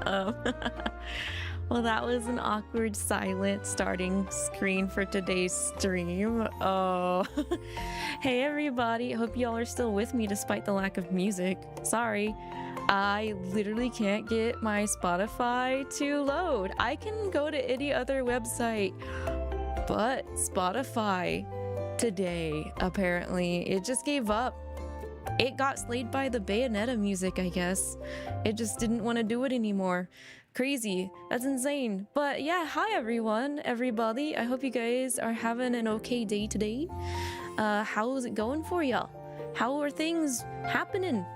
Well, that was an awkward silent starting screen for today's stream. Oh, hey everybody, hope y'all are still with me despite the lack of music. Sorry, I literally can't get my Spotify to load. I can go to any other website, but Spotify today, apparently, it just gave up. It got slayed by the Bayonetta music, I guess. It just didn't want to do it anymore. Crazy. That's insane. But yeah, hi everyone, everybody. I hope you guys are having an okay day today. How is it going for y'all? How are things happening?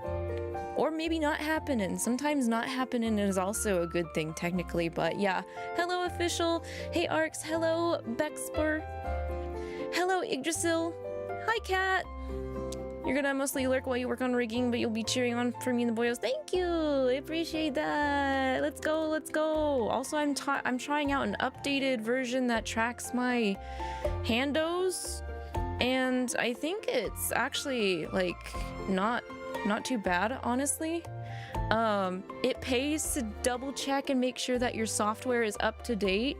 Or maybe not happening. Sometimes not happening is also a good thing technically, but yeah. Hello official. Hey Arcs. Hello Bexper. Hello Yggdrasil. Hi Cat. You're gonna mostly lurk while you work on rigging, but you'll be cheering on for me and the boyos. Thank you! I appreciate that! Let's go, let's go! Also, I'm trying out an updated version that tracks my handos, and I think it's actually, like, not too bad, honestly. It pays to double check and make sure that your software is up to date,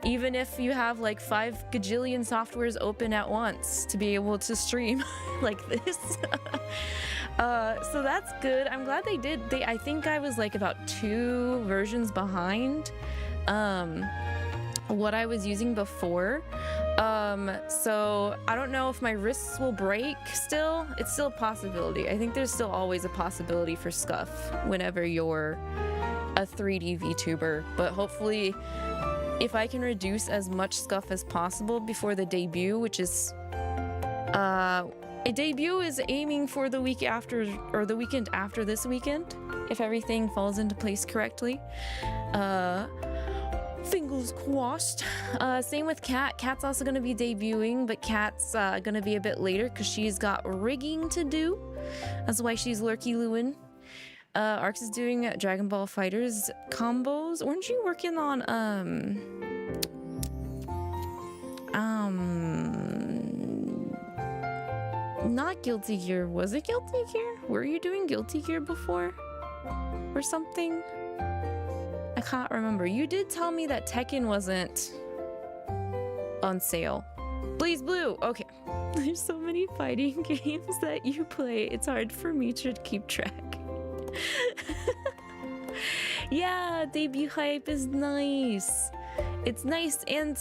even if you have like 5 gajillion softwares open at once to be able to stream like this. So that's good. I'm glad they did. I think I was like about 2 versions behind what I was using before. So I don't know if my wrists will break still. It's still a possibility. I think there's still always a possibility for scuff whenever you're a 3D VTuber, but hopefully if I can reduce as much scuff as possible before the debut, which is a debut is aiming for the week after, or the weekend after this weekend, if everything falls into place correctly. Fingers crossed. Same with Kat. Kat's also going to be debuting, but Kat's going to be a bit later because she's got rigging to do. That's why she's lurky-looing. Arx is doing Dragon Ball Fighters combos. Weren't you working on not Guilty Gear? Was it Guilty Gear? Were you doing Guilty Gear before? Or something? I can't remember. You did tell me that Tekken wasn't on sale. Blaze Blue! Okay. There's so many fighting games that you play, it's hard for me to keep track. Yeah, debut hype is nice. It's nice and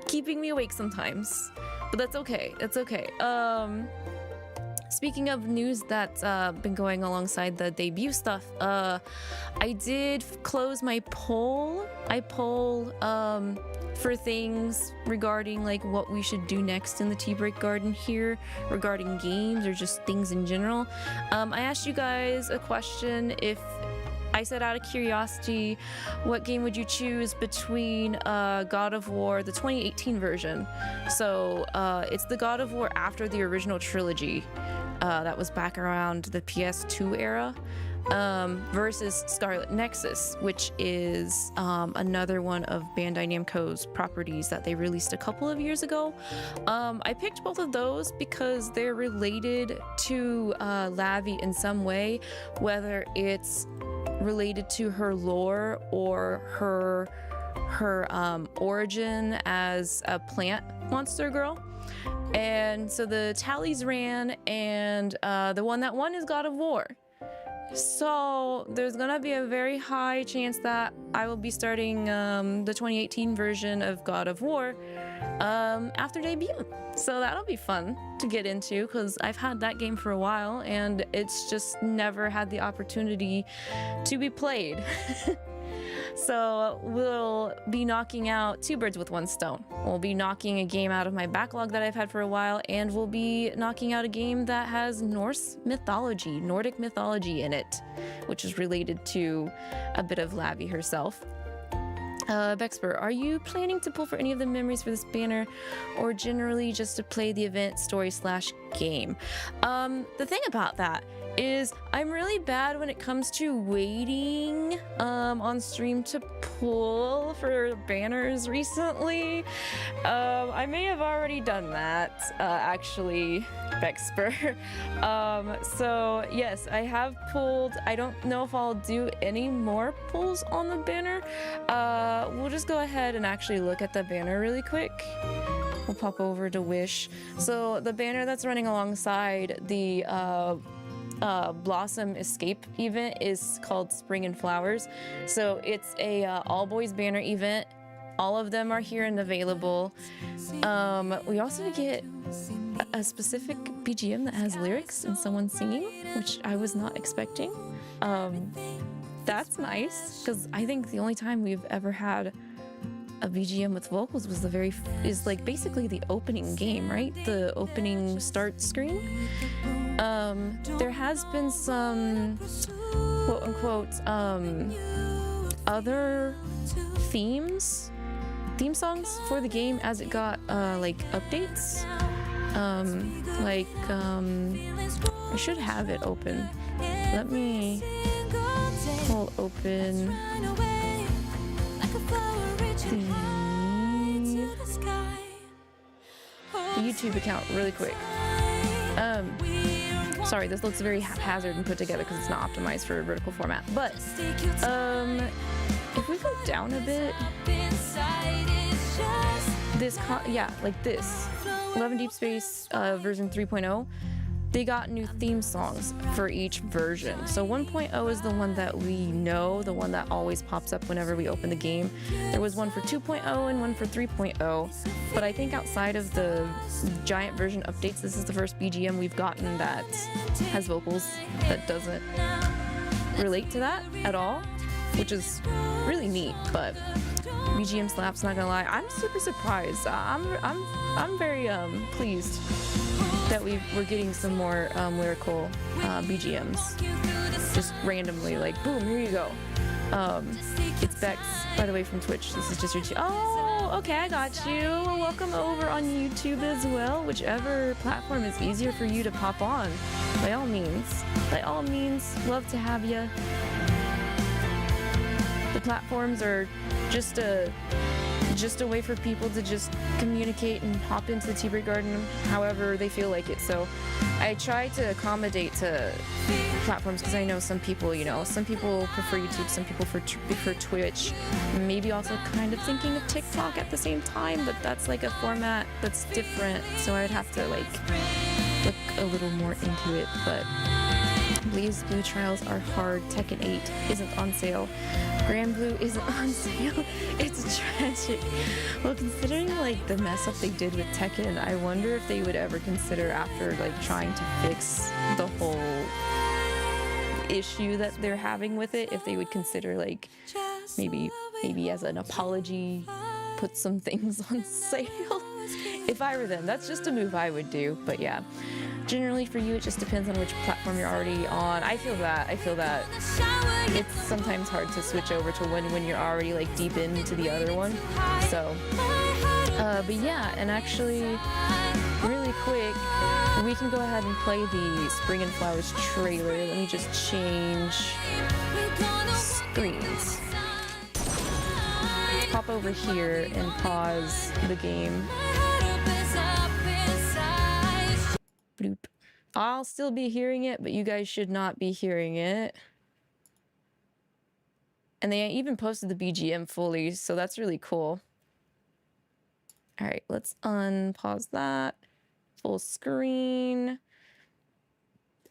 keeping me awake sometimes, but that's okay. That's okay. Speaking of news that's been going alongside the debut stuff, I did close my poll. I poll for things regarding like what we should do next in the tea break garden here regarding games or just things in general. I asked you guys a question. If I said out of curiosity, what game would you choose between God of War, the 2018 version? So it's the God of War after the original trilogy that was back around the PS2 era, versus Scarlet Nexus, which is another one of Bandai Namco's properties that they released a couple of years ago. I picked both of those because they're related to Lavi in some way, whether it's related to her lore or her origin as a plant monster girl. And so the tallies ran, and the one that won is God of War. So there's gonna be a very high chance that I will be starting the 2018 version of God of War after debut. So that'll be fun to get into because I've had that game for a while and it's just never had the opportunity to be played. So we'll be knocking out 2 birds with 1 stone. We'll be knocking a game out of my backlog that I've had for a while, and we'll be knocking out a game that has Nordic mythology in it, which is related to a bit of Lavi herself. Bexper, are you planning to pull for any of the memories for this banner, or generally just to play the event story / game? The thing about that is I'm really bad when it comes to waiting on stream to pull for banners recently. I may have already done that, actually, Bexper. So yes, I have pulled. I don't know if I'll do any more pulls on the banner. We'll just go ahead and actually look at the banner really quick. We'll pop over to Wish. So the banner that's running alongside the Blossom Escape event is called Spring and Flowers. So it's a all boys banner event. All of them are here and available. We also get a specific BGM that has lyrics and someone singing, which I was not expecting. That's nice, because I think the only time we've ever had a BGM with vocals was like basically the opening game, right? The opening start screen. There has been some quote unquote other theme songs for the game as it got like updates. I should have it open. Let me pull open the YouTube account really quick. Sorry, this looks very haphazard and put together because it's not optimized for a vertical format. But if we go down a bit, like this 11 Deepspace version 3.0, they got new theme songs for each version. So 1.0 is the one that we know, the one that always pops up whenever we open the game. There was one for 2.0 and one for 3.0, but I think outside of the giant version updates, this is the first BGM we've gotten that has vocals that doesn't relate to that at all, which is really neat. But BGM slaps, not gonna lie. I'm super surprised. I'm very pleased that we're getting some more lyrical BGMs. Just randomly, like boom, here you go. It's Bex, by the way, from Twitch. This is just your oh, okay, I got you. Welcome over on YouTube as well. Whichever platform is easier for you to pop on, by all means, love to have you. The platforms are just a way for people to just communicate and hop into the tea break garden however they feel like it. So I try to accommodate to platforms because I know some people, some people prefer YouTube, some people prefer Twitch, maybe also kind of thinking of TikTok at the same time, but that's like a format that's different, so I would have to like look a little more into it. But Blaze Blue trials are hard. Tekken 8 isn't on sale. Grand Blue isn't on sale. It's tragic. Well, considering like the mess up they did with Tekken, I wonder if they would ever consider, after like trying to fix the whole issue that they're having with it, if they would consider like maybe as an apology put some things on sale. If I were them, that's just a move I would do. But yeah, generally for you, it just depends on which platform you're already on. I feel that it's sometimes hard to switch over to one when you're already like deep into the other one. So, but yeah, and actually, really quick, we can go ahead and play the Spring and Flowers trailer. Let me just change screens. Let's pop over here and pause the game. Bloop. I'll still be hearing it, but you guys should not be hearing it. And they even posted the BGM fully, so that's really cool. All right, let's unpause that. Full screen.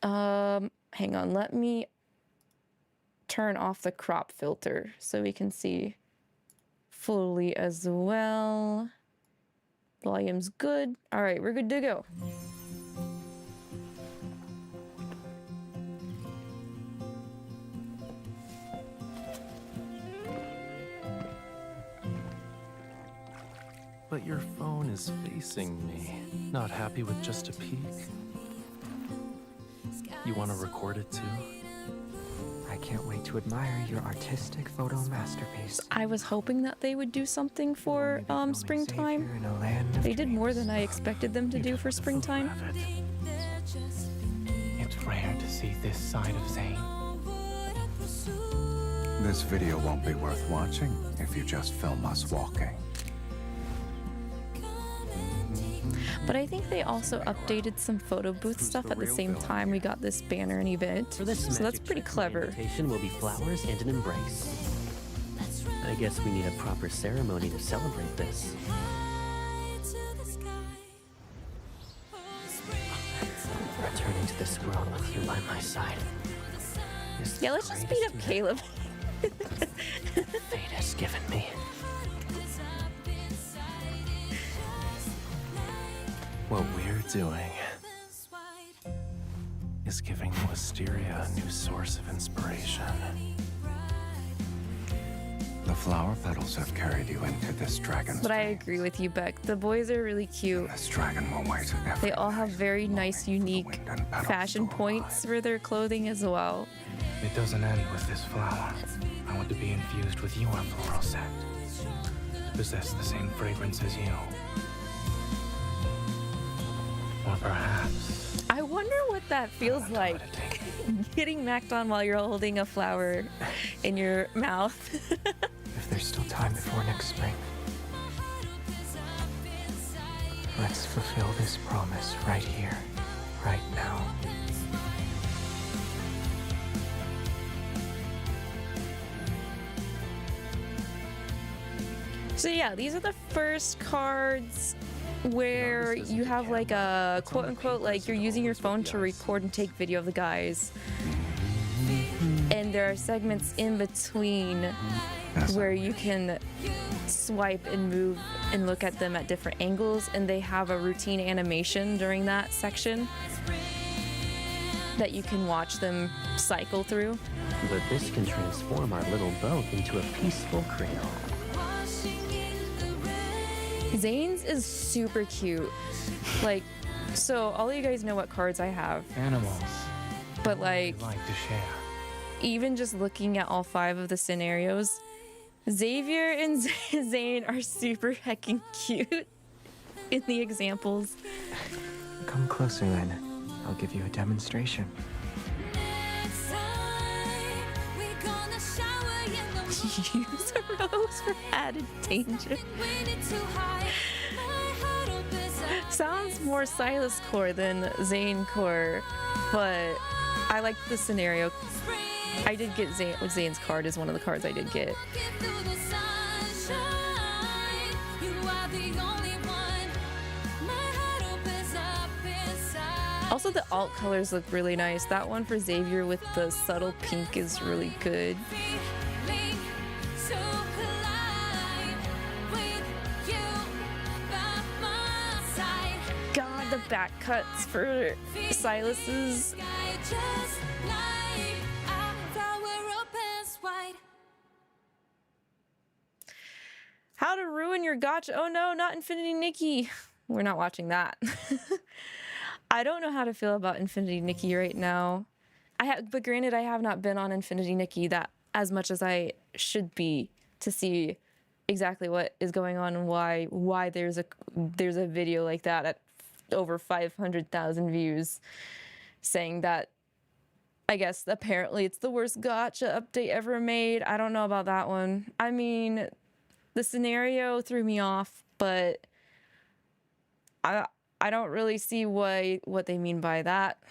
Hang on, let me turn off the crop filter so we can see fully as well. Volume's good. All right, we're good to go. But your phone is facing me. Not happy with just a peek? You want to record it too? I can't wait to admire your artistic photo masterpiece. I was hoping that they would do something for springtime. They did more than I expected them to do for springtime. It's rare to see see this side of Zane. This video won't be worth watching if you just film us walking. But I think they also updated some photo booth stuff at the same time we got this banner and event. For this So that's magic pretty trick, clever. The invitation will be flowers and an embrace. I guess we need a proper ceremony to celebrate this. Returning to this world with you by my side. is the Yeah, let's just beat up greatest Caleb. gift fate has given me. What we're doing is giving Wisteria a new source of inspiration. The flower petals have carried you into this dragon's But I veins. agree with you, Beck. The boys are really cute. This dragon will wait They every all have night very for nice, the unique wind and petals fashion to points arrive. for their clothing as well. It doesn't end with this flower. I want to be infused with your floral scent. Possess the same fragrance as you. Or perhaps I wonder what that feels like. Getting macked on while you're holding a flower in your mouth. If there's still time before next spring, let's fulfill this promise right here, right now. So yeah, these are the first cards where you have like a quote unquote like you're using your phone to record and take video of the guys. And there are segments in between where you can swipe and move and look at them at different angles, and they have a routine animation during that section that you can watch them cycle through. But this can transform our little boat into a peaceful cradle. Zane's is super cute. Like, so all of you guys know what cards I have, animals but like, like to share. even just looking at all 5 of the scenarios, Xavier and Zane are super heckin' cute in the examples. Come closer then. I'll give you a demonstration. Use a rose for added danger. Sounds more Sylus core than Zane core, but I like the scenario. I did get Zane's card is one of the cards I did get. Also, the alt colors look really nice. That one for Xavier with the subtle pink is really good. God, the back cuts for Sylus's. How to ruin your gacha. Oh no, not Infinity Nikki. We're not watching that. I don't know how to feel about Infinity Nikki right now. But granted, I have not been on Infinity Nikki that as much as I should be to see exactly what is going on and why there's a video like that at over 500,000 views saying that I guess apparently it's the worst gacha update ever made. I don't know about that one. I mean, the scenario threw me off, but I don't really see what they mean by that.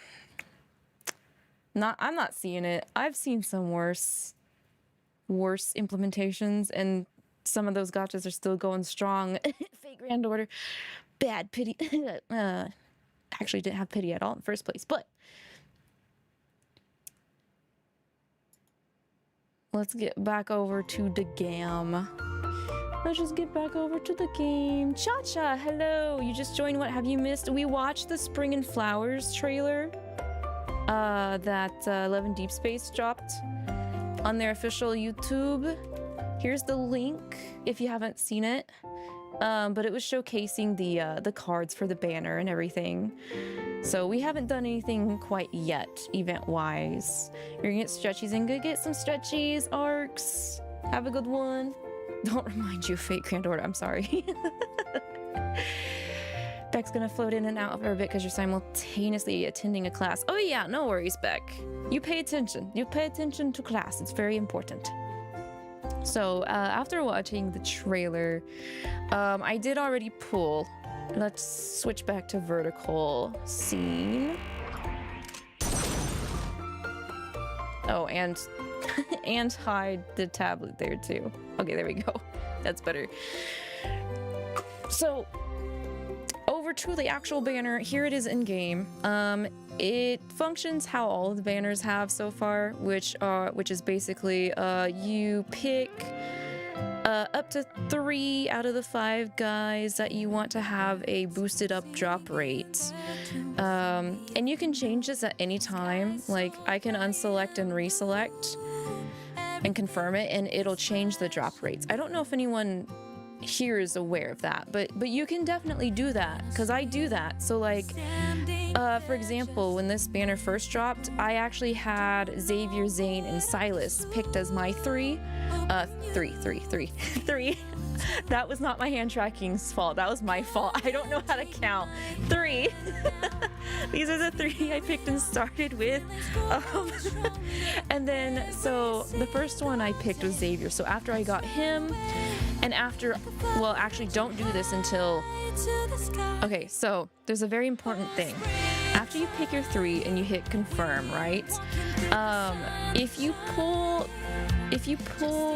I'm not seeing it. I've seen some worse implementations, and some of those gachas are still going strong. Fake Grand Order, bad pity. Actually didn't have pity at all in the first place, but let's get back over to the game. Let's just get back over to the game. Cha-Cha, hello. You just joined. What have you missed? We watched the Spring and Flowers trailer that Love and Deepspace dropped on their official YouTube. Here's the link if you haven't seen it. But it was showcasing the cards for the banner and everything. So we haven't done anything quite yet, event-wise. You're gonna get stretchies and go get some stretchies, Arcs. Have a good one. Don't remind you of Fate Grand Order, I'm sorry. Beck's gonna float in and out for a bit because you're simultaneously attending a class. Oh yeah, no worries, Beck. You pay attention. You pay attention to class. It's very important. So after watching the trailer, I did already pull. Let's switch back to vertical scene. Oh, and and hide the tablet there too. Okay, there we go. That's better. So over to the actual banner. Here it is in game. It functions how all of the banners have so far, which is basically you pick up to 3 out of the 5 guys that you want to have a boosted up drop rate. And you can change this at any time. Like, I can unselect and reselect and confirm it, and it'll change the drop rates. I don't know if anyone here is aware of that, but you can definitely do that, because I do that. So like, for example, when this banner first dropped, I actually had Xavier, Zane, and Sylus picked as my 3. Three. That was not my hand tracking's fault. That was my fault. I don't know how to count. 3. These are the 3 I picked and started with. And then, so the first one I picked was Xavier. So after I got him, and after, well, actually don't do this until, okay, so there's a very important thing. After you pick your 3 and you hit confirm, right? If you pull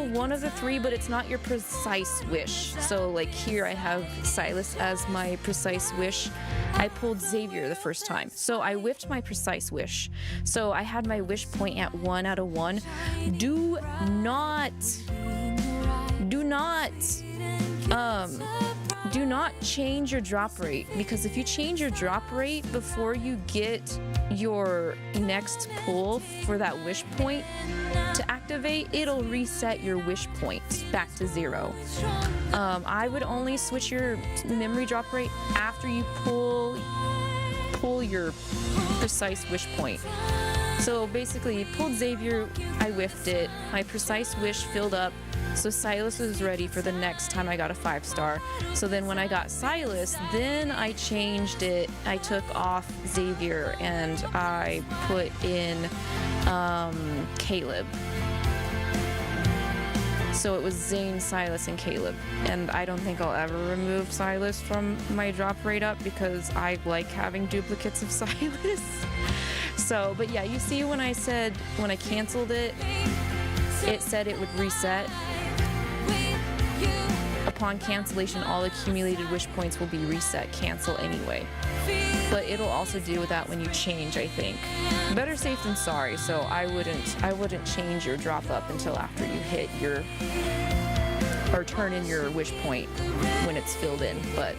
one of the 3, but it's not your precise wish. So like here I have Sylus as my precise wish. I pulled Xavier the first time. So I whiffed my precise wish. So I had my wish point at 1 out of 1. Do not change your drop rate, because if you change your drop rate before you get your next pull for that wish point to activate, it'll reset your wish points back to 0. I would only switch your memory drop rate after you pull your precise wish point. So basically, pulled Xavier, I whiffed it, my precise wish filled up, so Sylus was ready for the next time I got a 5-star. So then when I got Sylus, then I changed it. I took off Xavier and I put in 𝐂𝐸𝐈. So it was Zane, Sylus, and 𝐂𝐸𝐈. And I don't think I'll ever remove Sylus from my drop rate up, because I like having duplicates of Sylus. So, but yeah, you see when I canceled it, it said it would reset. Upon cancellation, all accumulated wish points will be reset, cancel anyway. But it'll also do that when you change, I think. Better safe than sorry, so I wouldn't change your drop up until after you hit your, or turn in your wish point when it's filled in. But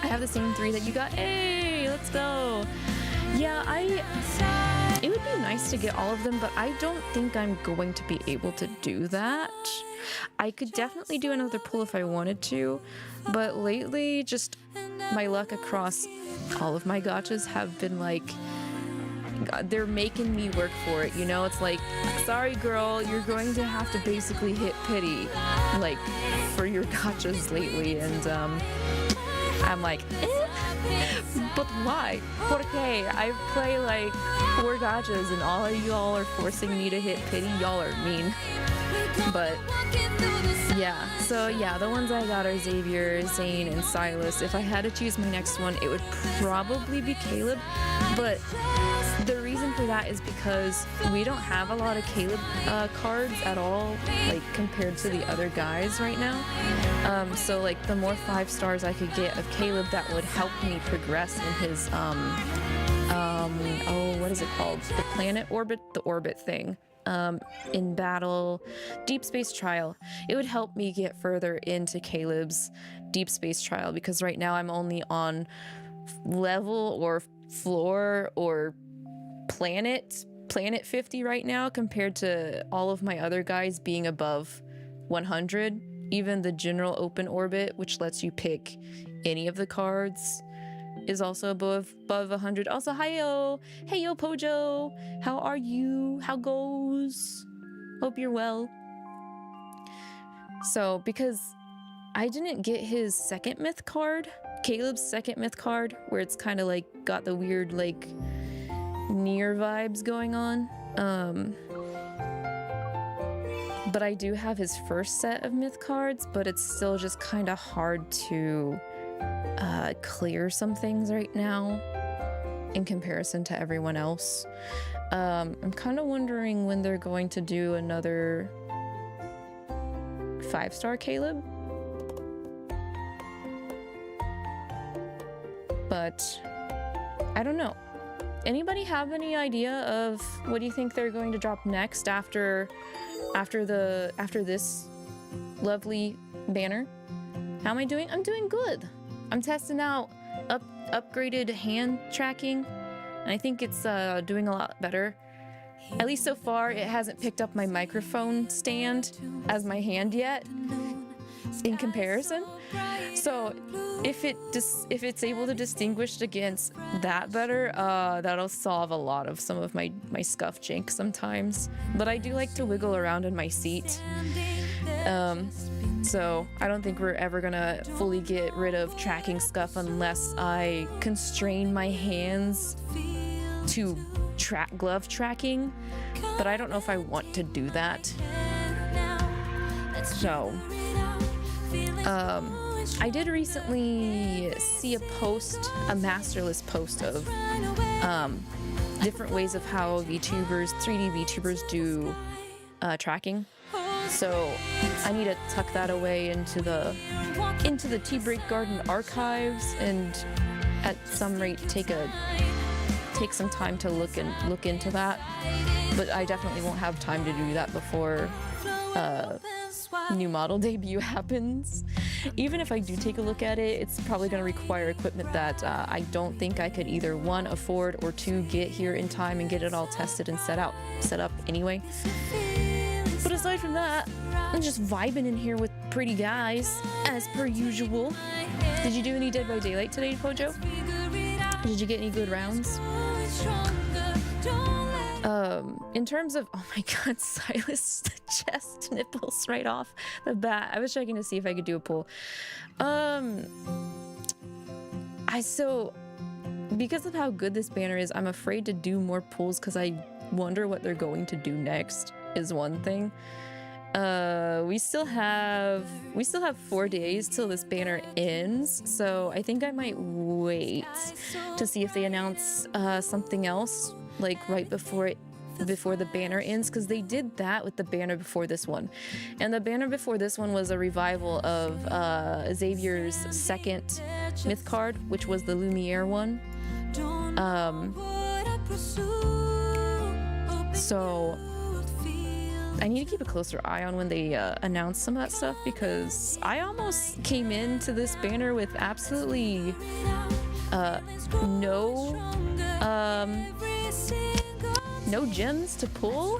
I have the same 3 that you got. Hey, let's go. Yeah, it would be nice to get all of them, but I don't think I'm going to be able to do that. I could definitely do another pull if I wanted to, but lately just my luck across all of my gachas have been like, God, they're making me work for it, you know? It's like, sorry girl, you're going to have to basically hit pity, like, for your gachas lately, and I'm like, but why? Porque I play like 4 gachas and all of y'all are forcing me to hit pity. Y'all are mean. But yeah, so yeah, the ones I got are Xavier, Zane, and Sylus. If I had to choose my next one, it would probably be 𝐂𝐸𝐈. But the reason for that is because we don't have a lot of 𝐂𝐸𝐈 cards at all, like compared to the other guys right now. So like the more 5-stars I could get of 𝐂𝐸𝐈, that would help me progress in his what is it called? The planet orbit, the orbit thing. In battle, Deepspace trial. It would help me get further into 𝐂𝐸𝐈's Deepspace trial, because right now I'm only on level or floor or planet 50 right now, compared to all of my other guys being above 100. Even the general open orbit, which lets you pick any of the cards, is also above 100. Also, hi-yo! Hey yo, Pojo! How are you? How goes? Hope you're well. So, because I didn't get his second myth card Caleb's second myth card, where it's kind of like got the weird like near vibes going on. But I do have his first set of myth cards, but it's still just kind of hard to clear some things right now in comparison to everyone else. I'm kind of wondering when they're going to do another 5-star Caleb. But I don't know. Anybody have any idea of what do you think they're going to drop next after this lovely banner? How am I doing? I'm doing good. I'm testing out upgraded hand tracking, and I think it's doing a lot better. At least so far, it hasn't picked up my microphone stand as my hand yet in comparison. So if it's able to distinguish against that better, that'll solve a lot of some of my scuff jank sometimes. But I do like to wiggle around in my seat. So I don't think we're ever gonna fully get rid of tracking scuff unless I constrain my hands to glove tracking, but I don't know if I want to do that. So I did recently see a masterless post of different ways of how VTubers, 3D VTubers do tracking. So I need to tuck that away into the Tea Break Garden archives, and at some rate take some time to look into that. But I definitely won't have time to do that before new model debut happens. Even if I do take a look at it, it's probably going to require equipment that I don't think I could either 1, afford, or 2, get here in time and get it all tested and set up anyway. But aside from that, I'm just vibing in here with pretty guys, as per usual. Did you do any Dead by Daylight today, Pojo? Did you get any good rounds? In terms of, oh my god, Sylus, the chest nipples right off the bat. I was checking to see if I could do a pull. Because of how good this banner is, I'm afraid to do more pulls because I wonder what they're going to do next, is one thing. We still have 4 days till this banner ends, so I think I might wait to see if they announce something else, like right before the banner ends, because they did that with the banner before this one. And the banner before this one was a revival of Xavier's second myth card, which was the Lumiere one. So I need to keep a closer eye on when they announce some of that stuff, because I almost came into this banner with absolutely no gems to pull,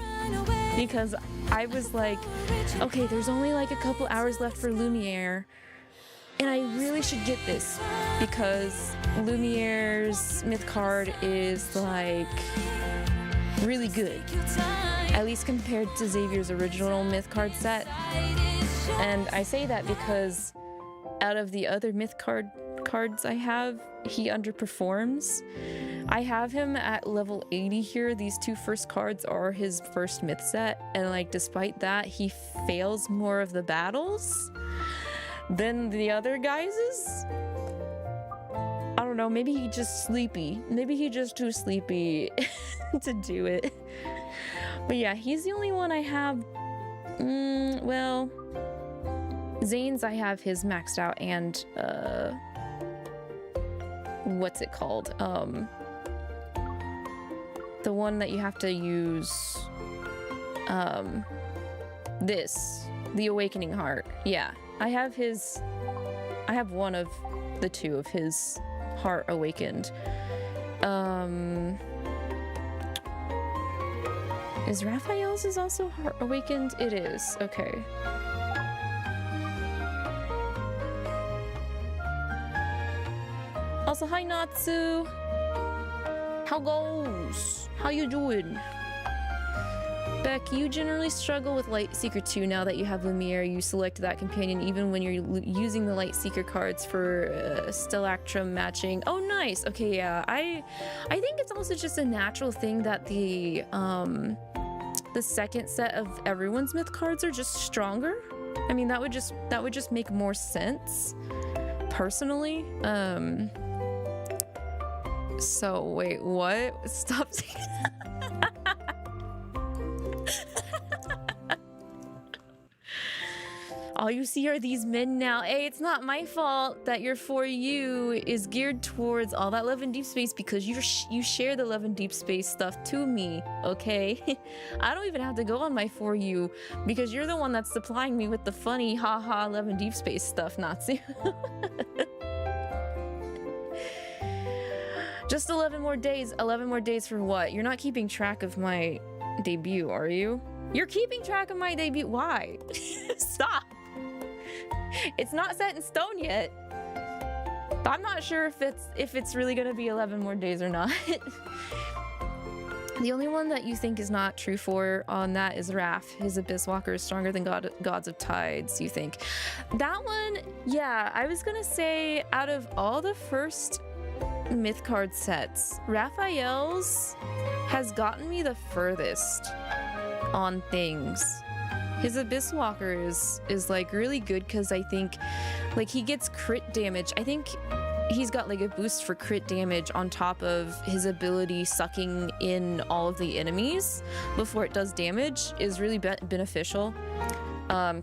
because I was like, okay, there's only like a couple hours left for Lumiere, and I really should get this because Lumiere's myth card is like really good, at least compared to Xavier's original myth card set. And I say that because out of the other myth cards I have, he underperforms. I have him at level 80 here. These 2 first cards are his first myth set, and like despite that, he fails more of the battles than the other guys's. I don't know, maybe he's just sleepy. Maybe he's just too sleepy to do it. But yeah, he's the only one I have. Well, Zane's, I have his maxed out, and what's it called? The one that you have to use, the Awakening Heart. Yeah, I have one of the 2 of his heart awakened. Is Raphael's is also heart awakened? It is, okay. Also, hi Natsu! How goes? How you doing? spec. You generally struggle with Light Seeker 2 now that you have Lumiere. You select that companion even when you're using the Light Seeker cards for Stellactrum matching. Oh, nice. Okay, yeah. I think it's also just a natural thing that the second set of everyone's myth cards are just stronger. I mean, that would just make more sense, personally. So wait, what? Stop saying all you see are these men now. Hey, it's not my fault that your For You is geared towards all that love and deep space because you share the love and deep space stuff to me, okay? I don't even have to go on my For You because you're the one that's supplying me with the funny haha love and deep space stuff, Natsu. Just 11 more days. 11 more days for what? You're not keeping track of my debut, are you? You're keeping track of my debut. Why? Stop. It's not set in stone yet. I'm not sure if it's really gonna be 11 more days or not. The only one that you think is not true for on that is Raph. His Abyss Walker is stronger than Gods of Tides, you think. That one, yeah, I was gonna say out of all the first myth card sets, Raphael's has gotten me the furthest on things. His Abyss Walker is like really good because I think like he gets crit damage. I think he's got like a boost for crit damage on top of his ability sucking in all of the enemies before it does damage is really beneficial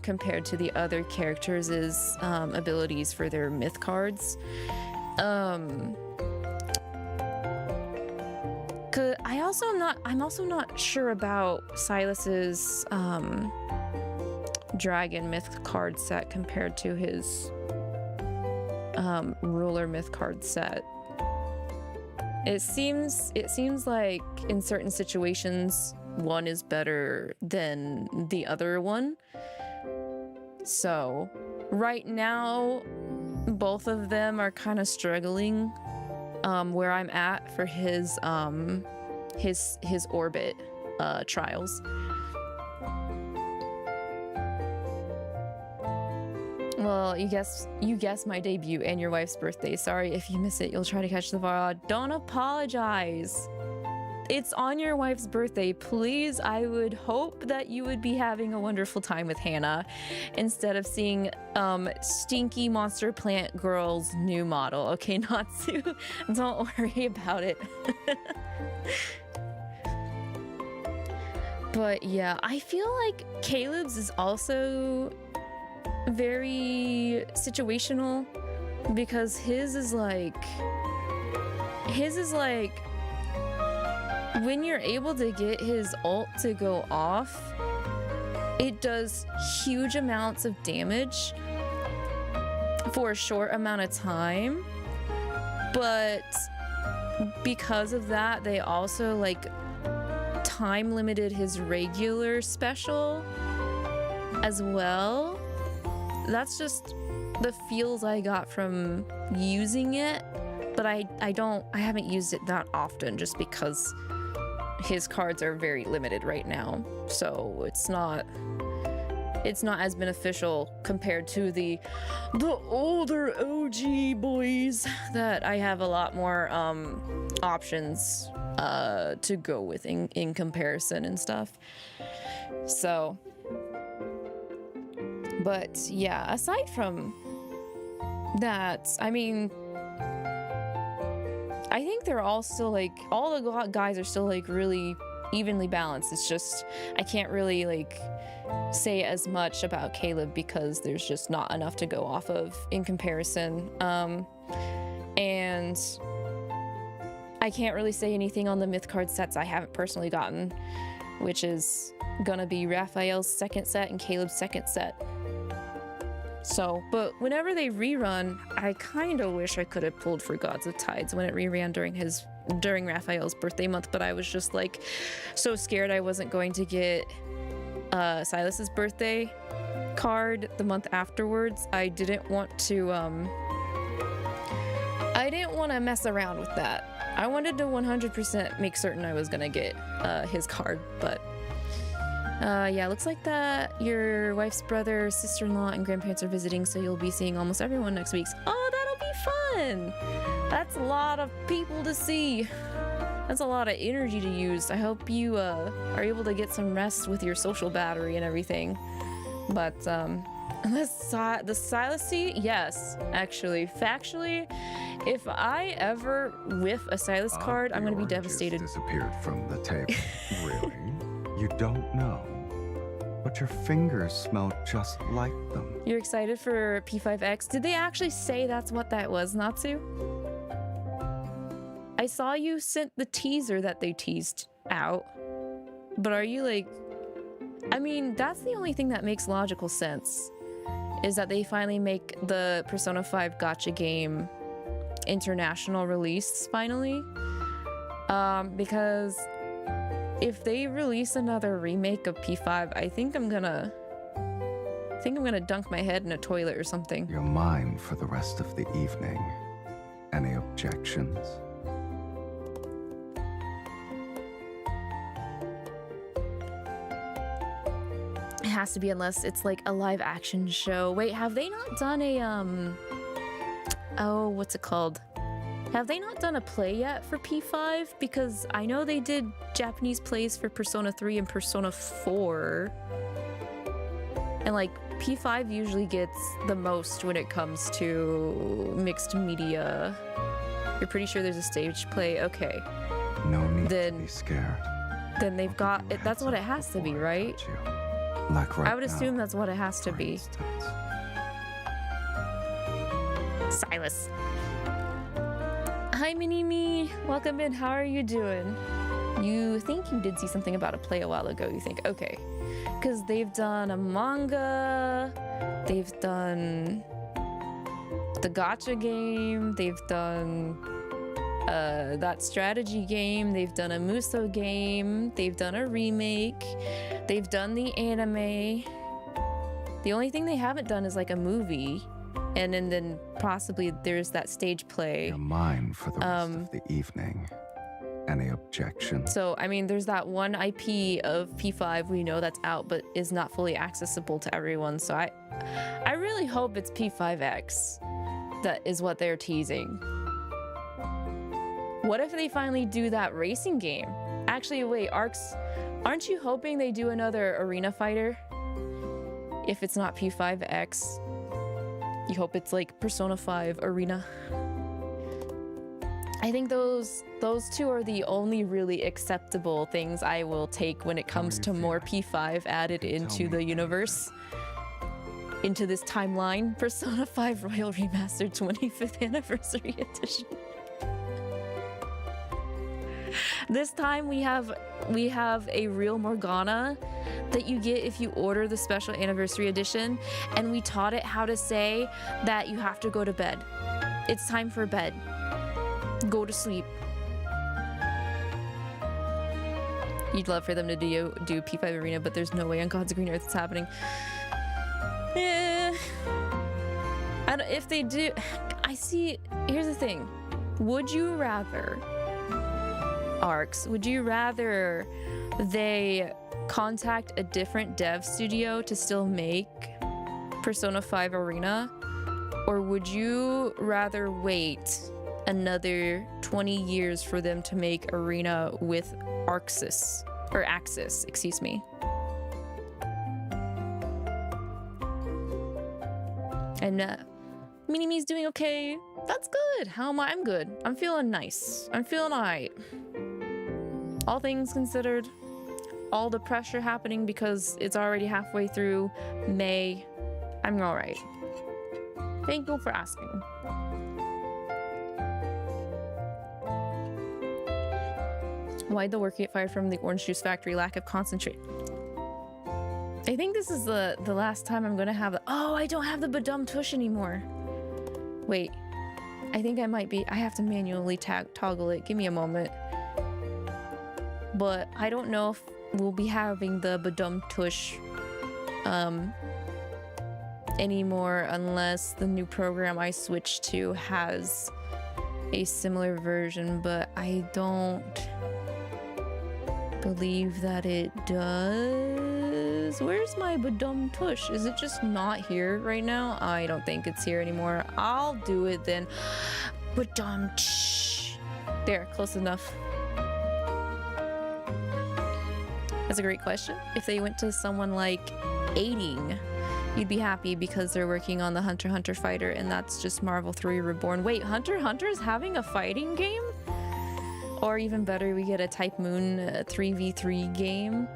compared to the other characters' abilities for their myth cards. I'm also not sure about Sylus's dragon myth card set compared to his ruler myth card set. It seems like in certain situations one is better than the other one. So right now both of them are kind of struggling where I'm at for his orbit trials. Well, you guessed my debut and your wife's birthday. Sorry if you miss it. You'll try to catch the VOD. Don't apologize. It's on your wife's birthday. Please, I would hope that you would be having a wonderful time with Hannah instead of seeing Stinky Monster Plant Girl's new model. Okay, Natsu? Don't worry about it. But yeah, I feel like Caleb's is also very situational because his is like when you're able to get his ult to go off, it does huge amounts of damage for a short amount of time, but because of that they also like time limited his regular special as well. That's just the feels I got from using it, but I haven't used it that often just because his cards are very limited right now, so it's not as beneficial compared to the older OG boys that I have a lot more options to go with in comparison and stuff. So, but yeah, aside from that, I mean, I think they're all still like, all the guys are still like really evenly balanced. It's just, I can't really like say as much about Caleb because there's just not enough to go off of in comparison. And I can't really say anything on the myth card sets I haven't personally gotten, which is gonna be Raphael's second set and Caleb's second set. So, but whenever they rerun, I kind of wish I could have pulled for Gods of Tides when it reran during Raphael's birthday month, but I was just like so scared I wasn't going to get Sylus's birthday card the month afterwards. I didn't want to mess around with that. I wanted to 100% make certain I was gonna get his card, but Yeah, looks like that your wife's brother, sister-in-law, and grandparents are visiting, so you'll be seeing almost everyone next week. Oh, that'll be fun! That's a lot of people to see. That's a lot of energy to use. I hope you are able to get some rest with your social battery and everything. But the Sylus, yes, actually. Factually, if I ever whiff a Sylus card, I'm gonna be devastated. Disappeared from the table. Really? You don't know, but your fingers smell just like them. You're excited for P5X? Did they actually say that's what that was, Natsu? I saw you sent the teaser that they teased out, but are you like... I mean, that's the only thing that makes logical sense, is that they finally make the Persona 5 gacha game international release, finally. Because if they release another remake of P5, I think I'm gonna dunk my head in a toilet or something. You're mine for the rest of the evening. Any objections? It has to be, unless it's like a live action show. Wait, have they not done a oh, what's it called? Have they not done a play yet for P5? Because I know they did Japanese plays for Persona 3 and Persona 4. And like P5 usually gets the most when it comes to mixed media. You're pretty sure there's a stage play? Okay. No need to be scared. Then they've got it. That's what it has to be, right? Like right I would assume now, that's what it has to for be. instance. Sylus. Hi, Mini-Me. Welcome in. How are you doing? You think you did see something about a play a while ago, you think. Okay. Because they've done a manga. They've done the gacha game. They've done that strategy game. They've done a Muso game. They've done a remake. They've done the anime. The only thing they haven't done is like a movie. And then possibly there's that stage play. You're mine for the rest of the evening. Any objections? So, I mean, there's that one IP of P5 we know that's out, but is not fully accessible to everyone. So I really hope it's P5X. That is what they're teasing. What if they finally do that racing game? Actually, wait, Arcs, aren't you hoping they do another arena fighter? If it's not P5X. You hope it's like Persona 5 Arena. I think those two are the only really acceptable things I will take when it comes to more P5 added into the universe. Into this timeline. Persona 5 Royal Remastered 25th Anniversary Edition. This time we have a real Morgana that you get if you order the special anniversary edition, and we taught it how to say that you have to go to bed. It's time for bed. Go to sleep. You'd love for them to do P5 Arena, but there's no way on God's green earth it's happening. If they do, I see. Here's the thing. Would you rather, Arcs, would you rather they contact a different dev studio to still make Persona 5 Arena, or would you rather wait another 20 years for them to make Arena with Axis, excuse me? And Mini-Me's doing okay. That's good. How am I? I'm good. I'm feeling nice. I'm feeling alright. All things considered, all the pressure happening because it's already halfway through May, I'm alright. Thank you for asking. Why'd the worker get fired from the orange juice factory? Lack of concentrate. I think this is the last time I'm gonna have oh, I don't have the Badum Tush anymore. Wait, I think I might be. I have to manually toggle it. Give me a moment. But I don't know if we'll be having the Badum Tush anymore unless the new program I switched to has a similar version, but I don't believe that it does. Where's my badum tush? Is it just not here right now? I don't think it's here anymore. I'll do it then. Badum tush. There, close enough. That's a great question. If they went to someone like Aiding, you'd be happy because they're working on the Hunter x Hunter fighter, and that's just Marvel 3 Reborn. Wait, Hunter x Hunter is having a fighting game? Or even better, we get a Type Moon 3v3 game.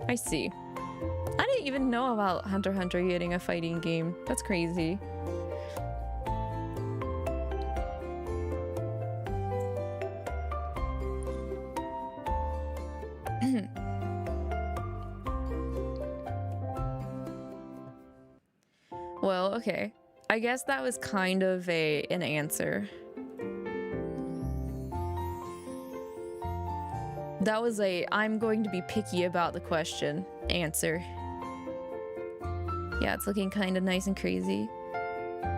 I see. I didn't even know about Hunter x Hunter getting a fighting game. That's crazy. Well, okay. I guess that was kind of an answer. That was I'm going to be picky about the question answer. Yeah, it's looking kind of nice and crazy.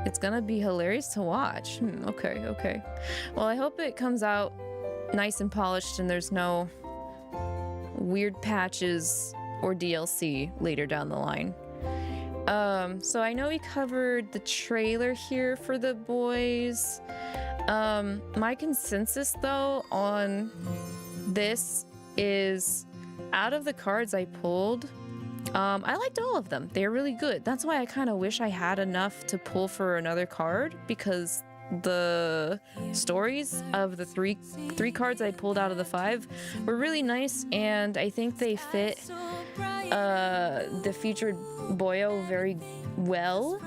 It's gonna be hilarious to watch. Okay. Well, I hope it comes out nice and polished and there's no weird patches or DLC later down the line. So I know we covered the trailer here for the boys. My consensus though on this is, out of the cards I pulled, I liked all of them. They're really good. That's why I kind of wish I had enough to pull for another card, because the stories of the three cards I pulled out of the 5 were really nice, and I think they fit the featured boyo very well.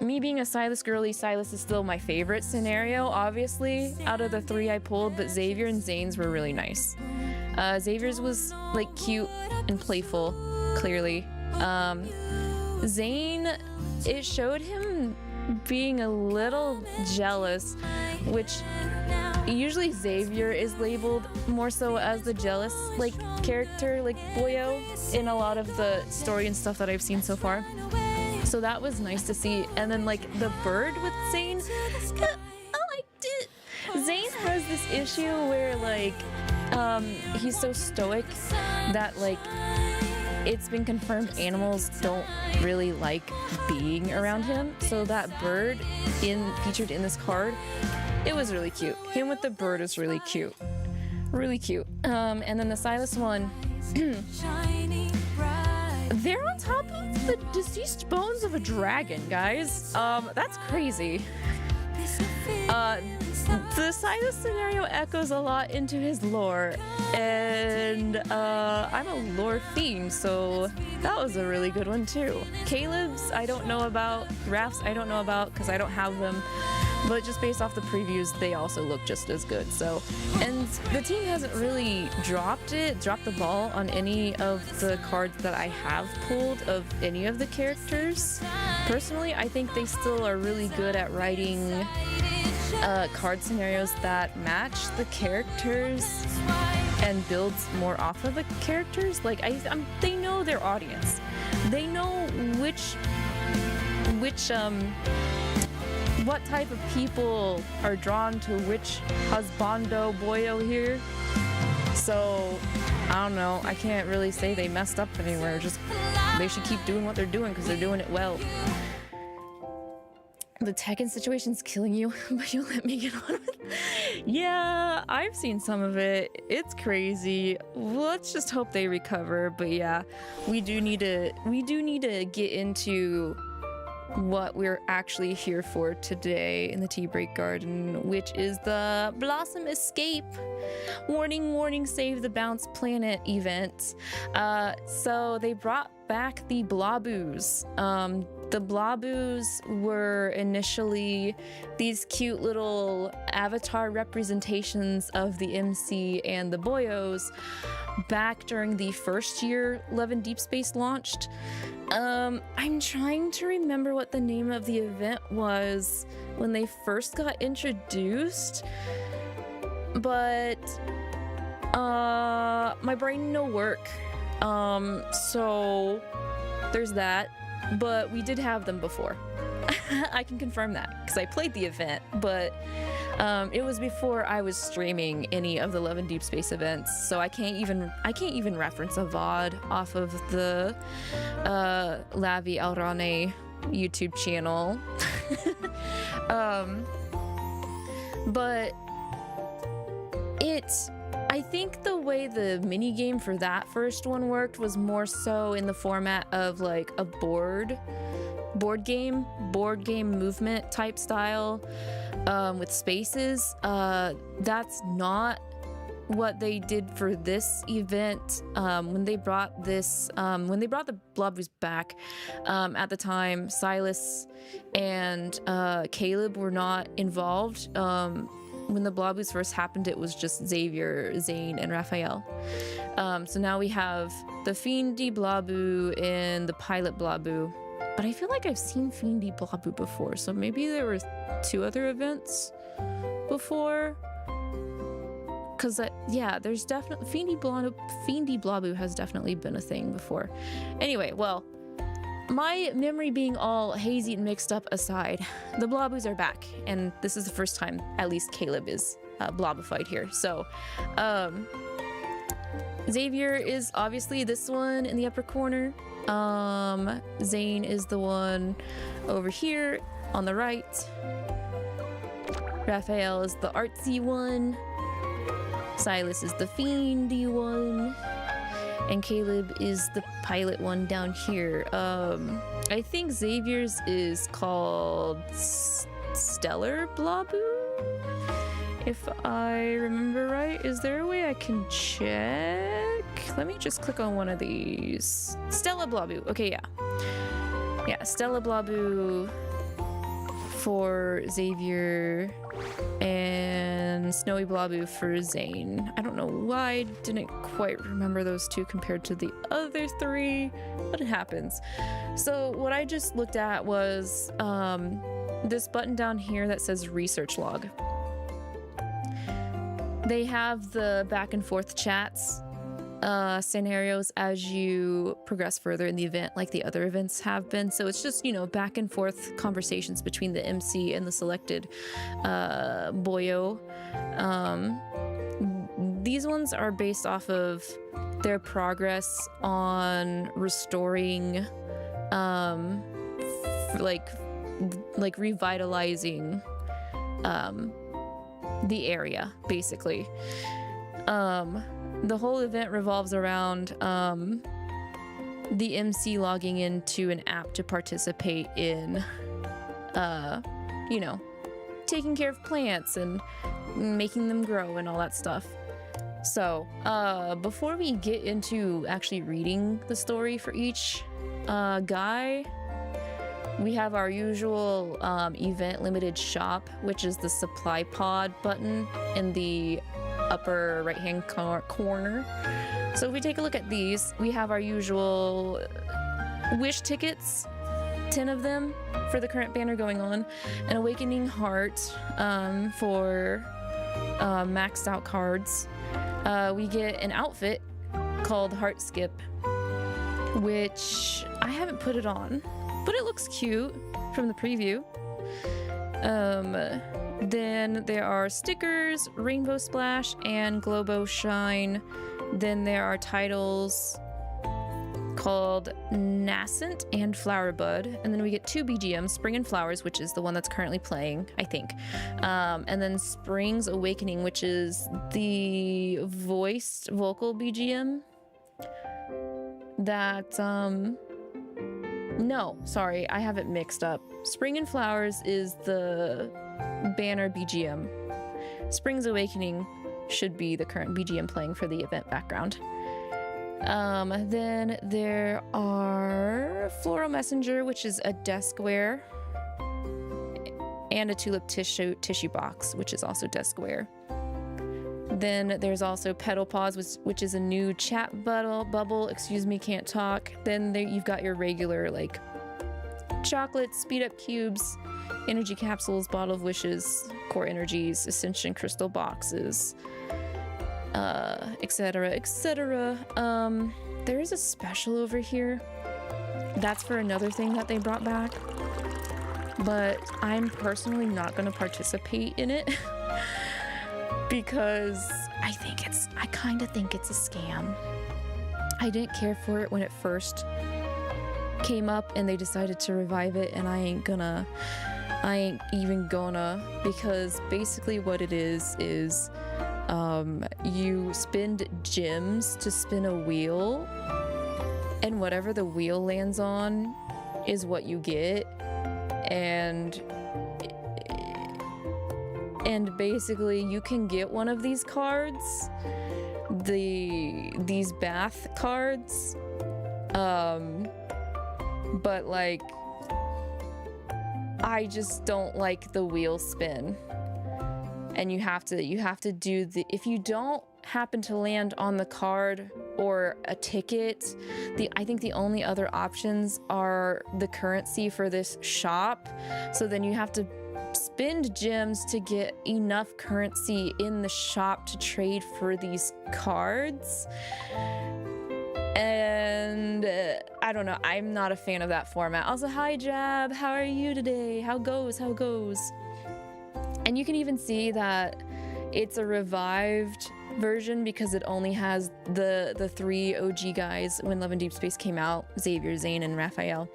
Me being a Sylus girly, Sylus is still my favorite scenario, obviously, out of the 3 I pulled, but Xavier and Zane's were really nice. Xavier's was, like, cute and playful, clearly. Zane, it showed him being a little jealous, which usually Xavier is labeled more so as the jealous, like, character, like, boyo, in a lot of the story and stuff that I've seen so far. So that was nice to see. And then, like, the bird with Zane, I liked it. Zane has this issue where, like, he's so stoic that, like, it's been confirmed animals don't really like being around him. So that bird featured in this card, it was really cute. Him with the bird is really cute. Really cute. And then the Sylus one, they're on top of the deceased bones of a dragon, guys. That's crazy. The Sylus scenario echoes a lot into his lore, and I'm a lore fiend, so that was a really good one too. Caleb's I don't know about, Raph's I don't know about because I don't have them, but just based off the previews, they also look just as good. So, and the team hasn't really dropped the ball on any of the cards that I have pulled of any of the characters. Personally, I think they still are really good at writing card scenarios that match the characters and builds more off of the characters. Like, they know their audience. They know what type of people are drawn to which husbando boyo here. So, I don't know. I can't really say they messed up anywhere. Just, they should keep doing what they're doing because they're doing it well. The Tekken situation's killing you, but you'll let me get on with it. Yeah, I've seen some of it. It's crazy. Let's just hope they recover. But yeah, we do need to get into what we're actually here for today in the Tea Break Garden, which is the Blossom Escape. Warning, warning, save the Bounce Planet event. So they brought back the Blobus. The Blobus were initially these cute little avatar representations of the MC and the boyos back during the first year Love and Deepspace launched. I'm trying to remember what the name of the event was when they first got introduced, but my brain no work. So there's that. But we did have them before. I can confirm that because I played the event, but It was before I was streaming any of the Love and Deepspace events, so I can't even reference a VOD off of the Lavi Alraune YouTube channel. But I think the way the minigame for that first one worked was more so in the format of like a board game movement type style, with spaces. That's not what they did for this event. When they brought the Blobus back, at the time Sylus and Caleb were not involved. When the Blobus first happened, it was just Xavier, Zane, and Raphael. So now we have the Fiendy Blobu and the Pilot Blobu. But I feel like I've seen Fiendy Blobu before, so maybe there were 2 other events before. Cause yeah, there's definitely Fiendy Blobu has definitely been a thing before. Anyway, well, my memory being all hazy and mixed up aside, the Blobus are back, and this is the first time at least Caleb is blobified here. So, Xavier is obviously this one in the upper corner. Zane is the one over here on the right. Raphael is the artsy one. Sylus is the fiendy one. And Caleb is the pilot one down here. I think Xavier's is called Stellar Blobu, if I remember right. Is there a way I can check? Let me just click on one of these. Stella Blobu. Okay, yeah. Yeah, Stella Blobu for Xavier and Snowy Blobu for Zane. I don't know why I didn't quite remember those 2 compared to the other 3, but it happens. So what I just looked at was this button down here that says research log. They have the back and forth chats scenarios as you progress further in the event, like the other events have been. So it's just, you know, back and forth conversations between the MC and the selected boyo. These ones are based off of their progress on restoring, like revitalizing the area, basically. The whole event revolves around the MC logging into an app to participate in, you know, taking care of plants and making them grow and all that stuff. So, before we get into actually reading the story for each guy, we have our usual event limited shop, which is the supply pod button in the upper right hand corner. So if we take a look at these, we have our usual wish tickets, 10 of them for the current banner going on, an awakening heart for maxed out cards. We get an outfit called Heart which I haven't put it on, but it looks cute from the preview. Then there are stickers, Rainbow Splash, and Globo Shine. Then there are titles called Nascent and Flower Bud. And then we get 2 BGMs, Spring and Flowers, which is the one that's currently playing, I think. And then Spring's Awakening, which is the vocal BGM that, no, sorry, I have it mixed up. Spring and Flowers is the banner BGM. Spring's Awakening should be the current BGM playing for the event background. Then there are Floral Messenger, which is a deskware, and a tulip tissue box, which is also deskware. Then there's also Petal Pause, which is a new chat bubble. Excuse me, can't talk. Then you've got your regular like chocolates, speed up cubes, energy capsules, bottle of wishes, core energies, ascension crystal boxes, etc., etc. There is a special over here. That's for another thing that they brought back, but I'm personally not going to participate in it because I kind of think it's a scam. I didn't care for it when it first came up and they decided to revive it, and I ain't even gonna, because basically what it is you spend gems to spin a wheel, and whatever the wheel lands on is what you get, and basically you can get one of these cards, these bath cards, but like I just don't like the wheel spin, and you have to do the, if you don't happen to land on the card or a ticket, I think the only other options are the currency for this shop, so then you have to spend gems to get enough currency in the shop to trade for these cards. And I don't know, I'm not a fan of that format. Also, hi Jab, how are you today? How goes? And you can even see that it's a revived version because it only has the 3 OG guys when Love and Deepspace came out, Xavier, Zane, and Raphael.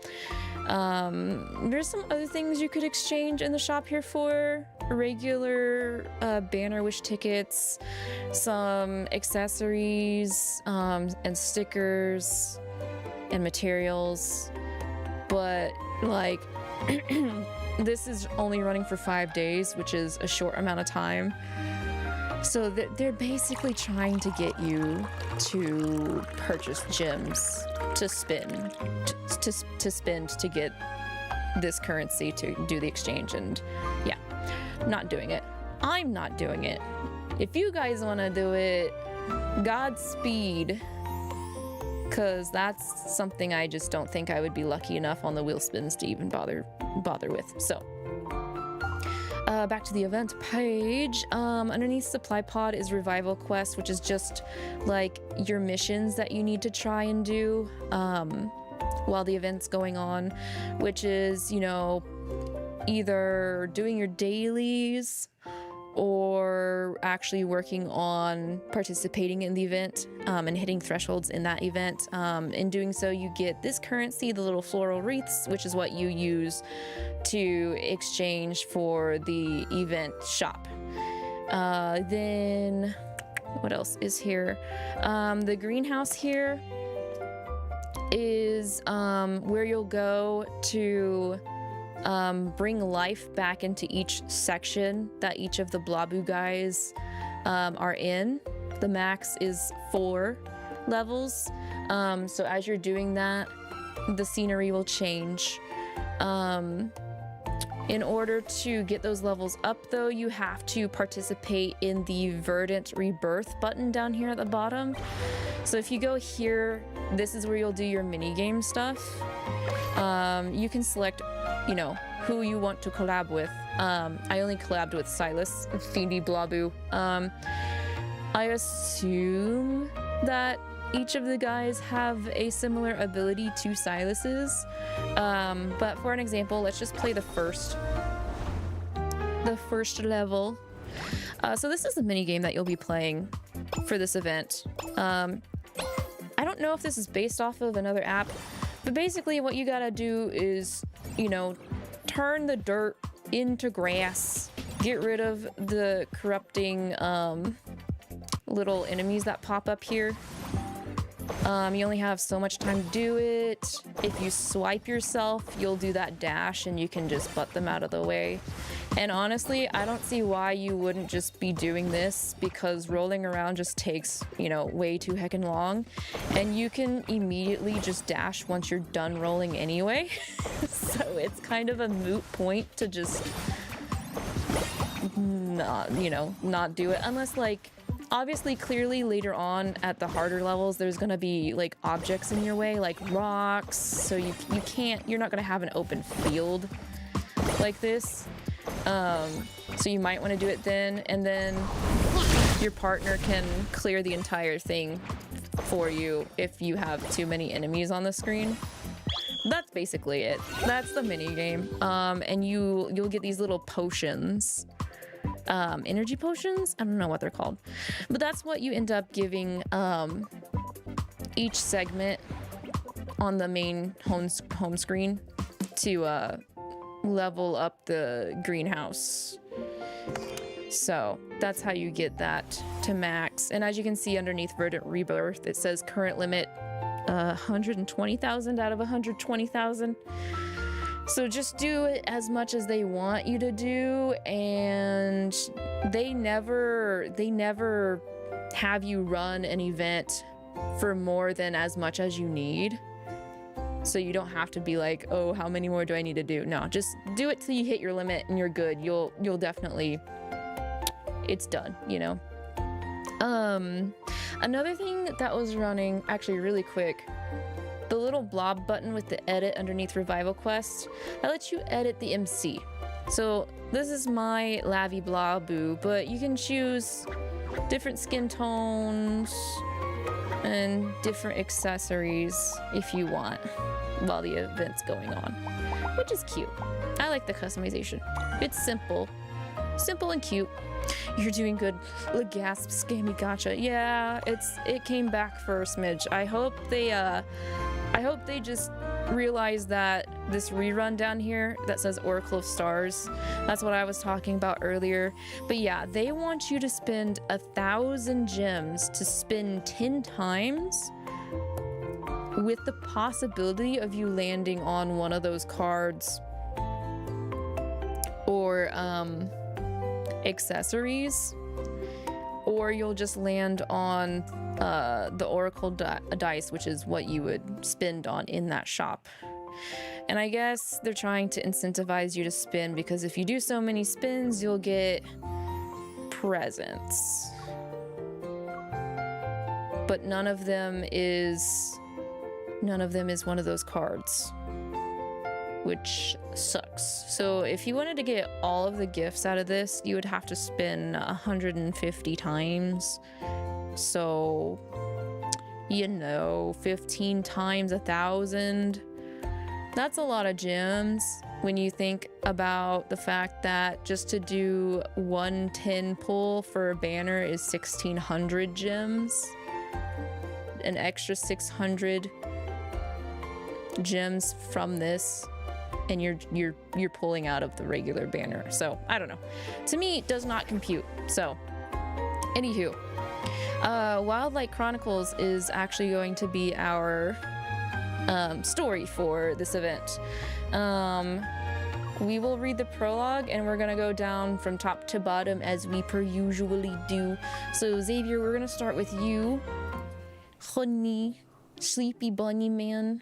There's some other things you could exchange in the shop here for regular banner wish tickets, some accessories, and stickers and materials, but like this is only running for 5 days, which is a short amount of time. So they're basically trying to get you to purchase gems to spend to get this currency to do the exchange, and yeah, not doing it. I'm not doing it. If you guys want to do it, Godspeed, because that's something I just don't think I would be lucky enough on the wheel spins to even bother with. So back to the event page. Underneath supply pod is revival quest, which is just like your missions that you need to try and do while the event's going on, which is, you know, either doing your dailies or actually working on participating in the event and hitting thresholds in that event. In doing so, you get this currency, the little floral wreaths, which is what you use to exchange for the event shop. Then what else is here? The greenhouse here is where you'll go to bring life back into each section that each of the Blabu guys are in. The max is 4 levels. So as you're doing that, the scenery will change. In order to get those levels up, though, you have to participate in the Verdant Rebirth button down here at the bottom. So if you go here, this is where you'll do your minigame stuff. You can select, you know, who you want to collab with. I only collabed with Sylus, Fiendy Blabu. I assume that each of the guys have a similar ability to Sylus's. But for an example, let's just play the first level. So this is the minigame that you'll be playing for this event. I don't know if this is based off of another app, but basically what you gotta do is, you know, turn the dirt into grass, get rid of the corrupting little enemies that pop up here. You only have so much time to do it. If you swipe yourself, you'll do that dash and you can just butt them out of the way. And honestly, I don't see why you wouldn't just be doing this, because rolling around just takes, you know, way too heckin' long. And you can immediately just dash once you're done rolling anyway. So it's kind of a moot point to just not, you know, not do it. Unless, like, obviously, clearly later on at the harder levels, there's gonna be like objects in your way, like rocks, so you're not gonna have an open field like this. So you might want to do it then, and then your partner can clear the entire thing for you if you have too many enemies on the screen. That's basically it. That's the mini game. And you'll get these little potions energy potions. I don't know what they're called, but that's what you end up giving each segment on the main home screen to level up the greenhouse. So that's how you get that to max. And as you can see underneath Verdant Rebirth, it says current limit 120,000 out of 120,000. So just do it as much as they want you to do, and they never have you run an event for more than as much as you need. So you don't have to be like, oh, how many more do I need to do? No, just do it till you hit your limit and you're good. You'll definitely, it's done, you know? Another thing that was running, actually really quick, the little blob button with the edit underneath Revival Quest, that lets you edit the MC. So this is my Lavi Blabu, but you can choose different skin tones and different accessories if you want while the event's going on, which is cute. I like the customization. It's simple and cute. You're doing good. Gasp, scammy gacha. Yeah, it came back for a smidge. I hope they just realize that this rerun down here that says Oracle of Stars, that's what I was talking about earlier. But yeah, they want you to spend 1,000 gems to spin 10 times with the possibility of you landing on one of those cards or accessories, or you'll just land on the Oracle dice, which is what you would spend on in that shop. And I guess they're trying to incentivize you to spin, because if you do so many spins, you'll get presents. But none of them is one of those cards, which sucks. So if you wanted to get all of the gifts out of this, you would have to spin 150 times. So, you know, 15 times 1,000. That's a lot of gems when you think about the fact that just to do 110 pull for a banner is 1,600 gems. An extra 600 gems from this, and you're pulling out of the regular banner. So I don't know, to me it does not compute. So anywho, Wildlight Chronicles is actually going to be our story for this event. We will read the prologue and we're gonna go down from top to bottom as we per usually do. So Xavier, we're gonna start with you. Honey, sleepy bunny man.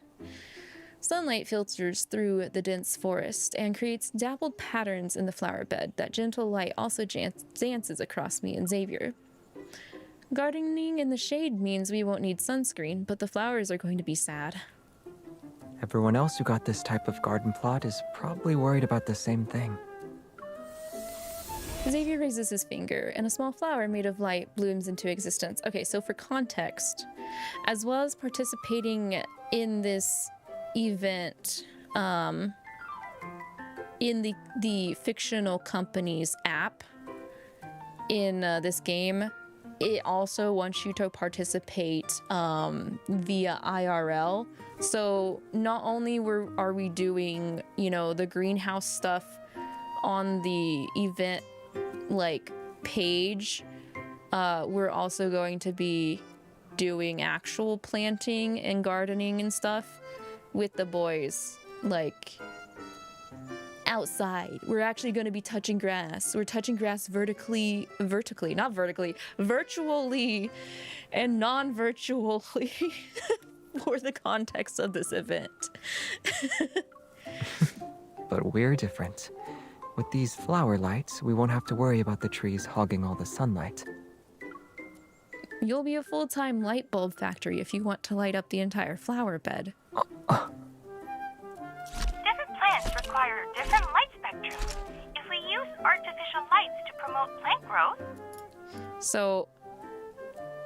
Sunlight filters through the dense forest and creates dappled patterns in the flower bed. That gentle light also dances across me and Xavier. Gardening in the shade means we won't need sunscreen, but the flowers are going to be sad. Everyone else who got this type of garden plot is probably worried about the same thing. Xavier raises his finger, and a small flower made of light blooms into existence. Okay, so for context, as well as participating in this event, in the fictional company's app in this game, it also wants you to participate via IRL. So not only are we doing, you know, the greenhouse stuff on the event like page, we're also going to be doing actual planting and gardening and stuff with the boys, like outside. We're actually going to be touching grass. We're touching grass virtually and non-virtually for the context of this event. But we're different. With these flower lights, we won't have to worry about the trees hogging all the sunlight. You'll be a full-time light bulb factory if you want to light up the entire flower bed. Different plants require different light spectrums. If we use artificial lights to promote plant growth... So,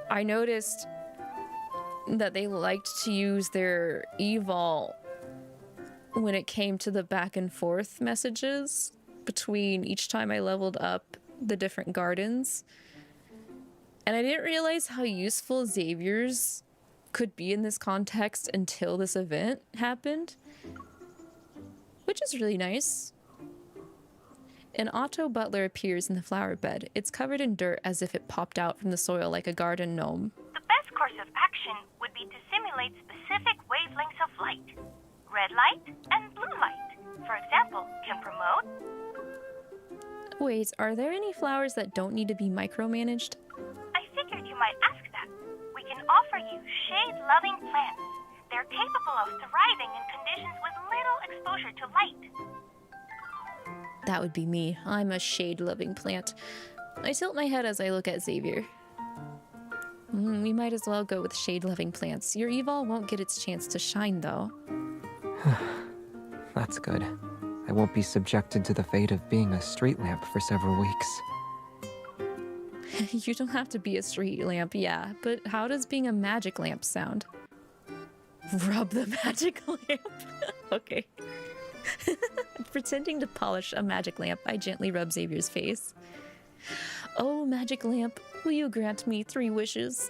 I noticed that they liked to use their 𝐂𝐕𝐈 when it came to the back and forth messages between each time I leveled up the different gardens. And I didn't realize how useful Xavier's could be in this context until this event happened, which is really nice. An Otto butler appears in the flower bed. It's covered in dirt as if it popped out from the soil like a garden gnome. The best course of action would be to simulate specific wavelengths of light. Red light and blue light, for example, can promote... Wait, are there any flowers that don't need to be micromanaged? I figured you might ask that. We can offer you shade-loving plants. They're capable of thriving in conditions with little exposure to light. That would be me. I'm a shade-loving plant. I tilt my head as I look at Xavier. We might as well go with shade-loving plants. Your 𝐒𝐈 won't get its chance to shine, though. That's good. I won't be subjected to the fate of being a street lamp for several weeks. You don't have to be a street lamp, yeah, but how does being a magic lamp sound? Rub the magic lamp. Okay. Pretending to polish a magic lamp, I gently rub Xavier's face. Oh, magic lamp, will you grant me 3 wishes?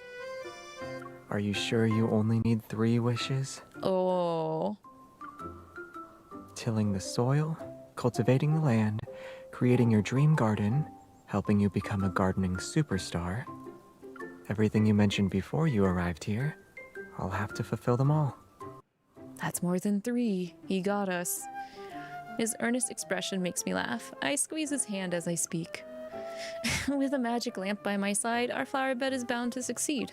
Are you sure you only need 3 wishes? Oh. Tilling the soil, cultivating the land, creating your dream garden, helping you become a gardening superstar. Everything you mentioned before you arrived here, I'll have to fulfill them all. That's more than 3. He got us. His earnest expression makes me laugh. I squeeze his hand as I speak. With a magic lamp by my side, our flower bed is bound to succeed.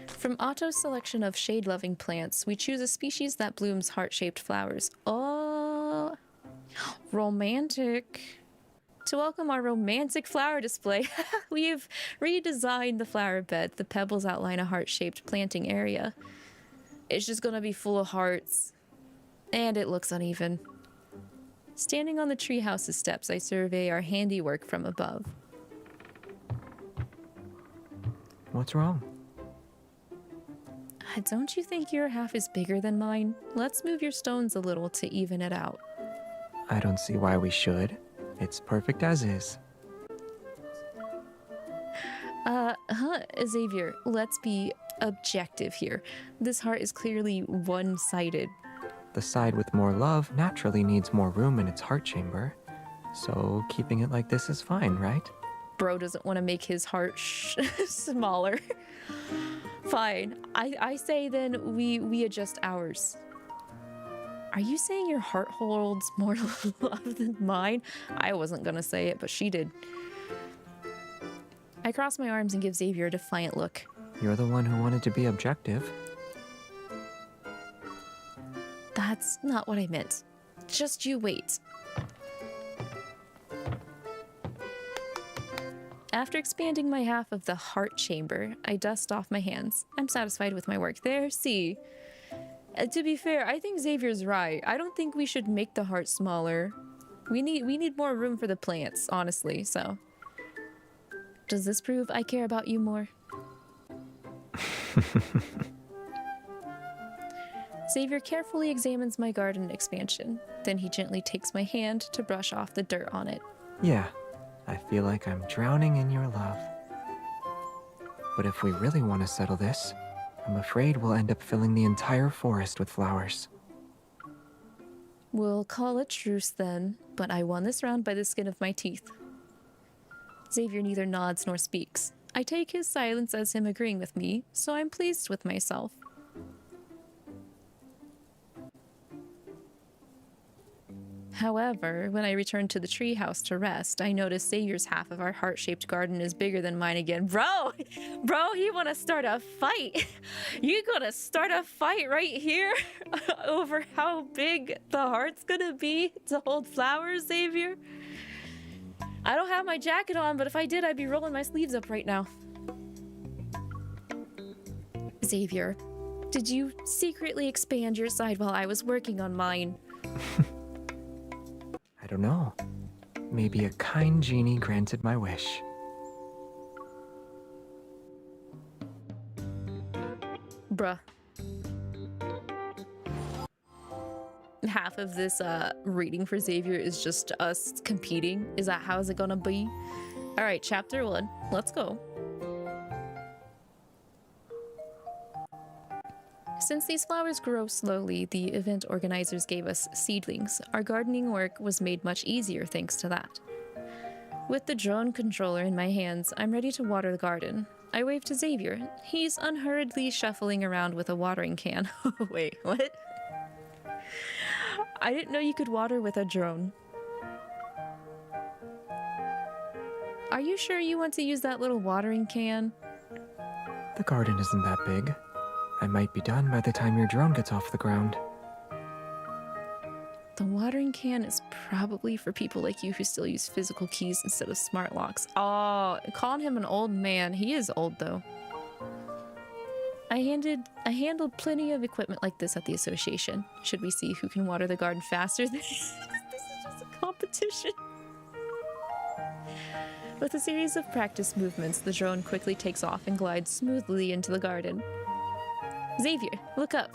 From Otto's selection of shade-loving plants, we choose a species that blooms heart-shaped flowers. Oh, romantic. To welcome our romantic flower display, we've redesigned the flower bed. The pebbles outline a heart-shaped planting area. It's just gonna be full of hearts. And it looks uneven. Standing on the treehouse's steps, I survey our handiwork from above. What's wrong? Don't you think your half is bigger than mine? Let's move your stones a little to even it out. I don't see why we should. It's perfect as is. Xavier, let's be objective here. This heart is clearly one-sided. The side with more love naturally needs more room in its heart chamber. So keeping it like this is fine, right? Bro doesn't want to make his heart smaller. Fine. I say then we adjust ours. Are you saying your heart holds more love than mine? I wasn't gonna say it, but she did. I cross my arms and give Xavier a defiant look. You're the one who wanted to be objective. That's not what I meant. Just you wait. After expanding my half of the heart chamber, I dust off my hands. I'm satisfied with my work. There, see. To be fair, I think Xavier's right. I don't think we should make the heart smaller. We need more room for the plants, honestly, so. Does this prove I care about you more? Xavier carefully examines my garden expansion. Then he gently takes my hand to brush off the dirt on it. Yeah, I feel like I'm drowning in your love. But if we really want to settle this, I'm afraid we'll end up filling the entire forest with flowers. We'll call it truce then, but I won this round by the skin of my teeth. Xavier neither nods nor speaks. I take his silence as him agreeing with me, so I'm pleased with myself. However, when I return to the treehouse to rest, I notice Xavier's half of our heart-shaped garden is bigger than mine again. Bro, you want to start a fight? You gonna start a fight right here over how big the heart's gonna be to hold flowers, Xavier? I don't have my jacket on, but if I did, I'd be rolling my sleeves up right now. Xavier, did you secretly expand your side while I was working on mine? I don't know. Maybe a kind genie granted my wish. Bruh. half of this reading for Xavier is just us competing? Is that how is it gonna be? All right, chapter 1. Let's go. Since these flowers grow slowly, the event organizers gave us seedlings. Our gardening work was made much easier thanks to that. With the drone controller in my hands, I'm ready to water the garden. I wave to Xavier. He's unhurriedly shuffling around with a watering can. Wait, what? I didn't know you could water with a drone. Are you sure you want to use that little watering can? The garden isn't that big. I might be done by the time your drone gets off the ground. The watering can is probably for people like you who still use physical keys instead of smart locks. Oh, calling him an old man. He is old, though. I handled plenty of equipment like this at the association. Should we see who can water the garden faster? This is just a competition. With a series of practice movements, the drone quickly takes off and glides smoothly into the garden. Xavier, look up.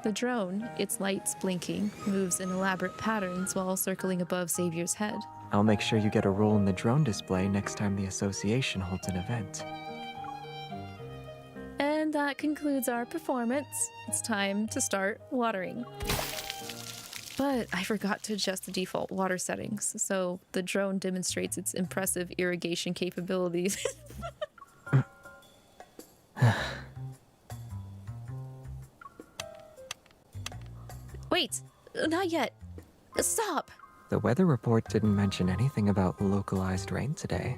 The drone, its lights blinking, moves in elaborate patterns while circling above Xavier's head. I'll make sure you get a role in the drone display next time the association holds an event. And that concludes our performance. It's time to start watering. But I forgot to adjust the default water settings, so the drone demonstrates its impressive irrigation capabilities. Wait, not yet. Stop! The weather report didn't mention anything about localized rain today.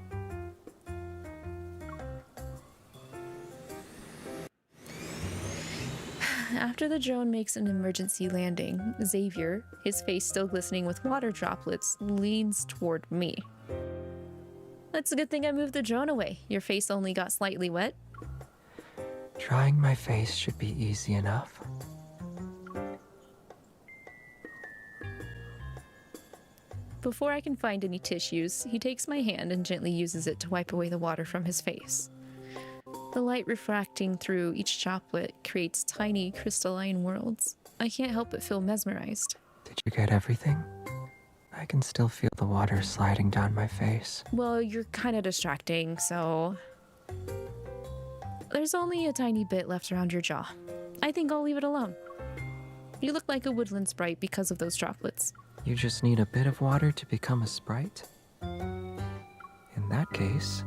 After the drone makes an emergency landing, Xavier, his face still glistening with water droplets, leans toward me. That's a good thing I moved the drone away. Your face only got slightly wet. Drying my face should be easy enough. Before I can find any tissues, he takes my hand and gently uses it to wipe away the water from his face. The light refracting through each droplet creates tiny crystalline worlds. I can't help but feel mesmerized. Did you get everything? I can still feel the water sliding down my face. Well, you're kind of distracting, so... There's only a tiny bit left around your jaw. I think I'll leave it alone. You look like a woodland sprite because of those droplets. You just need a bit of water to become a sprite? In that case,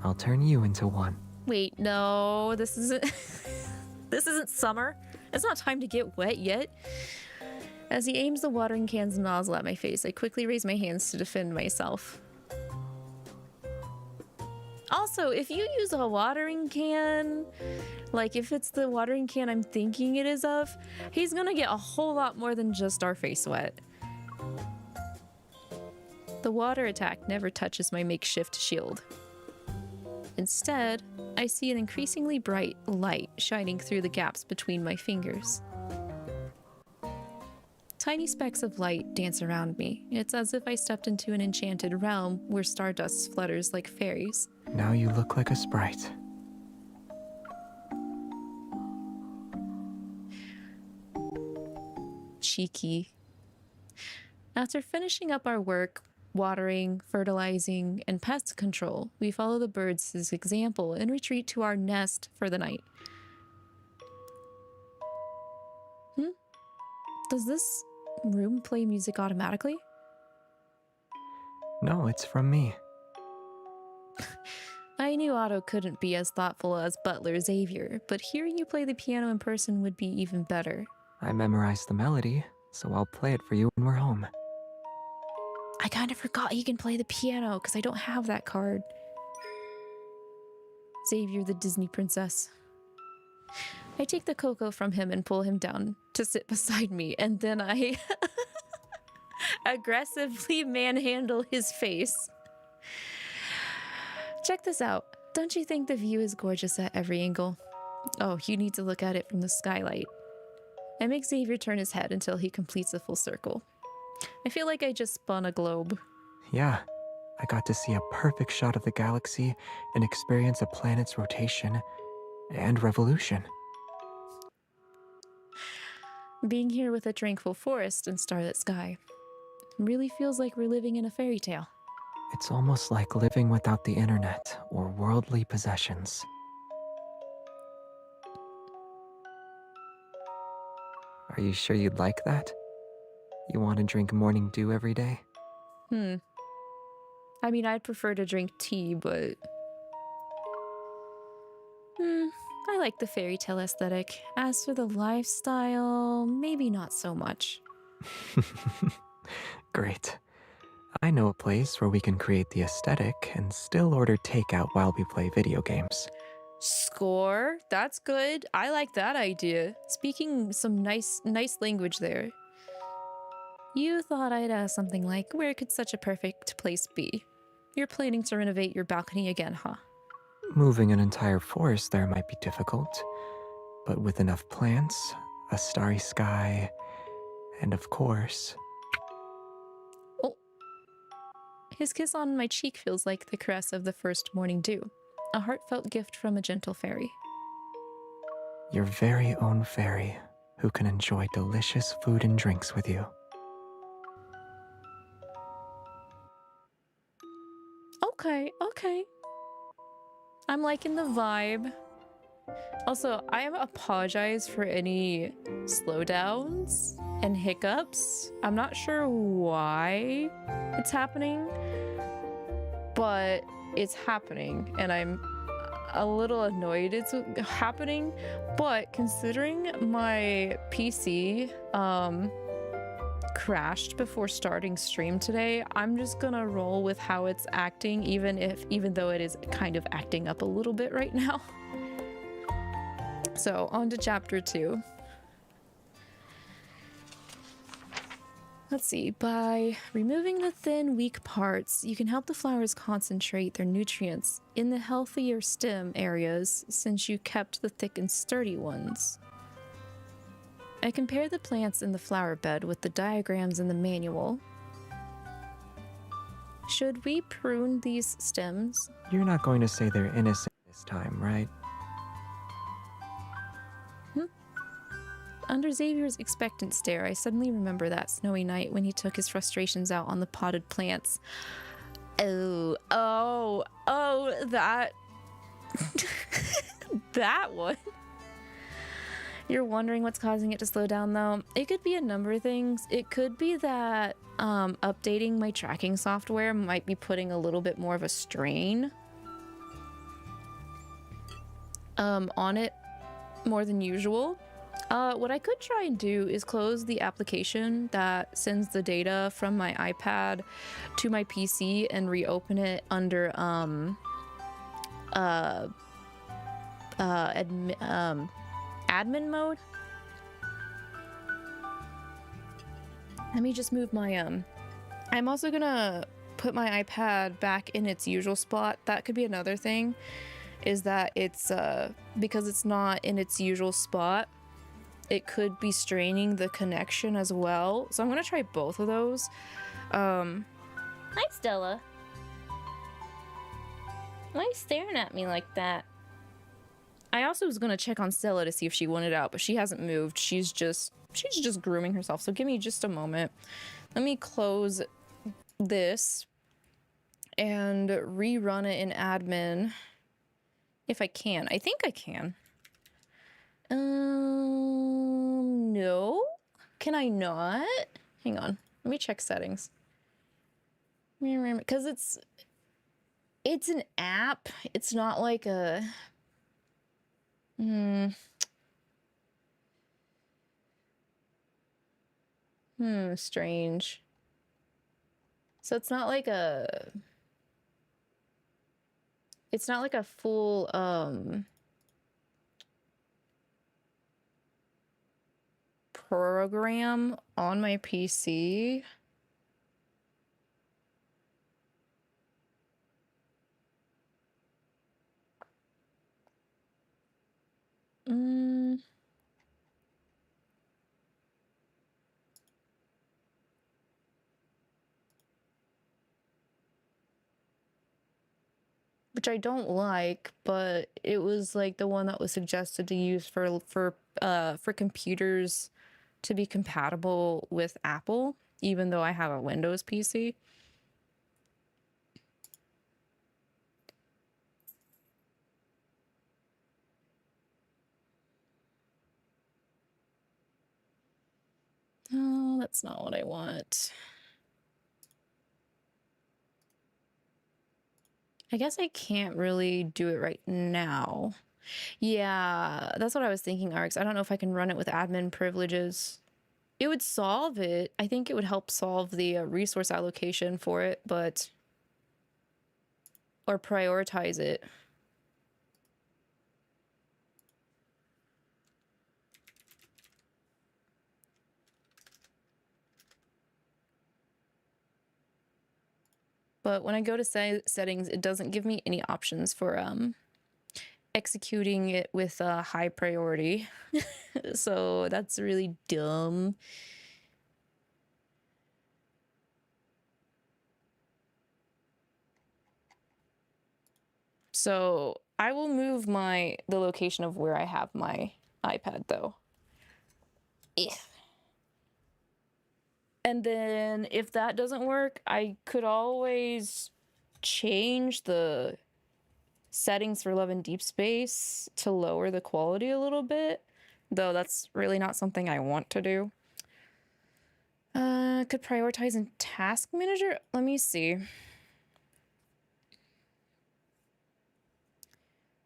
I'll turn you into one. Wait, no, this isn't... This isn't summer. It's not time to get wet yet. As he aims the watering can's nozzle at my face, I quickly raise my hands to defend myself. Also, if you use a watering can, like if it's the watering can I'm thinking it is of, he's gonna get a whole lot more than just our face wet. The water attack never touches my makeshift shield. Instead, I see an increasingly bright light shining through the gaps between my fingers. Tiny specks of light dance around me. It's as if I stepped into an enchanted realm where stardust flutters like fairies. Now you look like a sprite. Cheeky. After finishing up our work, watering, fertilizing, and pest control, we follow the birds' example and retreat to our nest for the night. Does this room play music automatically? No, it's from me. I knew Otto couldn't be as thoughtful as Butler Xavier, but hearing you play the piano in person would be even better. I memorized the melody, so I'll play it for you when we're home. I kind of forgot he can play the piano because I don't have that card. Xavier the Disney princess. I take the cocoa from him and pull him down to sit beside me, and then I aggressively manhandle his face. Check this out. Don't you think the view is gorgeous at every angle? Oh, you need to look at it from the skylight. I make Xavier turn his head until he completes a full circle. I feel like I just spun a globe. Yeah, I got to see a perfect shot of the galaxy and experience a planet's rotation and revolution. Being here with a tranquil forest and starlit sky really feels like we're living in a fairy tale. It's almost like living without the internet or worldly possessions. Are you sure you'd like that? You want to drink morning dew every day? I mean, I'd prefer to drink tea, but... I like the fairy tale aesthetic. As for the lifestyle, maybe not so much. Great. I know a place where we can create the aesthetic and still order takeout while we play video games. Score? That's good. I like that idea. Speaking some nice language there. You thought I'd ask something like, where could such a perfect place be? You're planning to renovate your balcony again, huh? Moving an entire forest there might be difficult, but with enough plants, a starry sky, and of course... Oh. His kiss on my cheek feels like the caress of the first morning dew. A heartfelt gift from a gentle fairy. Your very own fairy, who can enjoy delicious food and drinks with you. Okay. I'm liking the vibe. Also, I apologize for any slowdowns and hiccups. I'm not sure why it's happening, but it's happening, and I'm a little annoyed it's happening. But considering my PC crashed before starting stream today, I'm just gonna roll with how it's acting, even though it is kind of acting up a little bit right now. So on to chapter 2. Let's see. By removing the thin, weak parts, you can help the flowers concentrate their nutrients in the healthier stem areas, since you kept the thick and sturdy ones. I compare the plants in the flower bed with the diagrams in the manual. Should we prune these stems? You're not going to say they're innocent this time, right? Under Xavier's expectant stare, I suddenly remember that snowy night when he took his frustrations out on the potted plants. Oh, that... that one. You're wondering what's causing it to slow down, though? It could be a number of things. It could be that updating my tracking software might be putting a little bit more of a strain on it more than usual. What I could try and do is close the application that sends the data from my iPad to my PC and reopen it under admin mode. Let me just move my I'm also gonna put my iPad back in its usual spot. That could be another thing, is that it's because it's not in its usual spot, it could be straining the connection as well. So I'm gonna try both of those. Hi, Stella. Why are you staring at me like that? I also was gonna check on Stella to see if she wanted out, but she hasn't moved. She's just grooming herself. So give me just a moment. Let me close this and rerun it in admin if I can. I think I can. No. Can I not? Hang on. Let me check settings. Because it's an app. It's not like a... strange. So it's not like a full program on my PC. Which I don't like, but it was like the one that was suggested to use for computers to be compatible with Apple, even though I have a Windows PC. Oh, that's not what I want. I guess I can't really do it right now. Yeah, that's what I was thinking, Arx. I don't know if I can run it with admin privileges. It would solve it. I think it would help solve the resource allocation for it, but... or prioritize it. But when I go to settings, it doesn't give me any options for executing it with a high priority. So that's really dumb. So I will move the location of where I have my iPad though. Yeah. And then if that doesn't work, I could always change the settings for Love and Deepspace to lower the quality a little bit, though that's really not something I want to do. Could prioritize in Task Manager? Let me see.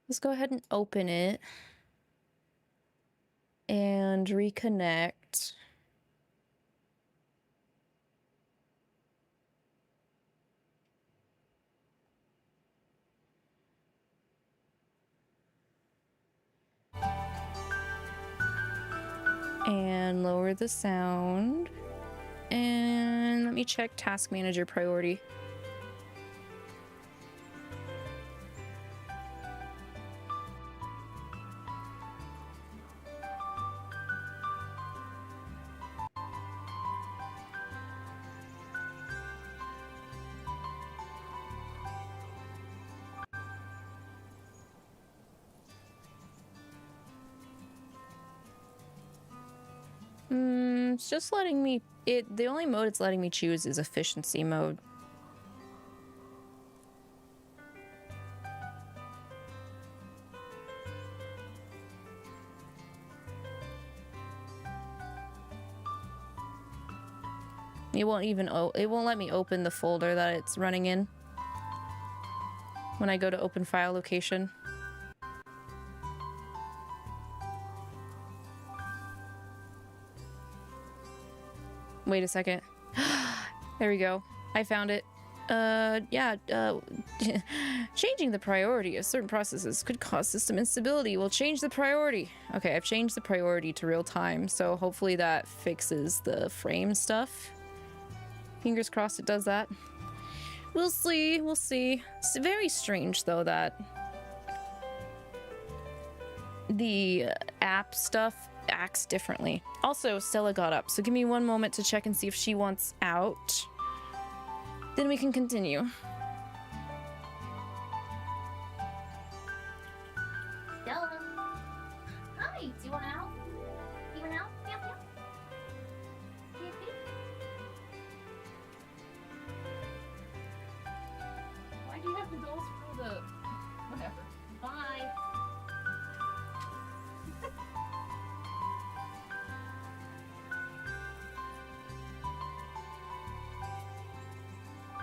Let's go ahead and open it and reconnect. And lower the sound. And let me check Task Manager priority. It's just letting me... the only mode it's letting me choose is efficiency mode. It won't even... it won't let me open the folder that it's running in when I go to open file location. Wait a second. There we go. I found it. Changing the priority of certain processes could cause system instability. We'll change the priority. Okay, I've changed the priority to real time, so hopefully that fixes the frame stuff. Fingers crossed it does that. We'll see, we'll see. It's very strange, though, that the app stuff acts differently. Also, Stella got up, so give me one moment to check and see if she wants out. Then we can continue. Stella. Hi, do you want out? You want out? Yep, yep. Yep, yep. Why do you have to go through the... whatever. Bye.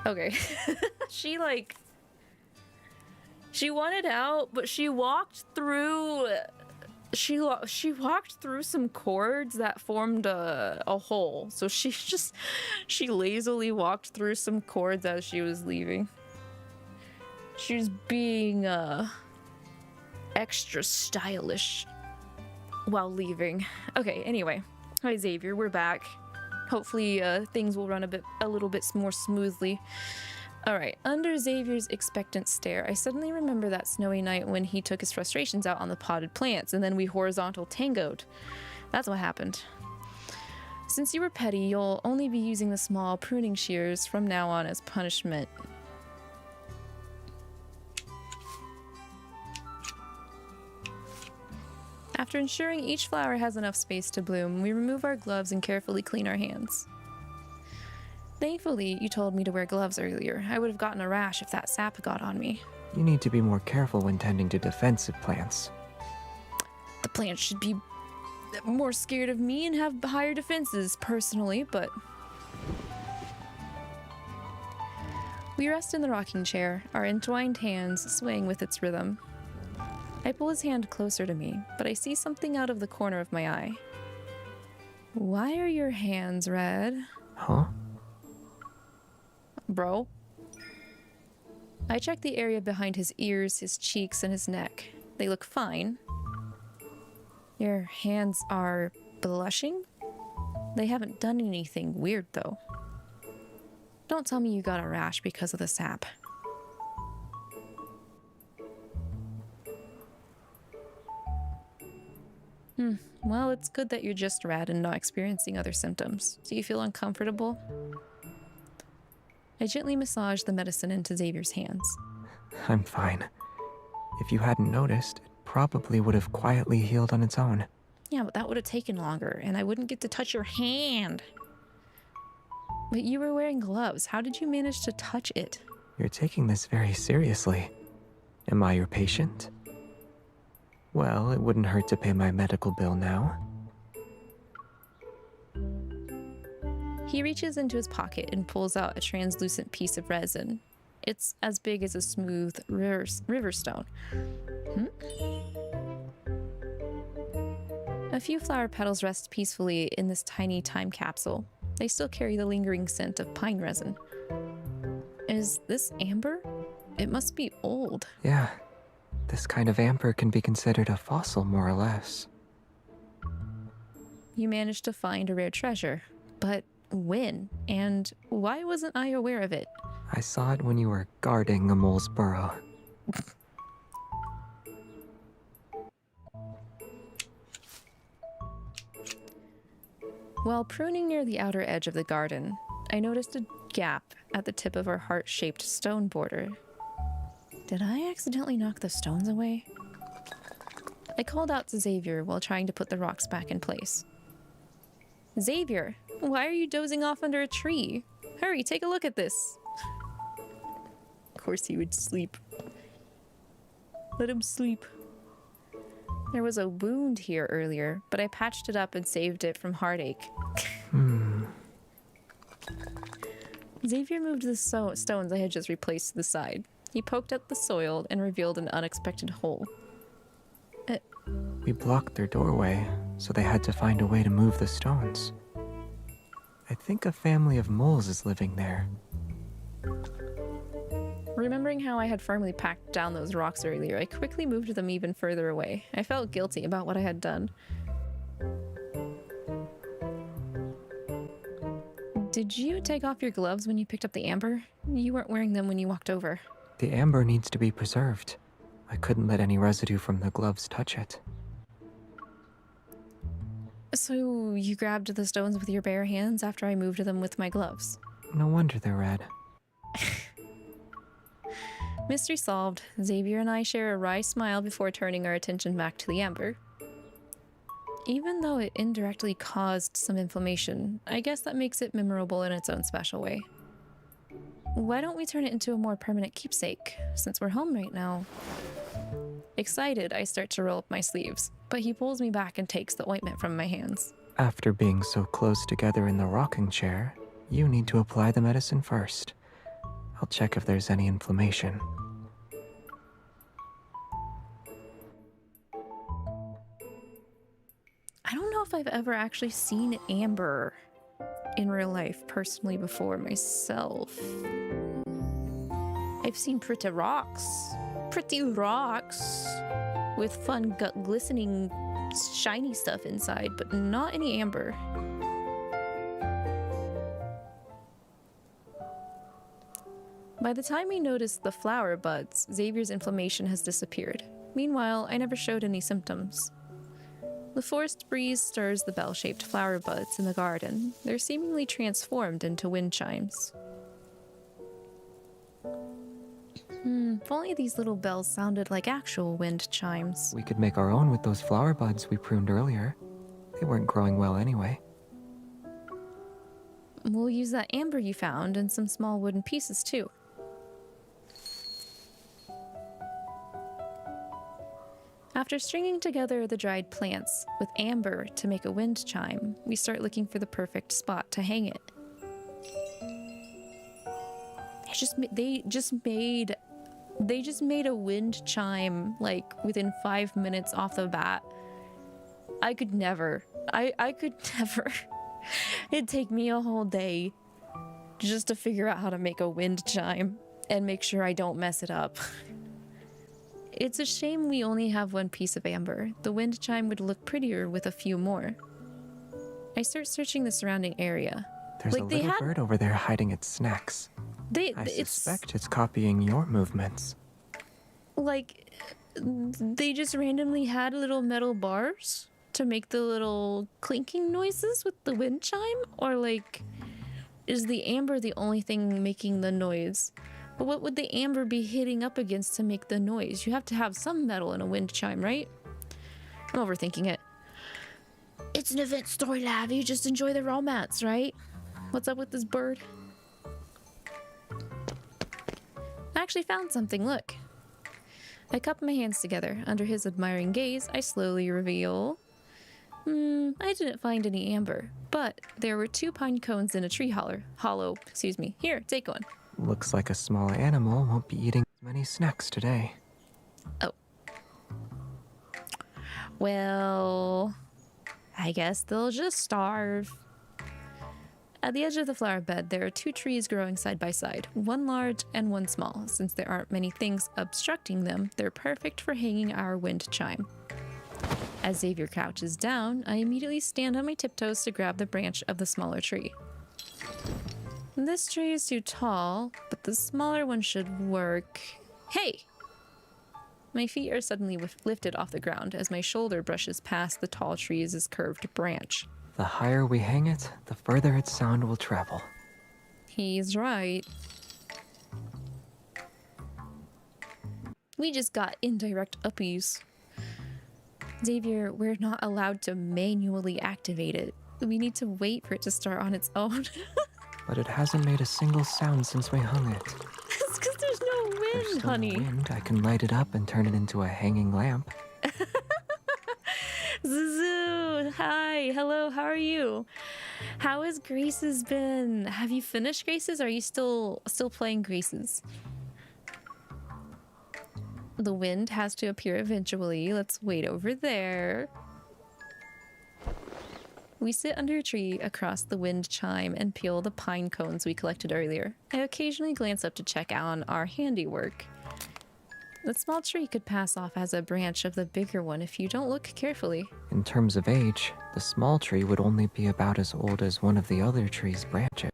Okay. She wanted out, but she walked through she walked through some cords that formed a hole. So she lazily walked through some cords as she was leaving. She was being extra stylish while leaving. Okay, anyway. Hi Xavier, we're back. Hopefully things will run a little bit more smoothly. Alright, under Xavier's expectant stare, I suddenly remember that snowy night when he took his frustrations out on the potted plants, and then we horizontal tangoed. That's what happened. Since you were petty, you'll only be using the small pruning shears from now on as punishment. After After ensuring each flower has enough space to bloom, we remove our gloves and carefully clean our hands. Thankfully, you told me to wear gloves earlier. I would have gotten a rash if that sap got on me. You need to be more careful when tending to defensive plants. The plants should be more scared of me and have higher defenses, personally, but... We rest in the rocking chair, our entwined hands swaying with its rhythm. I pull his hand closer to me, but I see something out of the corner of my eye. Why are your hands red? Huh? Bro? I check the area behind his ears, his cheeks, and his neck. They look fine. Your hands are blushing? They haven't done anything weird, though. Don't tell me you got a rash because of the sap. Well, it's good that you're just red and not experiencing other symptoms. Do you feel uncomfortable? I gently massage the medicine into Xavier's hands. I'm fine. If you hadn't noticed, it probably would have quietly healed on its own. Yeah, but that would have taken longer, and I wouldn't get to touch your hand. But you were wearing gloves. How did you manage to touch it? You're taking this very seriously. Am I your patient? Well, it wouldn't hurt to pay my medical bill now. He reaches into his pocket and pulls out a translucent piece of resin. It's as big as a smooth river stone. A few flower petals rest peacefully in this tiny time capsule. They still carry the lingering scent of pine resin. Is this amber? It must be old. Yeah. This kind of amber can be considered a fossil, more or less. You managed to find a rare treasure, but when? And why wasn't I aware of it? I saw it when you were guarding a mole's burrow. While pruning near the outer edge of the garden, I noticed a gap at the tip of our heart-shaped stone border. Did I accidentally knock the stones away? I called out to Xavier while trying to put the rocks back in place. Xavier, why are you dozing off under a tree? Hurry, take a look at this. Of course he would sleep. Let him sleep. There was a wound here earlier, but I patched it up and saved it from heartache. Xavier moved the stones I had just replaced to the side. He poked up the soil and revealed an unexpected hole. We blocked their doorway, so they had to find a way to move the stones. I think a family of moles is living there. Remembering how I had firmly packed down those rocks earlier, I quickly moved them even further away. I felt guilty about what I had done. Did you take off your gloves when you picked up the amber? You weren't wearing them when you walked over. The amber needs to be preserved. I couldn't let any residue from the gloves touch it. So you grabbed the stones with your bare hands after I moved them with my gloves? No wonder they're red. Mystery solved. Xavier and I share a wry smile before turning our attention back to the amber. Even though it indirectly caused some inflammation, I guess that makes it memorable in its own special way. Why don't we turn it into a more permanent keepsake, since we're home right now? Excited, I start to roll up my sleeves, but he pulls me back and takes the ointment from my hands. After being so close together in the rocking chair, you need to apply the medicine first. I'll check if there's any inflammation. I don't know if I've ever actually seen amber in real life personally before myself. I've seen pretty rocks with fun glistening shiny stuff inside, but not any amber. By the time we noticed the flower buds, Xavier's inflammation has disappeared. Meanwhile, I never showed any symptoms. The forest breeze stirs the bell-shaped flower buds in the garden. They're seemingly transformed into wind chimes. If only these little bells sounded like actual wind chimes. We could make our own with those flower buds we pruned earlier. They weren't growing well anyway. We'll use that amber you found and some small wooden pieces too. After stringing together the dried plants with amber to make a wind chime, we start looking for the perfect spot to hang it. They just made a wind chime like within 5 minutes off the bat. I could never. I could never. It'd take me a whole day just to figure out how to make a wind chime and make sure I don't mess it up. It's a shame we only have one piece of amber. The wind chime would look prettier with a few more. I start searching the surrounding area. There's a little bird over there hiding its snacks. I suspect it's copying your movements. Like, they just randomly had little metal bars to make the little clinking noises with the wind chime? Or like, is the amber the only thing making the noise? But what would the amber be hitting up against to make the noise? You have to have some metal in a wind chime, right? I'm overthinking it. It's an event story, Lavi. Just enjoy the romance, right? What's up with this bird? I actually found something, look. I cup my hands together. Under his admiring gaze, I slowly reveal... I didn't find any amber, but there were 2 pine cones in a tree hollow. Excuse me. Here, take one. Looks like a small animal won't be eating many snacks today. Oh. Well, I guess they'll just starve. At the edge of the flower bed, there are 2 trees growing side by side, one large and one small. Since there aren't many things obstructing them, they're perfect for hanging our wind chime. As Xavier crouches down, I immediately stand on my tiptoes to grab the branch of the smaller tree. This tree is too tall, but the smaller one should work. Hey! My feet are suddenly lifted off the ground as my shoulder brushes past the tall tree's curved branch. The higher we hang it, the further its sound will travel. He's right. We just got indirect uppies. Xavier, we're not allowed to manually activate it. We need to wait for it to start on its own. But it hasn't made a single sound since we hung it. It's because there's no wind, There's still honey. wind. I can light it up and turn it into a hanging lamp. Zuzu, hi, hello, how are you? How has Graces been? Have you finished Graces? Or are you still playing Graces? The wind has to appear eventually. Let's wait over there. We sit under a tree across the wind chime and peel the pine cones we collected earlier. I occasionally glance up to check on our handiwork. The small tree could pass off as a branch of the bigger one if you don't look carefully. In terms of age, the small tree would only be about as old as one of the other tree's branches.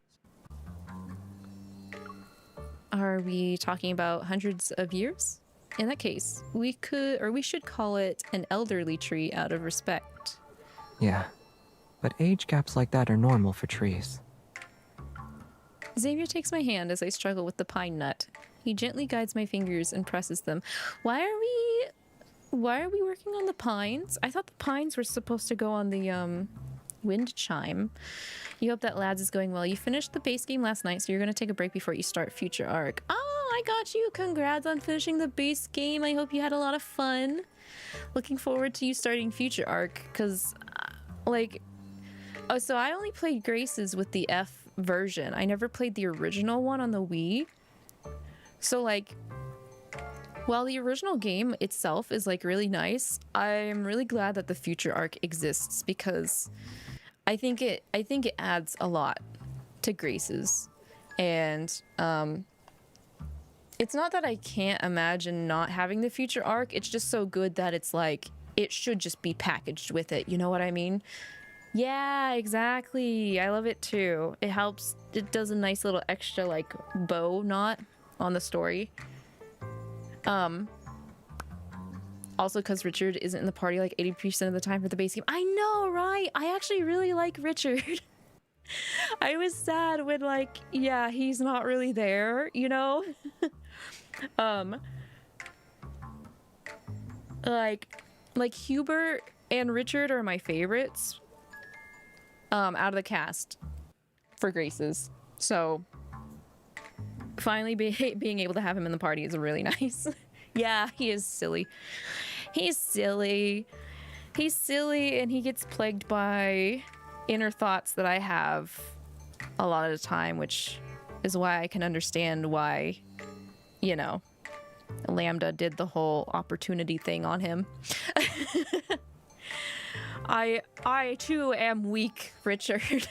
Are we talking about hundreds of years? In that case, we should call it an elderly tree out of respect. Yeah, but age gaps like that are normal for trees. Xavier takes my hand as I struggle with the pine nut. He gently guides my fingers and presses them. Why are we working on the pines? I thought the pines were supposed to go on the wind chime. You hope that Lads is going well. You finished the base game last night, so you're going to take a break before you start Future Arc. Oh, I got you. Congrats on finishing the base game. I hope you had a lot of fun. Looking forward to you starting Future Arc, because, so I only played Graces with the F version. I never played the original one on the Wii. So, while the original game itself is, really nice, I'm really glad that the Future Arc exists, because I think it adds a lot to Graces. And, it's not that I can't imagine not having the Future Arc, it's just so good that it's it should just be packaged with it, you know what I mean? Yeah, exactly. I love it too. It helps, it does a nice little extra, bow knot on the story. Also because Richard isn't in the party 80% of the time for the base game. I know, right? I actually really like Richard. I was sad when, like, yeah, he's not really there, you know? Like Hubert and Richard are my favorites out of the cast for Graces. So finally being able to have him in the party is really nice. Yeah, he is silly. He's silly. He's silly, and he gets plagued by inner thoughts that I have a lot of the time, which is why I can understand why, you know, Lambda did the whole opportunity thing on him. I too am weak, Richard.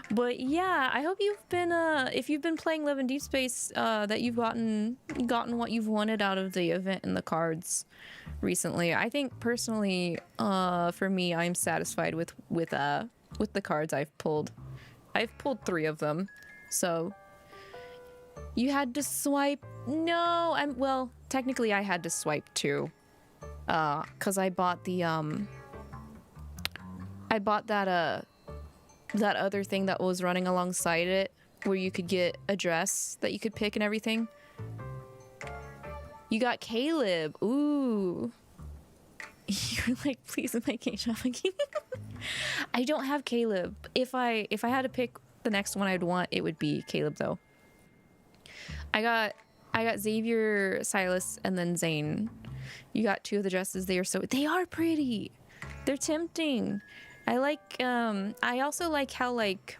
But yeah, I hope you've been if you've been playing Love in Deepspace, that you've gotten what you've wanted out of the event and the cards recently. I think personally, for me, I'm satisfied with the cards I've pulled. I've pulled 3 of them. So you had to swipe. No, well, technically I had to swipe 2. Cause I bought the that other thing that was running alongside it, where you could get a dress that you could pick and everything. You got Caleb. Ooh. You're like, please, am I shopping? I don't have Caleb. If I had to pick the next one I'd want, it would be Caleb though. I got Xavier, Sylus, and then Zane. You got 2 of the dresses. They are pretty. They're tempting. I also like how, like,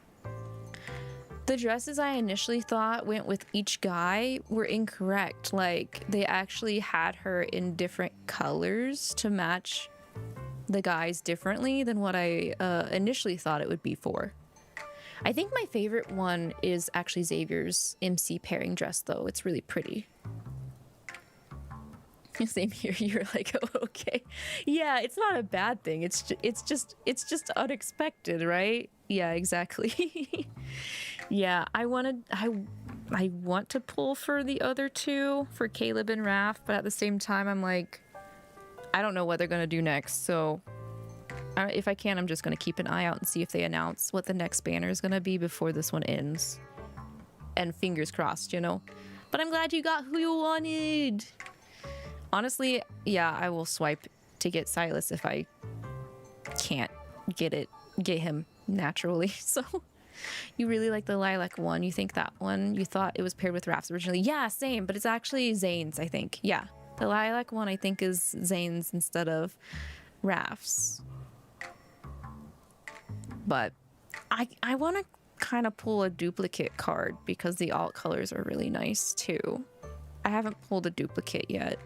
the dresses I initially thought went with each guy were incorrect. Like, they actually had her in different colors to match the guys differently than what I initially thought it would be for. I think my favorite one is actually Xavier's MC pairing dress, though. It's really pretty. Same here. You're like, oh, okay. Yeah, it's not a bad thing. It's just unexpected, right? Yeah, exactly. Yeah, I want to pull for the other 2, for Caleb and Raph, but at the same time, I'm like, I don't know what they're gonna do next. So if I can, I'm just gonna keep an eye out and see if they announce what the next banner is gonna be before this one ends. And fingers crossed, you know. But I'm glad you got who you wanted. Honestly, yeah, I will swipe to get Sylus if I can't get him naturally. So you really like the lilac one. You think that one, you thought it was paired with Raph's originally. Yeah, same, but it's actually Zane's, I think. Yeah, the lilac one I think is Zane's instead of Raph's. But I want to kind of pull a duplicate card because the alt colors are really nice too. I haven't pulled a duplicate yet.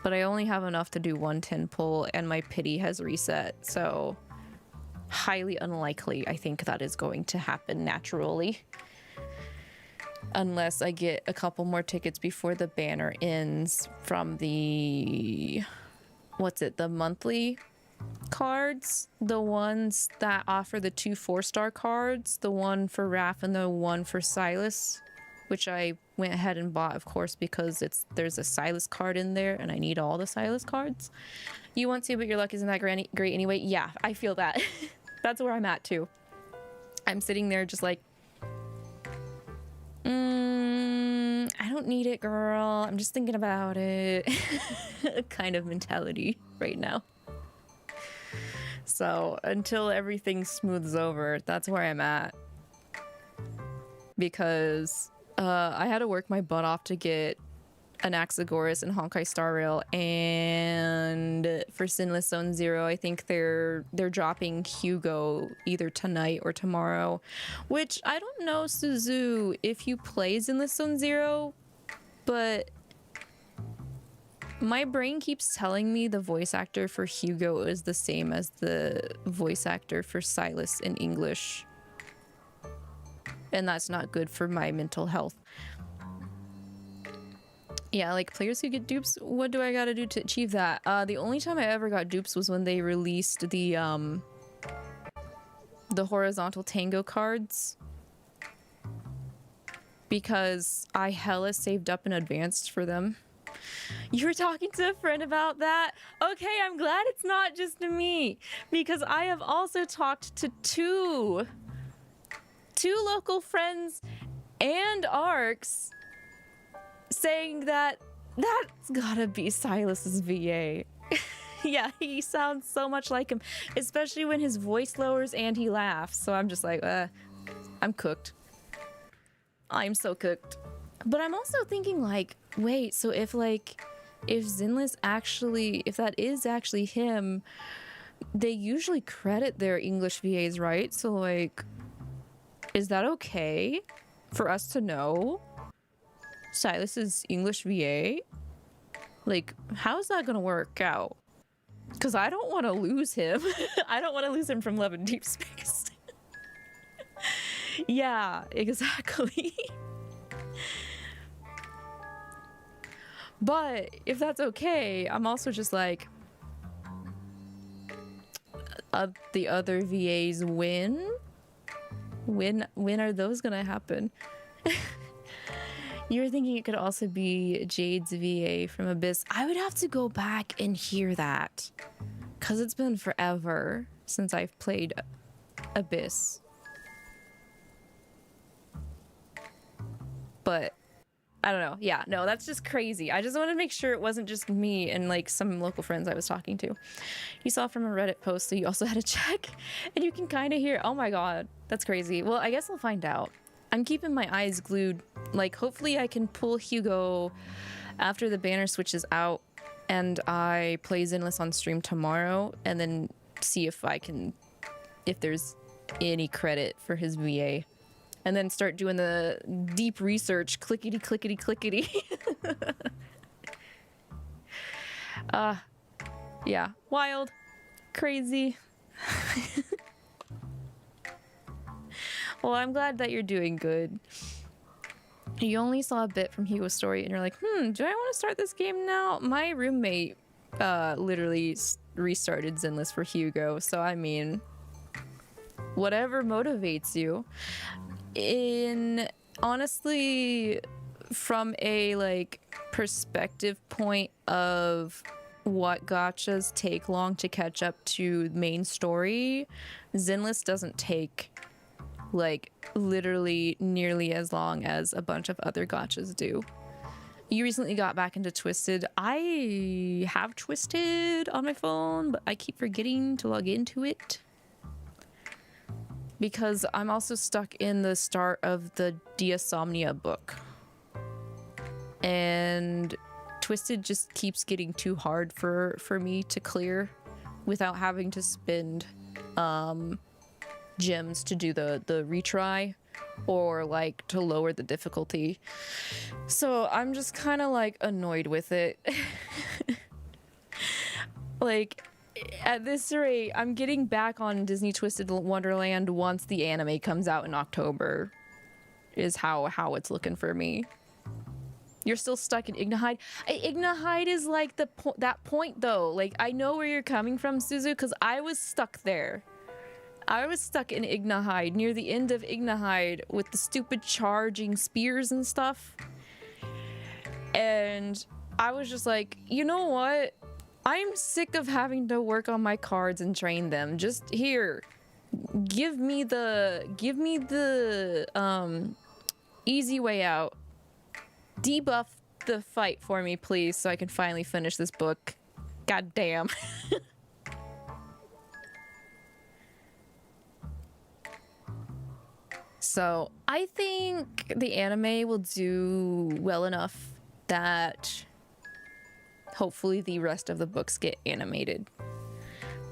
But I only have enough to do 110 pull, and my pity has reset, so highly unlikely I think that is going to happen naturally. Unless I get a couple more tickets before the banner ends from the... the monthly cards? The ones that offer the 2 4-star cards, the one for Raph and the one for Sylus, which I went ahead and bought, of course, because there's a Sylus card in there and I need all the Sylus cards. You want to, but your luck isn't that great anyway. Yeah, I feel that. That's where I'm at too. I'm sitting there just like, I don't need it, girl. I'm just thinking about it. Kind of mentality right now. So until everything smooths over, that's where I'm at. Because I had to work my butt off to get an Anaxagoras and Honkai Star Rail, and for Sinless Zone Zero, I think they're dropping Hugo either tonight or tomorrow. Which I don't know, Suzu, if you play Sinless Zone Zero, but my brain keeps telling me the voice actor for Hugo is the same as the voice actor for Sylus in English. And that's not good for my mental health. Yeah, like players who get dupes, what do I gotta do to achieve that? The only time I ever got dupes was when they released the horizontal tango cards. Because I hella saved up in advance for them. You were talking to a friend about that? Okay, I'm glad it's not just me, because I have also talked to two local friends and ARCs saying that that's gotta be Sylus's VA. Yeah, he sounds so much like him, especially when his voice lowers and he laughs. So I'm just like, I'm cooked. I'm so cooked. But I'm also thinking like, wait, so if Zinless actually, if that is actually him, they usually credit their English VAs, right? So like, is that okay for us to know Sylus's English VA? Like, how's that gonna work out? Because I don't want to lose him. I don't want to lose him from Love and Deep Space. Yeah, exactly. But if that's okay, I'm also just like, the other VAs win? When are those gonna happen? You're thinking it could also be Jade's VA from Abyss. I would have to go back and hear that, because it's been forever since I've played Abyss. But I don't know. Yeah, no, that's just crazy. I just wanted to make sure it wasn't just me and like some local friends I was talking to. You saw from a Reddit post, so you also had to check, and you can kind of hear. Oh my god, that's crazy. Well, I guess I'll find out. I'm keeping my eyes glued. Like, hopefully I can pull Hugo after the banner switches out and I play Zinless on stream tomorrow, and then see if there's any credit for his VA. And then start doing the deep research, clickety. Yeah, wild, crazy. Well, I'm glad that you're doing good. You only saw a bit from Hugo's story and you're like, do I want to start this game now? My roommate literally restarted Zinless for Hugo, so I mean, whatever motivates you. Honestly, from a like perspective point of what gachas take long to catch up to main story, Zinless doesn't take like literally nearly as long as a bunch of other gachas do. You recently got back into Twisted. I have Twisted on my phone, but I keep forgetting to log into it because I'm also stuck in the start of the Diasomnia book, and Twisted just keeps getting too hard for me to clear without having to spend gems to do the retry or like to lower the difficulty. So I'm just kind of like annoyed with it. Like, at this rate, I'm getting back on Disney Twisted Wonderland once the anime comes out in October, is how it's looking for me. You're still stuck in 𝐒𝐿𝐿. 𝐒𝐿𝐿 is like that point though. Like, I know where you're coming from, Suzu, because I was stuck there. I was stuck in 𝐒𝐿𝐿 near the end of 𝐒𝐿𝐿 with the stupid charging spears and stuff. And I was just like, you know what? I'm sick of having to work on my cards and train them. Just here, give me the easy way out. Debuff the fight for me, please, so I can finally finish this book. God damn. So I think the anime will do well enough that hopefully the rest of the books get animated.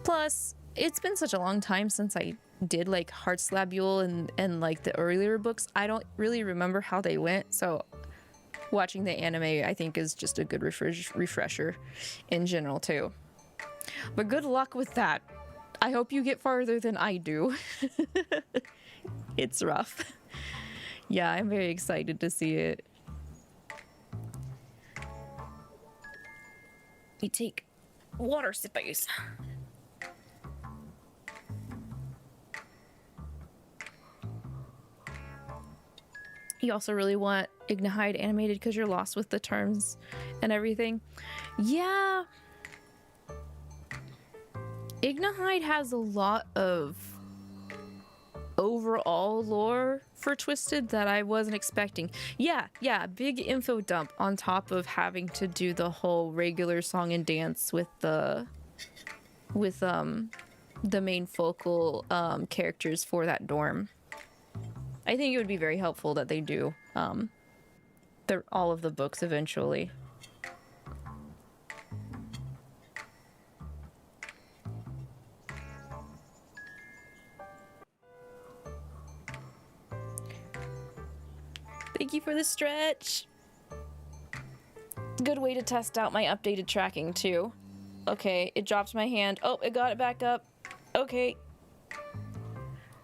Plus, it's been such a long time since I did like Heartslabule and like the earlier books. I don't really remember how they went, so watching the anime I think is just a good refresher in general too. But good luck with that. I hope you get farther than I do. It's rough. Yeah, I'm very excited to see it. You take water sippers. You also really want 𝐒𝐿𝐿 animated because you're lost with the terms and everything. Yeah. 𝐒𝐿𝐿 has a lot of overall lore for Twisted that I wasn't expecting. Yeah, big info dump on top of having to do the whole regular song and dance with the main focal characters for that dorm. I think it would be very helpful that they do all of the books eventually. Thank you for the stretch. Good way to test out my updated tracking too. Okay, it dropped my hand. Oh, it got it back up. Okay.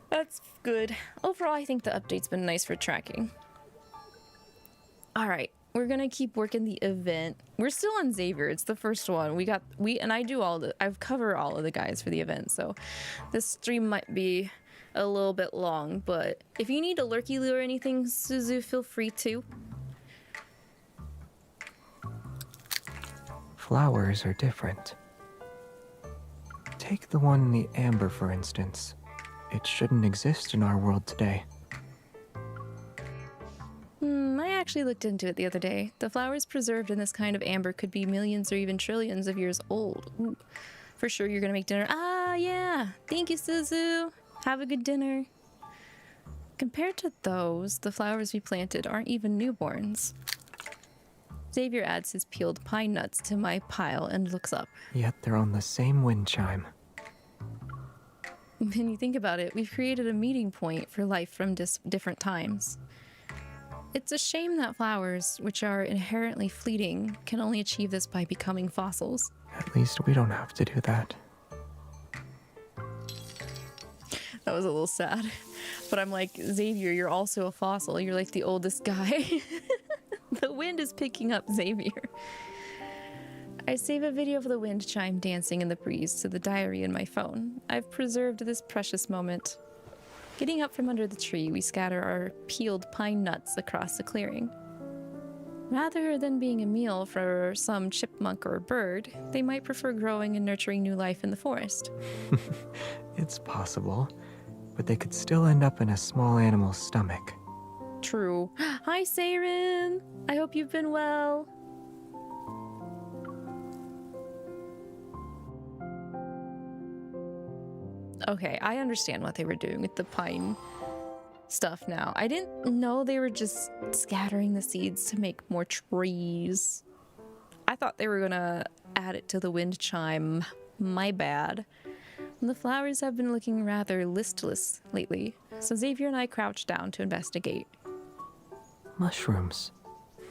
That's good. Overall, I think the update's been nice for tracking. All right, we're gonna keep working the event. We're still on Xavier. It's the first one. I've covered all of the guys for the event, so this stream might be a little bit long, but if you need a lurky lure or anything, Suzu, feel free to. Flowers are different. Take the one in the amber, for instance. It shouldn't exist in our world today. I actually looked into it the other day. The flowers preserved in this kind of amber could be millions or even trillions of years old. Ooh. For sure you're gonna make dinner. Ah, yeah. Thank you, Suzu. Have a good dinner. Compared to those, the flowers we planted aren't even newborns. Xavier adds his peeled pine nuts to my pile and looks up. Yet they're on the same wind chime. When you think about it, we've created a meeting point for life from different times. It's a shame that flowers, which are inherently fleeting, can only achieve this by becoming fossils. At least we don't have to do that. That was a little sad. But I'm like, Xavier, you're also a fossil. You're like the oldest guy. The wind is picking up Xavier. I save a video of the wind chime dancing in the breeze to the diary in my phone. I've preserved this precious moment. Getting up from under the tree, we scatter our peeled pine nuts across the clearing. Rather than being a meal for some chipmunk or bird, they might prefer growing and nurturing new life in the forest. It's possible, but they could still end up in a small animal's stomach. True. Hi, Saren! I hope you've been well. Okay, I understand what they were doing with the pine stuff now. I didn't know they were just scattering the seeds to make more trees. I thought they were gonna add it to the wind chime. My bad. The flowers have been looking rather listless lately, so Xavier and I crouched down to investigate. Mushrooms.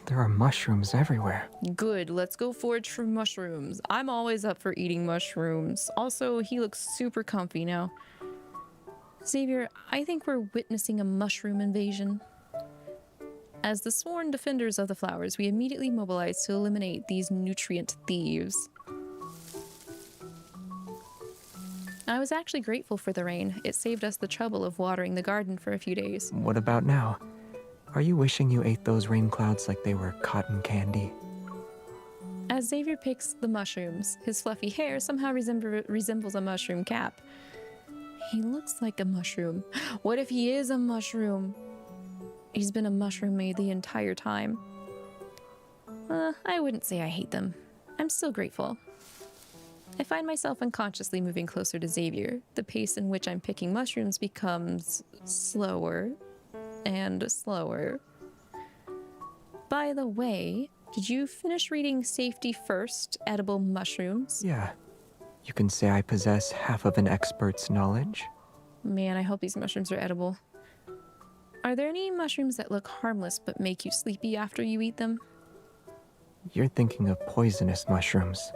There are mushrooms everywhere. Good, let's go forage for mushrooms. I'm always up for eating mushrooms. Also, he looks super comfy now. Xavier, I think we're witnessing a mushroom invasion. As the sworn defenders of the flowers, we immediately mobilize to eliminate these nutrient thieves. I was actually grateful for the rain. It saved us the trouble of watering the garden for a few days. What about now? Are you wishing you ate those rain clouds like they were cotton candy? As Xavier picks the mushrooms, his fluffy hair somehow resembles a mushroom cap. He looks like a mushroom. What if he is a mushroom? He's been a mushroom made the entire time. I wouldn't say I hate them. I'm still grateful. I find myself unconsciously moving closer to Xavier. The pace in which I'm picking mushrooms becomes slower and slower. By the way, did you finish reading Safety First, Edible Mushrooms? Yeah. You can say I possess half of an expert's knowledge. Man, I hope these mushrooms are edible. Are there any mushrooms that look harmless but make you sleepy after you eat them? You're thinking of poisonous mushrooms.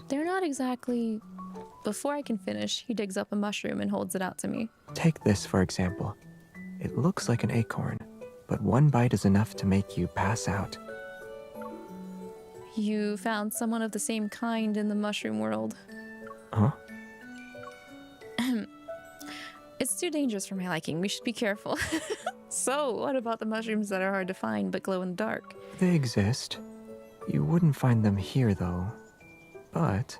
They're not exactly... Before I can finish, he digs up a mushroom and holds it out to me. Take this, for example. It looks like an acorn, but one bite is enough to make you pass out. You found someone of the same kind in the mushroom world. Huh? It's too dangerous for my liking. We should be careful. So, what about the mushrooms that are hard to find but glow in the dark? They exist. You wouldn't find them here, though. But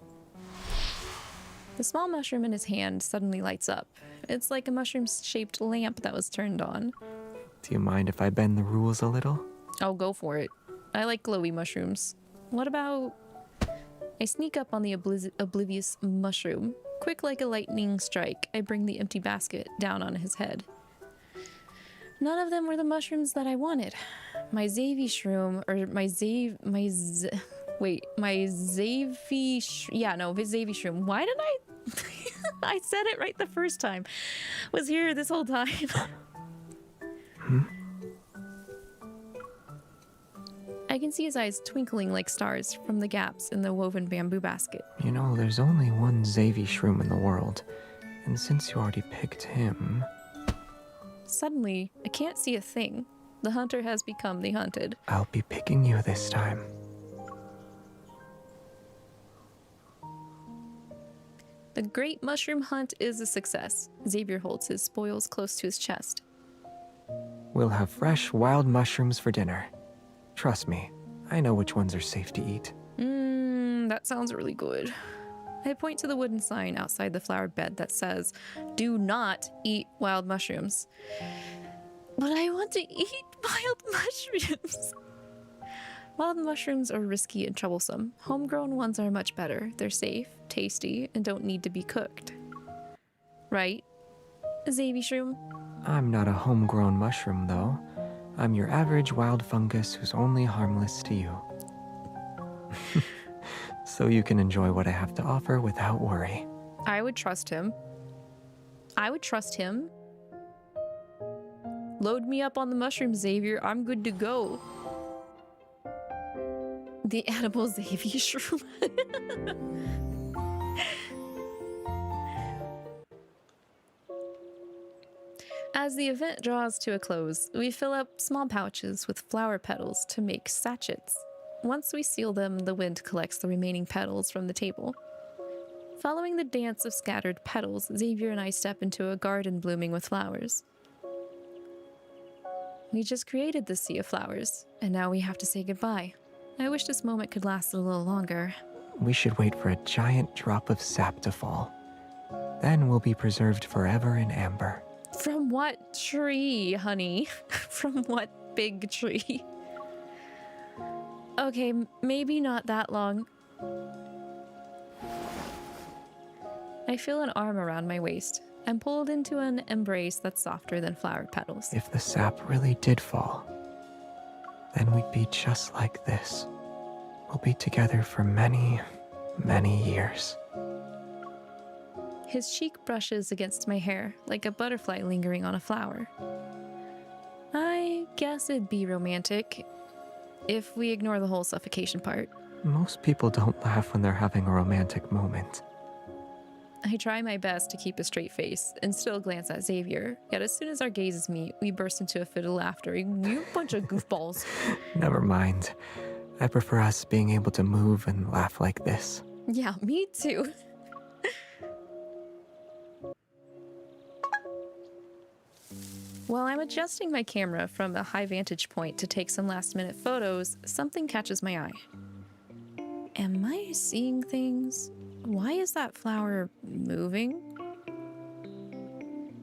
The small mushroom in his hand suddenly lights up. It's like a mushroom-shaped lamp that was turned on. do you mind if I bend the rules a little? Oh, go for it. I like glowy mushrooms. What about... I sneak up on the oblivious mushroom. Quick like a lightning strike, I bring the empty basket down on his head. None of them were the mushrooms that I wanted. My Zavi shroom, or my Zavi shroom. Why did I... I said it right the first time. Was here this whole time. I can see his eyes twinkling like stars from the gaps in the woven bamboo basket. You know, there's only one Zavi shroom in the world. And since you already picked him... Suddenly, I can't see a thing. The hunter has become the hunted. I'll be picking you this time. The great mushroom hunt is a success. Xavier holds his spoils close to his chest. We'll have fresh, wild mushrooms for dinner. Trust me, I know which ones are safe to eat. That sounds really good. I point to the wooden sign outside the flower bed that says, "Do not eat wild mushrooms." But I want to eat wild mushrooms. Wild mushrooms are risky and troublesome. Homegrown ones are much better. They're safe, tasty, and don't need to be cooked. Right? Xavi shroom? I'm not a homegrown mushroom, though. I'm your average wild fungus who's only harmless to you. So you can enjoy what I have to offer without worry. I would trust him. I would trust him. Load me up on the mushroom, Xavier. I'm good to go. The edible Xavier shroom. As the event draws to a close, we fill up small pouches with flower petals to make sachets. Once we seal them, the wind collects the remaining petals from the table. Following the dance of scattered petals, Xavier and I step into a garden blooming with flowers. We just created this sea of flowers, and now we have to say goodbye. I wish this moment could last a little longer. We should wait for a giant drop of sap to fall. Then we'll be preserved forever in amber. From what tree, honey? From what big tree? Okay, maybe not that long. I feel an arm around my waist. I'm pulled into an embrace that's softer than flower petals. If the sap really did fall, then we'd be just like this. We'll be together for many, many years. His cheek brushes against my hair, like a butterfly lingering on a flower. I guess it'd be romantic, if we ignore the whole suffocation part. Most people don't laugh when they're having a romantic moment. I try my best to keep a straight face and still glance at Xavier, yet as soon as our gazes meet, we burst into a fit of laughter. You bunch of goofballs. Never mind. I prefer us being able to move and laugh like this. Yeah, me too. While I'm adjusting my camera from a high vantage point to take some last-minute photos, something catches my eye. Am I seeing things? Why is that flower moving?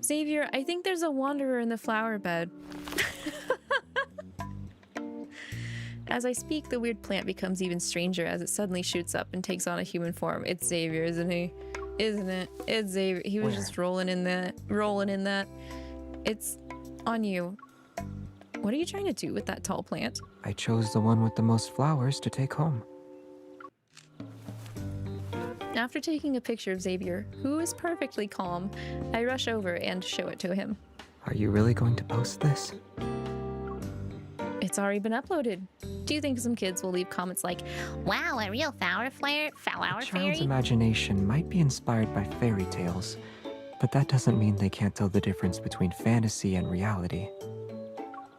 Xavier, I think there's a wanderer in the flower bed. As I speak, the weird plant becomes even stranger as it suddenly shoots up and takes on a human form. It's Xavier, isn't he? Isn't it? It's Xavier. He was just rolling in that. It's on you. What are you trying to do with that tall plant? I chose the one with the most flowers to take home. After taking a picture of Xavier, who is perfectly calm, I rush over and show it to him. Are you really going to post this? It's already been uploaded. Do you think some kids will leave comments like, Wow, a real flower A child's fairy? imagination might be inspired by fairy tales, but that doesn't mean they can't tell the difference between fantasy and reality.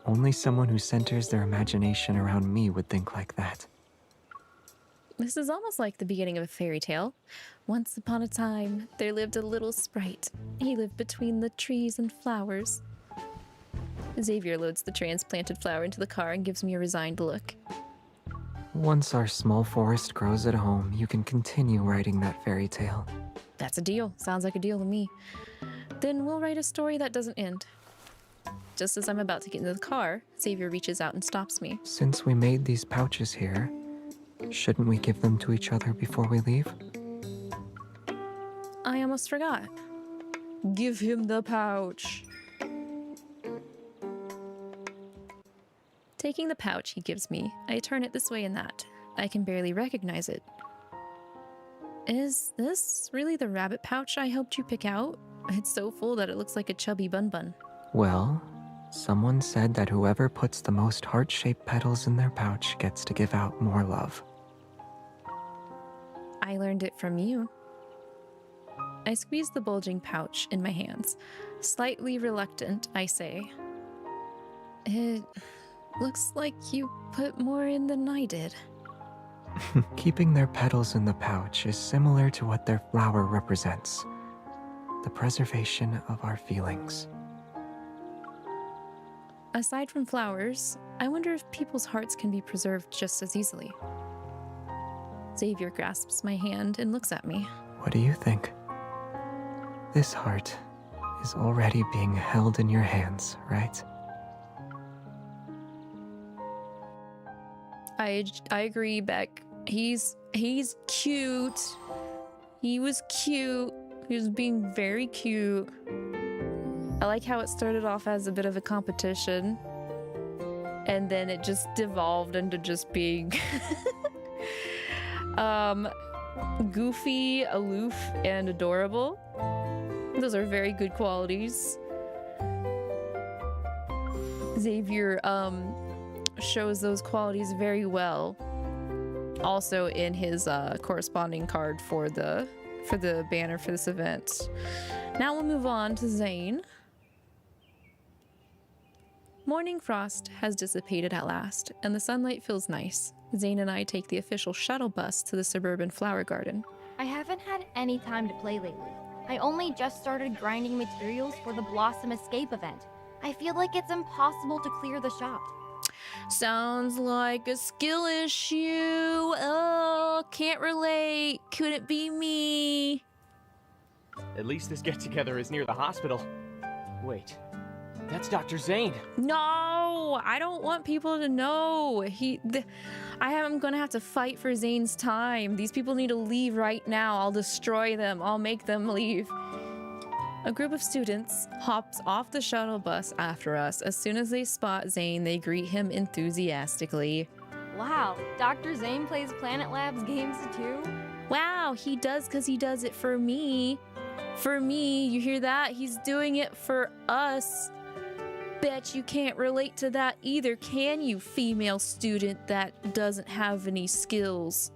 Only someone who centers their imagination around me would think like that. This is almost like the beginning of a fairy tale. Once upon a time, there lived a little sprite. He lived between the trees and flowers. Xavier loads the transplanted flower into the car and gives me a resigned look. Once our small forest grows at home, you can continue writing that fairy tale. That's a deal. Sounds like a deal to me. Then we'll write a story that doesn't end. Just as I'm about to get into the car, Xavier reaches out and stops me. Since we made these pouches here, shouldn't we give them to each other before we leave? I almost forgot. Give him the pouch. Taking the pouch he gives me, I turn it this way and that. I can barely recognize it. Is this really the rabbit pouch I helped you pick out? It's so full that it looks like a chubby bun. Well, someone said that whoever puts the most heart-shaped petals in their pouch gets to give out more love. I learned it from you. I squeeze the bulging pouch in my hands. Slightly reluctant, I say, "It looks like you put more in than I did." Keeping their petals in the pouch is similar to what their flower represents. The preservation of our feelings. Aside from flowers, I wonder if people's hearts can be preserved just as easily. Xavier grasps my hand and looks at me. What do you think? This heart is already being held in your hands, right? I agree, Beck. He's cute. He was cute. He was being very cute. I like how it started off as a bit of a competition, and then it just devolved into just being goofy, aloof, and adorable. Those are very good qualities. Xavier shows those qualities very well. Also in his corresponding card for the banner for this event. Now we'll move on to Zane. Morning frost has dissipated at last, and the sunlight feels nice. Zane and I take the official shuttle bus to the suburban flower garden. I haven't had any time to play lately. I only just started grinding materials for the Blossom Escape event. I feel like it's impossible to clear the shop. Sounds like a skill issue. Oh, can't relate. Couldn't be me. At least this get-together is near the hospital. Wait, that's Dr. Zane. No, I don't want people to know. I'm gonna have to fight for Zane's time. These people need to leave right now. I'll destroy them. I'll make them leave. A group of students hops off the shuttle bus after us. As soon as they spot Zane, they greet him enthusiastically. Wow, Dr. Zane plays Planet Labs games too? Wow, he does because he does it for me. For me, you hear that? He's doing it for us. Bet you can't relate to that either, can you, female student that doesn't have any skills?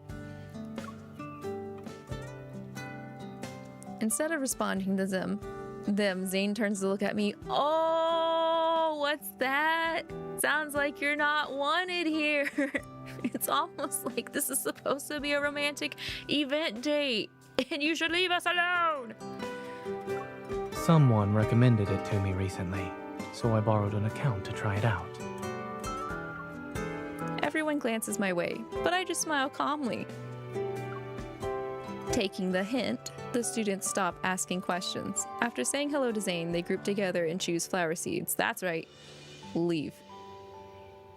Instead of responding to them, Zane turns to look at me. Oh, what's that? Sounds like you're not wanted here. It's almost like this is supposed to be a romantic event date, and you should leave us alone. Someone recommended it to me recently, so I borrowed an account to try it out. Everyone glances my way, but I just smile calmly. Taking the hint, the students stop asking questions. After saying hello to Zane, they group together and choose flower seeds. That's right, leave.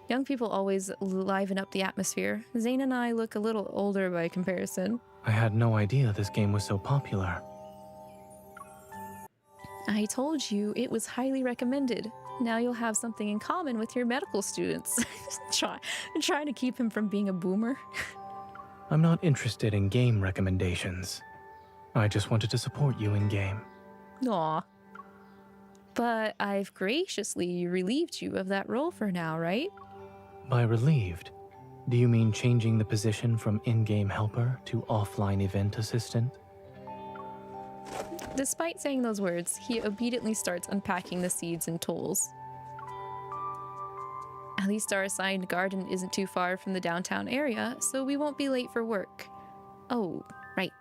Young people always liven up the atmosphere. Zane and I look a little older by comparison. I had no idea this game was so popular. I told you it was highly recommended. Now you'll have something in common with your medical students. Trying to keep him from being a boomer. I'm not interested in game recommendations. I just wanted to support you in game. Aw. But I've graciously relieved you of that role for now, right? By relieved, do you mean changing the position from in-game helper to offline event assistant? Despite saying those words, he obediently starts unpacking the seeds and tools. At least our assigned garden isn't too far from the downtown area, so we won't be late for work. Oh, right.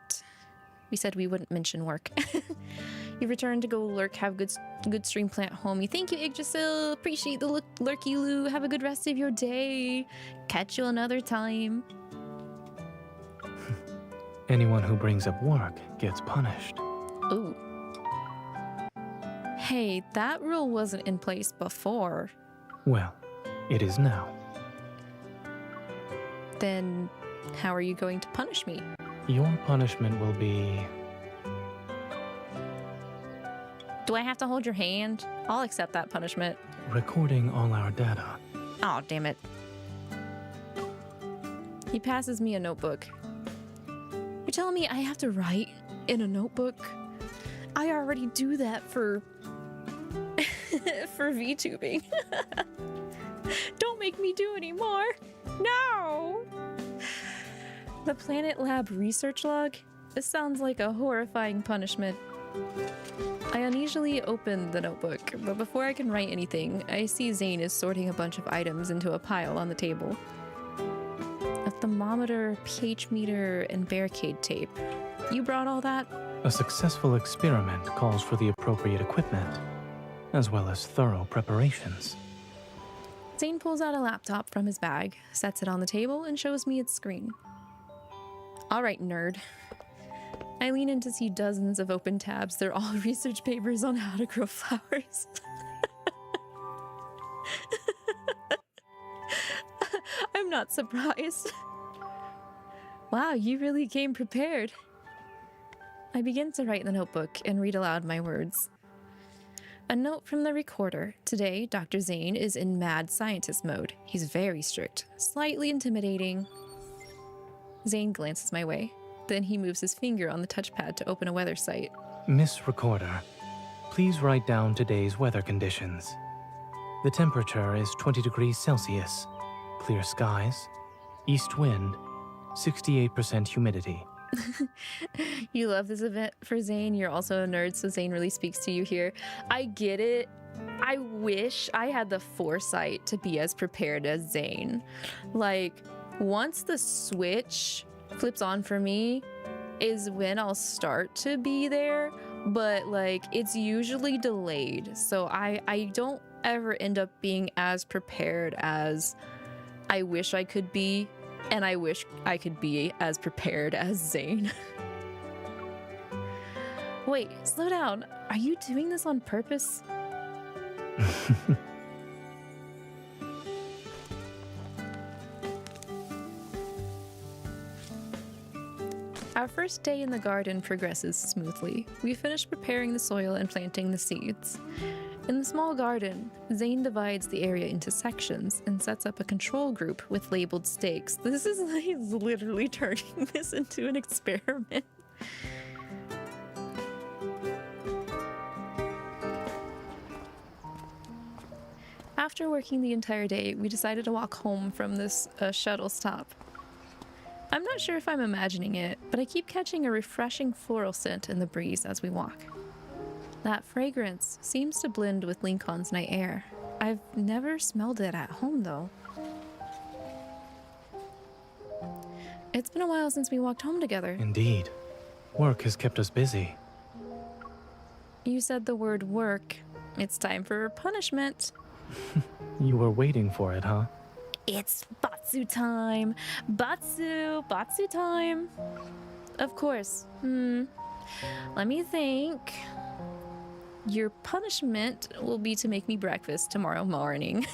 We said we wouldn't mention work. You returned to go lurk. Have good stream plant, homie. Thank you, 𝐒𝐿𝐿. Appreciate the lurky loo. Have a good rest of your day. Catch you another time. Anyone who brings up work gets punished. Ooh. Hey, that rule wasn't in place before. Well, it is now. Then how are you going to punish me? Your punishment will be... Do I have to hold your hand? I'll accept that punishment. recording all our data. Oh, damn it. He passes me a notebook. You're telling me I have to write in a notebook? I already do that for for VTubing. Don't make me do any more. No! The Planet Lab research log? This sounds like a horrifying punishment. I uneasily open the notebook, but before I can write anything, I see Zane is sorting a bunch of items into a pile on the table. A thermometer, pH meter, and barricade tape. You brought all that? A successful experiment calls for the appropriate equipment, as well as thorough preparations. Zane pulls out a laptop from his bag, sets it on the table, and shows me its screen. Alright, nerd. I lean in to see dozens of open tabs. They're all research papers on how to grow flowers. I'm not surprised. Wow, you really came prepared. I begin to write in the notebook and read aloud my words. A note from the recorder. Today, Dr. Zane is in mad scientist mode. He's very strict, slightly intimidating. Zane glances my way. Then he moves his finger on the touchpad to open a weather site. Miss Recorder, please write down today's weather conditions. The temperature is 20 degrees Celsius, clear skies, east wind, 68% humidity. You love this event for Zane. You're also a nerd, so Zane really speaks to you here. I get it. I wish I had the foresight to be as prepared as Zane. Like, once the switch flips on for me is when I'll start to be there, but like it's usually delayed, so I don't ever end up being as prepared as I wish I could be, and I wish I could be as prepared as Zane. Wait, slow down. Are you doing this on purpose? Our first day in the garden progresses smoothly. We finish preparing the soil and planting the seeds. In the small garden, Zane divides the area into sections and sets up a control group with labeled stakes. This is he's literally turning this into an experiment. After working the entire day, we decided to walk home from this shuttle stop. I'm not sure if I'm imagining it, but I keep catching a refreshing floral scent in the breeze as we walk. That fragrance seems to blend with Lincoln's night air. I've never smelled it at home, though. It's been a while since we walked home together. Indeed. Work has kept us busy. You said the word work. It's time for punishment. You were waiting for it, huh? It's Batsu time! Batsu time! Of course. Let me think. Your punishment will be to make me breakfast tomorrow morning.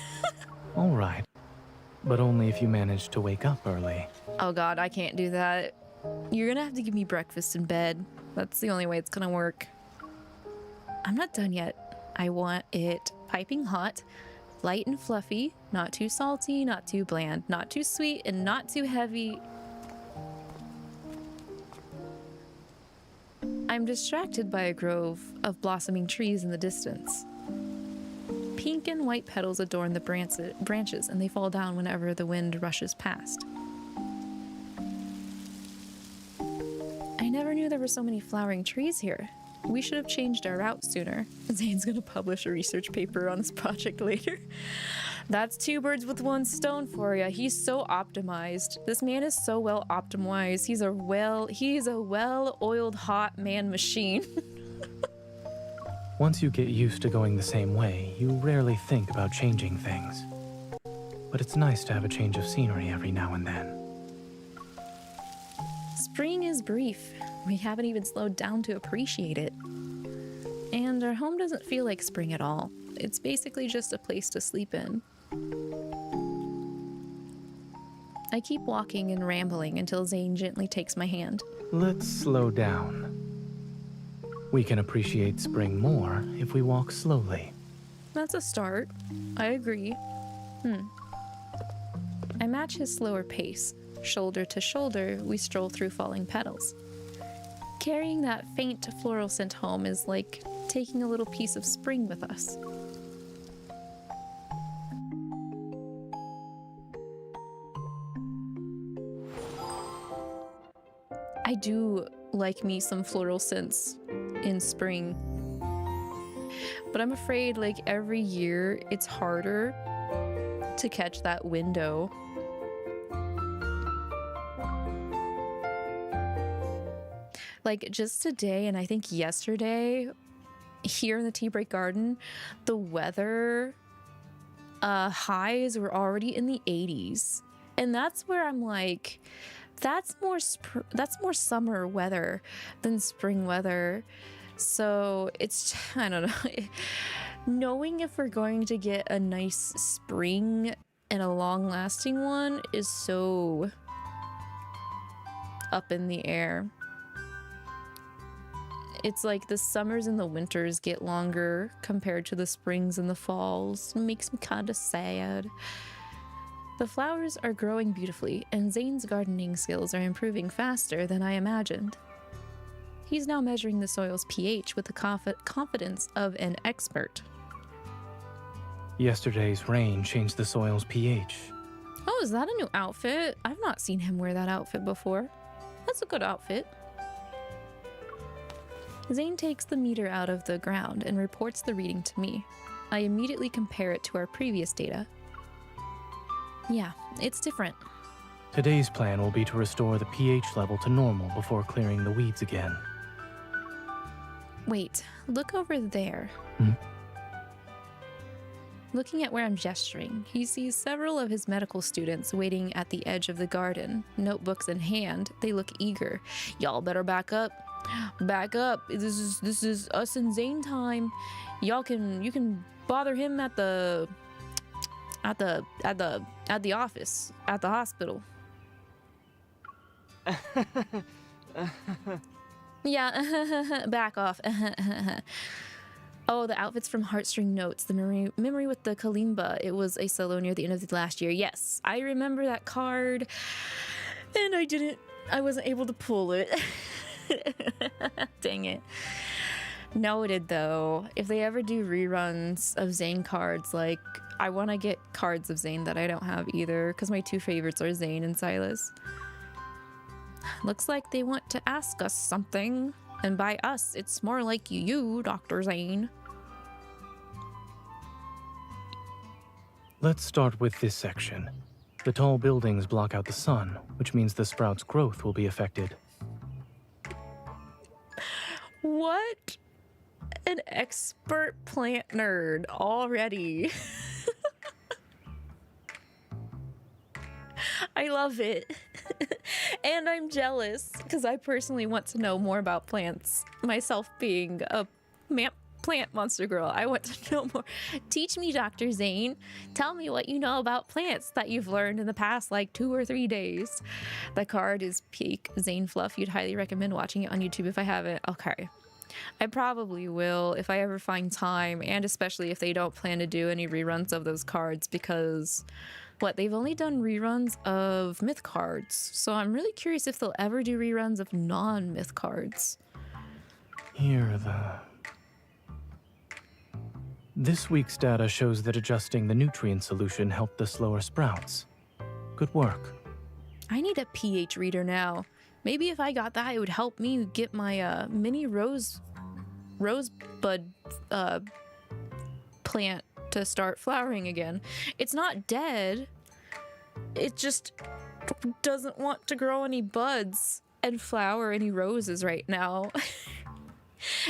All right. But only if you manage to wake up early. Oh god, I can't do that. You're gonna have to give me breakfast in bed. That's the only way it's gonna work. I'm not done yet. I want it piping hot, light and fluffy, not too salty, not too bland, not too sweet, and not too heavy. I'm distracted by a grove of blossoming trees in the distance. Pink and white petals adorn the branches, and they fall down whenever the wind rushes past. I never knew there were so many flowering trees here. We should have changed our route sooner. Zane's gonna publish a research paper on this project later. That's two birds with one stone for ya. He's so optimized. This man is so well optimized. He's a well-oiled hot man machine. Once you get used to going the same way, you rarely think about changing things. But it's nice to have a change of scenery every now and then. Spring is brief. We haven't even slowed down to appreciate it. And our home doesn't feel like spring at all. It's basically just a place to sleep in. I keep walking and rambling until Zane gently takes my hand. Let's slow down. We can appreciate spring more if we walk slowly. That's a start. I agree. I match his slower pace. Shoulder to shoulder, we stroll through falling petals. Carrying that faint floral scent home is like taking a little piece of spring with us. I do like me some floral scents in spring, but I'm afraid like every year it's harder to catch that window. Like just today, and I think yesterday, here in the Tea Break Garden, the weather highs were already in the 80s, and that's where I'm like, that's more summer weather than spring weather. So it's, I don't know, knowing if we're going to get a nice spring and a long-lasting one is so up in the air. It's like the summers and the winters get longer compared to the springs and the falls. It makes me kind of sad. The flowers are growing beautifully, and Zane's gardening skills are improving faster than I imagined. He's now measuring the soil's pH with the confidence of an expert. Yesterday's rain changed the soil's pH. Oh, is that a new outfit? I've not seen him wear that outfit before. That's a good outfit. Zane takes the meter out of the ground and reports the reading to me. I immediately compare it to our previous data. Yeah, it's different. Today's plan will be to restore the pH level to normal before clearing the weeds again. Wait, look over there. Looking at where I'm gesturing, he sees several of his medical students waiting at the edge of the garden, notebooks in hand. They look eager. Y'all better back up. Back up. This is us and Zane time. You can bother him at the office, at the hospital. Yeah, back off. Oh, the outfits from Heartstring Notes, the memory with the kalimba. It was a solo near the end of the last year. Yes, I remember that card, and I wasn't able to pull it. Dang it. Noted though, if they ever do reruns of Zane cards, like, I want to get cards of Zane that I don't have either, because my two favorites are Zane and Sylus. Looks like they want to ask us something, and by us, it's more like you, Dr. Zane. Let's start with this section. The tall buildings block out the sun, which means the sprout's growth will be affected. What? An expert plant nerd already. I love it. And I'm jealous because I personally want to know more about plants. Myself being a plant monster girl, I want to know more. Teach me, Dr. Zane. Tell me what you know about plants that you've learned in the past like 2 or 3 days. The card is peak Zane Fluff. You'd highly recommend watching it on YouTube if I haven't. Okay. I probably will if I ever find time, and especially if they don't plan to do any reruns of those cards, because they've only done reruns of myth cards, so I'm really curious if they'll ever do reruns of non-myth cards. This week's data shows that adjusting the nutrient solution helped the slower sprouts. Good work. I need a pH reader now. Maybe if I got that, it would help me get my mini rose rosebud plant to start flowering again. It's not dead. It just doesn't want to grow any buds and flower any roses right now.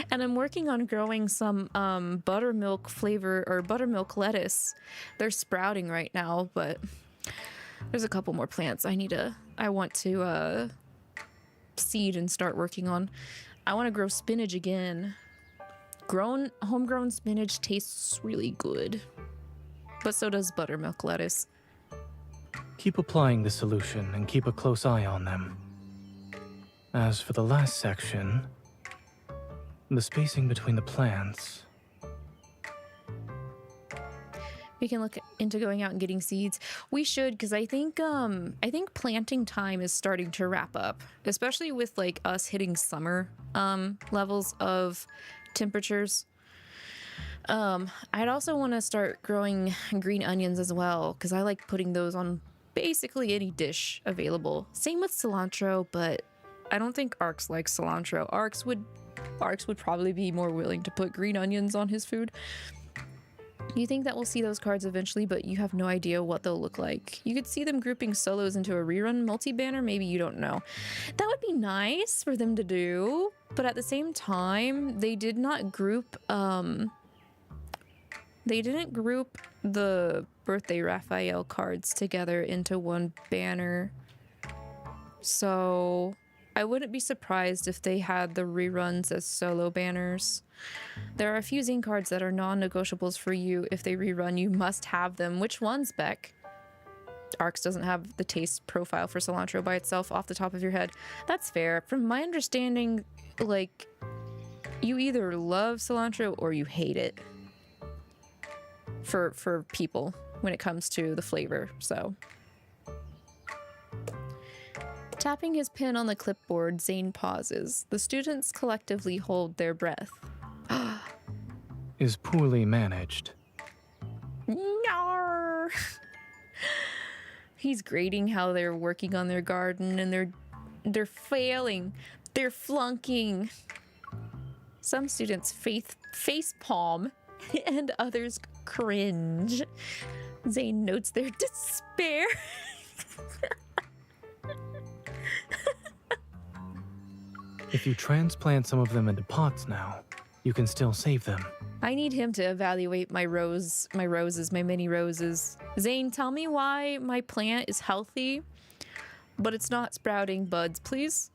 And I'm working on growing some buttermilk flavor or buttermilk lettuce. They're sprouting right now, but there's a couple more plants I want to seed and start working on. I want to grow spinach again. Homegrown spinach tastes really good, but so does buttermilk lettuce. Keep applying the solution and keep a close eye on them. As for the last section, the spacing between the plants. We can look into going out and getting seeds. We should, because I think planting time is starting to wrap up, especially with like us hitting summer levels of temperatures. I'd also want to start growing green onions as well, because I like putting those on basically any dish available. Same with cilantro, but I don't think Arx likes cilantro. Arx would probably be more willing to put green onions on his food. You think that we'll see those cards eventually, but you have no idea what they'll look like. You could see them grouping solos into a rerun multi-banner, maybe you don't know. That would be nice for them to do, but at the same time, they did not group, they didn't group the Birthday Raphael cards together into one banner. So I wouldn't be surprised if they had the reruns as solo banners. There are a few zine cards that are non-negotiables for you. If they rerun, you must have them. Which ones, Beck? Arx doesn't have the taste profile for cilantro by itself off the top of your head. That's fair. From my understanding, like, you either love cilantro or you hate it. For people when it comes to the flavor, so. Tapping his pen on the clipboard, Zane pauses. The students collectively hold their breath. Is poorly managed. Yarr! He's grading how they're working on their garden, and they're failing. They're flunking. Some students face palm, and others cringe. Zane notes their despair. If you transplant some of them into pots now, you can still save them. I need him to evaluate my mini roses. Zane, tell me why my plant is healthy, but it's not sprouting buds, please.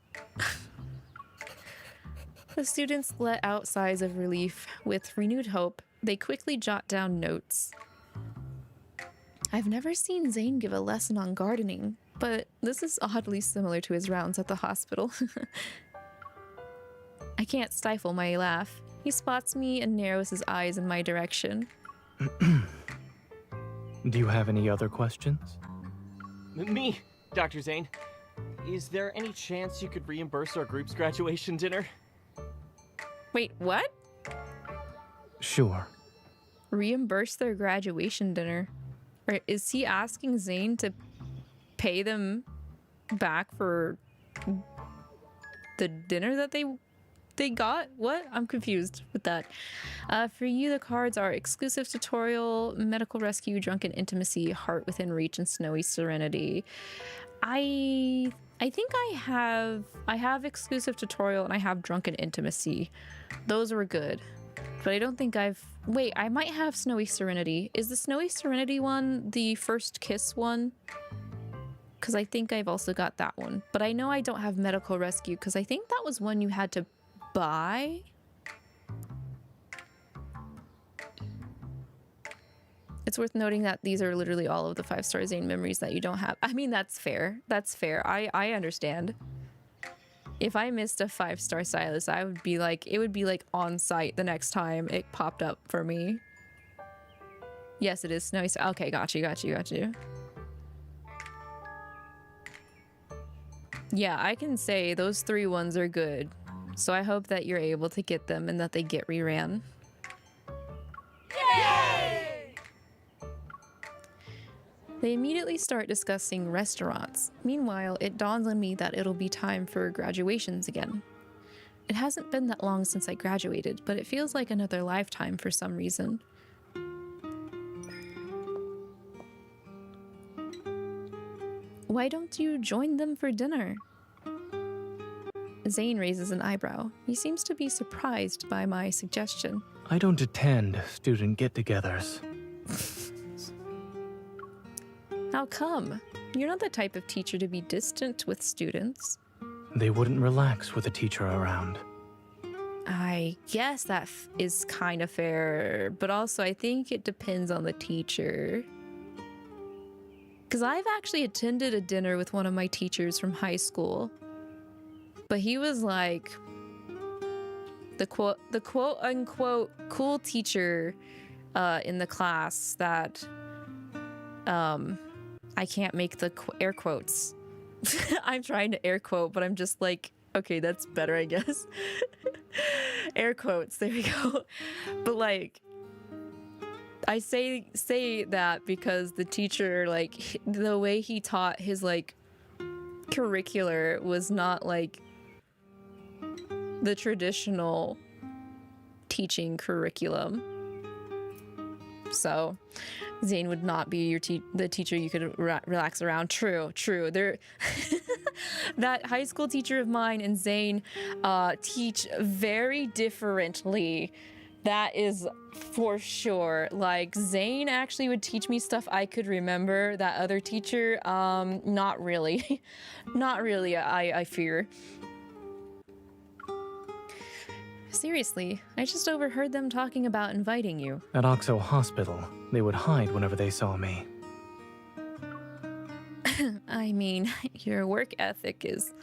The students let out sighs of relief. With renewed hope, they quickly jot down notes. I've never seen Zane give a lesson on gardening, but this is oddly similar to his rounds at the hospital. I can't stifle my laugh. He spots me and narrows his eyes in my direction. Do you have any other questions? Me, Dr. Zane. Is there any chance you could reimburse our group's graduation dinner? Wait, what? Sure. Reimburse their graduation dinner? Or is he asking Zane to pay them back for the dinner that they got? What? I'm confused with that. For you, the cards are Exclusive Tutorial, Medical Rescue, Drunken Intimacy, Heart Within Reach, and Snowy Serenity. I think I have Exclusive Tutorial and I have Drunken Intimacy. Those were good. But I don't think wait, I might have Snowy Serenity. Is the Snowy Serenity one the first kiss one? Because I think I've also got that one. But I know I don't have Medical Rescue because I think that was one you had to buy. It's worth noting that these are literally all of the 5-star Zane memories that you don't have. I mean, that's fair. That's fair. I understand. If I missed a 5-star Sylus, it would be like on site the next time it popped up for me. Yes, it is Snowy. Okay, got you. Yeah, I can say those 3 ones are good. So I hope that you're able to get them and that they get reran. Yay! They immediately start discussing restaurants. Meanwhile, it dawns on me that it'll be time for graduations again. It hasn't been that long since I graduated, but it feels like another lifetime for some reason. Why don't you join them for dinner? Zane raises an eyebrow. He seems to be surprised by my suggestion. I don't attend student get-togethers. How come? You're not the type of teacher to be distant with students. They wouldn't relax with a teacher around. I guess that is kind of fair, but also I think it depends on the teacher. Because I've actually attended a dinner with one of my teachers from high school, but he was like the quote unquote cool teacher in the class that I can't make the air quotes. I'm trying to air quote, but I'm just like, okay, that's better, I guess. Air quotes, there we go. But like, I say that because the teacher, like, the way he taught his like curricular was not like the traditional teaching curriculum. So Zane would not be the teacher you could relax around. True. There, that high school teacher of mine and Zane teach very differently. That is for sure. Like, Zane actually would teach me stuff I could remember. That other teacher, not really. Not really, I fear. Seriously, I just overheard them talking about inviting you. At Oxo Hospital, they would hide whenever they saw me. I mean, your work ethic is...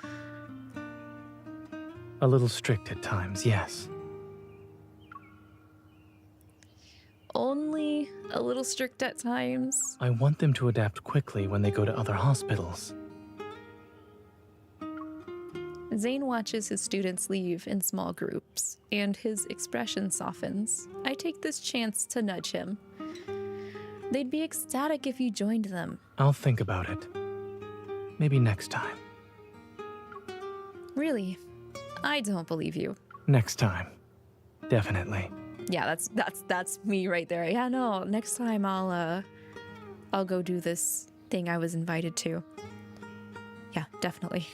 A little strict at times, yes. Only a little strict at times? I want them to adapt quickly when they go to other hospitals. Zane watches his students leave in small groups, and his expression softens. I take this chance to nudge him. They'd be ecstatic if you joined them. I'll think about it. Maybe next time. Really? I don't believe you. Next time. Definitely. Yeah, that's me right there. Yeah, no, next time I'll go do this thing I was invited to. Yeah, definitely.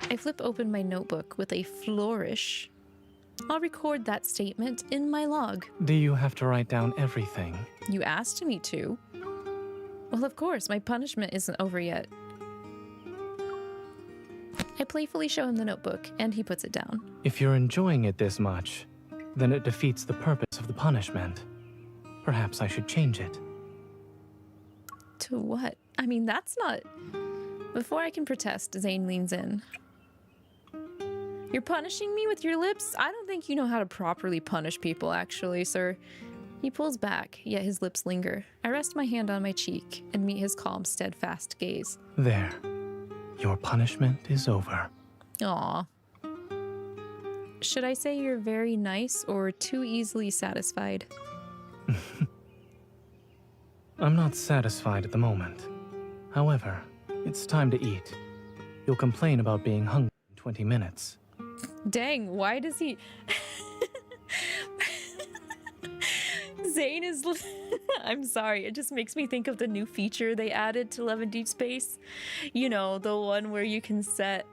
I flip open my notebook with a flourish. I'll record that statement in my log. Do you have to write down everything? You asked me to. Well, of course, my punishment isn't over yet. I playfully show him the notebook, and he puts it down. If you're enjoying it this much, then it defeats the purpose of the punishment. Perhaps I should change it. To what? I mean, that's not... Before I can protest, Zane leans in. You're punishing me with your lips? I don't think you know how to properly punish people, actually, sir. He pulls back, yet his lips linger. I rest my hand on my cheek and meet his calm, steadfast gaze. There. Your punishment is over. Aw. Should I say you're very nice or too easily satisfied? I'm not satisfied at the moment. However, it's time to eat. You'll complain about being hungry in 20 minutes. Dang, why does he... Zane is... I'm sorry, it just makes me think of the new feature they added to Love and Deepspace. You know, the one where you can set,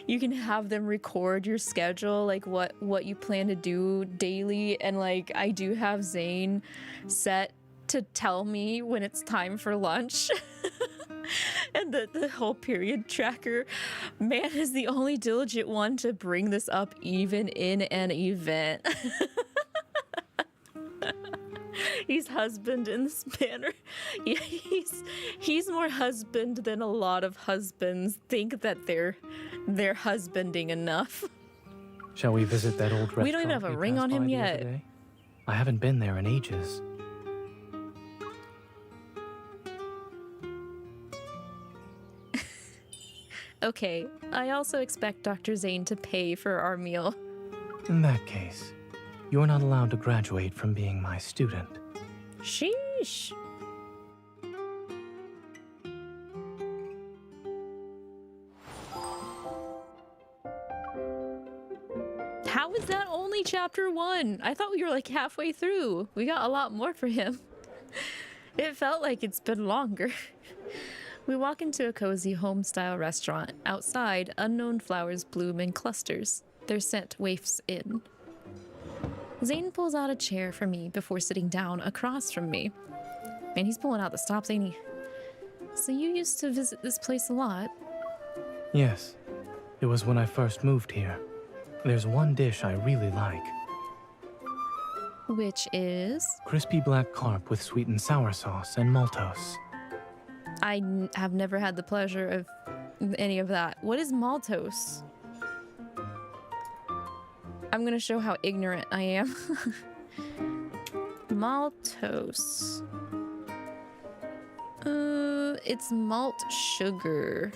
you can have them record your schedule, like what you plan to do daily, and like, I do have Zane set to tell me when it's time for lunch. And the whole period tracker, man is the only diligent one to bring this up even in an event. He's husband in this manner. Yeah, he's more husband than a lot of husbands think that they're husbanding enough. Shall we visit that old restaurant? We don't even have a ring on him yet. I haven't been there in ages. Okay, I also expect Dr. Zane to pay for our meal. In that case, you're not allowed to graduate from being my student. Sheesh. How is that only chapter 1? I thought we were like halfway through. We got a lot more for him. It felt like it's been longer. We walk into a cozy home-style restaurant. Outside, unknown flowers bloom in clusters. Their scent wafts in. Zane pulls out a chair for me before sitting down across from me. Man, he's pulling out the stops, ain't he? So you used to visit this place a lot? Yes. It was when I first moved here. There's one dish I really like. Which is? Crispy black carp with sweet and sour sauce and maltose. I have never had the pleasure of any of that. What is maltose? I'm gonna show how ignorant I am. Maltose. It's malt sugar.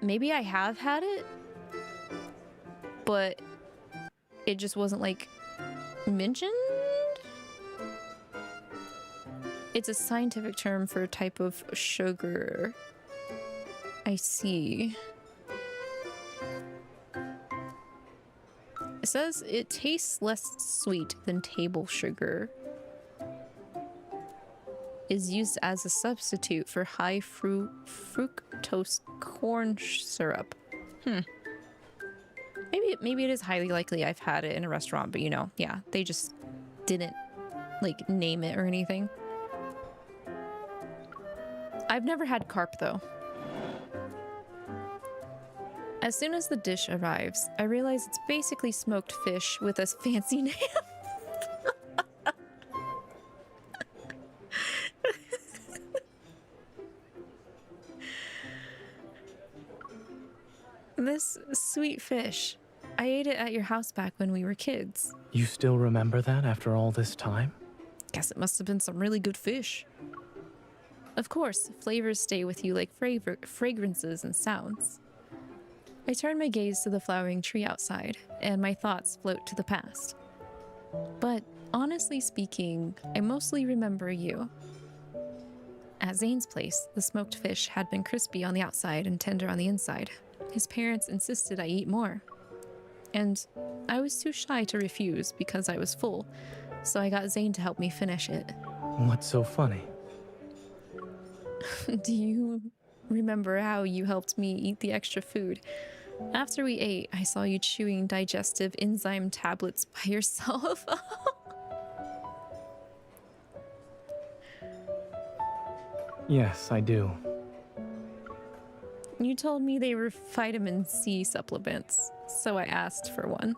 Maybe I have had it, but it just wasn't like mentioned. It's a scientific term for a type of sugar. I see. It says it tastes less sweet than table sugar. Is used as a substitute for high fructose corn syrup. Maybe it is highly likely I've had it in a restaurant, but you know, yeah, they just didn't like name it or anything. I've never had carp though. As soon as the dish arrives, I realize it's basically smoked fish with a fancy name. This sweet fish. I ate it at your house back when we were kids. You still remember that after all this time? Guess it must have been some really good fish. Of course, flavors stay with you like fragrances and sounds. I turn my gaze to the flowering tree outside, and my thoughts float to the past. But honestly speaking, I mostly remember you. At Zane's place, the smoked fish had been crispy on the outside and tender on the inside. His parents insisted I eat more. And I was too shy to refuse because I was full, so I got Zane to help me finish it. What's so funny? Do you remember how you helped me eat the extra food? After we ate, I saw you chewing digestive enzyme tablets by yourself. Yes, I do. You told me they were vitamin C supplements, so I asked for one.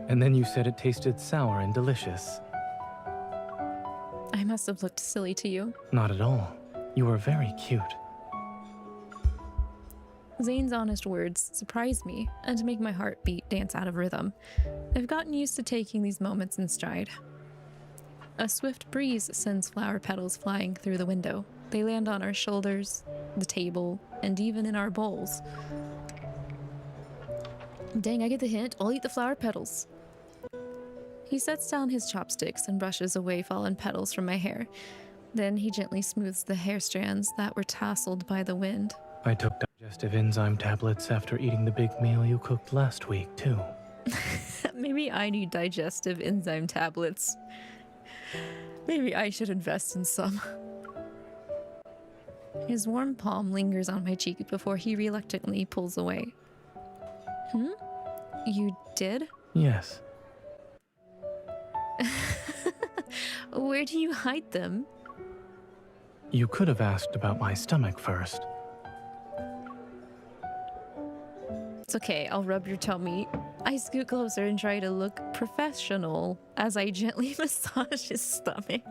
And then you said it tasted sour and delicious. I must have looked silly to you. Not at all. You were very cute. Zane's honest words surprise me and make my heartbeat dance out of rhythm. I've gotten used to taking these moments in stride. A swift breeze sends flower petals flying through the window. They land on our shoulders, the table, and even in our bowls. Dang, I get the hint. I'll eat the flower petals. He sets down his chopsticks and brushes away fallen petals from my hair. Then he gently smooths the hair strands that were tasseled by the wind. I took digestive enzyme tablets after eating the big meal you cooked last week, too. Maybe I need digestive enzyme tablets. Maybe I should invest in some. His warm palm lingers on my cheek before he reluctantly pulls away. You did? Yes. Where do you hide them? You could have asked about my stomach first. It's okay, I'll rub your tummy. I scoot closer and try to look professional as I gently massage his stomach.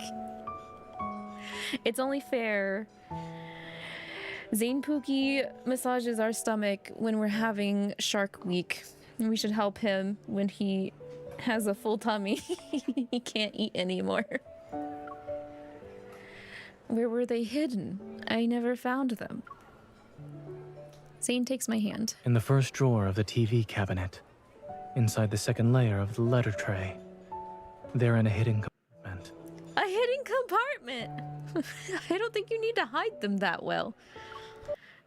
It's only fair. Zane Pookie massages our stomach when we're having Shark Week. We should help him when he has a full tummy. He can't eat anymore. Where were they hidden? I never found them. Zane takes my hand. In the first drawer of the TV cabinet. Inside the second layer of the letter tray. They're in a hidden compartment. A hidden compartment? I don't think you need to hide them that well.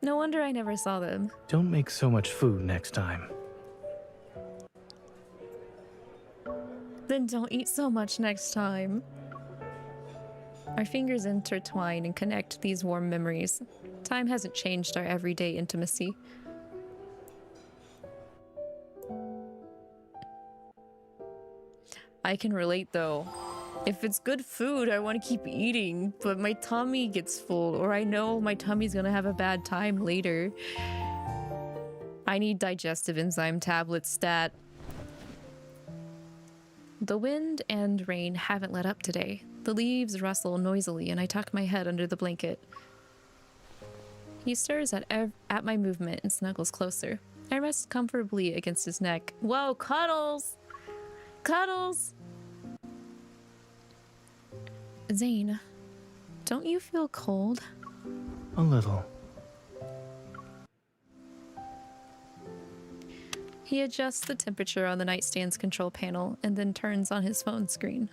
No wonder I never saw them. Don't make so much food next time. Then don't eat so much next time. Our fingers intertwine and connect these warm memories. Time hasn't changed our everyday intimacy. I can relate though. If it's good food, I want to keep eating, but my tummy gets full, or I know my tummy's gonna have a bad time later. I need digestive enzyme tablets stat. The wind and rain haven't let up today. The leaves rustle noisily and I tuck my head under the blanket. He stirs at my movement and snuggles closer. I rest comfortably against his neck. Whoa, cuddles! Cuddles! Zane, don't you feel cold? A little. He adjusts the temperature on the nightstand's control panel and then turns on his phone screen.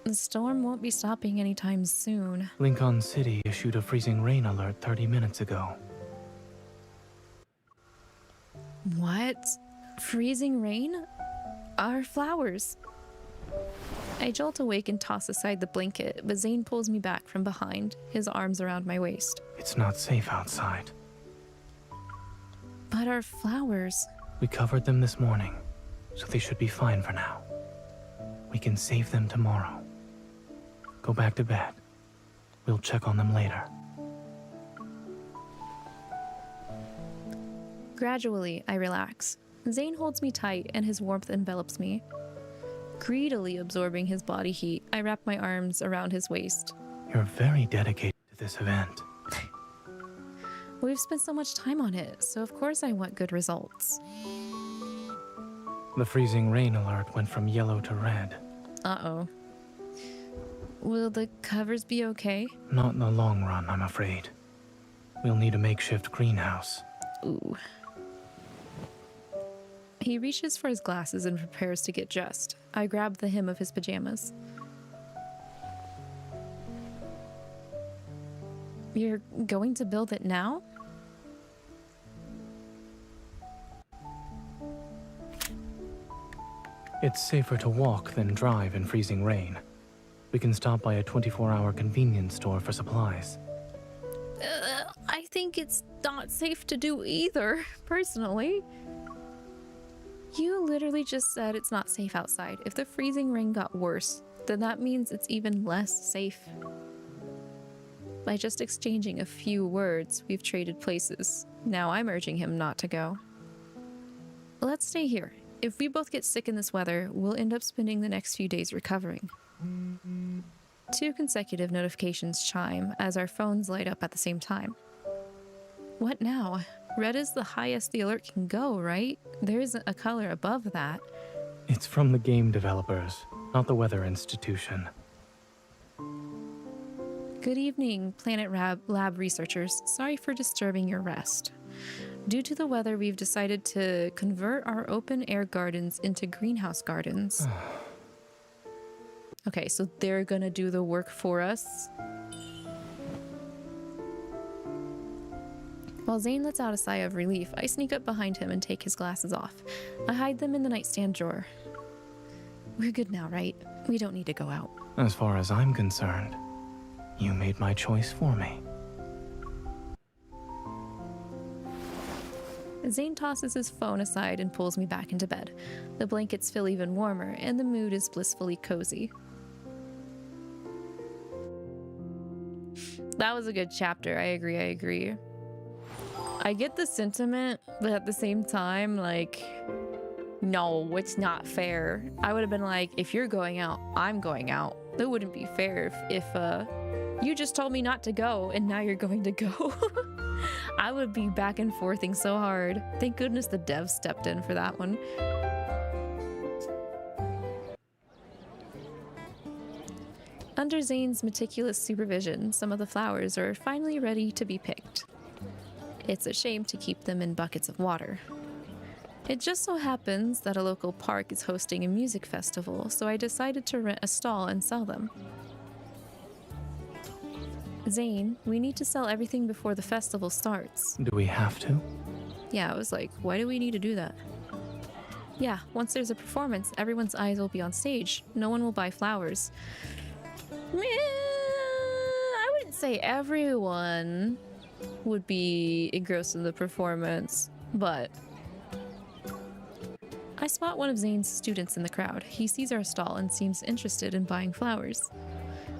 The storm won't be stopping anytime soon. Lincoln City issued a freezing rain alert 30 minutes ago. What? Freezing rain? Our flowers. I jolt awake and toss aside the blanket, but Zane pulls me back from behind, his arms around my waist. It's not safe outside. But our flowers... We covered them this morning, so they should be fine for now. We can save them tomorrow. Go back to bed. We'll check on them later. Gradually, I relax. Zane holds me tight and his warmth envelops me. Greedily absorbing his body heat, I wrap my arms around his waist. You're very dedicated to this event. We've spent so much time on it, so of course I want good results. The freezing rain alert went from yellow to red. Uh-oh. Will the covers be okay? Not in the long run, I'm afraid. We'll need a makeshift greenhouse. Ooh. He reaches for his glasses and prepares to get dressed. I grab the hem of his pajamas. You're going to build it now? It's safer to walk than drive in freezing rain. We can stop by a 24-hour convenience store for supplies. I think it's not safe to do either, personally. You literally just said it's not safe outside. If the freezing rain got worse, then that means it's even less safe. By just exchanging a few words, we've traded places. Now I'm urging him not to go. Let's stay here. If we both get sick in this weather, we'll end up spending the next few days recovering. 2 consecutive notifications chime as our phones light up at the same time. What now? Red is the highest the alert can go, right? There isn't a color above that. It's from the game developers, not the Weather Institution. Good evening, Planet Lab researchers. Sorry for disturbing your rest. Due to the weather, we've decided to convert our open-air gardens into greenhouse gardens. Okay, so they're gonna do the work for us. While Zane lets out a sigh of relief, I sneak up behind him and take his glasses off. I hide them in the nightstand drawer. We're good now, right? We don't need to go out. As far as I'm concerned, you made my choice for me. Zane tosses his phone aside and pulls me back into bed. The blankets feel even warmer, and the mood is blissfully cozy. That was a good chapter. I agree. I get the sentiment, but at the same time, like, no, it's not fair. I would have been like, if you're going out, I'm going out. That wouldn't be fair if you just told me not to go and now you're going to go. I would be back and forthing so hard. Thank goodness the devs stepped in for that one. Under Zane's meticulous supervision, some of the flowers are finally ready to be picked. It's a shame to keep them in buckets of water. It just so happens that a local park is hosting a music festival, so I decided to rent a stall and sell them. Zane, we need to sell everything before the festival starts. Do we have to? Yeah, I was like, why do we need to do that? Yeah, once there's a performance, everyone's eyes will be on stage. No one will buy flowers. I wouldn't say everyone would be engrossed in the performance, but I spot one of Zane's students in the crowd. He sees our stall and seems interested in buying flowers.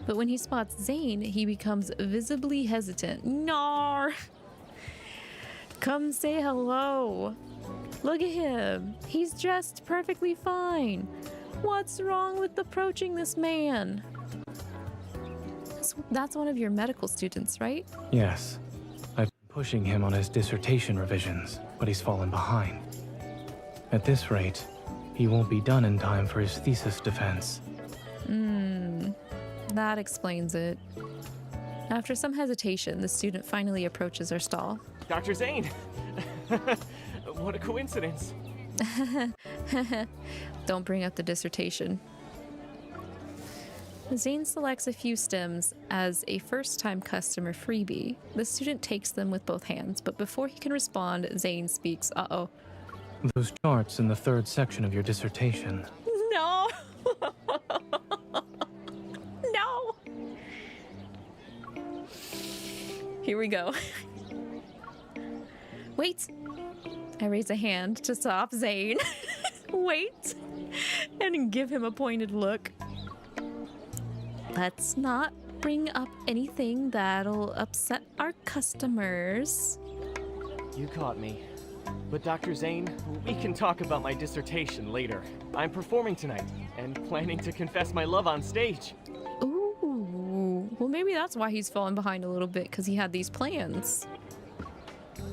But when he spots Zane, he becomes visibly hesitant. Nar! Come say hello. Look at him. He's dressed perfectly fine. What's wrong with approaching this man? That's one of your medical students, right? Yes. I've been pushing him on his dissertation revisions, but he's fallen behind. At this rate, he won't be done in time for his thesis defense. That explains it. After some hesitation, the student finally approaches our stall. Dr. Zane! What a coincidence. Don't bring up the dissertation. Zane selects a few stems as a first-time customer freebie. The student takes them with both hands, but before he can respond, Zane speaks. Uh-oh. Those charts in the third section of your dissertation. No! No! Here we go. Wait! I raise a hand to stop Zane. Wait! And give him a pointed look. Let's not bring up anything that'll upset our customers. You caught me. But Dr. Zane, we can talk about my dissertation later. I'm performing tonight, and planning to confess my love on stage. Ooh, well maybe that's why he's fallen behind a little bit, because he had these plans.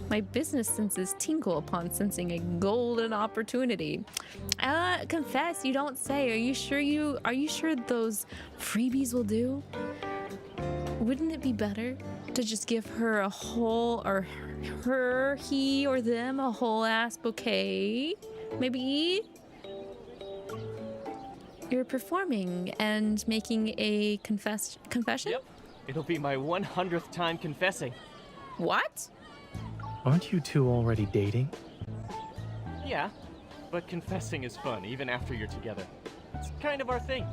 My business senses tingle upon sensing a golden opportunity. Confess, you don't say. Are you sure those freebies will do? Wouldn't it be better to just give her a whole, or her, he, or them a whole ass bouquet? Maybe? You're performing and making a confession? Yep. It'll be my 100th time confessing. What? Aren't you two already dating? Yeah, but confessing is fun even after you're together. It's kind of our thing.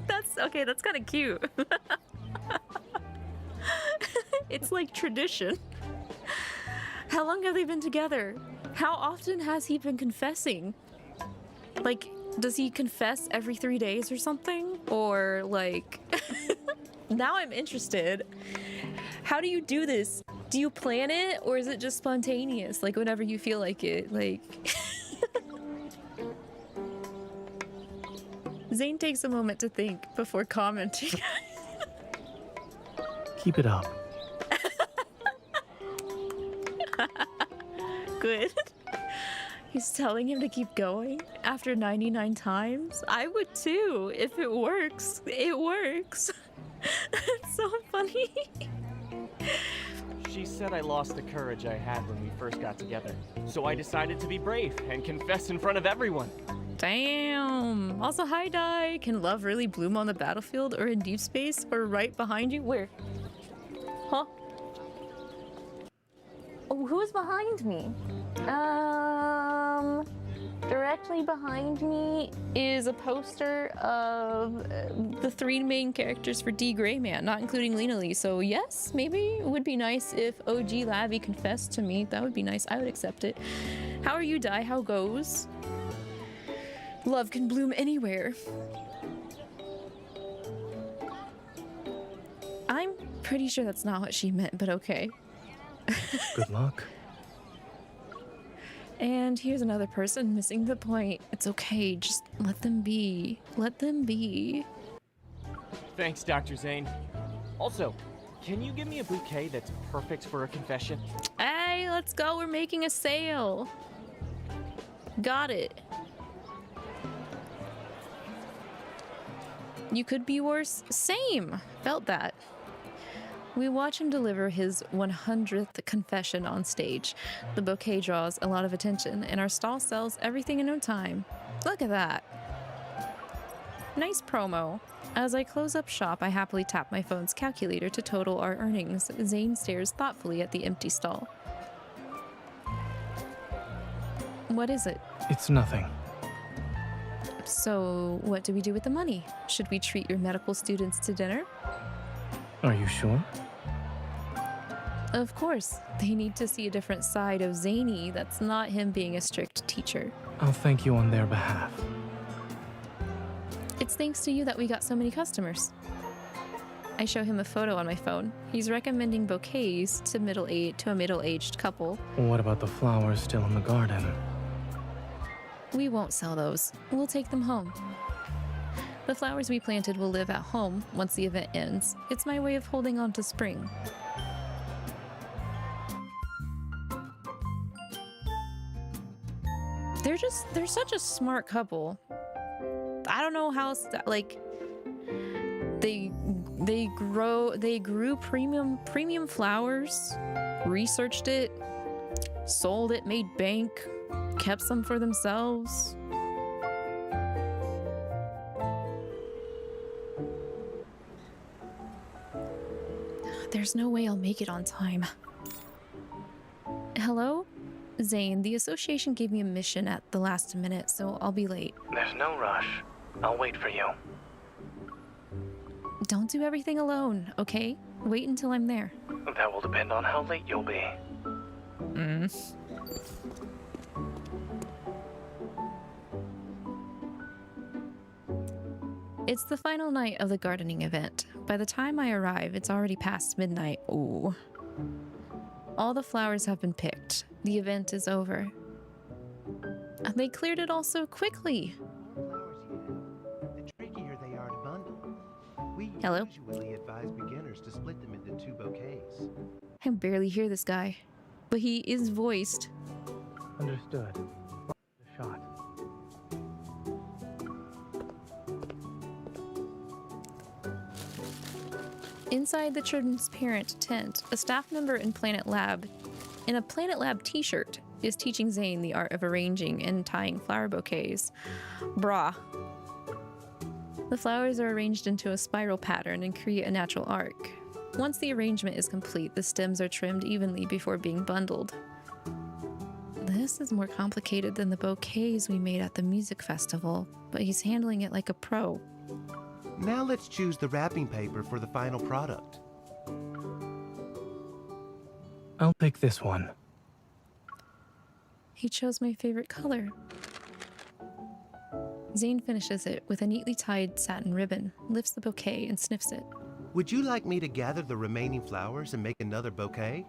That's kind of cute. It's like tradition. How long have they been together? How often has he been confessing? Like, does he confess every 3 days or something? Or like, now I'm interested. How do you do this? Do you plan it, or is it just spontaneous? Like, whenever you feel like it, like... Zane takes a moment to think before commenting. Keep it up. Good. He's telling him to keep going after 99 times? I would too. If it works, it works. It's so funny. She said I lost the courage I had when we first got together. So I decided to be brave and confess in front of everyone. Damn. Also, hi, Dai. Can love really bloom on the battlefield or in deep space or right behind you? Where? Huh? Oh, who's behind me? Directly behind me is a poster of the 3 main characters for D. Grayman, not including Lena Lee. So yes, maybe it would be nice if OG Lavi confessed to me. That would be nice. I would accept it. How are you, Dai? How goes? Love can bloom anywhere. I'm pretty sure that's not what she meant, but okay. Good luck. And here's another person missing the point. It's okay, just let them be. Let them be. Thanks, Dr. Zane. Also, can you give me a bouquet that's perfect for a confession? Hey, let's go. We're making a sale. Got it. You could be worse. Same. Felt that. We watch him deliver his 100th confession on stage. The bouquet draws a lot of attention, and our stall sells everything in no time. Look at that. Nice promo. As I close up shop, I happily tap my phone's calculator to total our earnings. Zane stares thoughtfully at the empty stall. What is it? It's nothing. So, what do we do with the money? Should we treat your medical students to dinner? Are you sure? Of course. They need to see a different side of Zany that's not him being a strict teacher. I'll thank you on their behalf. It's thanks to you that we got so many customers. I show him a photo on my phone. He's recommending bouquets to a middle-aged couple. What about the flowers still in the garden? We won't sell those. We'll take them home. The flowers we planted will live at home once the event ends. It's my way of holding on to spring. They're such a smart couple. I don't know how, like, they grew premium flowers, researched it, sold it, made bank, kept some for themselves. There's no way I'll make it on time. Hello? Zane, the association gave me a mission at the last minute, so I'll be late. There's no rush. I'll wait for you. Don't do everything alone, okay? Wait until I'm there. That will depend on how late you'll be. It's the final night of the gardening event. By the time I arrive, it's already past midnight. Ooh. All the flowers have been picked. The event is over. And they cleared it all so quickly. The trickier they are to bundle. We Hello? usually advise beginners to split them into 2 bouquets. I can barely hear this guy, but he is voiced. Understood. A shot. Inside the transparent tent, a staff member in Planet Lab, in a Planet Lab t-shirt, is teaching Zane the art of arranging and tying flower bouquets. Brah. The flowers are arranged into a spiral pattern and create a natural arc. Once the arrangement is complete, the stems are trimmed evenly before being bundled. This is more complicated than the bouquets we made at the music festival, but he's handling it like a pro. Now let's choose the wrapping paper for the final product. I'll pick this one. He chose my favorite color. Zane finishes it with a neatly tied satin ribbon, lifts the bouquet, and sniffs it. Would you like me to gather the remaining flowers and make another bouquet?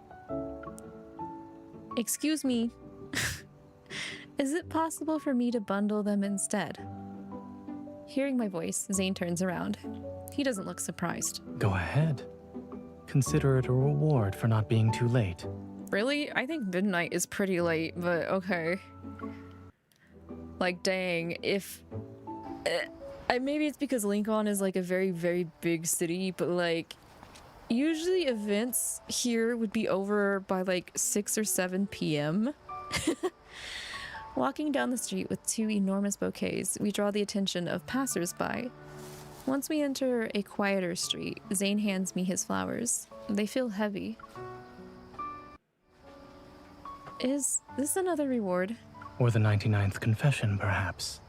Excuse me. Is it possible for me to bundle them instead? Hearing my voice, Zane turns around. He doesn't look surprised. Go ahead. Consider it a reward for not being too late. Really? I think midnight is pretty late, but okay. Like, dang, if... maybe it's because Lincoln is like a very, very big city, but like, usually events here would be over by like 6 or 7 p.m. Walking down the street with 2 enormous bouquets, we draw the attention of passers-by. Once we enter a quieter street, Zane hands me his flowers. They feel heavy. Is this another reward? Or the 99th confession, perhaps.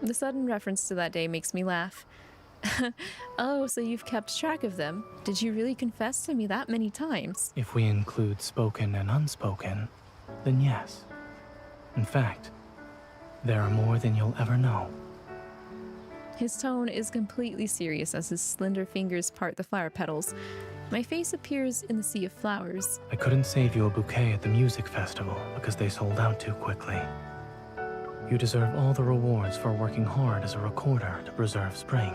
The sudden reference to that day makes me laugh. Oh, so you've kept track of them. Did you really confess to me that many times? If we include spoken and unspoken, then yes. In fact, there are more than you'll ever know. His tone is completely serious as his slender fingers part the flower petals. My face appears in the sea of flowers. I couldn't save you a bouquet at the music festival because they sold out too quickly. You deserve all the rewards for working hard as a recorder to preserve spring.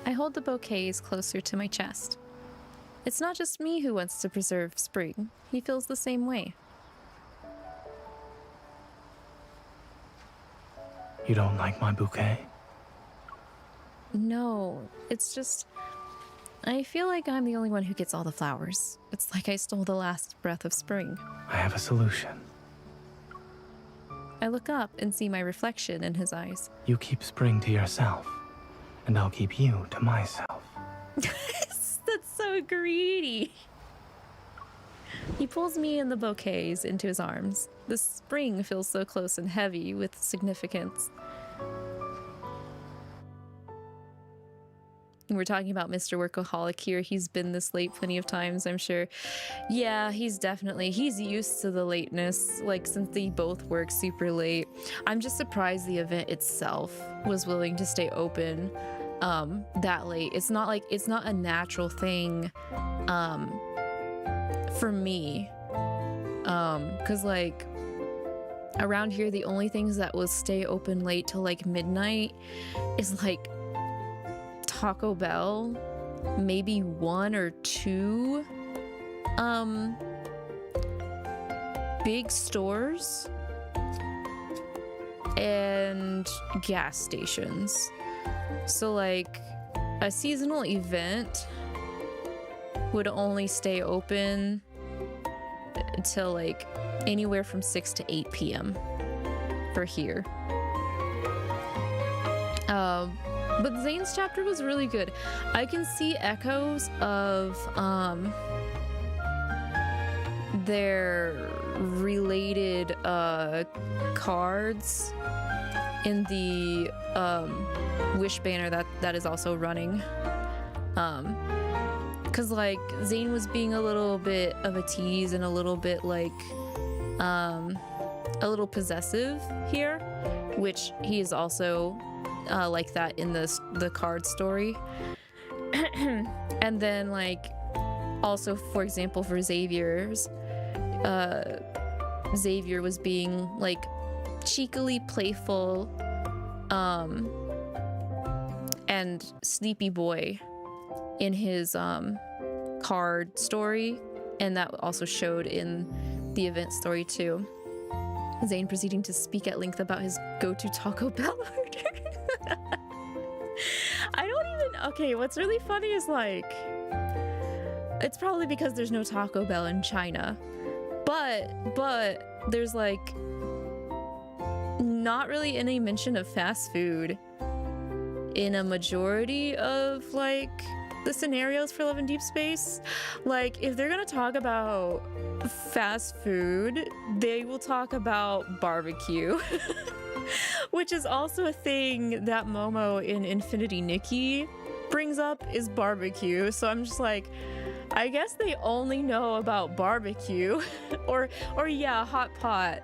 I hold the bouquets closer to my chest. It's not just me who wants to preserve spring. He feels the same way. You don't like my bouquet? No, it's just... I feel like I'm the only one who gets all the flowers. It's like I stole the last breath of spring. I have a solution. I look up and see my reflection in his eyes. You keep spring to yourself, and I'll keep you to myself. That's so greedy. He pulls me and the bouquets into his arms. The spring feels so close and heavy with significance. We're talking about Mr. Workaholic here. He's been this late plenty of times, I'm sure. Yeah, he's used to the lateness, like, since they both work super late. I'm just surprised the event itself was willing to stay open that late. It's not a natural thing for me. Cause like around here the only things that will stay open late till like midnight is like Taco Bell, maybe 1 or 2 big stores, and gas stations. So like a seasonal event would only stay open until like anywhere from 6 to 8 p.m. for here. But Zane's chapter was really good. I can see echoes of their related cards in the wish banner that is also running. Cause like Zane was being a little bit of a tease and a little bit like a little possessive here, which he is also like that in the card story. And then like also, for example, for Xavier's Xavier was being like cheekily playful and sleepy boy in his card story, and that also showed in the event story too. Zane proceeding to speak at length about his go-to Taco Bell order. Okay, what's really funny is like, it's probably because there's no Taco Bell in China, but there's like not really any mention of fast food in a majority of like the scenarios for Love in Deepspace. Like if they're gonna talk about fast food, they will talk about barbecue. Which is also a thing that Momo in Infinity Nikki brings up, is barbecue. So I'm just like, I guess they only know about barbecue. or yeah, hot pot.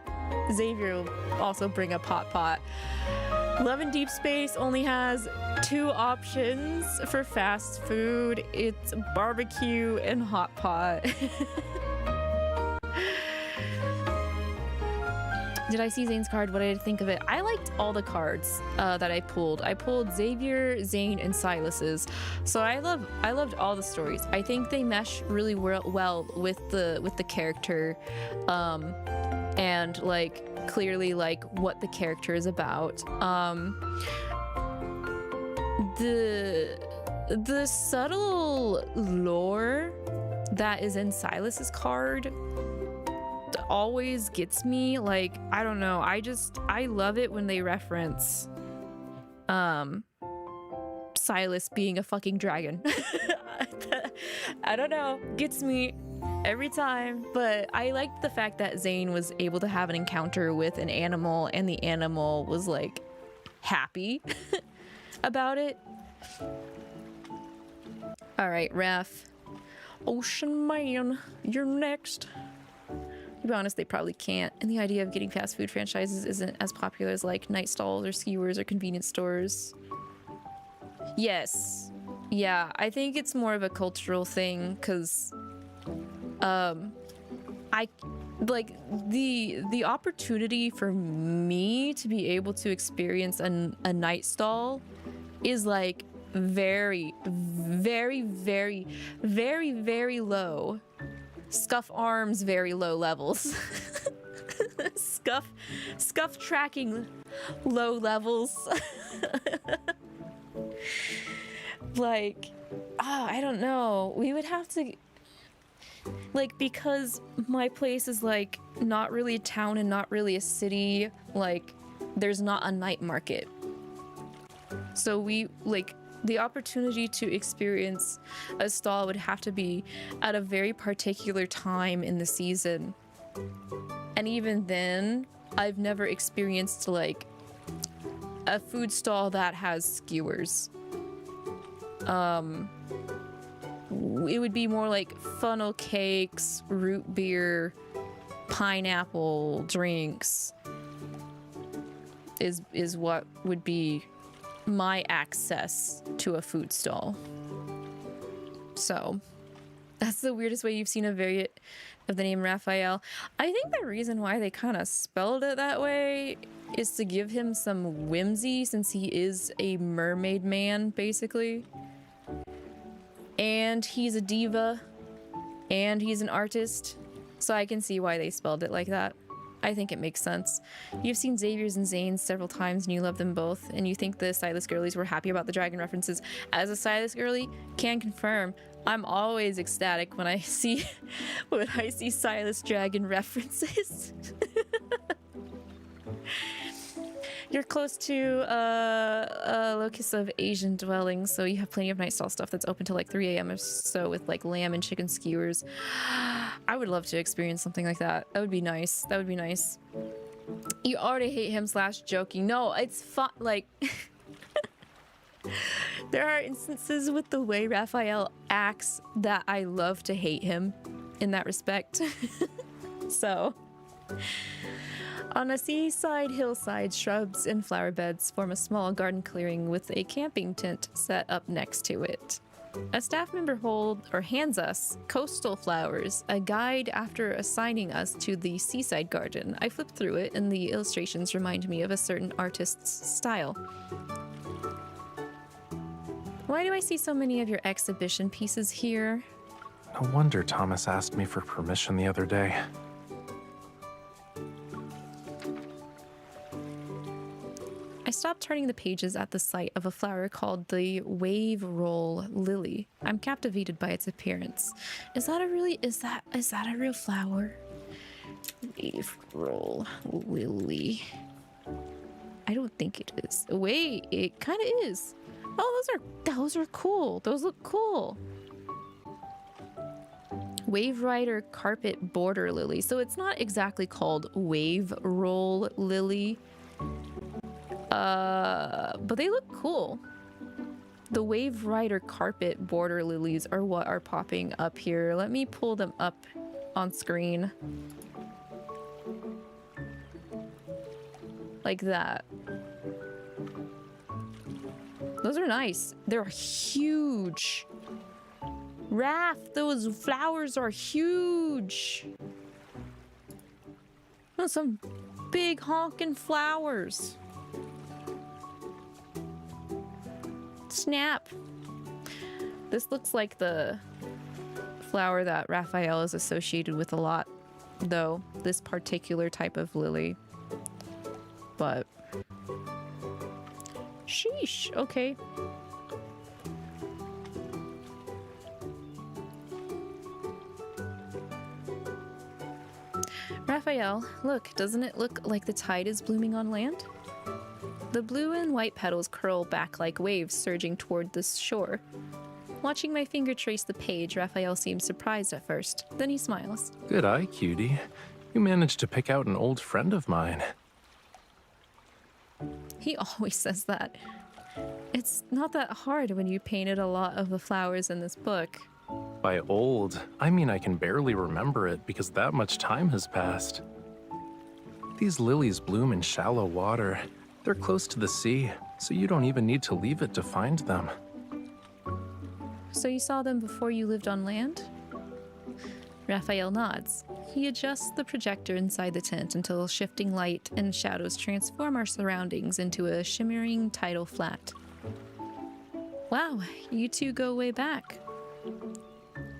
Xavier will also bring up hot pot. Love in Deepspace only has 2 options for fast food. It's barbecue and hot pot. Did I see Zane's card? What did I think of it? I liked all the cards that I pulled. I pulled Xavier, Zane, and Sylus's. So I loved all the stories. I think they mesh really well with the character, and like clearly like what the character is about. The subtle lore that is in Sylus's card always gets me. Like, I don't know, I love it when they reference Sylus being a fucking dragon. I don't know, gets me every time. But I liked the fact that Zane was able to have an encounter with an animal and the animal was like happy about it. All right, Ref. Ocean Man, you're next. To be honest, they probably can't. And the idea of getting fast food franchises isn't as popular as like night stalls or skewers or convenience stores. Yes. Yeah, I think it's more of a cultural thing, because I like the opportunity for me to be able to experience a night stall is like very, very, very, very, very low. Scuff arms, very low levels. Scuff tracking, low levels. Like, I don't know. We would have to. like, because my place is like not really a town and not really a city, like there's not a night market. So we like the opportunity to experience a stall would have to be at a very particular time in the season. And even then, I've never experienced like a food stall that has skewers. It would be more like funnel cakes, root beer, pineapple drinks is what would be my access to a food stall. So that's the weirdest way you've seen a variant of the name Raphael. I think the reason why they kind of spelled it that way is to give him some whimsy, since he is a mermaid man, basically. And he's a diva, and he's an artist, so I can see why they spelled it like that. I think it makes sense. You've seen Xavier's and Zane's several times, and you love them both, and you think the Sylus girlies were happy about the dragon references. As a Sylus girly, can confirm, I'm always ecstatic when I see Sylus dragon references. You're close to a locus of Asian dwellings, so you have plenty of night stall stuff that's open till like 3 a.m. or so, with like lamb and chicken skewers. I would love to experience something like that. That would be nice. That would be nice. You already hate him / joking. No, it's fun. Like, there are instances with the way Raphael acts that I love to hate him in that respect. So... On a seaside hillside, shrubs and flower beds form a small garden clearing with a camping tent set up next to it. A staff member hands us coastal flowers, a guide after assigning us to the seaside garden. I flip through it, and the illustrations remind me of a certain artist's style. Why do I see so many of your exhibition pieces here? No wonder Thomas asked me for permission the other day. I stopped turning the pages at the sight of a flower called the wave roll lily. I'm captivated by its appearance. Is that a real flower? Wave roll lily. I don't think it is. Wait, it kind of is. Oh, those are cool. Those look cool. Wave Rider carpet border lily. So it's not exactly called wave roll lily. But they look cool. The Wave Rider carpet border lilies are what are popping up here. Let me pull them up on screen. Like that. Those are nice. They're huge. Raph, those flowers are huge. Oh, some big honking flowers. Snap. This looks like the flower that Raphael is associated with a lot, though, this particular type of lily. But sheesh, okay. Raphael, look, doesn't it look like the tide is blooming on land? The blue and white petals curl back like waves surging toward the shore. Watching my finger trace the page, Raphael seems surprised at first. Then he smiles. Good eye, cutie. You managed to pick out an old friend of mine. He always says that. It's not that hard when you painted a lot of the flowers in this book. By old, I mean I can barely remember it because that much time has passed. These lilies bloom in shallow water. They're close to the sea, so you don't even need to leave it to find them. So you saw them before you lived on land? Raphael nods. He adjusts the projector inside the tent until shifting light and shadows transform our surroundings into a shimmering tidal flat. Wow, you two go way back.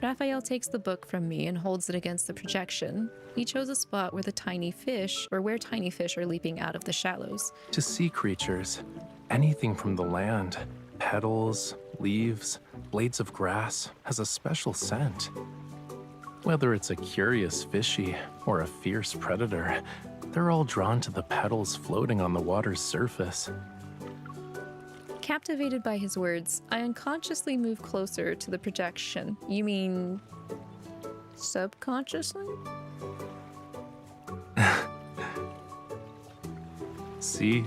Raphael takes the book from me and holds it against the projection. He chose a spot where tiny fish are leaping out of the shallows. To sea creatures, anything from the land, petals, leaves, blades of grass, has a special scent. Whether it's a curious fishy or a fierce predator, they're all drawn to the petals floating on the water's surface. Captivated by his words, I unconsciously move closer to the projection. You mean subconsciously? See,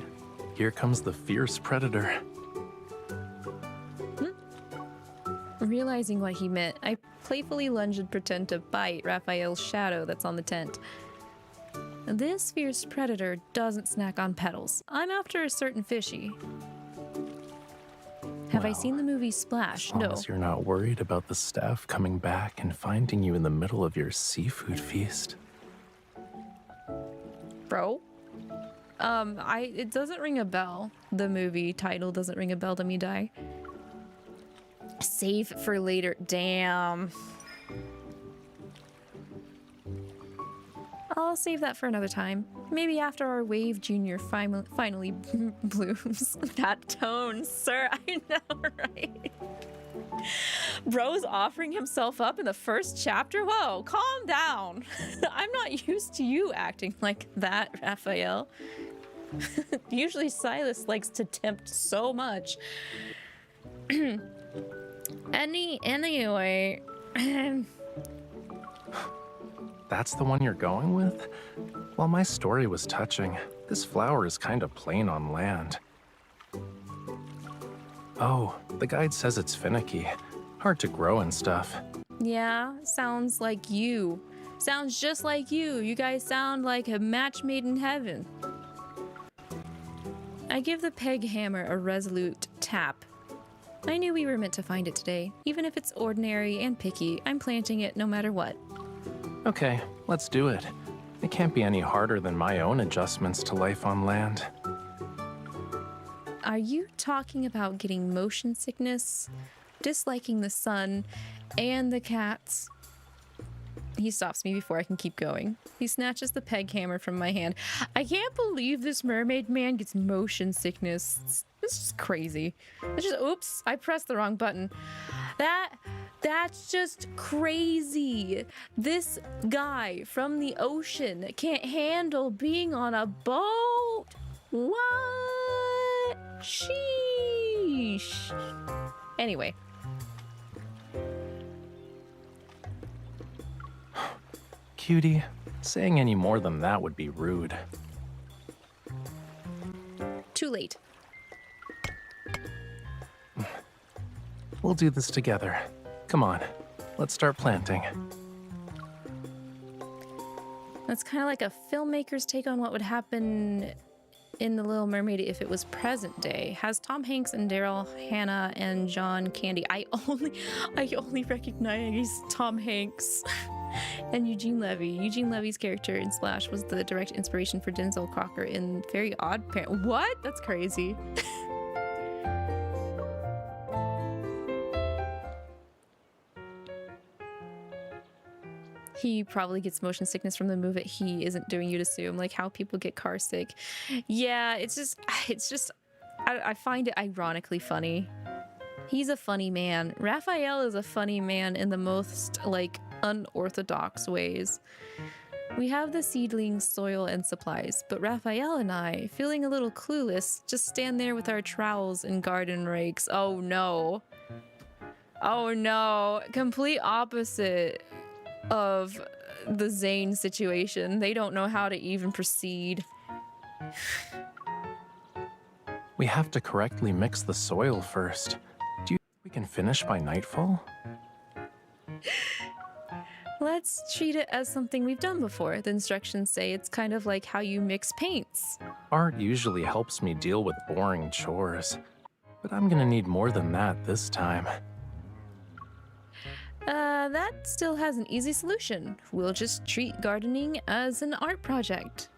here comes the fierce predator. Realizing what he meant, I playfully lunge and pretend to bite Raphael's shadow that's on the tent. This fierce predator doesn't snack on petals. I'm after a certain fishy. Have I seen the movie Splash? As long No. as you're not worried about the staff coming back and finding you in the middle of your seafood feast. Bro? It doesn't ring a bell. The movie title doesn't ring a bell to me, Die. Save for later. Damn. I'll save that for another time. Maybe after our Wave Junior finally blooms. That tone, sir. I know, right? Bro's offering himself up in the first chapter? Whoa, calm down. I'm not used to you acting like that, Raphael. Usually Sylus likes to tempt so much. Anyway. That's the one you're going with? While my story was touching, this flower is kind of plain on land. Oh, the guide says it's finicky. Hard to grow and stuff. Yeah, sounds like you. Sounds just like you. You guys sound like a match made in heaven. I give the peg hammer a resolute tap. I knew we were meant to find it today. Even if it's ordinary and picky, I'm planting it no matter what. Okay, let's do it. It can't be any harder than my own adjustments to life on land. Are you talking about getting motion sickness, disliking the sun, and the cats? He stops me before I can keep going. He snatches the peg hammer from my hand. I can't believe this mermaid man gets motion sickness. This is crazy. It's just, oops, I pressed the wrong button. That's just crazy. This guy from the ocean can't handle being on a boat. What? Sheesh. Anyway. Cutie, saying any more than that would be rude. Too late. We'll do this together. Come on, let's start planting. That's kind of like a filmmaker's take on what would happen in The Little Mermaid if it was present day. Has Tom Hanks and Daryl Hannah and John Candy. I only recognize Tom Hanks and Eugene Levy. Eugene Levy's character in Splash was the direct inspiration for Denzel Crocker in Very Odd Parents. What? That's crazy. He probably gets motion sickness from the move that he isn't doing, you'd assume, like how people get car sick. Yeah, it's just, I find it ironically funny. He's a funny man. Raphael is a funny man in the most, like, unorthodox ways. We have the seedlings, soil, and supplies, but Raphael and I, feeling a little clueless, just stand there with our trowels and garden rakes. Oh no. Oh no. Complete opposite of the Zane situation. They don't know how to even proceed. We have to correctly mix the soil first. Do you think we can finish by nightfall? Let's treat it as something we've done before. The instructions say it's kind of like how you mix paints. Art usually helps me deal with boring chores, but I'm gonna need more than that this time. That still has an easy solution. We'll just treat gardening as an art project.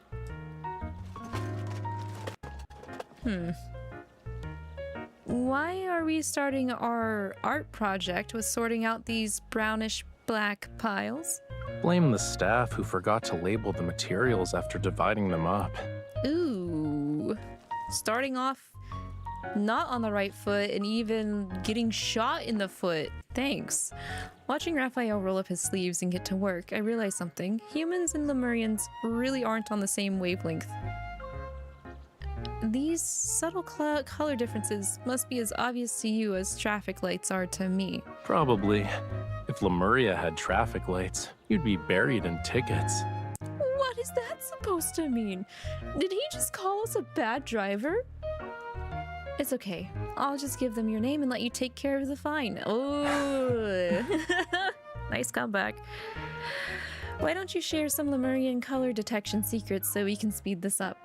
Why are we starting our art project with sorting out these brownish black piles? Blame the staff who forgot to label the materials after dividing them up. Ooh. Starting off not on the right foot and even getting shot in the foot. Thanks. Watching Raphael roll up his sleeves and get to work, I realized something. Humans and Lemurians really aren't on the same wavelength. These subtle color differences must be as obvious to you as traffic lights are to me. Probably. If Lemuria had traffic lights, you'd be buried in tickets. What is that supposed to mean? Did he just call us a bad driver? It's okay. I'll just give them your name and let you take care of the fine. Oh, nice comeback. Why don't you share some Lemurian color detection secrets so we can speed this up?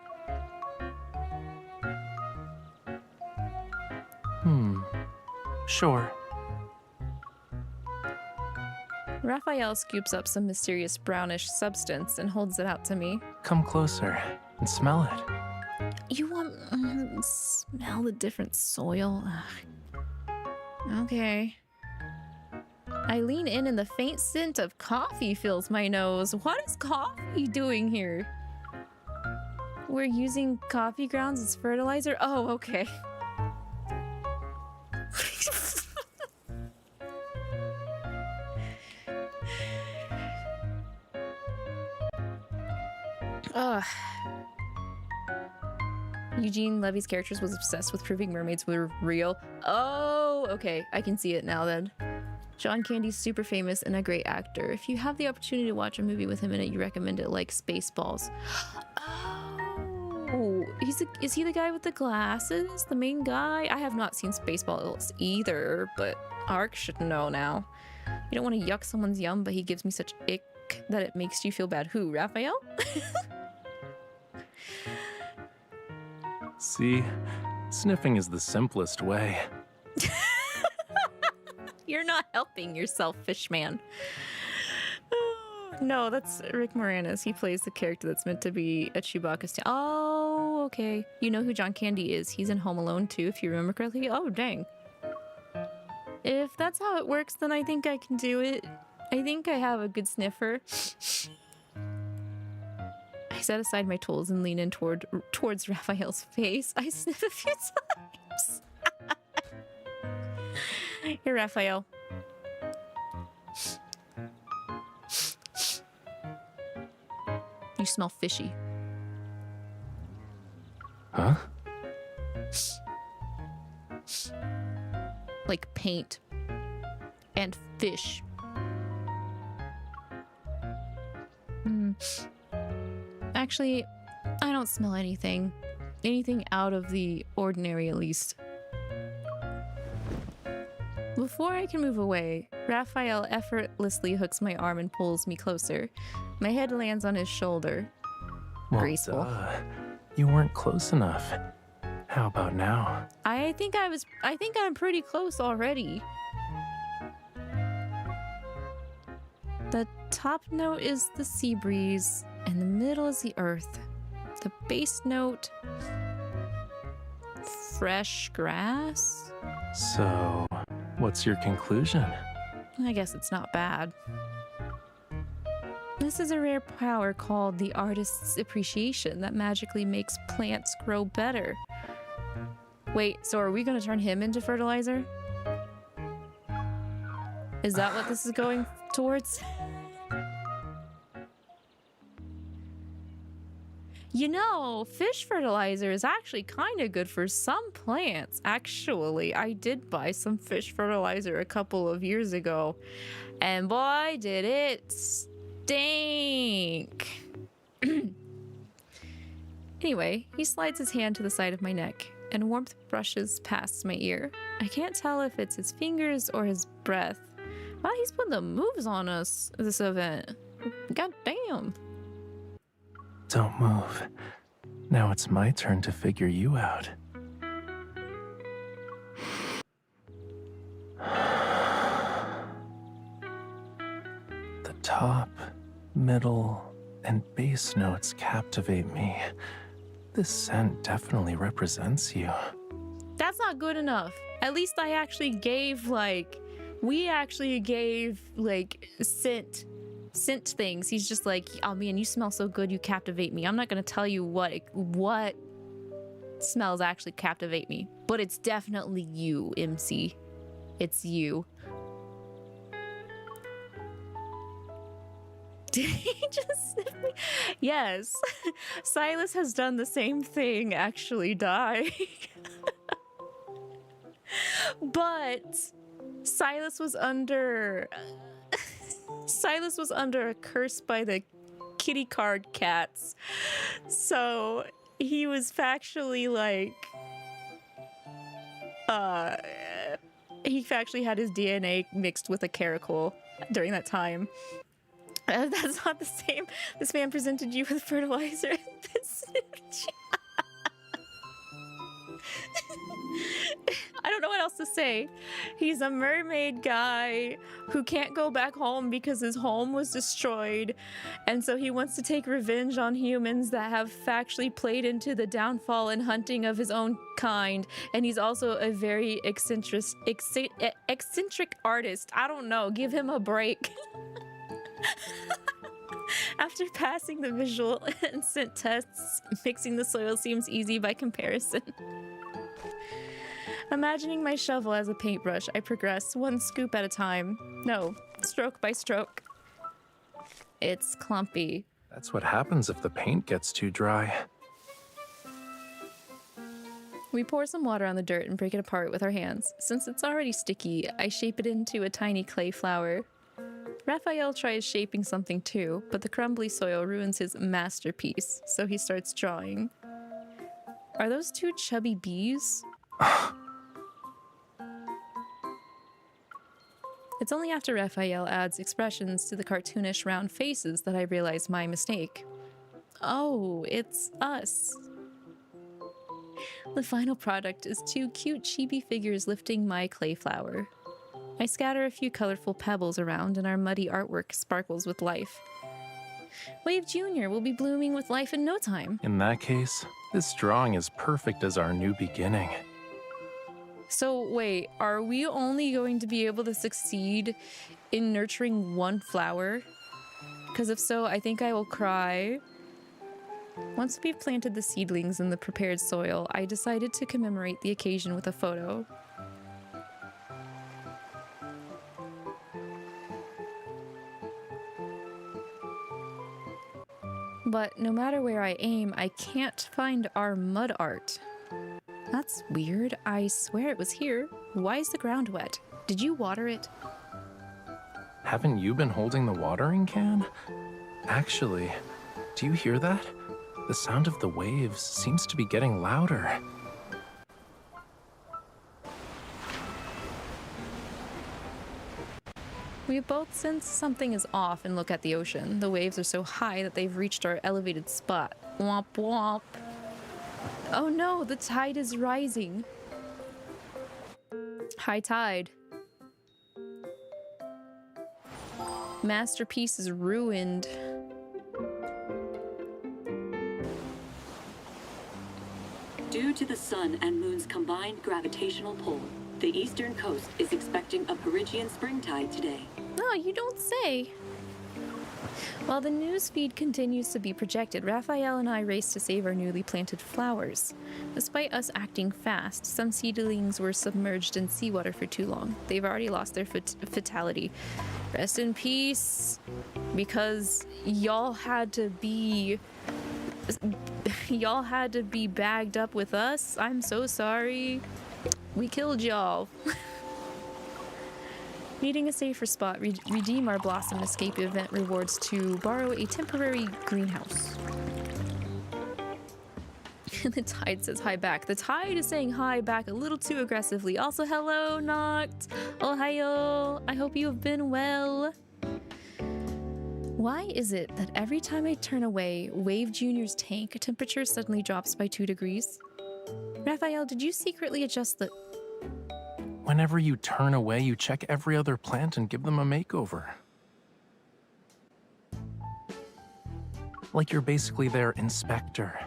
Sure. Raphael scoops up some mysterious brownish substance and holds it out to me. Come closer and smell it. You want smell the different soil? Ugh. Okay. I lean in and the faint scent of coffee fills my nose. What is coffee doing here? We're using coffee grounds as fertilizer? Oh, okay. Ugh. Eugene Levy's character was obsessed with proving mermaids were real. Oh, okay. I can see it now then. John Candy's super famous and a great actor. If you have the opportunity to watch a movie with him in it, you recommend it, like Spaceballs. Oh, is he the guy with the glasses? The main guy? I have not seen Spaceballs either, but Ark should know now. You don't want to yuck someone's yum, but he gives me such ick that it makes you feel bad. Who, Raphael? See, sniffing is the simplest way. You're not helping yourself, Fishman. No, that's Rick Moranis. He plays the character that's meant to be a Chewbacca. Oh, okay. You know who John Candy is. He's in Home Alone too, if you remember correctly. Oh, dang. If that's how it works, then I think I can do it. I think I have a good sniffer. I set aside my tools and lean in towards Raphael's face. I sniff a few times. Here, Raphael. You smell fishy. Huh? Like paint and fish. Actually, I don't smell anything. Anything out of the ordinary, at least. Before I can move away, Raphael effortlessly hooks my arm and pulls me closer. My head lands on his shoulder. Well, Graceful. You weren't close enough. How about now? I think I'm pretty close already. The top note is the sea breeze, and the middle is the earth. The bass note, fresh grass. So, what's your conclusion? I guess it's not bad. This is a rare power called the artist's appreciation that magically makes plants grow better. Wait, so are we going to turn him into fertilizer? Is that what this is going towards? You know, fish fertilizer is actually kind of good for some plants. Actually, I did buy some fish fertilizer a couple of years ago, and boy, did it stink. Anyway, he slides his hand to the side of my neck, and warmth brushes past my ear. I can't tell if it's his fingers or his breath. Wow, he's putting the moves on us this event. God damn. Don't move. Now it's my turn to figure you out. The top, middle, and bass notes captivate me. This scent definitely represents you. That's not good enough. At least I actually gave, we actually gave, scent things. He's just like, oh man, you smell so good, you captivate me. I'm not gonna tell you what smells actually captivate me, but it's definitely you, MC. It's you. Did he just sniff me? Yes. Sylus has done the same thing, actually die. But Sylus was under Sylus was under a curse by the kitty card cats. So he was factually like he factually had his DNA mixed with a caracal during that time. That's not the same. This man presented you with fertilizer. I don't know what else to say. He's a mermaid guy who can't go back home because his home was destroyed. And so he wants to take revenge on humans that have factually played into the downfall and hunting of his own kind. And he's also a very eccentric artist. I don't know. Give him a break. After passing the visual and scent tests, mixing the soil seems easy by comparison. Imagining my shovel as a paintbrush, I progress one scoop at a time. No, stroke by stroke. It's clumpy. That's what happens if the paint gets too dry. We pour some water on the dirt and break it apart with our hands. Since it's already sticky, I shape it into a tiny clay flower. Raphael tries shaping something too, but the crumbly soil ruins his masterpiece, so he starts drawing. Are those two chubby bees? It's only after Raphael adds expressions to the cartoonish round faces that I realize my mistake. Oh, it's us. The final product is two cute chibi figures lifting my clay flower. I scatter a few colorful pebbles around and our muddy artwork sparkles with life. Wave Jr. will be blooming with life in no time. In that case, this drawing is perfect as our new beginning. So wait, are we only going to be able to succeed in nurturing one flower? Because if so, I think I will cry. Once we've planted the seedlings in the prepared soil, I decided to commemorate the occasion with a photo. But no matter where I aim, I can't find our mud art. That's weird. I swear it was here. Why is the ground wet? Did you water it? Haven't you been holding the watering can? Actually, do you hear that? The sound of the waves seems to be getting louder. We both sense something is off and look at the ocean. The waves are so high that they've reached our elevated spot. Womp womp. Oh no, the tide is rising. High tide. Masterpiece is ruined. Due to the sun and moon's combined gravitational pull, the eastern coast is expecting a Perigean springtide today. Oh, you don't say. While the news feed continues to be projected, Raphael and I race to save our newly planted flowers. Despite us acting fast, some seedlings were submerged in seawater for too long. They've already lost their fatality. Rest in peace, because y'all had to be bagged up with us. I'm so sorry. We killed y'all. Needing a safer spot, redeem our Blossom Escape event rewards to borrow a temporary greenhouse. The tide says hi back. The tide is saying hi back a little too aggressively. Also, hello, Noct. Ohio. I hope you have been well. Why is it that every time I turn away Wave Jr.'s tank, temperature suddenly drops by 2 degrees? Raphael, did you secretly adjust the... Whenever you turn away, you check every other plant and give them a makeover. Like you're basically their inspector.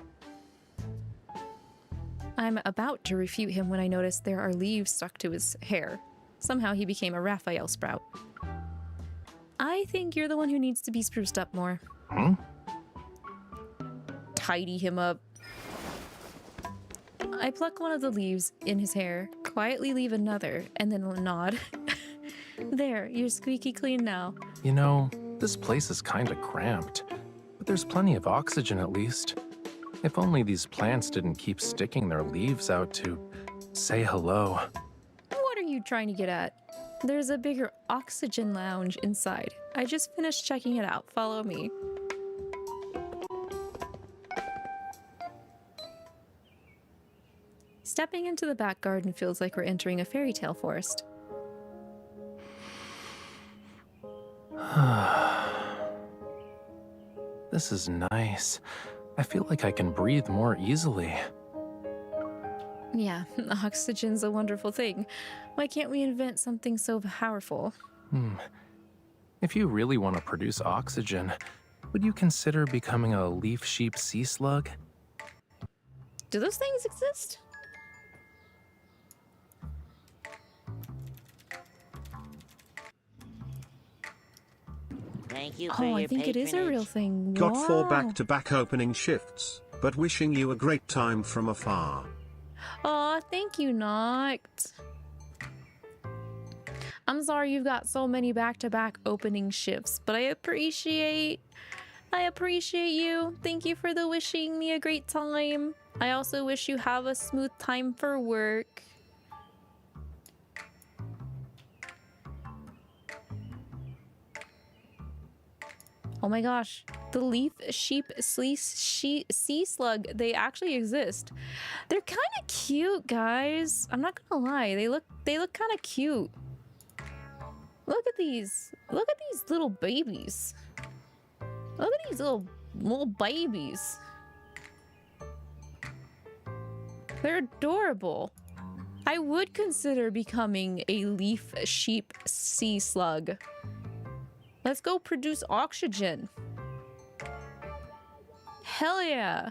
I'm about to refute him when I notice there are leaves stuck to his hair. Somehow he became a Raphael sprout. I think you're the one who needs to be spruced up more. Tidy him up. I pluck one of the leaves in his hair, quietly leave another, and then nod. There, you're squeaky clean now. You know, This place is kinda cramped, but there's plenty of oxygen at least. If only these plants didn't keep sticking their leaves out to say hello. What are you trying to get at? There's a bigger oxygen lounge inside. I just finished checking it out. Follow me. Stepping into the back garden feels like we're entering a fairy tale forest. This is nice. I feel like I can breathe more easily. Yeah, oxygen's a wonderful thing. Why can't we invent something so powerful? If you really want to produce oxygen, would you consider becoming a leaf sheep sea slug? Do those things exist? Thank you for Oh, I your think it is a real thing. Got 4 Wow. back-to-back opening shifts, but wishing you a great time from afar. Aw, thank you, Noct. I'm sorry you've got so many back-to-back opening shifts, but I appreciate you. Thank you for the wishing me a great time. I also wish you have a smooth time for work. Oh my gosh, the leaf sheep sea slug, they actually exist. They're kind of cute, guys. I'm not gonna lie, they look kind of cute. Look at these little babies. Look at these little babies. They're adorable. I would consider becoming a leaf sheep sea slug. Let's go produce oxygen. Hell yeah.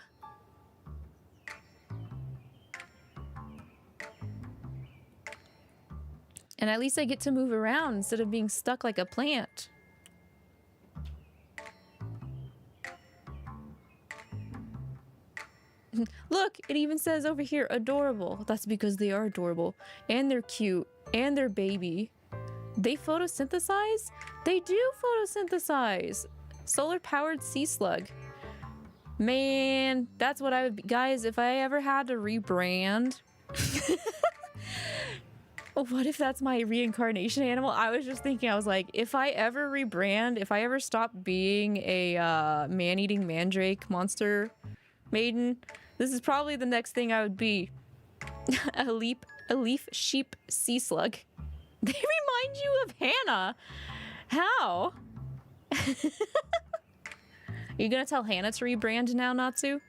And at least I get to move around instead of being stuck like a plant. Look, it even says over here, adorable. That's because they are adorable. And they're cute. And they're baby. They photosynthesize? They do photosynthesize. Solar powered sea slug. Man, that's what I would be. Guys, if I ever had to rebrand. What if that's my reincarnation animal? I was just thinking, I was like, if I ever rebrand, if I ever stop being a man-eating mandrake monster maiden, this is probably the next thing I would be. a leaf sheep sea slug. They remind you of Hannah. How? Are you gonna tell Hannah to rebrand now, Natsu?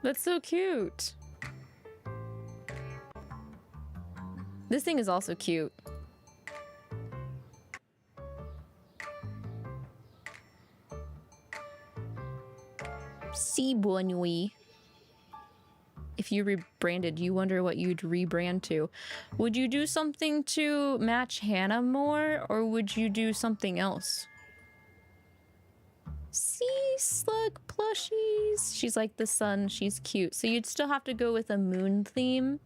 That's so cute. This thing is also cute. Sea Bonui. If you rebranded, you wonder what you'd rebrand to. Would you do something to match Hannah more, or would you do something else? Sea slug plushies. She's like the sun. She's cute. So you'd still have to go with a moon theme.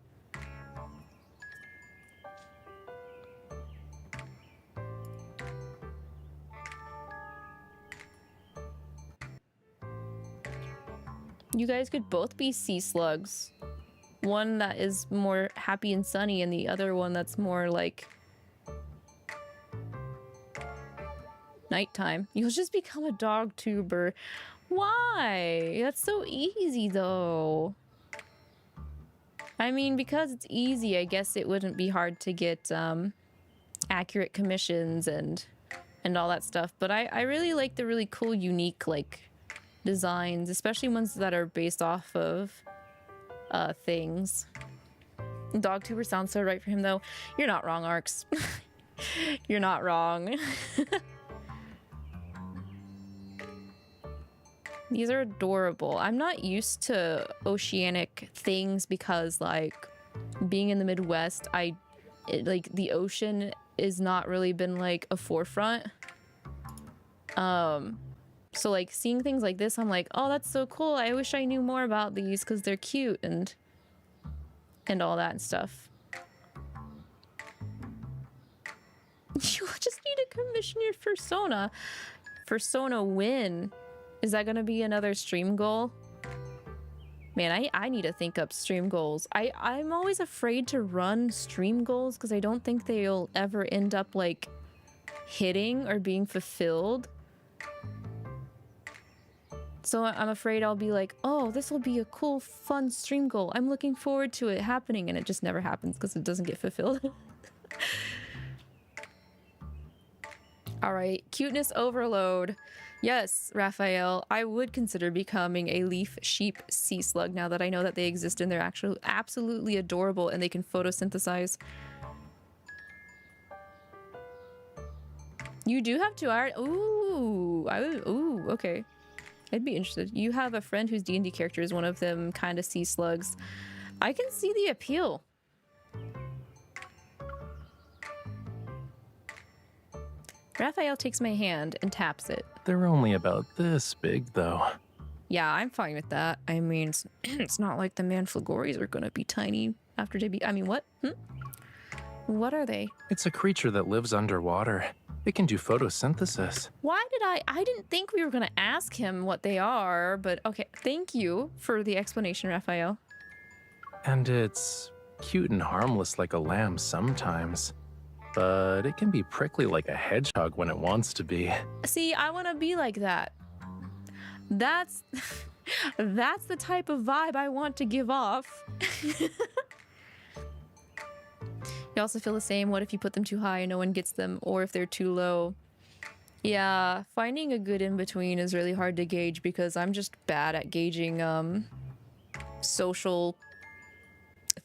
You guys could both be sea slugs. One that is more happy and sunny, and the other one that's more like nighttime. You'll just become a dog tuber. Why? That's so easy though. I mean, because it's easy, I guess it wouldn't be hard to get accurate commissions and all that stuff. But I really like the really cool, unique like designs, especially ones that are based off of things. Dogtuber sounds so right for him though. You're not wrong, Arcs. You're not wrong. These are adorable. I'm not used to oceanic things because like being in the Midwest, like the ocean is not really been like a forefront. So like seeing things like this, I'm like, oh, that's so cool. I wish I knew more about these because they're cute and all that and stuff. You just need to commission your persona. Persona win. Is that gonna be another stream goal? Man, I need to think up stream goals. I'm always afraid to run stream goals because I don't think they'll ever end up like hitting or being fulfilled. So I'm afraid I'll be like, oh, this will be a cool, fun stream goal. I'm looking forward to it happening, and it just never happens because it doesn't get fulfilled. All right, cuteness overload. Yes, Raphael, I would consider becoming a leaf sheep sea slug now that I know that they exist and they're actually absolutely adorable and they can photosynthesize. You do have 2 iron. Ooh, ooh, okay. I'd be interested. You have a friend whose D&D character is one of them kind of sea slugs. I can see the appeal. Raphael takes my hand and taps it. They're only about this big, though. Yeah, I'm fine with that. I mean, it's not like the Manflagories are gonna be tiny after debut. I mean, what? What are they? It's a creature that lives underwater. It can do photosynthesis. Why did I didn't think we were gonna ask him what they are, but okay. Thank you for the explanation, Raphael. And it's cute and harmless like a lamb sometimes. But it can be prickly like a hedgehog when it wants to be. See, I want to be like that. That's the type of vibe I want to give off. You also feel the same. What if you put them too high and no one gets them, or if they're too low? Yeah, finding a good in-between is really hard to gauge because I'm just bad at gauging social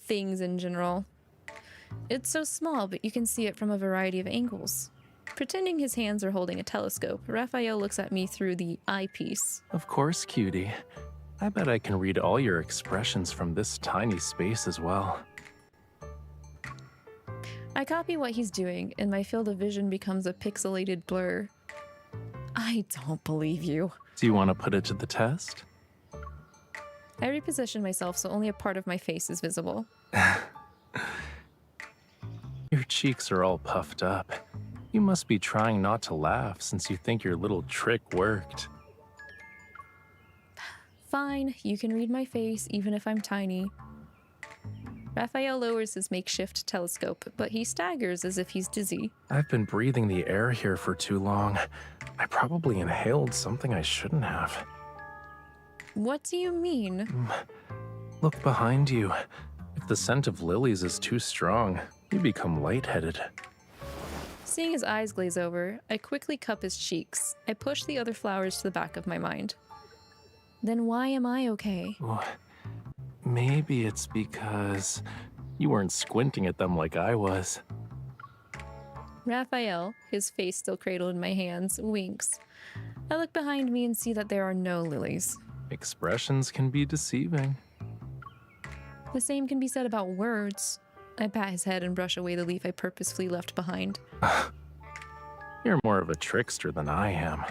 things in general. It's so small, but you can see it from a variety of angles. Pretending his hands are holding a telescope, Raphael looks at me through the eyepiece. Of course, cutie. I bet I can read all your expressions from this tiny space as well. I copy what he's doing, and my field of vision becomes a pixelated blur. I don't believe you. Do you want to put it to the test? I reposition myself so only a part of my face is visible. Your cheeks are all puffed up. You must be trying not to laugh since you think your little trick worked. Fine, you can read my face even if I'm tiny. Raphael lowers his makeshift telescope, but he staggers as if he's dizzy. I've been breathing the air here for too long. I probably inhaled something I shouldn't have. What do you mean? Look behind you. If the scent of lilies is too strong, you become lightheaded. Seeing his eyes glaze over, I quickly cup his cheeks. I push the other flowers to the back of my mind. Then why am I okay? Maybe it's because you weren't squinting at them like I was. Raphael, his face still cradled in my hands, winks. I look behind me and see that there are no lilies. Expressions can be deceiving. The same can be said about words. I pat his head and brush away the leaf I purposefully left behind. You're more of a trickster than I am.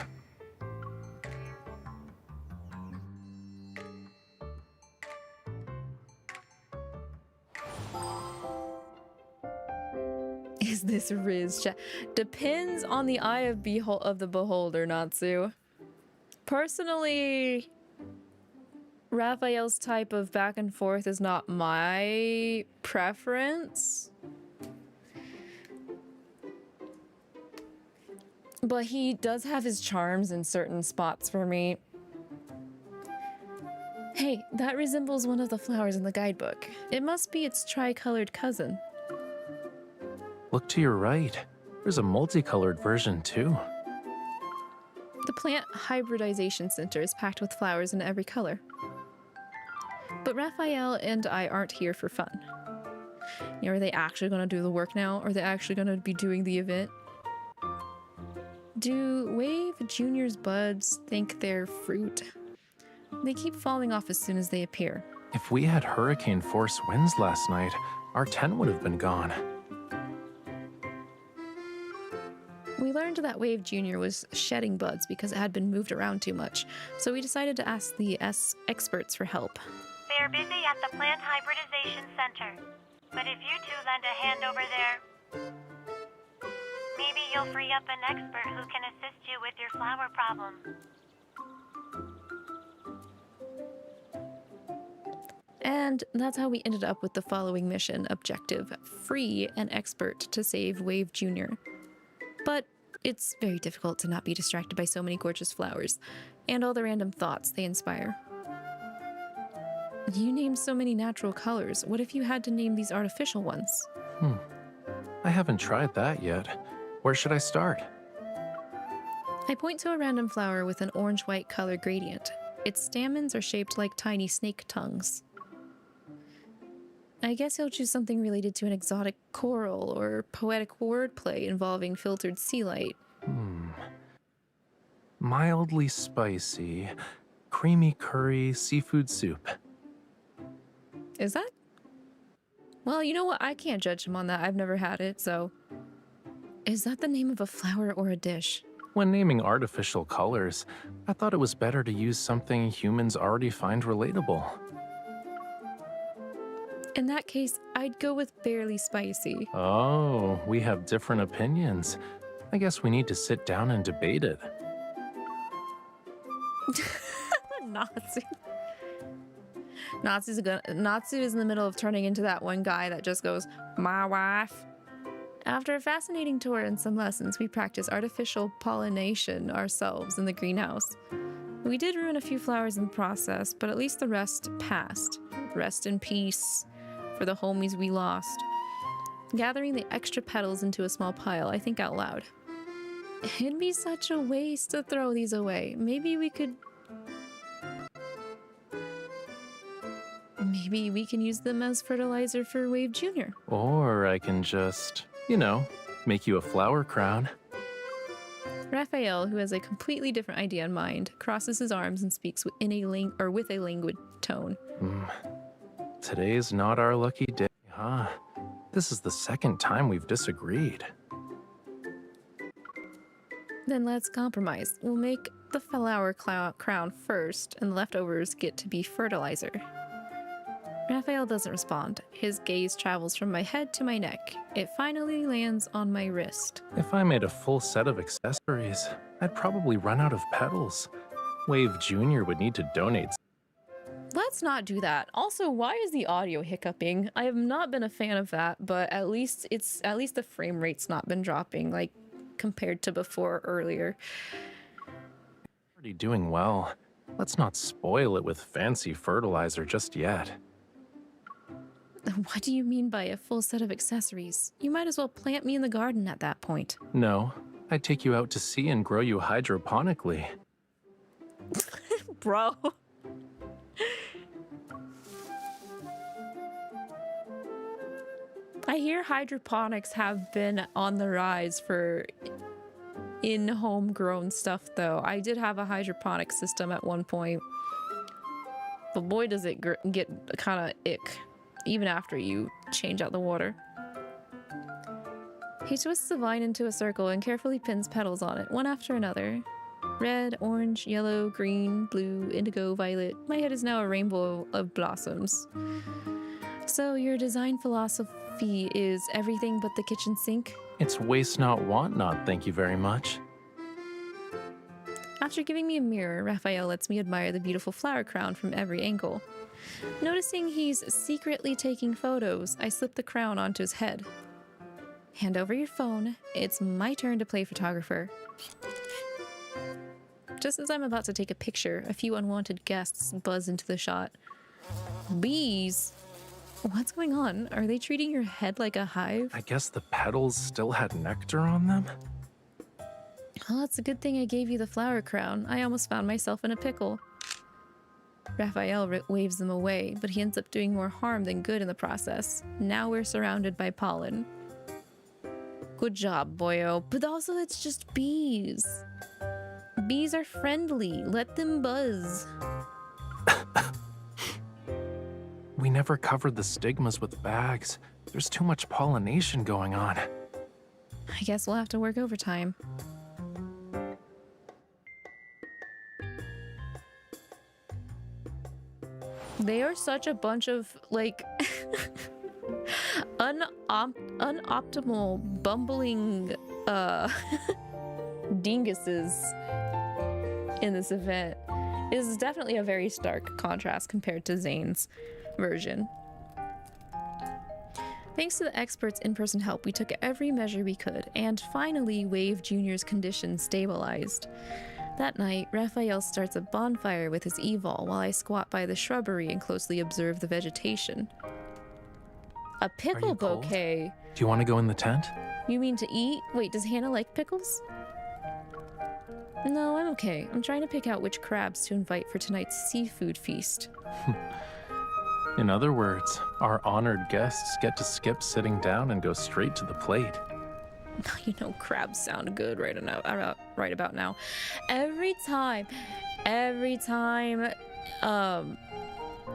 Is this Riz chat? Depends on the eye of the beholder, Natsu. Personally, Raphael's type of back and forth is not my preference. But he does have his charms in certain spots for me. Hey, that resembles one of the flowers in the guidebook. It must be its tri-colored cousin. Look to your right. There's a multicolored version too. The plant hybridization center is packed with flowers in every color. But Raphael and I aren't here for fun. You know, are they actually going to do the work now? Are they actually going to be doing the event? Do Wave Junior's buds think they're fruit? They keep falling off as soon as they appear. If we had hurricane force winds last night, our tent would have been gone. We learned that Wave Junior was shedding buds because it had been moved around too much, so we decided to ask the experts for help. They are busy at the Plant Hybridization Center, but if you two lend a hand over there... Maybe you'll free up an expert who can assist you with your flower problem. And that's how we ended up with the following mission objective: free an expert to save Wave Jr. But it's very difficult to not be distracted by so many gorgeous flowers and all the random thoughts they inspire. You named so many natural colors. What if you had to name these artificial ones? I haven't tried that yet. Where should I start? I point to a random flower with an orange-white color gradient. Its stamens are shaped like tiny snake tongues. I guess you'll choose something related to an exotic coral or poetic wordplay involving filtered sea light. Mildly spicy, creamy curry seafood soup. Is that? Well, you know what? I can't judge him on that. I've never had it, so... Is that the name of a flower or a dish? When naming artificial colors, I thought it was better to use something humans already find relatable. In that case, I'd go with barely spicy. Oh, we have different opinions. I guess we need to sit down and debate it. Natsu. Natsu is in the middle of turning into that one guy that just goes, "My wife." After a fascinating tour and some lessons, we practiced artificial pollination ourselves in the greenhouse. We did ruin a few flowers in the process, but at least the rest passed. Rest in peace for the homies we lost. Gathering the extra petals into a small pile, I think out loud. It'd be such a waste to throw these away. Maybe we can use them as fertilizer for Wave Jr. Or I can just, make you a flower crown. Raphael, who has a completely different idea in mind, crosses his arms and speaks with a languid tone. Today's not our lucky day, huh? This is the second time we've disagreed. Then let's compromise. We'll make the flower crown first, and the leftovers get to be fertilizer. Raphael doesn't respond. His gaze travels from my head to my neck. It finally lands on my wrist. If I made a full set of accessories, I'd probably run out of petals. Wave Jr. would need to donate. Let's not do that. Also, why is the audio hiccuping? I have not been a fan of that, but at least the frame rate's not been dropping, like, compared to before earlier. Already doing well. Let's not spoil it with fancy fertilizer just yet. What do you mean by a full set of accessories? You might as well plant me in the garden at that point. No, I'd take you out to sea and grow you hydroponically. Bro. I hear hydroponics have been on the rise for in-home grown stuff, though. I did have a hydroponic system at one point, but boy does it get kind of ick, even after you change out the water. He twists the vine into a circle and carefully pins petals on it, one after another. Red, orange, yellow, green, blue, indigo, violet. My head is now a rainbow of blossoms. So your design philosophy is everything but the kitchen sink? It's waste not, want not, thank you very much. After giving me a mirror, Raphael lets me admire the beautiful flower crown from every angle. Noticing he's secretly taking photos, I slip the crown onto his head. Hand over your phone. It's my turn to play photographer. Just as I'm about to take a picture, a few unwanted guests buzz into the shot. Bees? What's going on? Are they treating your head like a hive? I guess the petals still had nectar on them? Well, it's a good thing I gave you the flower crown. I almost found myself in a pickle. Raphael waves them away, but he ends up doing more harm than good in the process. Now we're surrounded by pollen. Good job, boyo. But also, it's just bees. Bees are friendly. Let them buzz. We never covered the stigmas with bags. There's too much pollination going on. I guess we'll have to work overtime. They are such a bunch of, like, unoptimal, bumbling dinguses in this event is definitely a very stark contrast compared to Zane's version. Thanks to the experts' in-person help, we took every measure we could, and finally Wave Jr.'s condition stabilized. That night, Raphael starts a bonfire with his 𝐒𝐈 while I squat by the shrubbery and closely observe the vegetation. A pickle bouquet? Do you want to go in the tent? You mean to eat? Wait, does Hannah like pickles? No, I'm okay. I'm trying to pick out which crabs to invite for tonight's seafood feast. In other words, our honored guests get to skip sitting down and go straight to the plate. You know, crabs sound good right about now. Every time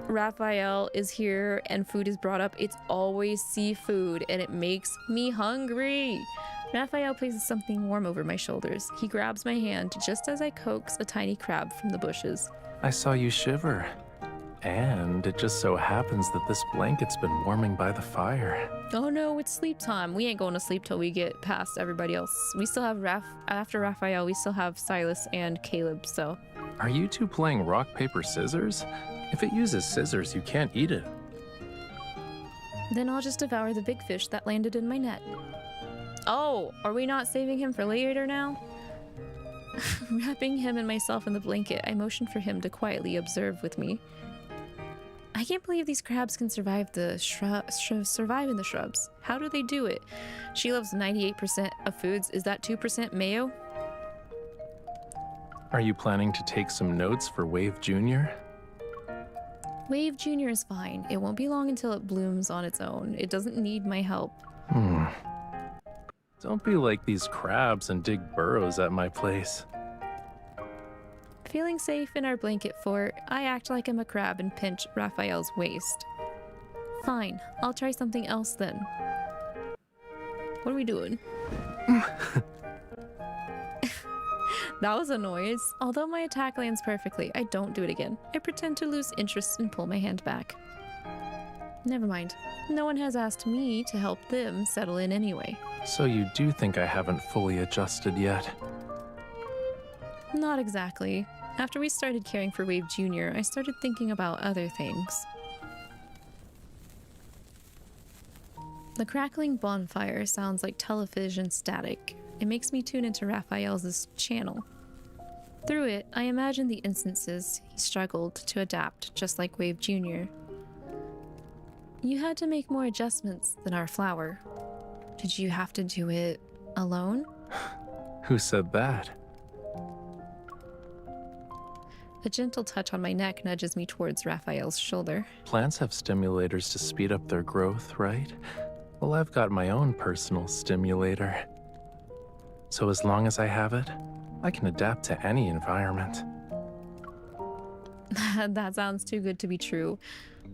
Raphael is here and food is brought up, it's always seafood, and it makes me hungry. Raphael places something warm over my shoulders. He grabs my hand just as I coax a tiny crab from the bushes. I saw you shiver. And it just so happens that this blanket's been warming by the fire. Oh no, it's sleep time. We ain't going to sleep till we get past everybody else. We still have after Raphael, we still have Sylus and Caleb, so. Are you two playing rock, paper, scissors? If it uses scissors, you can't eat it. Then I'll just devour the big fish that landed in my net. Oh, are we not saving him for later now? Wrapping him and myself in the blanket, I motioned for him to quietly observe with me. I can't believe these crabs can survive in the shrubs. How do they do it? She loves 98% of foods. Is that 2% mayo? Are you planning to take some notes for Wave Jr.? Wave Jr. is fine. It won't be long until it blooms on its own. It doesn't need my help. Don't be like these crabs and dig burrows at my place. Feeling safe in our blanket fort, I act like I'm a crab and pinch Raphael's waist. Fine, I'll try something else then. What are we doing? That was a noise. Although my attack lands perfectly, I don't do it again. I pretend to lose interest and pull my hand back. Never mind. No one has asked me to help them settle in anyway. So you do think I haven't fully adjusted yet? Not exactly. After we started caring for Wave Jr., I started thinking about other things. The crackling bonfire sounds like television static. It makes me tune into Raphael's channel. Through it, I imagine the instances he struggled to adapt, just like Wave Jr. You had to make more adjustments than our flower. Did you have to do it alone? Who said that? A gentle touch on my neck nudges me towards Raphael's shoulder. Plants have stimulators to speed up their growth, right? Well, I've got my own personal stimulator. So as long as I have it, I can adapt to any environment. That sounds too good to be true.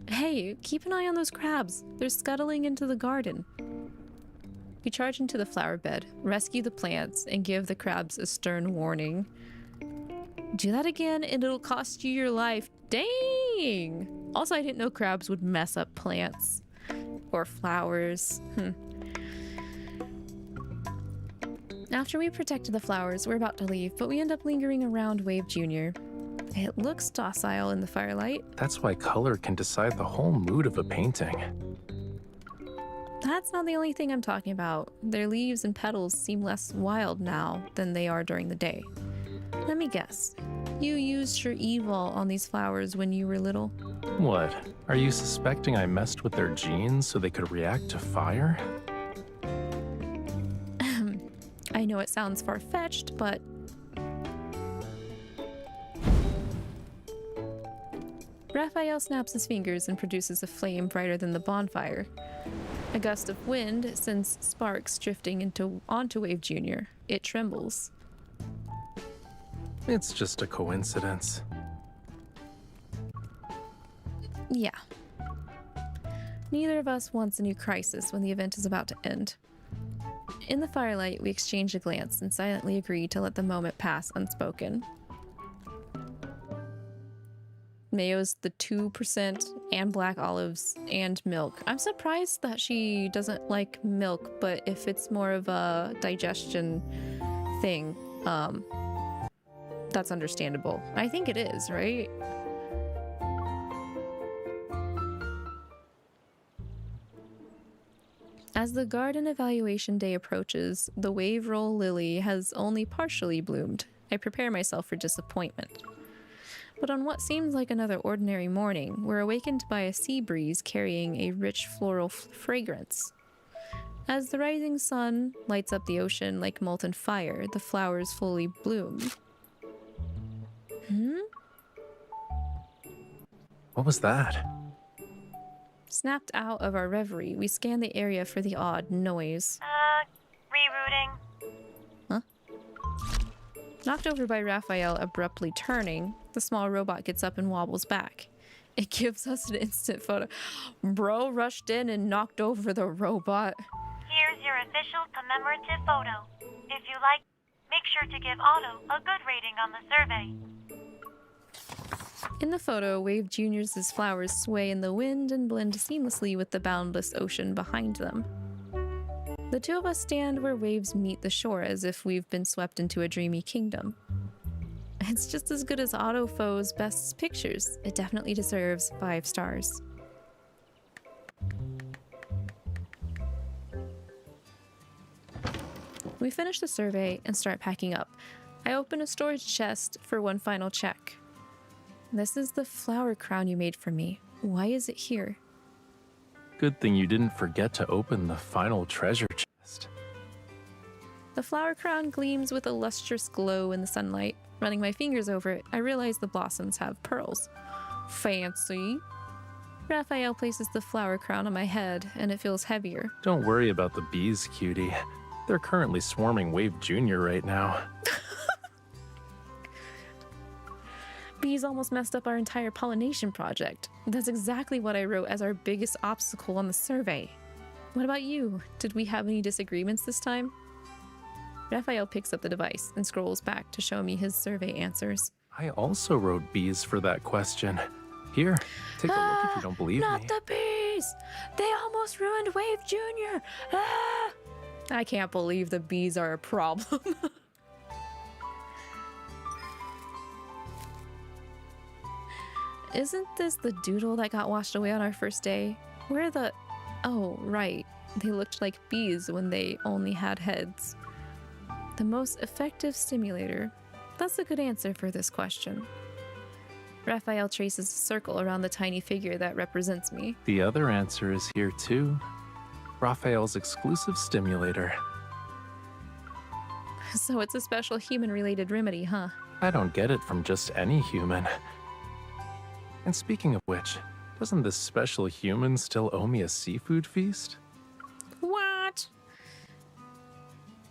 Hey, keep an eye on those crabs. They're scuttling into the garden. We charge into the flower bed, rescue the plants, and give the crabs a stern warning. Do that again and it'll cost you your life. Dang! Also, I didn't know crabs would mess up plants. Or flowers. After we protected the flowers, we're about to leave, but we end up lingering around Wave Jr. It looks docile in the firelight. That's why color can decide the whole mood of a painting. That's not the only thing I'm talking about. Their leaves and petals seem less wild now than they are during the day. Let me guess. You used your 𝐒𝐈 on these flowers when you were little? What? Are you suspecting I messed with their genes so they could react to fire? I know it sounds far-fetched, but... Raphael snaps his fingers and produces a flame brighter than the bonfire. A gust of wind sends sparks drifting onto Wave Jr. It trembles. It's just a coincidence. Yeah. Neither of us wants a new crisis when the event is about to end. In the firelight, we exchange a glance and silently agree to let the moment pass unspoken. mayos, the 2%, and black olives, and milk. I'm surprised that she doesn't like milk, but if it's more of a digestion thing, that's understandable. I think it is, right? As the garden evaluation day approaches, the wave roll lily has only partially bloomed. I prepare myself for disappointment. But on what seems like another ordinary morning, we're awakened by a sea breeze carrying a rich floral fragrance. As the rising sun lights up the ocean like molten fire, the flowers fully bloom. What was that? Snapped out of our reverie, we scan the area for the odd noise. Rerouting. Huh? Knocked over by Raphael abruptly turning, the small robot gets up and wobbles back. It gives us an instant photo. Bro rushed in and knocked over the robot. Here's your official commemorative photo. If you like, make sure to give Otto a good rating on the survey. In the photo, Wave Jr.'s flowers sway in the wind and blend seamlessly with the boundless ocean behind them. The two of us stand where waves meet the shore as if we've been swept into a dreamy kingdom. It's just as good as Autofo's best pictures. It definitely deserves 5 stars. We finish the survey and start packing up. I open a storage chest for one final check. This is the flower crown you made for me. Why is it here? Good thing you didn't forget to open the final treasure chest. The flower crown gleams with a lustrous glow in the sunlight. Running my fingers over it, I realize the blossoms have pearls. Fancy. Raphael places the flower crown on my head, and it feels heavier. Don't worry about the bees, cutie. They're currently swarming Wave Jr. right now. Bees almost messed up our entire pollination project. That's exactly what I wrote as our biggest obstacle on the survey. What about you? Did we have any disagreements this time? Raphael picks up the device and scrolls back to show me his survey answers. I also wrote bees for that question. Here, take a look if you don't believe Not me. the bees! They almost ruined Wave Jr. Ah! I can't believe the bees are a problem. Isn't this the doodle that got washed away on our first day? Where are the... Oh, right. They looked like bees when they only had heads. The most effective stimulator. That's a good answer for this question. Raphael traces a circle around the tiny figure that represents me. The other answer is here too. Raphael's exclusive stimulator. So it's a special human-related remedy, huh? I don't get it from just any human. And speaking of which, doesn't this special human still owe me a seafood feast? What?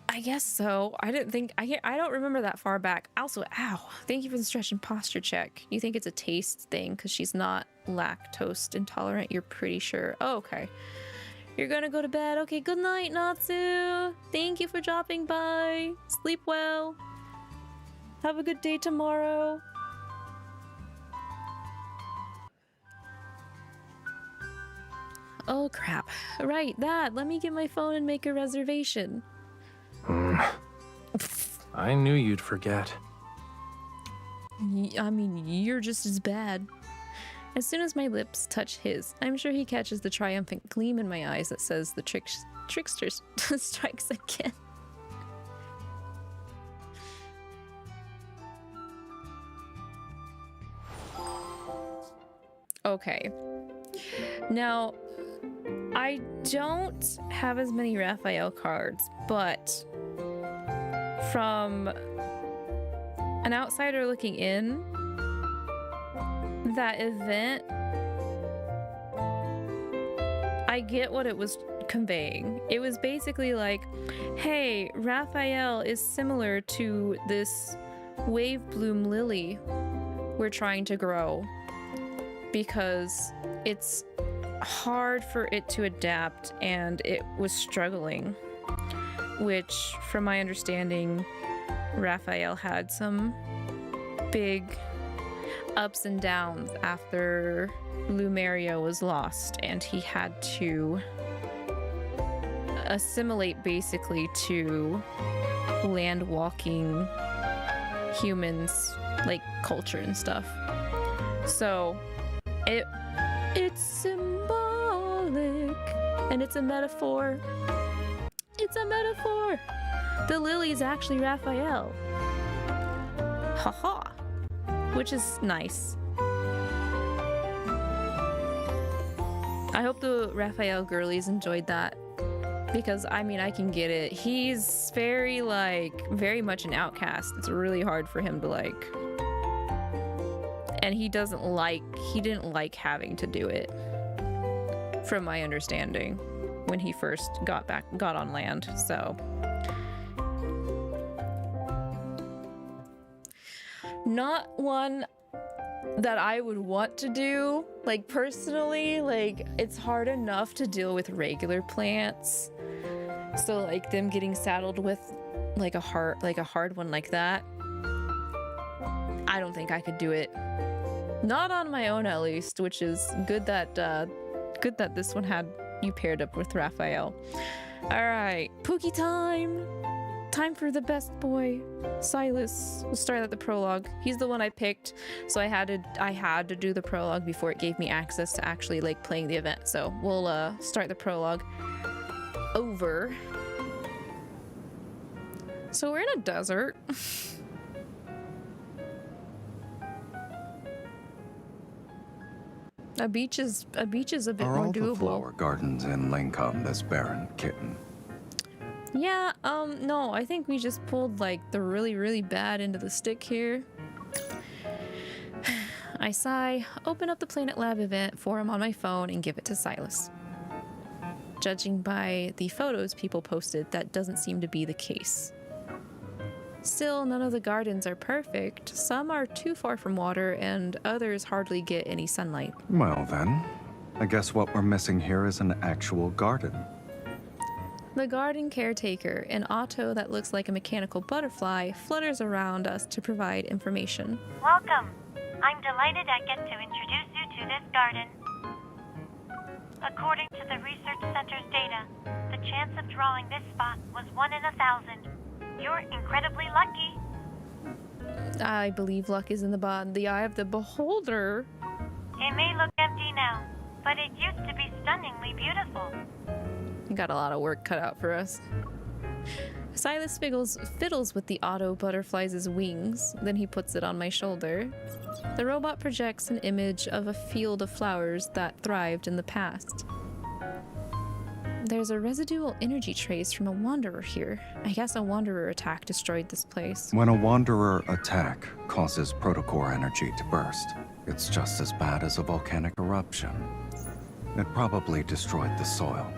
I guess so. I don't remember that far back. Also, ow. Thank you for the stretch and posture check. You think it's a taste thing because she's not lactose intolerant, you're pretty sure. Oh, okay. You're gonna go to bed. Okay, good night, Natsu. Thank you for dropping by. Sleep well. Have a good day tomorrow. Oh crap. Right, that. Let me get my phone and make a reservation. I knew you'd forget. I mean, you're just as bad. As soon as my lips touch his, I'm sure he catches the triumphant gleam in my eyes that says the trickster strikes again. Okay. Now, I don't have as many Raphael cards, but from an outsider looking in, that event, I get what it was conveying. It was basically like, hey, Raphael is similar to this wave bloom lily we're trying to grow because it's hard for it to adapt and it was struggling, which from my understanding Raphael had some big ups and downs after Lumeria was lost, and he had to assimilate basically to land walking humans, like culture and stuff. So it's symbolic, and it's a metaphor. It's a metaphor. The lily is actually Raphael. Haha. Which is nice. I hope the Raphael girlies enjoyed that, because I mean, I can get it. He's very very much an outcast. It's really hard for him to and he didn't like having to do it, from my understanding, when he first got on land. So not one that I would want to do, personally. It's hard enough to deal with regular plants, so them getting saddled with a hard one like that, I don't think I could do it. Not on my own, at least, which is good that this one had you paired up with Raphael. All right, Pookie time. Time for the best boy, Sylus. We'll start at the prologue. He's the one I picked, so I had to do the prologue before it gave me access to actually playing the event. So we'll start the prologue over. So we're in a desert. A beach is a bit Are more all doable. the flower gardens in Lincoln this barren, kitten? Yeah, no, I think we just pulled the really, really bad end of the stick here. I sigh, open up the Planet Lab event forum on my phone, and give it to Sylus. Judging by the photos people posted, that doesn't seem to be the case. Still, none of the gardens are perfect. Some are too far from water, and others hardly get any sunlight. Well then, I guess what we're missing here is an actual garden. The garden caretaker, an auto that looks like a mechanical butterfly, flutters around us to provide information. Welcome. I'm delighted I get to introduce you to this garden. According to the Research Center's data, the chance of drawing this spot was 1 in 1,000. You're incredibly lucky. I believe luck is in the eye of the beholder. It may look empty now, but it used to be stunningly beautiful. Got a lot of work cut out for us. Sylus fiddles with the auto butterfly's wings, then he puts it on my shoulder. The robot projects an image of a field of flowers that thrived in the past. There's a residual energy trace from a wanderer here. I guess a wanderer attack destroyed this place. When a wanderer attack causes protocore energy to burst, it's just as bad as a volcanic eruption. It probably destroyed the soil.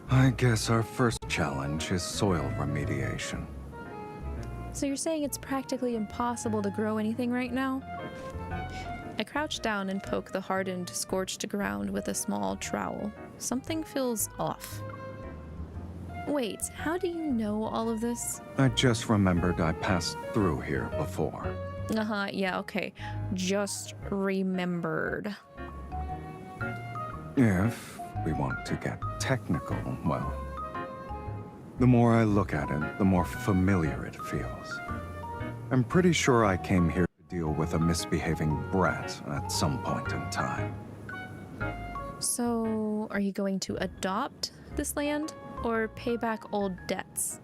I guess our first challenge is soil remediation. So you're saying it's practically impossible to grow anything right now? I crouch down and poke the hardened, scorched ground with a small trowel. Something feels off. Wait, how do you know all of this? I just remembered I passed through here before. Yeah, okay. Just remembered. If we want to get technical, well, the more I look at it, the more familiar it feels. I'm pretty sure I came here to deal with a misbehaving brat at some point in time. So, are you going to adopt this land or pay back old debts?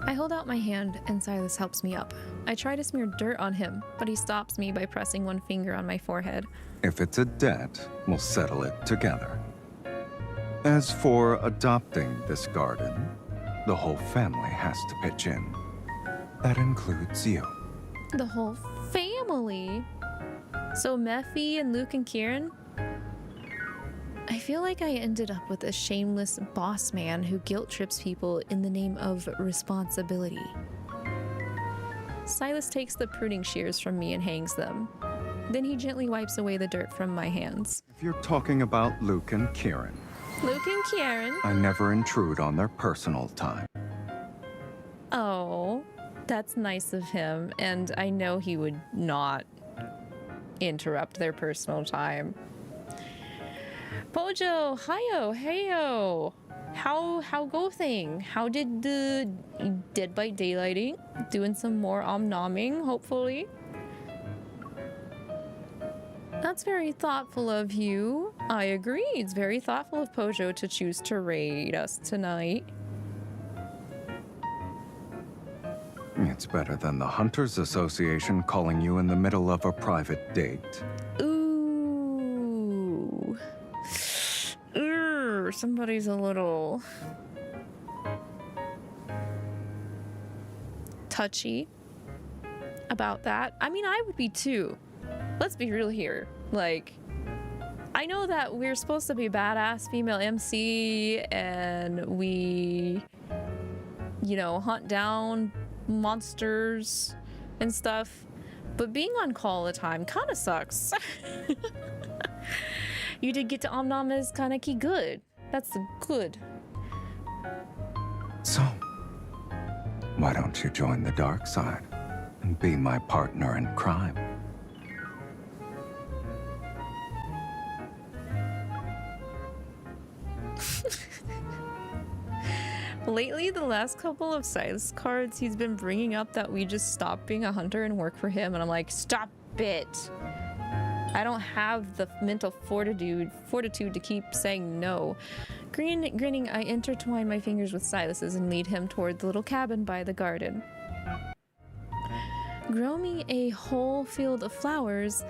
I hold out my hand and Sylus helps me up. I try to smear dirt on him, but he stops me by pressing one finger on my forehead. If it's a debt, we'll settle it together. As for adopting this garden, the whole family has to pitch in. That includes you. The whole family? So Mephi and Luke and Kieran? I feel like I ended up with a shameless boss man who guilt trips people in the name of responsibility. Sylus takes the pruning shears from me and hangs them. Then he gently wipes away the dirt from my hands. If you're talking about Luke and Kieran, Luke and Kieran? I never intrude on their personal time. Oh, that's nice of him, and I know he would not interrupt their personal time. Pojo, hiyo, heyo. How go thing? How did the Dead by Daylighting? Doing some more omnoming, hopefully. That's very thoughtful of you. I agree. It's very thoughtful of Pojo to choose to raid us tonight. It's better than the Hunters Association calling you in the middle of a private date. Ooh. Somebody's a little touchy about that. I mean, I would be too. Let's be real here. Like, I know that we're supposed to be badass female MC and we, you know, hunt down monsters and stuff, but being on call all the time kind of sucks. You did get to omnom as kaneki good. That's good. So, why don't you join the dark side and be my partner in crime? Lately, the last couple of Sylus cards, he's been bringing up that we just stop being a hunter and work for him, and I'm like, stop it. I don't have the mental fortitude to keep saying no. Grinning, I intertwine my fingers with Sylus's and lead him toward the little cabin by the garden. Grow me a whole field of flowers,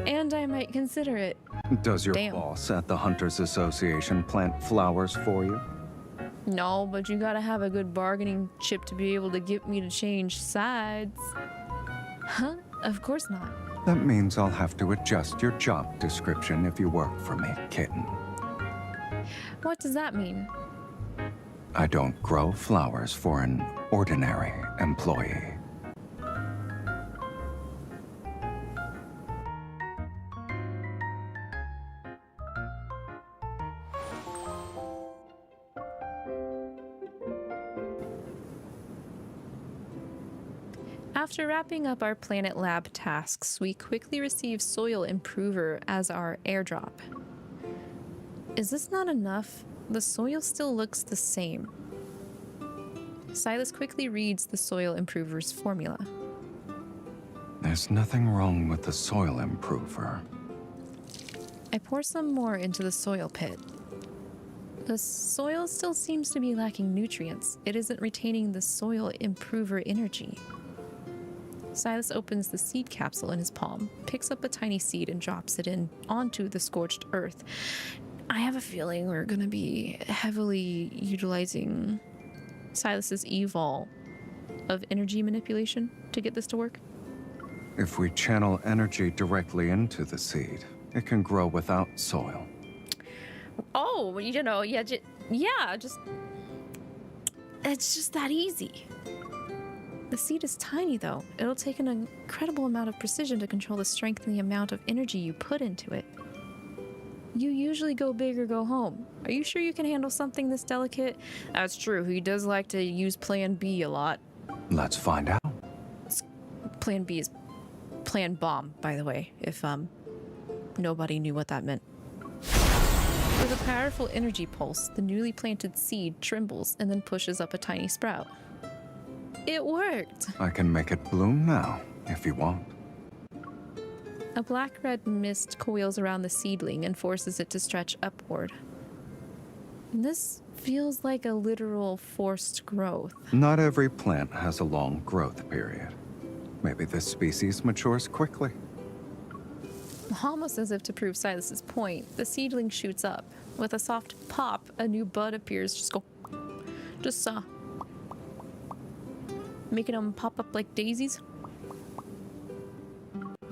and I might consider it. Does your boss at the Hunters Association plant flowers for you? No, but you gotta have a good bargaining chip to be able to get me to change sides. Huh? Of course not. That means I'll have to adjust your job description if you work for me, kitten. What does that mean? I don't grow flowers for an ordinary employee. After wrapping up our planet lab tasks, we quickly receive Soil Improver as our airdrop. Is this not enough? The soil still looks the same. Sylus quickly reads the Soil Improver's formula. There's nothing wrong with the Soil Improver. I pour some more into the soil pit. The soil still seems to be lacking nutrients. It isn't retaining the Soil Improver energy. Sylus opens the seed capsule in his palm, picks up a tiny seed and drops it onto the scorched earth. I have a feeling we're going to be heavily utilizing Sylus's 𝐂𝐈𝐒 of energy manipulation to get this to work. If we channel energy directly into the seed, it can grow without soil. Oh, you know, it's just that easy. The seed is tiny, though. It'll take an incredible amount of precision to control the strength and the amount of energy you put into it. You usually go big or go home. Are you sure you can handle something this delicate? That's true. He does like to use Plan B a lot. Let's find out. Plan B is Plan Bomb, by the way, if nobody knew what that meant. With a powerful energy pulse, the newly planted seed trembles and then pushes up a tiny sprout. It worked! I can make it bloom now, if you want. A black-red mist coils around the seedling and forces it to stretch upward. This feels like a literal forced growth. Not every plant has a long growth period. Maybe this species matures quickly. Almost as if to prove Sylus's point, the seedling shoots up. With a soft pop, a new bud appears. Making them pop up like daisies.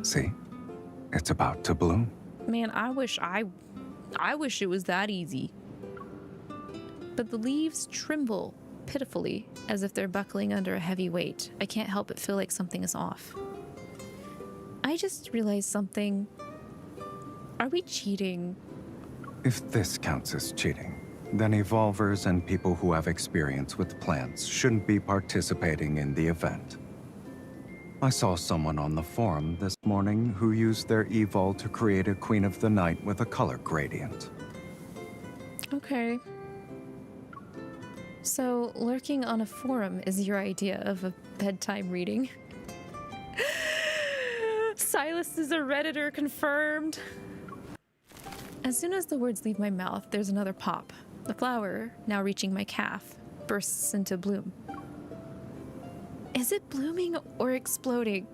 See? It's about to bloom. Man, I wish it was that easy. But the leaves tremble pitifully, as if they're buckling under a heavy weight. I can't help but feel like something is off. I just realized something. Are we cheating? If this counts as cheating, then evolvers and people who have experience with plants shouldn't be participating in the event. I saw someone on the forum this morning who used their evol to create a Queen of the Night with a color gradient. Okay. So, lurking on a forum is your idea of a bedtime reading? Sylus is a Redditor confirmed! As soon as the words leave my mouth, there's another pop. The flower, now reaching my calf, bursts into bloom. Is it blooming or exploding?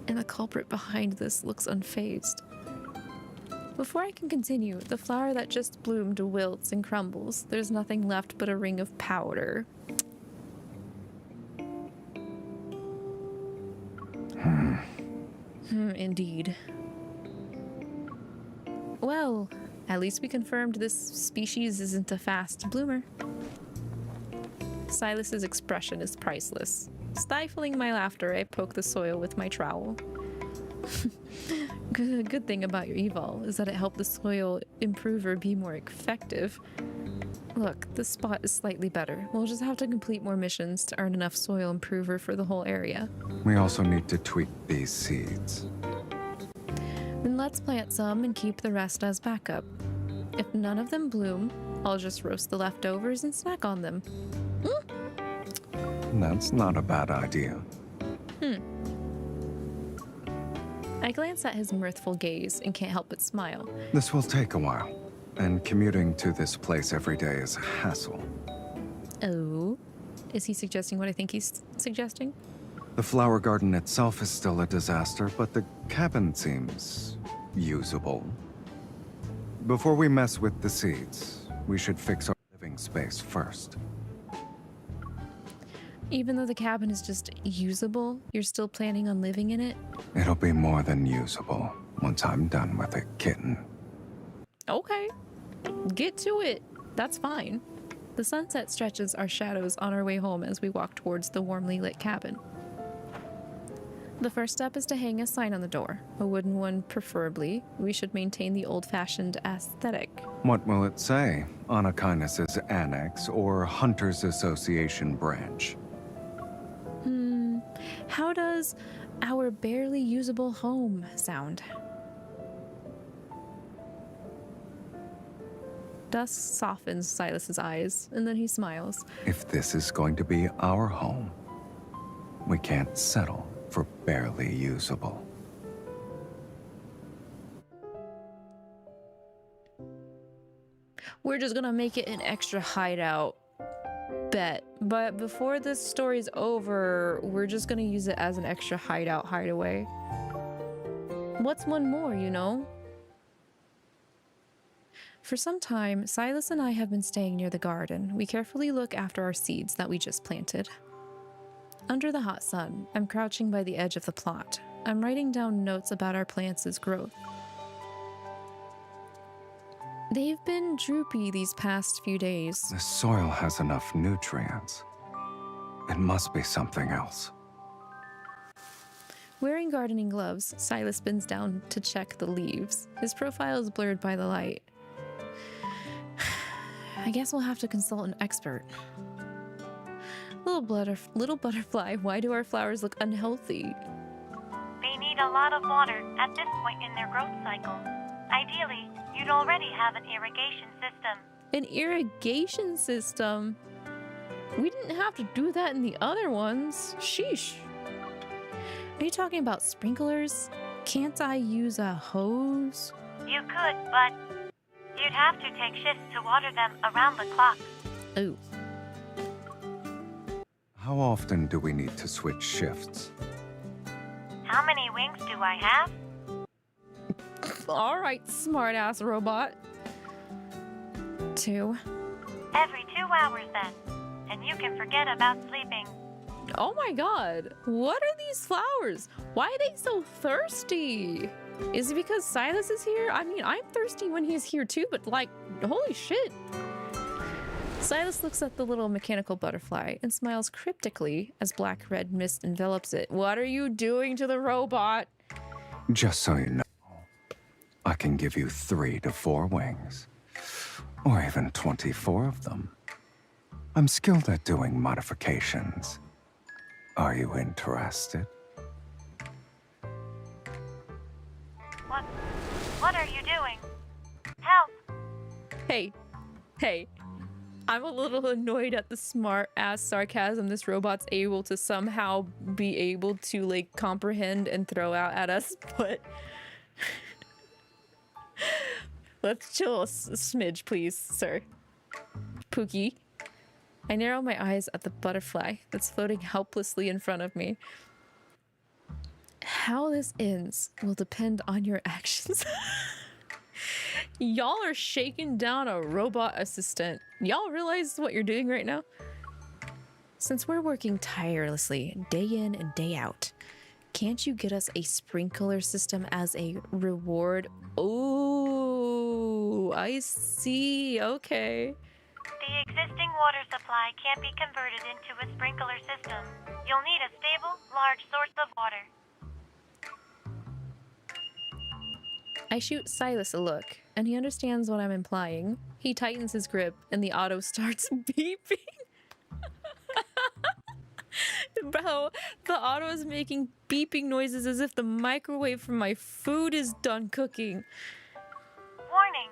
And the culprit behind this looks unfazed. Before I can continue, the flower that just bloomed wilts and crumbles. There's nothing left but a ring of powder. Indeed. Well, at least we confirmed this species isn't a fast bloomer. Sylus's expression is priceless. Stifling my laughter, I poke the soil with my trowel. Good thing about your evol is that it helped the soil improver be more effective. Look, this spot is slightly better. We'll just have to complete more missions to earn enough soil improver for the whole area. We also need to tweak these seeds. Then let's plant some and keep the rest as backup. If none of them bloom, I'll just roast the leftovers and snack on them. That's not a bad idea. I glance at his mirthful gaze and can't help but smile. This will take a while, and commuting to this place every day is a hassle. Oh? Is he suggesting what I think he's suggesting? The flower garden itself is still a disaster, but the cabin seems usable. Before we mess with the seeds, we should fix our living space first. Even though the cabin is just usable, you're still planning on living in it? It'll be more than usable once I'm done with it, kitten. Okay. Get to it. That's fine. The sunset stretches our shadows on our way home as we walk towards the warmly lit cabin. The first step is to hang a sign on the door, a wooden one preferably. We should maintain the old-fashioned aesthetic. What will it say? Anakinus's Annex or Hunters Association branch? How does our barely usable home sound? Dust softens Sylus's eyes, and then he smiles. If this is going to be our home, we can't settle for barely usable. We're just gonna make it an extra hideout. Bet. But before this story's over, we're just gonna use it as an extra hideaway. What's one more, you know? For some time, Sylus and I have been staying near the garden. We carefully look after our seeds that we just planted. Under the hot sun, I'm crouching by the edge of the plot. I'm writing down notes about our plants' growth. They've been droopy these past few days. The soil has enough nutrients. It must be something else. Wearing gardening gloves, Sylus bends down to check the leaves. His profile is blurred by the light. I guess we'll have to consult an expert. Little butterfly, why do our flowers look unhealthy? They need a lot of water at this point in their growth cycle. Ideally, you'd already have an irrigation system. An irrigation system? We didn't have to do that in the other ones. Sheesh. Are you talking about sprinklers? Can't I use a hose? You could, but you'd have to take shifts to water them around the clock. Oh. How often do we need to switch shifts? How many wings do I have? All right, smart-ass robot. 2. Every 2 hours then. And you can forget about sleeping. Oh my god. What are these flowers? Why are they so thirsty? Is it because Sylus is here? I mean, I'm thirsty when he's here too, but like, holy shit. Sylus looks at the little mechanical butterfly and smiles cryptically as black-red mist envelops it. What are you doing to the robot? Just so you know, I can give you 3 to 4 wings. Or even 24 of them. I'm skilled at doing modifications. Are you interested? What are you doing? Help! Hey. I'm a little annoyed at the smart-ass sarcasm this robot's able to somehow be able to, like, comprehend and throw out at us, but... Let's chill a smidge, please, sir. Pookie. I narrow my eyes at the butterfly that's floating helplessly in front of me. How this ends will depend on your actions. Y'all are shaking down a robot assistant. Y'all realize what you're doing right now? Since we're working tirelessly, day in and day out, can't you get us a sprinkler system as a reward? Oh, I see. Okay. The existing water supply can't be converted into a sprinkler system. You'll need a stable, large source of water. I shoot Sylus a look, and he understands what I'm implying. He tightens his grip, and the auto starts beeping. Bro, the auto is making beeping noises as if the microwave for my food is done cooking. Warning.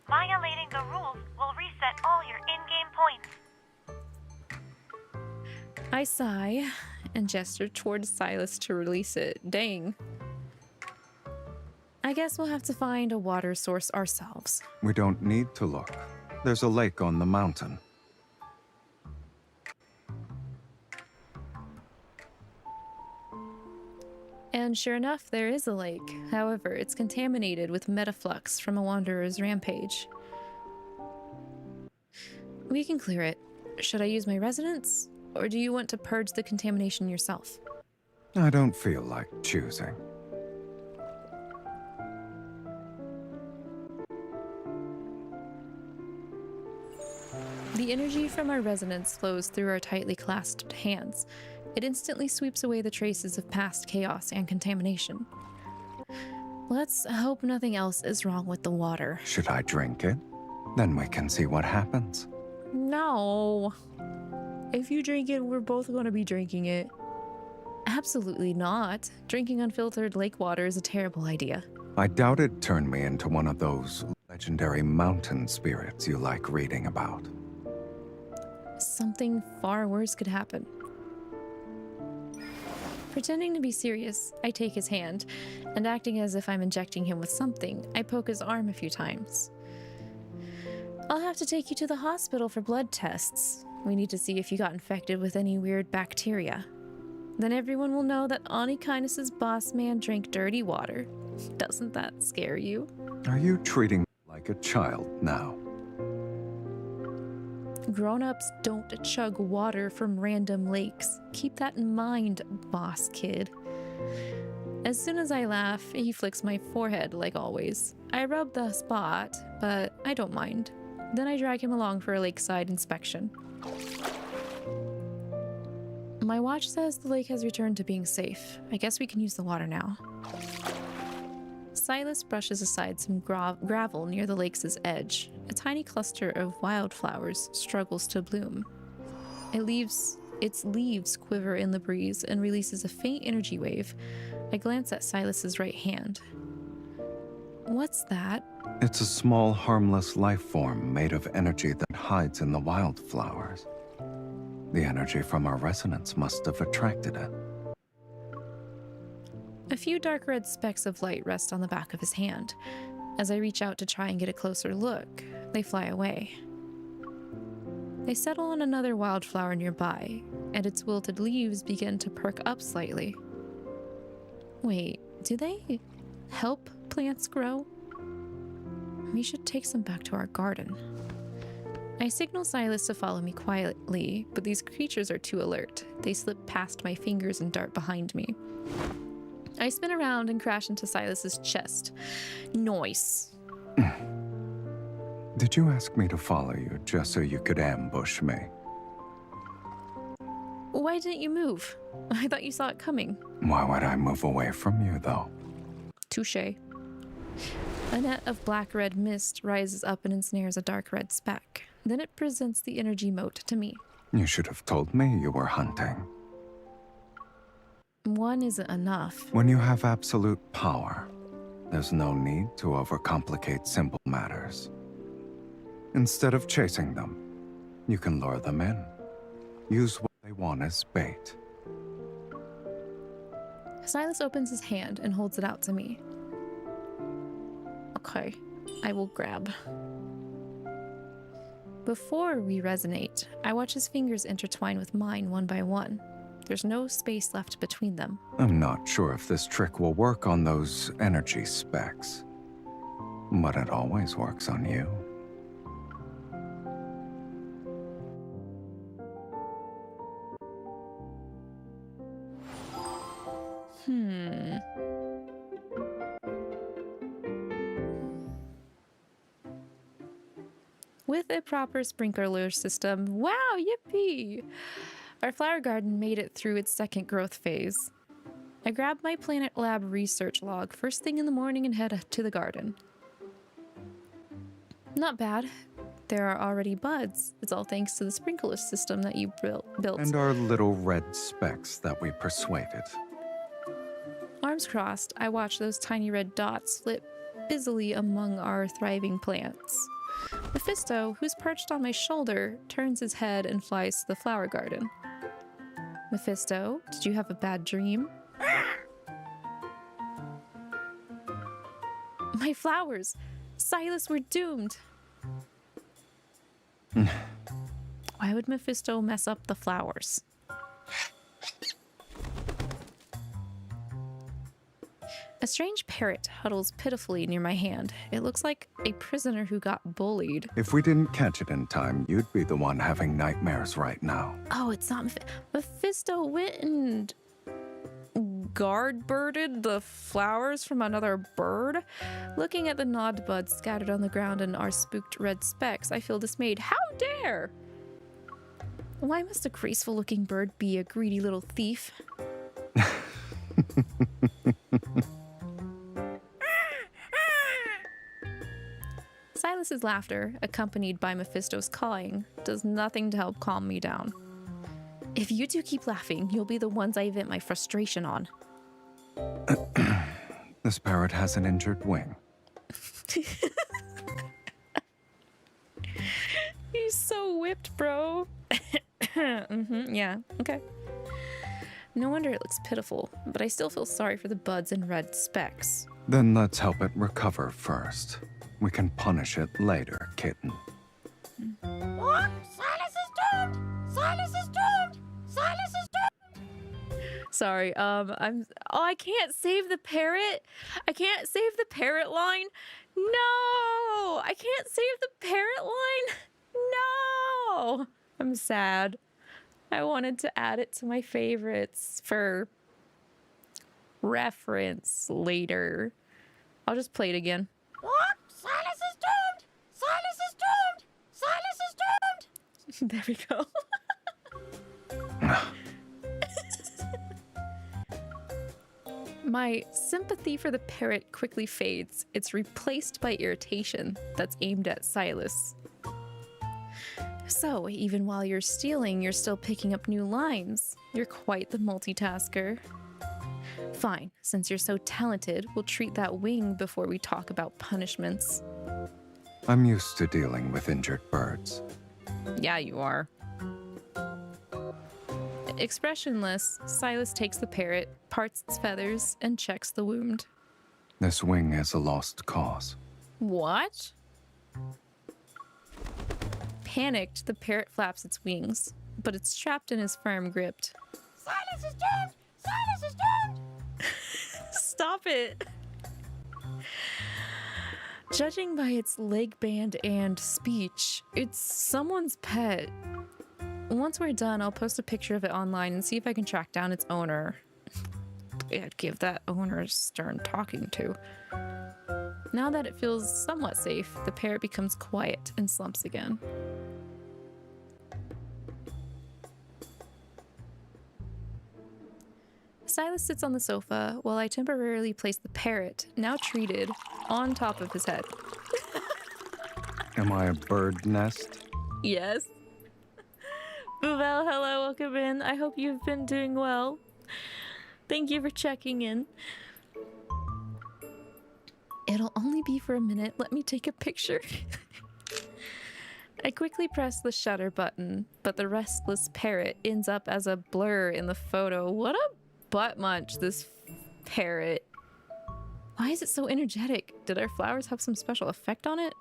Violating the rules will reset all your in-game points. I sigh and gesture towards Sylus to release it. Dang. I guess we'll have to find a water source ourselves. We don't need to look. There's a lake on the mountain. And sure enough, there is a lake. However, it's contaminated with metaflux from a wanderer's rampage. We can clear it. Should I use my resonance? Or do you want to purge the contamination yourself? I don't feel like choosing. The energy from our resonance flows through our tightly clasped hands. It instantly sweeps away the traces of past chaos and contamination. Let's hope nothing else is wrong with the water. Should I drink it? Then we can see what happens. No. If you drink it, we're both going to be drinking it. Absolutely not. Drinking unfiltered lake water is a terrible idea. I doubt it'd turn me into one of those legendary mountain spirits you like reading about. Something far worse could happen. Pretending to be serious, I take his hand, and acting as if I'm injecting him with something, I poke his arm a few times. I'll have to take you to the hospital for blood tests. We need to see if you got infected with any weird bacteria. Then everyone will know that Anikinus's boss man drank dirty water. Doesn't that scare you? Are you treating me like a child now? Grown-ups don't chug water from random lakes. Keep that in mind, boss kid. As soon as I laugh, he flicks my forehead like always. I rub the spot, but I don't mind. Then I drag him along for a lakeside inspection. My watch says the lake has returned to being safe. I guess we can use the water now. Sylus brushes aside some gravel near the lake's edge. A tiny cluster of wildflowers struggles to bloom. Its leaves quiver in the breeze and releases a faint energy wave. I glance at Sylus's right hand. What's that? It's a small, harmless life form made of energy that hides in the wildflowers. The energy from our resonance must have attracted it. A few dark red specks of light rest on the back of his hand. As I reach out to try and get a closer look, they fly away. They settle on another wildflower nearby, and its wilted leaves begin to perk up slightly. Wait, do they help plants grow? We should take some back to our garden. I signal Sylus to follow me quietly, but these creatures are too alert. They slip past my fingers and dart behind me. I spin around and crash into Sylus's chest. Noise. Did you ask me to follow you just so you could ambush me? Why didn't you move? I thought you saw it coming. Why would I move away from you, though? Touché. A net of black-red mist rises up and ensnares a dark red speck. Then it presents the energy mote to me. You should have told me you were hunting. One isn't enough. When you have absolute power, there's no need to overcomplicate simple matters. Instead of chasing them, you can lure them in. Use what they want as bait. Sylus opens his hand and holds it out to me. Okay, I will grab. Before we resonate, I watch his fingers intertwine with mine one by one. There's no space left between them. I'm not sure if this trick will work on those energy specs, but it always works on you. With a proper sprinkler system, wow, yippee! Our flower garden made it through its second growth phase. I grabbed my Planet Lab research log first thing in the morning and head to the garden. Not bad. There are already buds. It's all thanks to the sprinkler system that you built. And our little red specks that we persuaded. Arms crossed, I watch those tiny red dots flip busily among our thriving plants. Mephisto, who's perched on my shoulder, turns his head and flies to the flower garden. Mephisto, did you have a bad dream? My flowers! Sylus, we're doomed! Why would Mephisto mess up the flowers? A strange parrot huddles pitifully near my hand. It looks like a prisoner who got bullied. If we didn't catch it in time, you'd be the one having nightmares right now. Oh, it's not Mephisto went and guard-birded the flowers from another bird. Looking at the nod buds scattered on the ground and our spooked red specks, I feel dismayed. How dare! Why must a graceful-looking bird be a greedy little thief? Sylus's laughter, accompanied by Mephisto's cawing, does nothing to help calm me down. If you two keep laughing, you'll be the ones I vent my frustration on. This parrot has an injured wing. He's so whipped, bro. Yeah, okay. No wonder it looks pitiful, but I still feel sorry for the buds and red specks. Then let's help it recover first. We can punish it later, kitten. What? Sylus is doomed! Sylus is doomed! Sylus is doomed! Sorry, I can't save the parrot. I can't save the parrot line. No! I can't save the parrot line. No! I'm sad. I wanted to add it to my favorites for reference later. I'll just play it again. What? Sylus is doomed! Sylus is doomed! Sylus is doomed! There we go. My sympathy for the parrot quickly fades. It's replaced by irritation that's aimed at Sylus. So, even while you're stealing, you're still picking up new lines. You're quite the multitasker. Fine, since you're so talented, we'll treat that wing before we talk about punishments. I'm used to dealing with injured birds. Yeah, you are. Expressionless, Sylus takes the parrot, parts its feathers, and checks the wound. This wing is a lost cause. What? Panicked, the parrot flaps its wings, but it's trapped in his firm grip. Sylus is doomed! Sylus is doomed! Stop it! Judging by its leg band and speech, it's someone's pet. Once we're done, I'll post a picture of it online and see if I can track down its owner. I'd give that owner a stern talking to. Now that it feels somewhat safe, the parrot becomes quiet and slumps again. Sylus sits on the sofa while I temporarily place the parrot, now treated, on top of his head. Am I a bird nest? Yes. Boovel, hello, welcome in. I hope you've been doing well. Thank you for checking in. It'll only be for a minute. Let me take a picture. I quickly press the shutter button, but the restless parrot ends up as a blur in the photo. What a butt munch, this parrot. Why is it so energetic? Did our flowers have some special effect on it?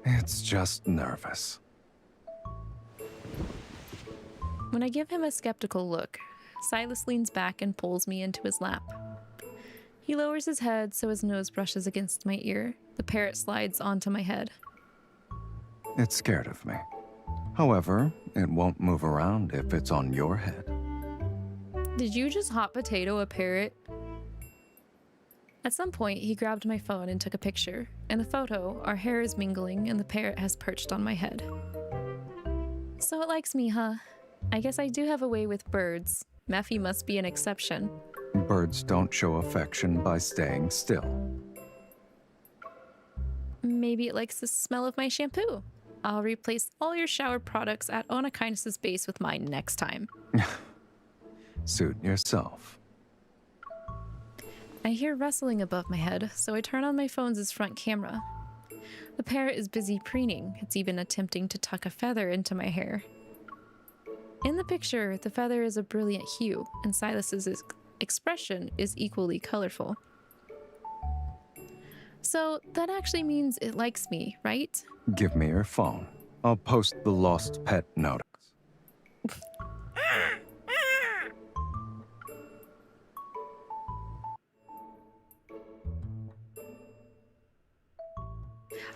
It's just nervous. When I give him a skeptical look, Sylus leans back and pulls me into his lap. He lowers his head so his nose brushes against my ear. The parrot slides onto my head. It's scared of me. However, it won't move around if it's on your head. Did you just hot potato a parrot? At some point, he grabbed my phone and took a picture. In the photo, our hair is mingling and the parrot has perched on my head. So it likes me, huh? I guess I do have a way with birds. Mephi must be an exception. Birds don't show affection by staying still. Maybe it likes the smell of my shampoo. I'll replace all your shower products at 𝐿 base with mine next time. Suit yourself. I hear rustling above my head, so I turn on my phone's front camera. The parrot is busy preening. It's even attempting to tuck a feather into my hair. In the picture, the feather is a brilliant hue, and Sylus's expression is equally colorful. So that actually means it likes me, right? Give me your phone. I'll post the lost pet notice.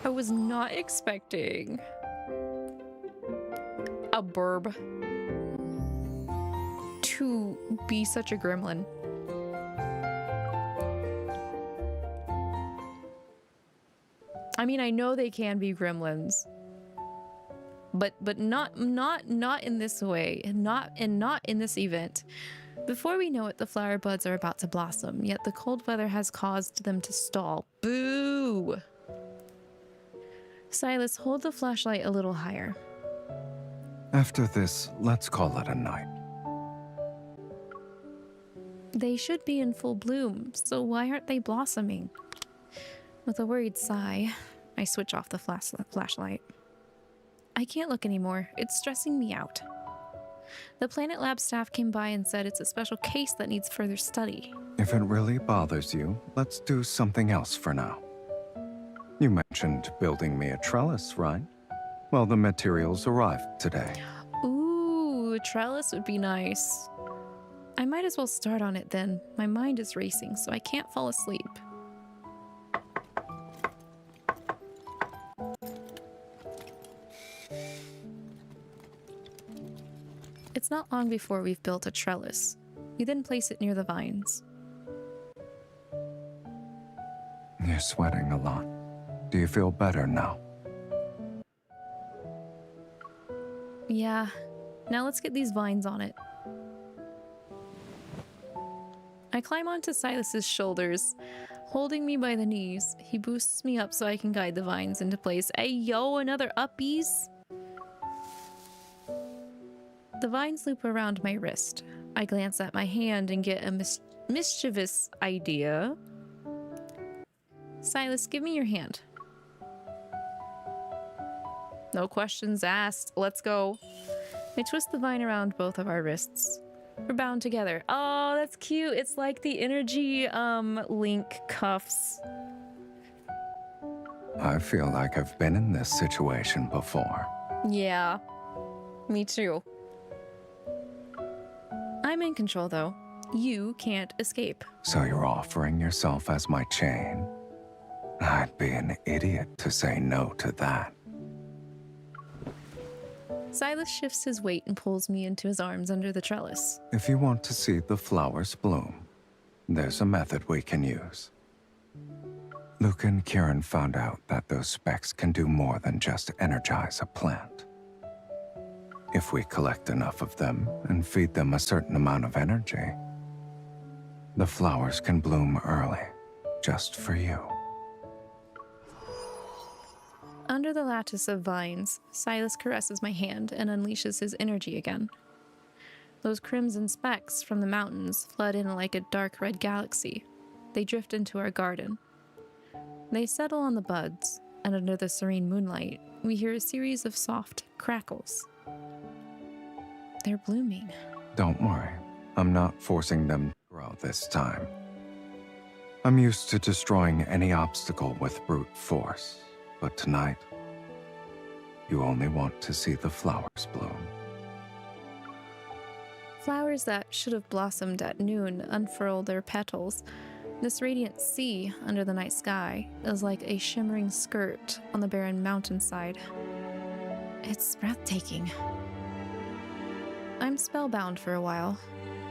I was not expecting a burb to be such a gremlin. I mean, I know they can be gremlins, but not in this way, and not in this event. Before we know it, the flower buds are about to blossom, yet the cold weather has caused them to stall. Boo! Sylus, hold the flashlight a little higher. After this, let's call it a night. They should be in full bloom, so why aren't they blossoming? With a worried sigh, I switch off the flashlight. I can't look anymore. It's stressing me out. The Planet Lab staff came by and said it's a special case that needs further study. If it really bothers you, let's do something else for now. You mentioned building me a trellis, right? Well, the materials arrived today. Ooh, a trellis would be nice. I might as well start on it then. My mind is racing, so I can't fall asleep. It's not long before we've built a trellis. We then place it near the vines. You're sweating a lot. Do you feel better now? Yeah. Now let's get these vines on it. I climb onto Sylus's shoulders, holding me by the knees. He boosts me up so I can guide the vines into place. Hey yo, another uppies! The vines loop around my wrist. I glance at my hand and get a mischievous idea. Sylus, give me your hand. No questions asked. Let's go. I twist the vine around both of our wrists. We're bound together. Oh, that's cute. It's like the energy link cuffs. I feel like I've been in this situation before. Yeah, me too. I'm in control though. You can't escape. So you're offering yourself as my chain? I'd be an idiot to say no to that. Sylus shifts his weight and pulls me into his arms under the trellis. If you want to see the flowers bloom, there's a method we can use. Luca and Kieran found out that those specks can do more than just energize a plant. If we collect enough of them and feed them a certain amount of energy, the flowers can bloom early, just for you. Under the lattice of vines, Sylus caresses my hand and unleashes his energy again. Those crimson specks from the mountains flood in like a dark red galaxy. They drift into our garden. They settle on the buds, and under the serene moonlight, we hear a series of soft crackles. They're blooming. Don't worry, I'm not forcing them to grow this time. I'm used to destroying any obstacle with brute force, but tonight, you only want to see the flowers bloom. Flowers that should have blossomed at noon unfurl their petals. This radiant sea under the night sky is like a shimmering skirt on the barren mountainside. It's breathtaking. I'm spellbound for a while.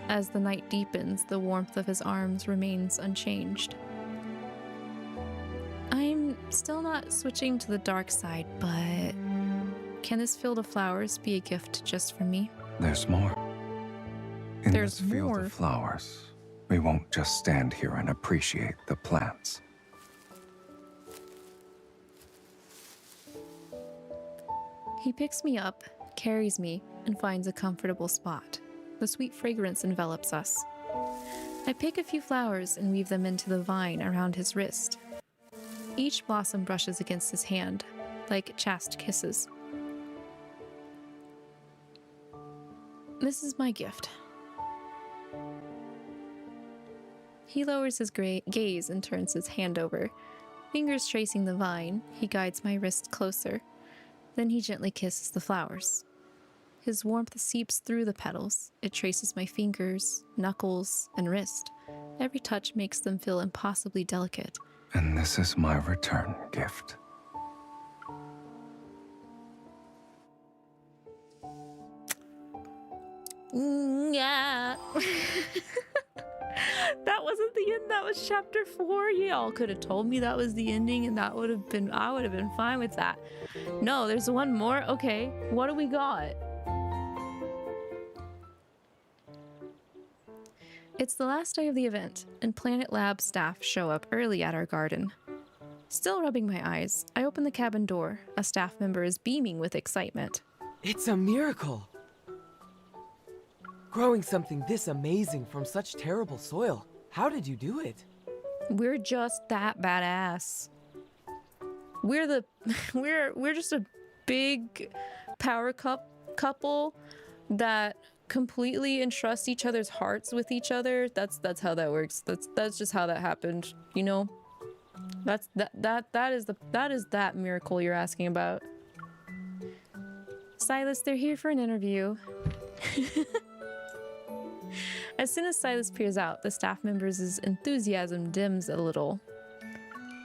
As the night deepens, the warmth of his arms remains unchanged. I'm still not switching to the dark side, but can this field of flowers be a gift just for me? There's more. In There's this field more. of flowers, we won't just stand here and appreciate the plants. He picks me up, carries me, and finds a comfortable spot. The sweet fragrance envelops us. I pick a few flowers and weave them into the vine around his wrist. Each blossom brushes against his hand, like chaste kisses. This is my gift. He lowers his gaze and turns his hand over. Fingers tracing the vine, he guides my wrist closer. Then he gently kisses the flowers. His warmth seeps through the petals. It traces my fingers, knuckles, and wrist. Every touch makes them feel impossibly delicate. And this is my return gift. Yeah. That wasn't the end. That was chapter 4. Y'all could have told me that was the ending, and I would have been fine with that. No, there's one more. Okay, what do we got? It's the last day of the event, and Planet Lab staff show up early at our garden. Still rubbing my eyes, I open the cabin door. A staff member is beaming with excitement. It's a miracle! Growing something this amazing from such terrible soil. How did you do it? We're just that badass. We're just a big power couple that completely entrust each other's hearts with each other. That's how that works. That's just how that happened, you know? That is that miracle you're asking about. Sylus, they're here for an interview. As soon as Sylus peers out, the staff members' enthusiasm dims a little.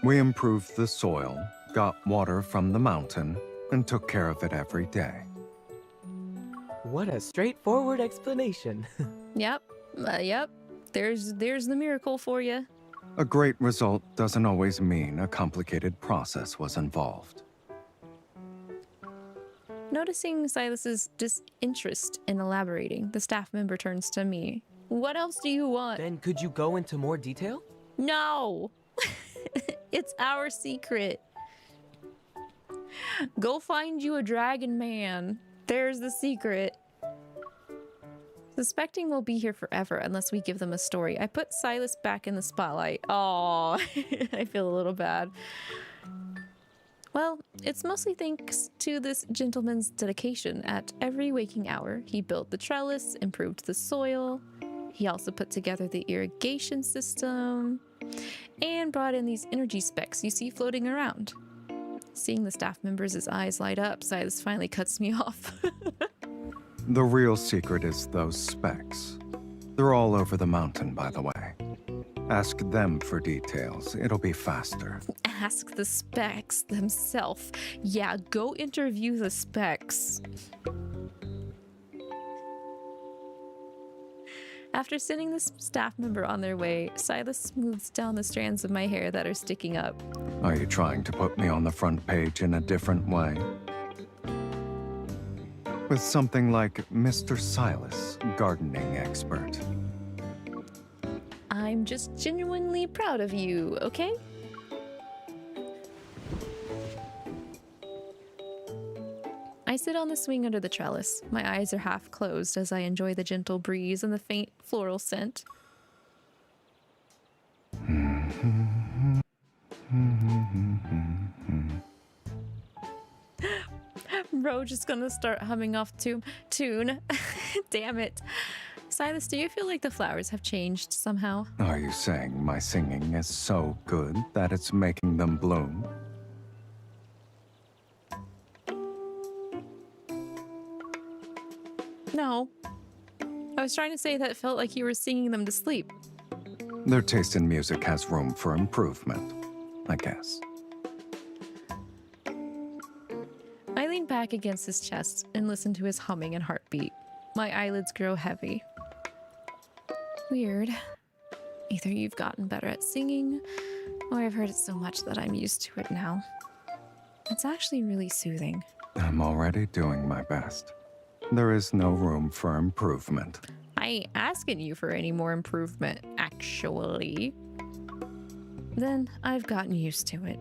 We improved the soil, got water from the mountain, and took care of it every day. What a straightforward explanation. Yep. There's the miracle for you. A great result doesn't always mean a complicated process was involved. Noticing Sylus's disinterest in elaborating, the staff member turns to me. What else do you want? Then could you go into more detail? No! It's our secret. Go find you a dragon man. There's the secret. Suspecting we'll be here forever unless we give them a story. I put Sylus back in the spotlight. Aw, I feel a little bad. Well, it's mostly thanks to this gentleman's dedication. At every waking hour, he built the trellis, improved the soil. He also put together the irrigation system and brought in these energy specks you see floating around. Seeing the staff members' eyes light up, Sylus finally cuts me off. The real secret is those specks. They're all over the mountain, by the way. Ask them for details. It'll be faster. Ask the specks themselves. Yeah, go interview the specks. After sending the staff member on their way, Sylus smooths down the strands of my hair that are sticking up. Are you trying to put me on the front page in a different way? With something like Mr. Sylus, gardening expert. I'm just genuinely proud of you, okay? I sit on the swing under the trellis. My eyes are half closed as I enjoy the gentle breeze and the faint floral scent. Bro, just gonna start humming off tune. Damn it. Sylus, do you feel like the flowers have changed somehow? Are you saying my singing is so good that it's making them bloom? No. I was trying to say that it felt like you were singing them to sleep. Their taste in music has room for improvement, I guess. I lean back against his chest and listen to his humming and heartbeat. My eyelids grow heavy. Weird. Either you've gotten better at singing, or I've heard it so much that I'm used to it now. It's actually really soothing. I'm already doing my best. There is no room for improvement. I ain't asking you for any more improvement, actually. Then I've gotten used to it.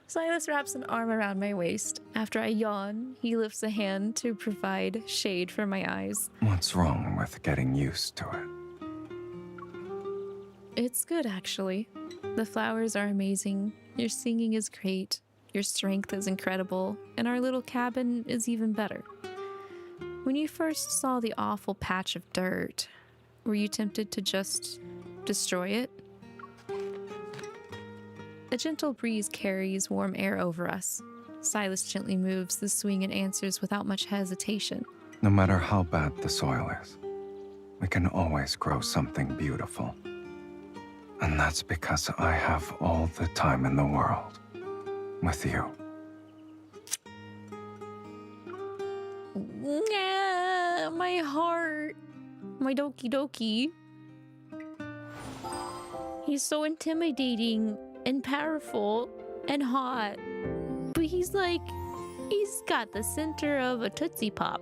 Sylus wraps an arm around my waist. After I yawn, he lifts a hand to provide shade for my eyes. What's wrong with getting used to it? It's good, actually. The flowers are amazing. Your singing is great. Your strength is incredible. And our little cabin is even better. When you first saw the awful patch of dirt, were you tempted to just destroy it? A gentle breeze carries warm air over us. Sylus gently moves the swing and answers without much hesitation. No matter how bad the soil is, we can always grow something beautiful. And that's because I have all the time in the world with you. Yeah, my heart. My doki doki. He's so intimidating and powerful and hot. But he's got the center of a Tootsie Pop.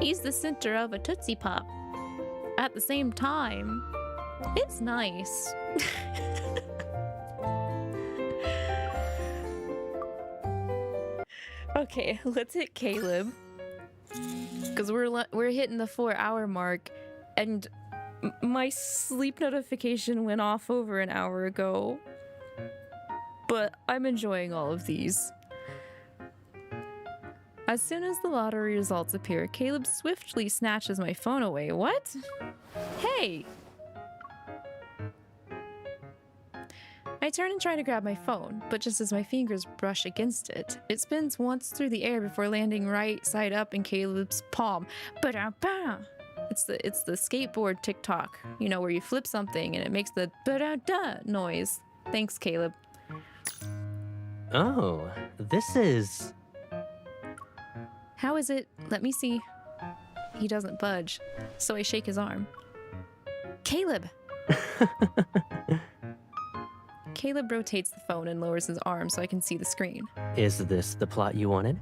He's the center of a Tootsie Pop. At the same time, it's nice. Okay, let's hit Caleb. Because we're hitting the 4-hour mark, and my sleep notification went off over an hour ago. But I'm enjoying all of these. As soon as the lottery results appear, Caleb swiftly snatches my phone away. What? Hey! I turn and try to grab my phone, but just as my fingers brush against it, it spins once through the air before landing right side up in Caleb's palm. Ba-da-ba! It's the skateboard TikTok, you know, where you flip something and it makes the ba-da-da noise. Thanks, Caleb. Oh, this is... How is it? Let me see. He doesn't budge, so I shake his arm. Caleb! Caleb rotates the phone and lowers his arm so I can see the screen. Is this the plot you wanted?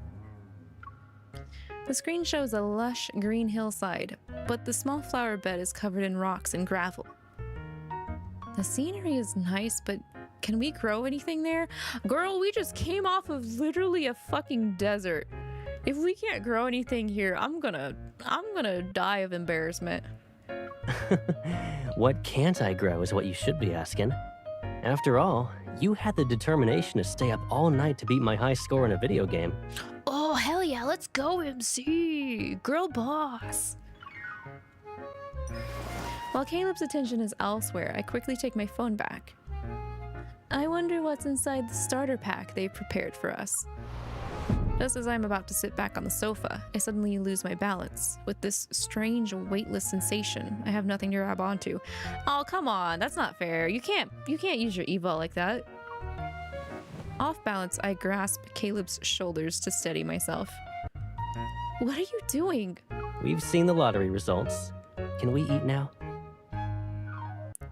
The screen shows a lush green hillside, but the small flower bed is covered in rocks and gravel. The scenery is nice, but can we grow anything there? Girl, we just came off of literally a fucking desert. If we can't grow anything here, I'm gonna die of embarrassment. What can't I grow is what you should be asking. After all, you had the determination to stay up all night to beat my high score in a video game. Oh, hell yeah, let's go, MC! Girl boss! While Caleb's attention is elsewhere, I quickly take my phone back. I wonder what's inside the starter pack they've prepared for us. Just as I'm about to sit back on the sofa, I suddenly lose my balance. With this strange, weightless sensation, I have nothing to grab onto. Oh, come on, that's not fair. You can't use your evo like that. Off balance, I grasp Caleb's shoulders to steady myself. What are you doing? We've seen the lottery results. Can we eat now?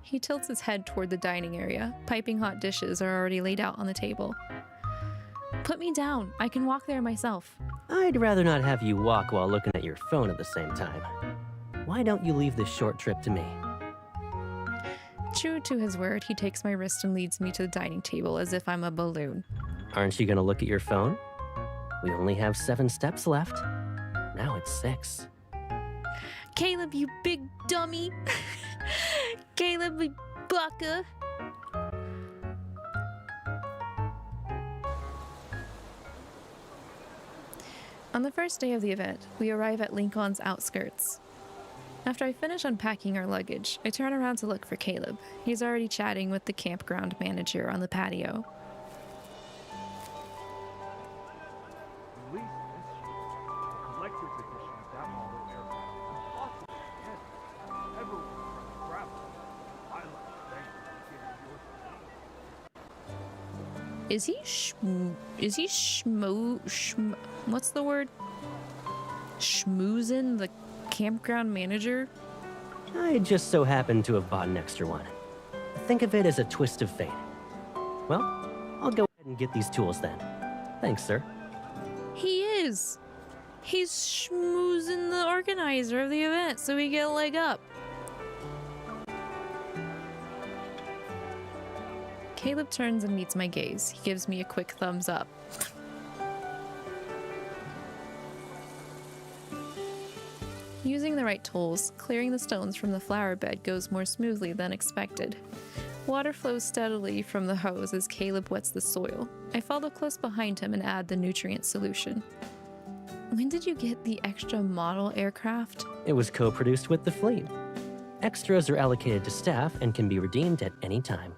He tilts his head toward the dining area. Piping hot dishes are already laid out on the table. Put me down. I can walk there myself. I'd rather not have you walk while looking at your phone at the same time. Why don't you leave this short trip to me? True to his word, he takes my wrist and leads me to the dining table as if I'm a balloon. Aren't you gonna look at your phone? We only have 7 steps left. Now it's 6. Caleb, you big dummy! Caleb, you bucka! On the first day of the event, we arrive at Lincoln's outskirts. After I finish unpacking our luggage, I turn around to look for Caleb. He's already chatting with the campground manager on the patio. Is he what's the word? Schmoozing the campground manager? I just so happen to have bought an extra one. Think of it as a twist of fate. Well, I'll go ahead and get these tools then. Thanks, sir. He is. He's schmoozing the organizer of the event so we get a leg up. Caleb turns and meets my gaze. He gives me a quick thumbs up. Using the right tools, clearing the stones from the flower bed goes more smoothly than expected. Water flows steadily from the hose as Caleb wets the soil. I follow close behind him and add the nutrient solution. When did you get the extra model aircraft? It was co-produced with the fleet. Extras are allocated to staff and can be redeemed at any time.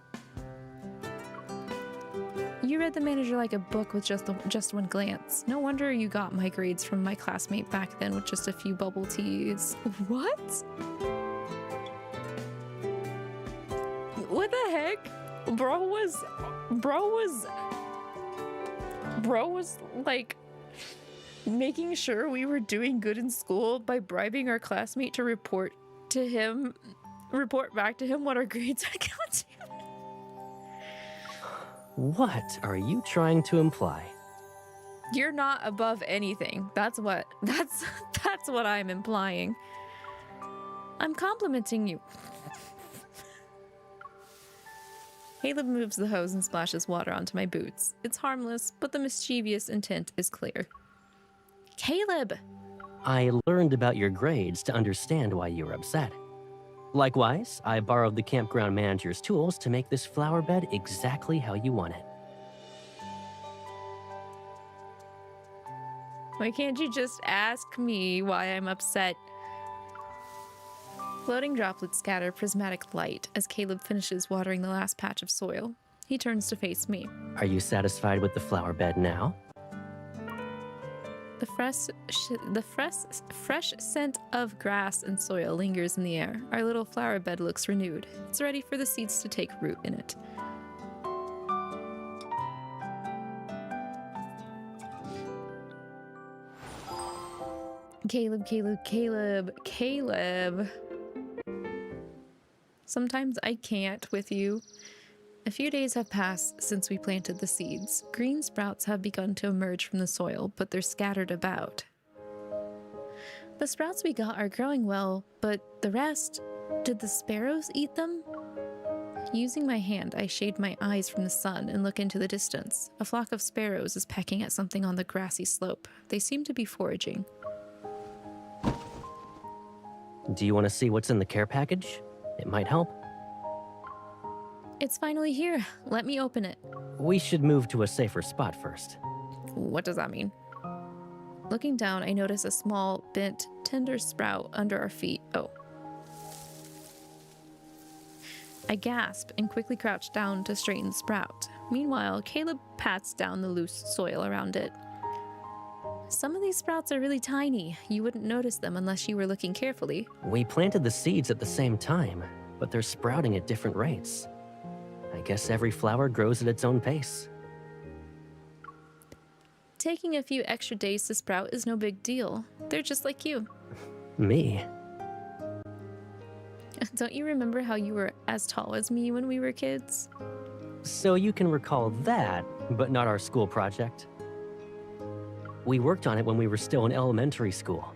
You read the manager like a book with just one glance. No wonder you got my grades from my classmate back then with just a few bubble teas. What? What the heck? Bro was like making sure we were doing good in school by bribing our classmate to report back to him what our grades had got to. What are you trying to imply? You're not above anything. That's what I'm implying. I'm complimenting you. Caleb moves the hose and splashes water onto my boots. It's harmless, but the mischievous intent is clear. Caleb! I learned about your grades to understand why you were upset. Likewise, I borrowed the campground manager's tools to make this flower bed exactly how you want it. Why can't you just ask me why I'm upset? Floating droplets scatter prismatic light as Caleb finishes watering the last patch of soil. He turns to face me. Are you satisfied with the flower bed now? The fresh scent of grass and soil lingers in the air. Our little flower bed looks renewed. It's ready for the seeds to take root in it. Caleb. Sometimes I can't with you. A few days have passed since we planted the seeds. Green sprouts have begun to emerge from the soil, but they're scattered about. The sprouts we got are growing well, but the rest, did the sparrows eat them? Using my hand, I shade my eyes from the sun and look into the distance. A flock of sparrows is pecking at something on the grassy slope. They seem to be foraging. Do you want to see what's in the care package? It might help. It's finally here. Let me open it. We should move to a safer spot first. What does that mean? Looking down, I notice a small, bent, tender sprout under our feet. Oh. I gasp and quickly crouch down to straighten the sprout. Meanwhile, Caleb pats down the loose soil around it. Some of these sprouts are really tiny. You wouldn't notice them unless you were looking carefully. We planted the seeds at the same time, but they're sprouting at different rates. I guess every flower grows at its own pace. Taking a few extra days to sprout is no big deal. They're just like you. Me? Don't you remember how you were as tall as me when we were kids? So you can recall that, but not our school project. We worked on it when we were still in elementary school.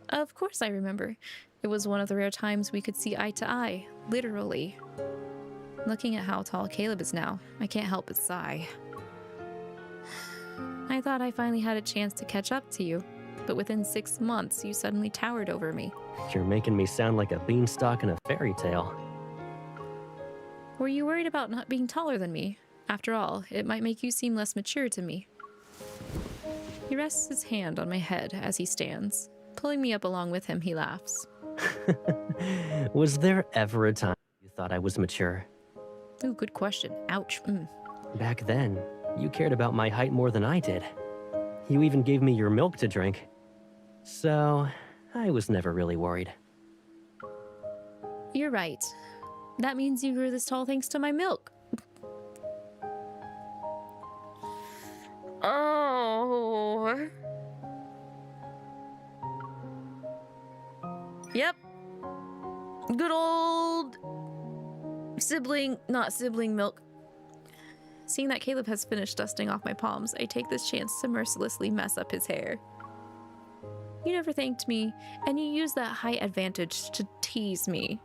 Of course I remember. It was one of the rare times we could see eye to eye, literally. Looking at how tall Caleb is now, I can't help but sigh. I thought I finally had a chance to catch up to you, but within 6 months, you suddenly towered over me. You're making me sound like a beanstalk in a fairy tale. Were you worried about not being taller than me? After all, it might make you seem less mature to me. He rests his hand on my head as he stands. Pulling me up along with him, he laughs. Was there ever a time you thought I was mature? Ooh, good question. Ouch. Back then, you cared about my height more than I did. You even gave me your milk to drink. So, I was never really worried. You're right. That means you grew this tall thanks to my milk. Oh. Yep. Good old not sibling milk. Seeing that Caleb has finished dusting off my palms, I take this chance to mercilessly mess up his hair. You never thanked me, and you used that height advantage to tease me.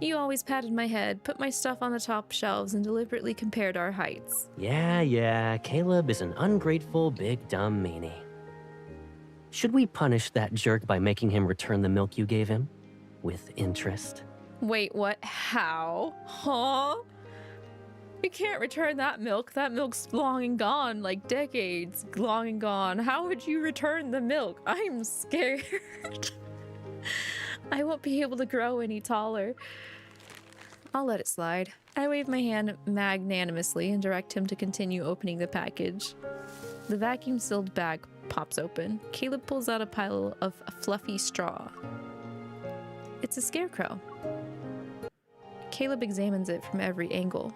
You always patted my head, put my stuff on the top shelves, and deliberately compared our heights. Yeah, Caleb is an ungrateful, big, dumb meanie. Should we punish that jerk by making him return the milk you gave him? With interest? Wait, what? How? Huh? You can't return that milk. That milk's long and gone, like decades long and gone. How would you return the milk? I'm scared. I won't be able to grow any taller. I'll let it slide. I wave my hand magnanimously and direct him to continue opening the package. The vacuum-sealed bag pops open. Caleb pulls out a pile of fluffy straw. It's a scarecrow. Caleb examines it from every angle.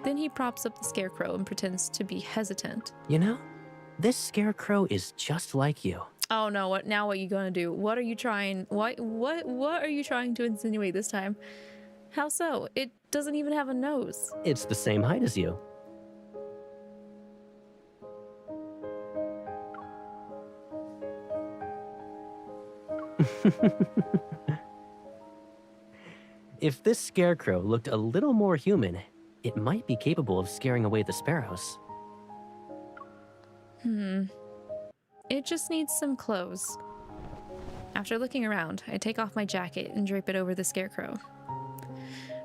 Then he props up the scarecrow and pretends to be hesitant. You know, this scarecrow is just like you. Oh no, what are you gonna do? What are you trying are you trying to insinuate this time? How so? It doesn't even have a nose. It's the same height as you. If this scarecrow looked a little more human, it might be capable of scaring away the sparrows. It just needs some clothes. After looking around, I take off my jacket and drape it over the scarecrow.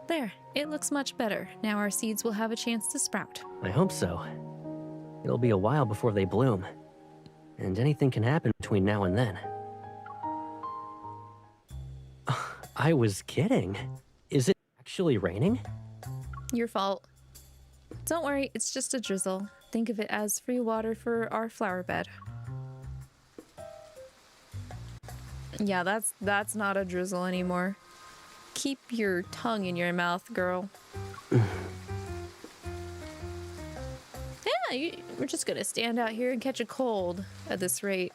There, it looks much better. Now our seeds will have a chance to sprout. I hope so. It'll be a while before they bloom, and anything can happen between now and then. I was kidding. Is it actually raining? Your fault. Don't worry, it's just a drizzle. Think of it as free water for our flower bed. Yeah, that's not a drizzle anymore. Keep your tongue in your mouth, girl. Yeah, we're just gonna stand out here and catch a cold at this rate.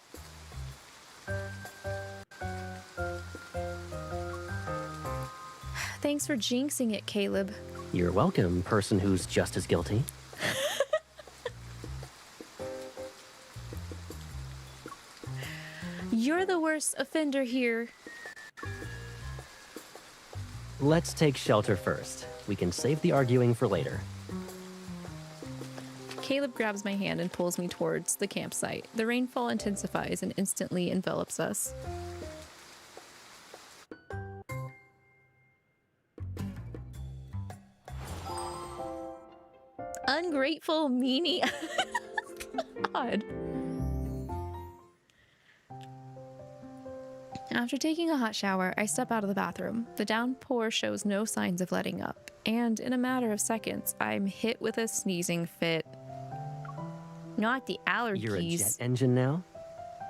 Thanks for jinxing it, Caleb. You're welcome, person who's just as guilty. You're the worst offender here. Let's take shelter first. We can save the arguing for later. Caleb grabs my hand and pulls me towards the campsite. The rainfall intensifies and instantly envelops us. Ungrateful meanie. God. After taking a hot shower, I step out of the bathroom. The downpour shows no signs of letting up, and in a matter of seconds, I'm hit with a sneezing fit. Not the allergies. You're a jet engine now?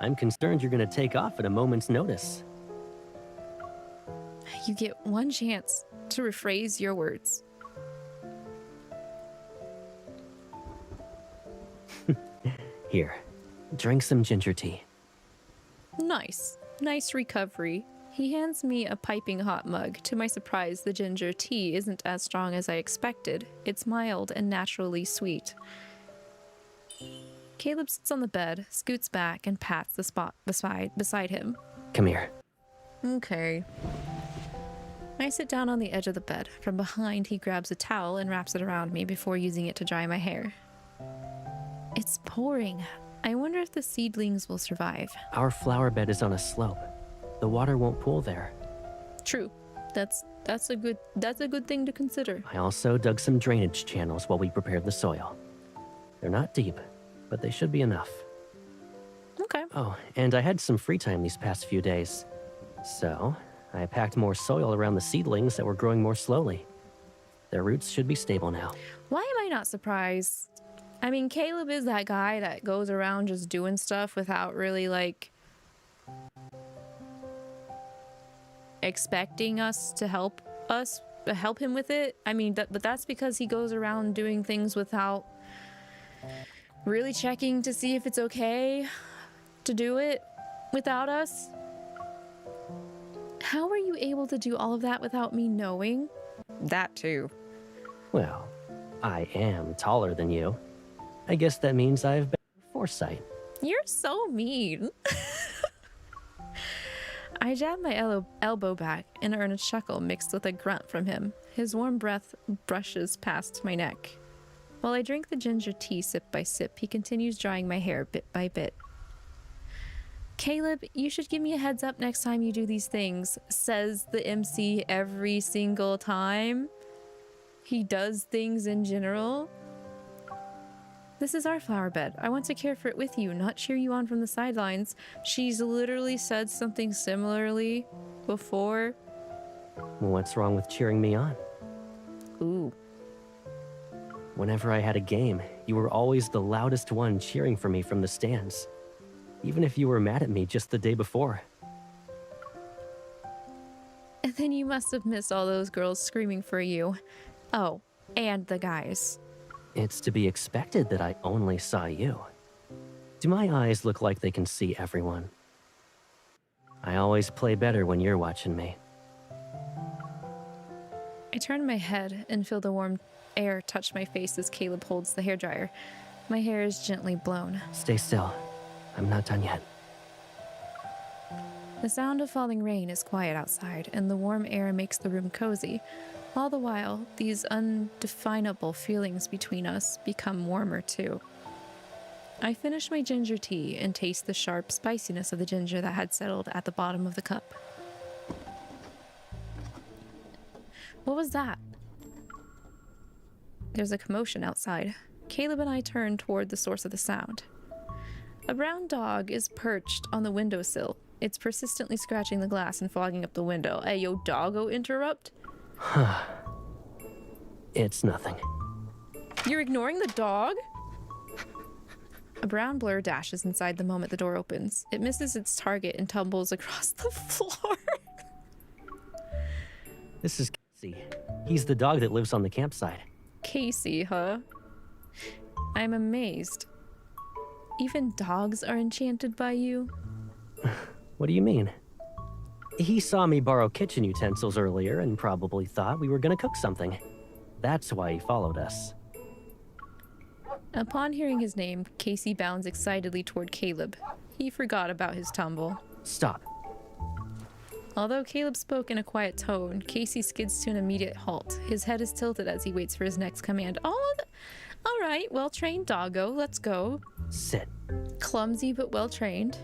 I'm concerned you're gonna take off at a moment's notice. You get one chance to rephrase your words. Here, drink some ginger tea. Nice. Nice recovery. He hands me a piping hot mug. To my surprise, the ginger tea isn't as strong as I expected. It's mild and naturally sweet. Caleb sits on the bed, scoots back, and pats the spot beside him. Come here. Okay. I sit down on the edge of the bed. From behind, he grabs a towel and wraps it around me before using it to dry my hair. It's pouring. I wonder if the seedlings will survive. Our flower bed is on a slope. The water won't pool there. True. That's a good thing to consider. I also dug some drainage channels while we prepared the soil. They're not deep, but they should be enough. Okay. Oh, and I had some free time these past few days. So, I packed more soil around the seedlings that were growing more slowly. Their roots should be stable now. Why am I not surprised? I mean, Caleb is that guy that goes around just doing stuff without really, like, expecting us to help him with it. I mean, but that's because he goes around doing things without really checking to see if it's okay to do it without us. How are you able to do all of that without me knowing? That too. Well, I am taller than you. I guess that means I have better foresight. You're so mean. I jab my elbow back and earn a chuckle mixed with a grunt from him. His warm breath brushes past my neck. While I drink the ginger tea sip by sip, he continues drying my hair bit by bit. Caleb, you should give me a heads up next time you do these things, says the MC every single time he does things in general. This is our flower bed. I want to care for it with you, not cheer you on from the sidelines. She's literally said something similarly before. What's wrong with cheering me on? Ooh. Whenever I had a game, you were always the loudest one cheering for me from the stands. Even if you were mad at me just the day before. And then you must have missed all those girls screaming for you. Oh, and the guys. It's to be expected that I only saw you. Do my eyes look like they can see everyone? I always play better when you're watching me. I turn my head and feel the warm air touch my face as Caleb holds the hairdryer. My hair is gently blown. Stay still. I'm not done yet. The sound of falling rain is quiet outside, and the warm air makes the room cozy. All the while, these undefinable feelings between us become warmer too. I finish my ginger tea and taste the sharp spiciness of the ginger that had settled at the bottom of the cup. What was that? There's a commotion outside. Caleb and I turn toward the source of the sound. A brown dog is perched on the windowsill. It's persistently scratching the glass and fogging up the window. Hey, yo, doggo interrupt? It's nothing. You're ignoring the dog? A brown blur dashes inside the moment the door opens. It misses its target and tumbles across the floor. This is Casey. He's the dog that lives on the campsite. Casey, huh? I'm amazed. Even dogs are enchanted by you? What do you mean? He saw me borrow kitchen utensils earlier and probably thought we were gonna cook something. That's why he followed us. Upon hearing his name, Casey bounds excitedly toward Caleb. He forgot about his tumble. Stop. Although Caleb spoke in a quiet tone, Casey skids to an immediate halt. His head is tilted as he waits for his next command. Oh, all right, well-trained doggo, let's go. Sit. Clumsy but well-trained.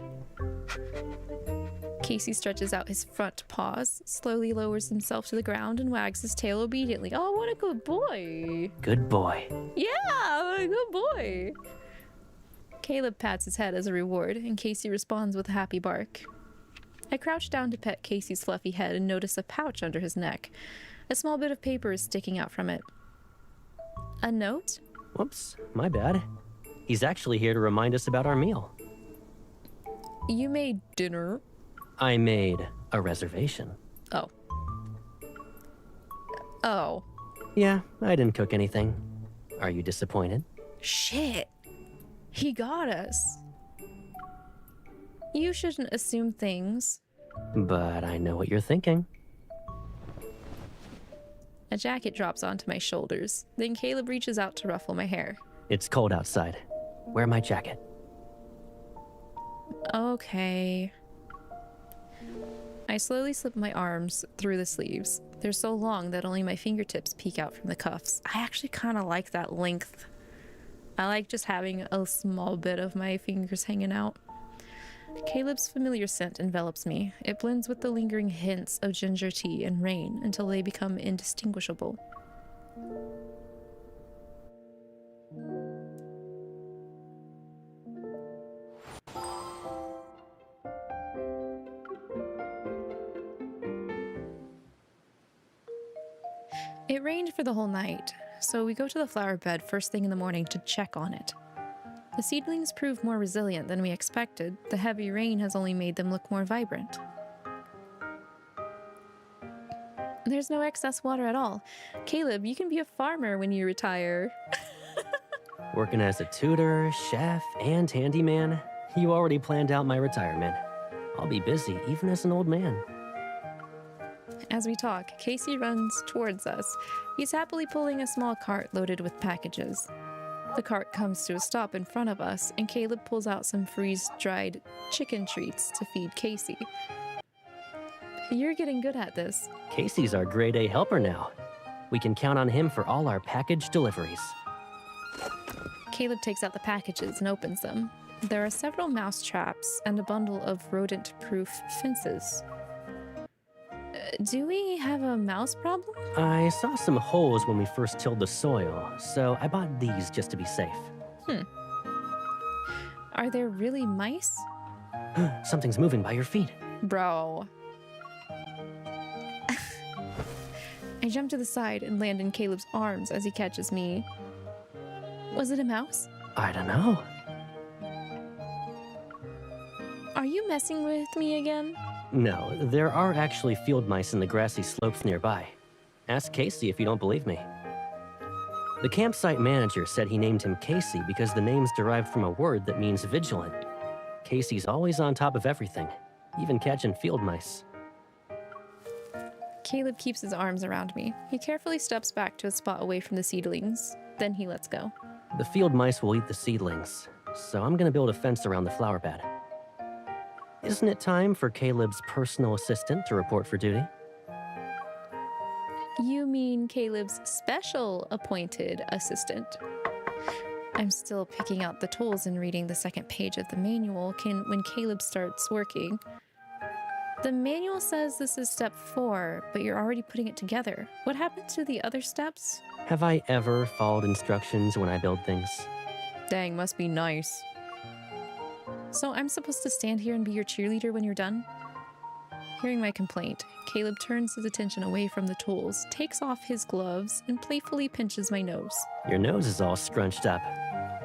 Casey stretches out his front paws, slowly lowers himself to the ground, and wags his tail obediently. Oh, what a good boy. Good boy. Yeah, what a good boy. Caleb pats his head as a reward, and Casey responds with a happy bark. I crouch down to pet Casey's fluffy head and notice a pouch under his neck. A small bit of paper is sticking out from it. A note? Whoops, my bad. He's actually here to remind us about our meal. You made dinner? I made a reservation. Oh. Oh. Yeah, I didn't cook anything. Are you disappointed? Shit. He got us. You shouldn't assume things. but I know what you're thinking. A jacket drops onto my shoulders. Then Caleb reaches out to ruffle my hair. It's cold outside. Wear my jacket. Okay. I slowly slip my arms through the sleeves. They're so long that only my fingertips peek out from the cuffs. I actually kind of like that length. I like just having a small bit of my fingers hanging out. Caleb's familiar scent envelops me. It blends with the lingering hints of ginger tea and rain until they become indistinguishable. It rained for the whole night, so we go to the flower bed first thing in the morning to check on it. The seedlings prove more resilient than we expected. The heavy rain has only made them look more vibrant. There's no excess water at all. Caleb, you can be a farmer when you retire. Working as a tutor, chef, and handyman, you already planned out my retirement. I'll be busy even as an old man. As we talk, Casey runs towards us. He's happily pulling a small cart loaded with packages. The cart comes to a stop in front of us, and Caleb pulls out some freeze-dried chicken treats to feed Casey. You're getting good at this. Casey's our grade A helper now. We can count on him for all our package deliveries. Caleb takes out the packages and opens them. There are several mouse traps and a bundle of rodent-proof fences. Do we have a mouse problem? I saw some holes when we first tilled the soil, so I bought these just to be safe. Are there really mice? Something's moving by your feet. Bro. I jump to the side and land in Caleb's arms as he catches me. Was it a mouse? I don't know. Are you messing with me again? No, there are actually field mice in the grassy slopes nearby. Ask Casey if you don't believe me. The campsite manager said he named him Casey because the name's derived from a word that means vigilant. Casey's always on top of everything, even catching field mice. Caleb keeps his arms around me. He carefully steps back to a spot away from the seedlings. Then he lets go. The field mice will eat the seedlings, so I'm gonna build a fence around the flower bed. Isn't it time for Caleb's personal assistant to report for duty? You mean Caleb's special appointed assistant? I'm still picking out the tools and reading the second page of the manual when Caleb starts working. The manual says this is step 4, but you're already putting it together. What happened to the other steps? Have I ever followed instructions when I build things? Dang, must be nice. So I'm supposed to stand here and be your cheerleader when you're done? Hearing my complaint, Caleb turns his attention away from the tools, takes off his gloves, and playfully pinches my nose. Your nose is all scrunched up.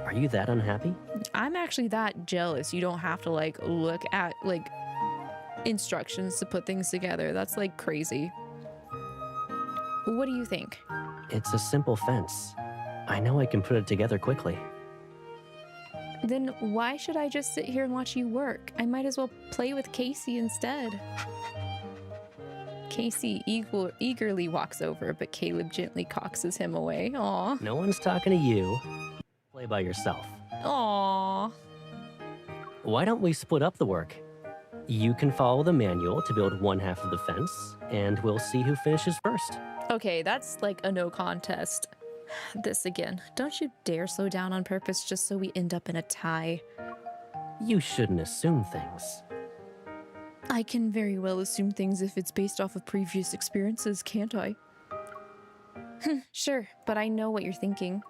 Are you that unhappy? I'm actually that jealous. You don't have to look at instructions to put things together. That's crazy. What do you think? It's a simple fence. I know I can put it together quickly. Then why should I just sit here and watch you work? I might as well play with Casey instead. Casey eagerly walks over, but Caleb gently coaxes him away. Aw. No one's talking to you. Play by yourself. Aw. Why don't we split up the work? You can follow the manual to build one half of the fence, and we'll see who finishes first. Okay, that's a no contest. This again. Don't you dare slow down on purpose just so we end up in a tie. You shouldn't assume things. I can very well assume things if it's based off of previous experiences, can't I? Sure, but I know what you're thinking.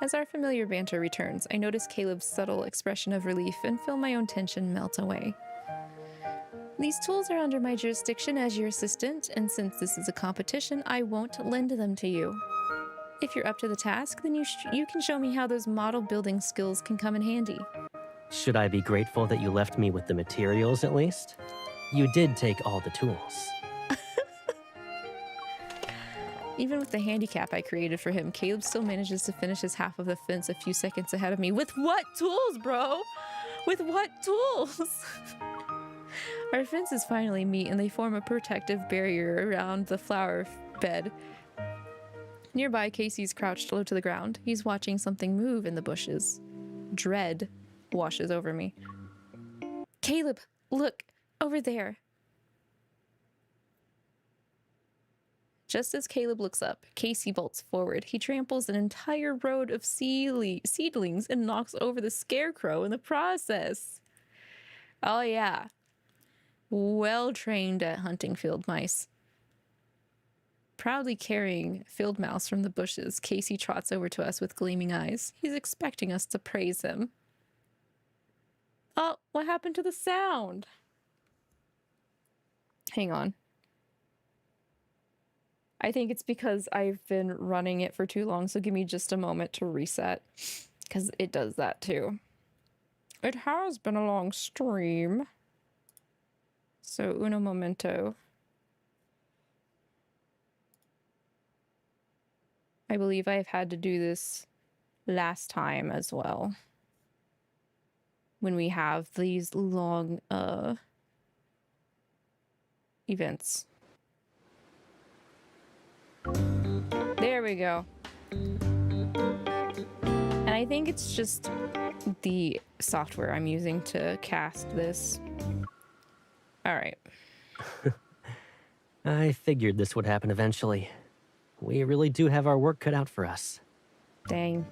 As our familiar banter returns, I notice Caleb's subtle expression of relief and feel my own tension melt away. These tools are under my jurisdiction as your assistant, and since this is a competition, I won't lend them to you. If you're up to the task, then you can show me how those model building skills can come in handy. Should I be grateful that you left me with the materials at least? You did take all the tools. Even with the handicap I created for him, Caleb still manages to finish his half of the fence a few seconds ahead of me. With what tools, bro? With what tools? Our fences finally meet and they form a protective barrier around the flower bed. Nearby, Casey's crouched low to the ground. He's watching something move in the bushes. Dread washes over me. Caleb, look, over there. Just as Caleb looks up, Casey bolts forward. He tramples an entire road of seedlings and knocks over the scarecrow in the process. Oh yeah. Well trained at hunting field mice. Proudly carrying field mouse from the bushes, Casey trots over to us with gleaming eyes. He's expecting us to praise him. Oh, what happened to the sound? Hang on. I think it's because I've been running it for too long, so give me just a moment to reset, because it does that too. It has been a long stream. So, uno momento. I believe I've had to do this last time as well. When we have these long events. There we go. And I think it's just the software I'm using to cast this. All right. I figured this would happen eventually. We really do have our work cut out for us. Dang.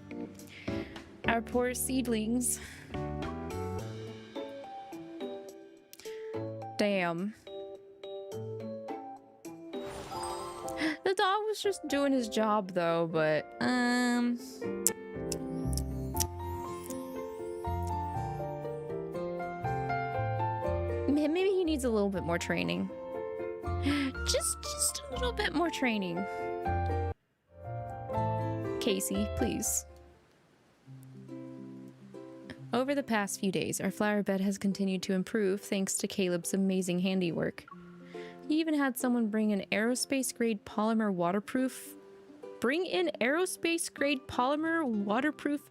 Our poor seedlings. Damn. The dog was just doing his job though, but maybe he needs a little bit more training. Just a little bit more training. Casey, please. Over the past few days, our flower bed has continued to improve thanks to Caleb's amazing handiwork. He even had someone bring in aerospace-grade polymer waterproof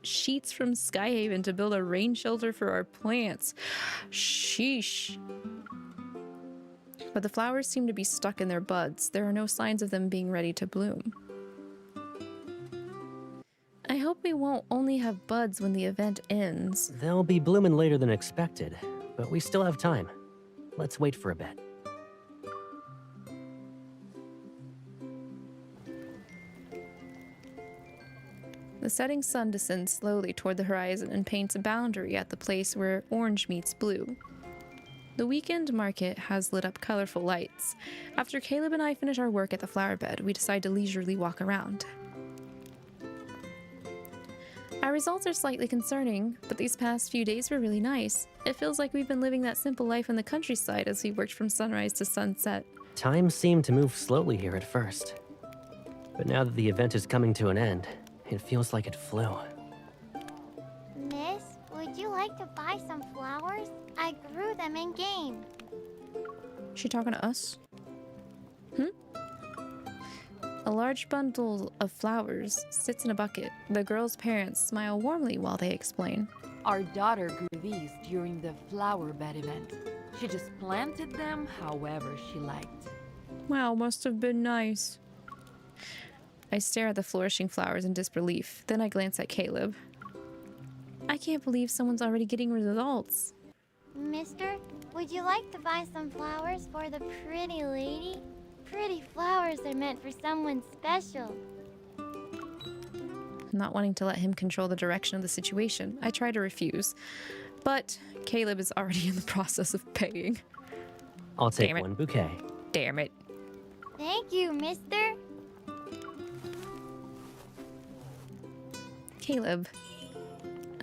sheets from Skyhaven to build a rain shelter for our plants. Sheesh. But the flowers seem to be stuck in their buds. There are no signs of them being ready to bloom. I hope we won't only have buds when the event ends. They'll be blooming later than expected, but we still have time. Let's wait for a bit. The setting sun descends slowly toward the horizon and paints a boundary at the place where orange meets blue. The weekend market has lit up colorful lights. After Caleb and I finish our work at the flower bed, we decide to leisurely walk around. Our results are slightly concerning, but these past few days were really nice. It feels like we've been living that simple life in the countryside as we worked from sunrise to sunset. Time seemed to move slowly here at first. But now that the event is coming to an end, it feels like it flew. Miss, would you like to buy some flowers? I grew them in game. She talking to us? A large bundle of flowers sits in a bucket. The girl's parents smile warmly while they explain. Our daughter grew these during the flower bed event. She just planted them however she liked. Wow, must have been nice. I stare at the flourishing flowers in disbelief. Then I glance at Caleb. I can't believe someone's already getting results. Mister, would you like to buy some flowers for the pretty lady? Pretty flowers are meant for someone special. Not wanting to let him control the direction of the situation, I try to refuse. But Caleb is already in the process of paying. I'll take one bouquet. Damn it. Thank you, mister. Caleb.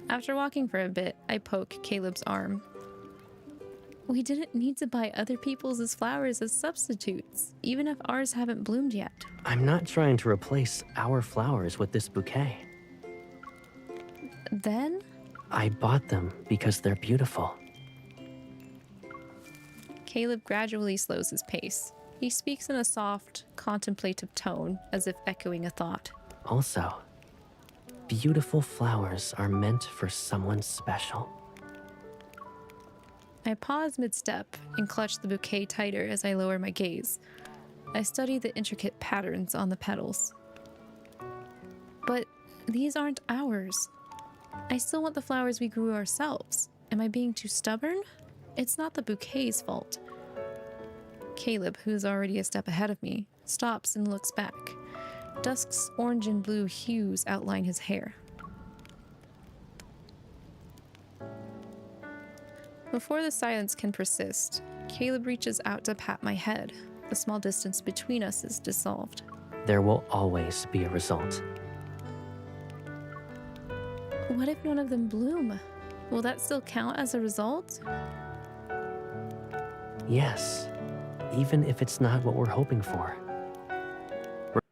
After walking for a bit, I poke Caleb's arm. We didn't need to buy other people's flowers as substitutes, even if ours haven't bloomed yet. I'm not trying to replace our flowers with this bouquet. Then? I bought them because they're beautiful. Caleb gradually slows his pace. He speaks in a soft, contemplative tone, as if echoing a thought. Also, beautiful flowers are meant for someone special. I pause mid-step and clutch the bouquet tighter as I lower my gaze. I study the intricate patterns on the petals. But these aren't ours. I still want the flowers we grew ourselves. Am I being too stubborn? It's not the bouquet's fault. Caleb, who's already a step ahead of me, stops and looks back. Dusk's orange and blue hues outline his hair. Before the silence can persist, Caleb reaches out to pat my head. The small distance between us is dissolved. There will always be a result. What if none of them bloom? Will that still count as a result? Yes, even if it's not what we're hoping for.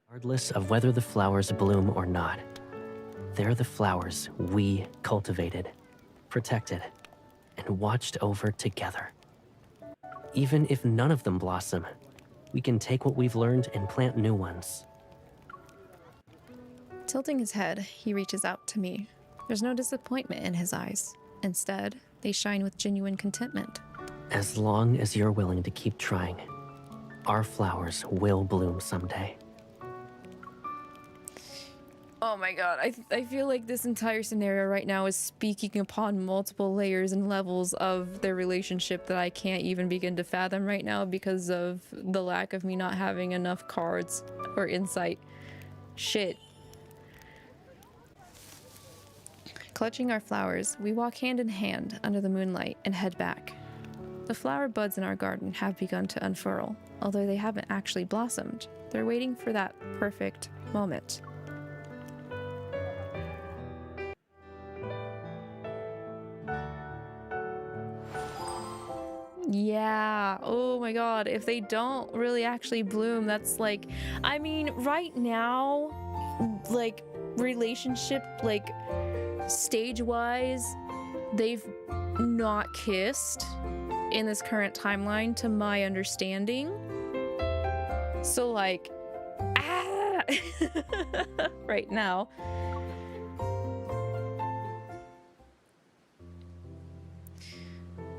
Regardless of whether the flowers bloom or not, they're the flowers we cultivated, protected, and watched over together. Even if none of them blossom, we can take what we've learned and plant new ones. Tilting his head, he reaches out to me. There's no disappointment in his eyes. Instead, they shine with genuine contentment. As long as you're willing to keep trying, our flowers will bloom someday. Oh my god, I feel like this entire scenario right now is speaking upon multiple layers and levels of their relationship that I can't even begin to fathom right now because of the lack of me not having enough cards or insight. Shit. Clutching our flowers, we walk hand in hand under the moonlight and head back. The flower buds in our garden have begun to unfurl, although they haven't actually blossomed. They're waiting for that perfect moment. Yeah, oh my god, if they don't really actually bloom, that's like, I mean, right now, like, relationship, like, stage-wise, they've not kissed in this current timeline, to my understanding. So, like, right now.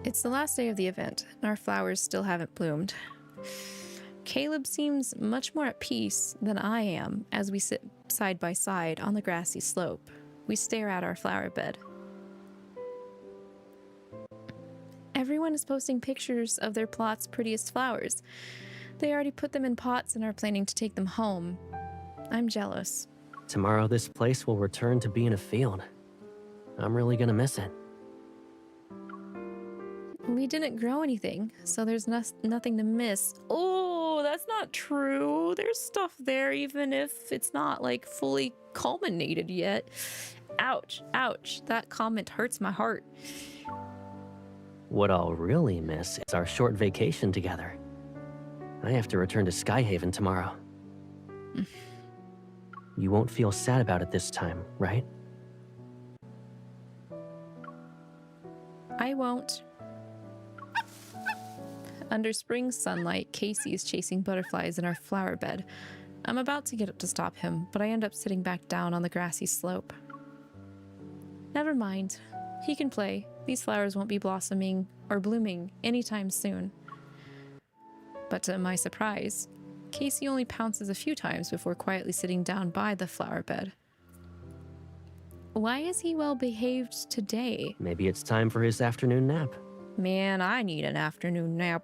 It's the last day of the event, and our flowers still haven't bloomed. Caleb seems much more at peace than I am as we sit side by side on the grassy slope. We stare at our flower bed. Everyone is posting pictures of their plot's prettiest flowers. They already put them in pots and are planning to take them home. I'm jealous. Tomorrow this place will return to being a field. I'm really gonna miss it. We didn't grow anything, so there's nothing to miss. Oh, that's not true. There's stuff there, even if it's not, like, fully culminated yet. Ouch, ouch. That comment hurts my heart. What I'll really miss is our short vacation together. I have to return to Skyhaven tomorrow. You won't feel sad about it this time, right? I won't. Under spring sunlight, Casey is chasing butterflies in our flower bed. I'm about to get up to stop him, but I end up sitting back down on the grassy slope. Never mind. He can play. These flowers won't be blossoming or blooming anytime soon. But to my surprise, Casey only pounces a few times before quietly sitting down by the flower bed. Why is he well behaved today? Maybe it's time for his afternoon nap. Man, I need an afternoon nap.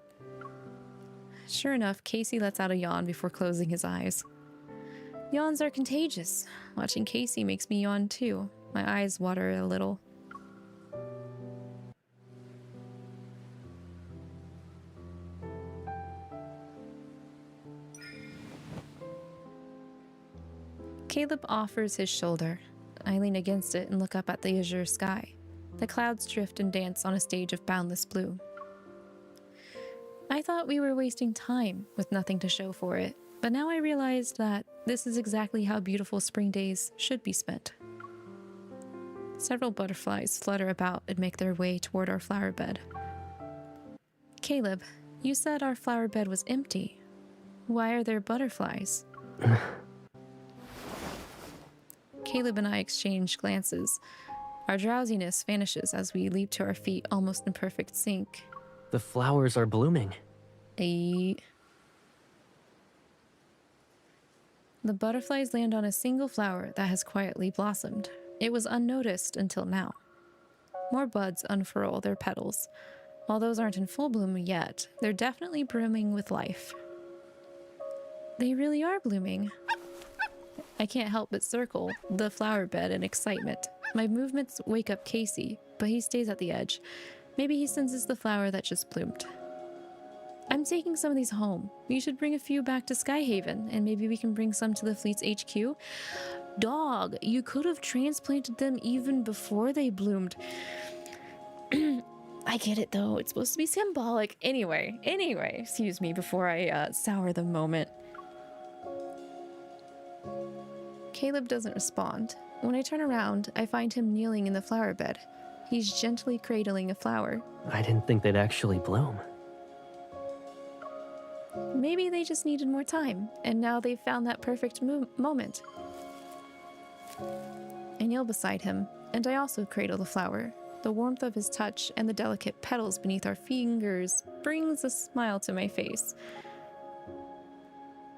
Sure enough, Casey lets out a yawn before closing his eyes. Yawns are contagious. Watching Casey makes me yawn too. My eyes water a little. Caleb offers his shoulder. I lean against it and look up at the azure sky. The clouds drift and dance on a stage of boundless blue. I thought we were wasting time with nothing to show for it, but now I realized that this is exactly how beautiful spring days should be spent. Several butterflies flutter about and make their way toward our flower bed. Caleb, you said our flower bed was empty. Why are there butterflies? Caleb and I exchange glances. Our drowsiness vanishes as we leap to our feet almost in perfect sync. The flowers are blooming. The butterflies land on a single flower that has quietly blossomed. It was unnoticed until now. More buds unfurl their petals. While those aren't in full bloom yet, they're definitely brimming with life. They really are blooming. I can't help but circle the flower bed in excitement. My movements wake up Casey, but he stays at the edge. Maybe he senses the flower that just bloomed. I'm taking some of these home. You should bring a few back to Skyhaven, and maybe we can bring some to the fleet's HQ. Dog, you could have transplanted them even before they bloomed. I get it though, it's supposed to be symbolic. Anyway, excuse me before I sour the moment. Caleb doesn't respond. When I turn around, I find him kneeling in the flower bed. He's gently cradling a flower. I didn't think they'd actually bloom. Maybe they just needed more time, and now they've found that perfect moment. I kneel beside him, and I also cradle the flower. The warmth of his touch and the delicate petals beneath our fingers brings a smile to my face.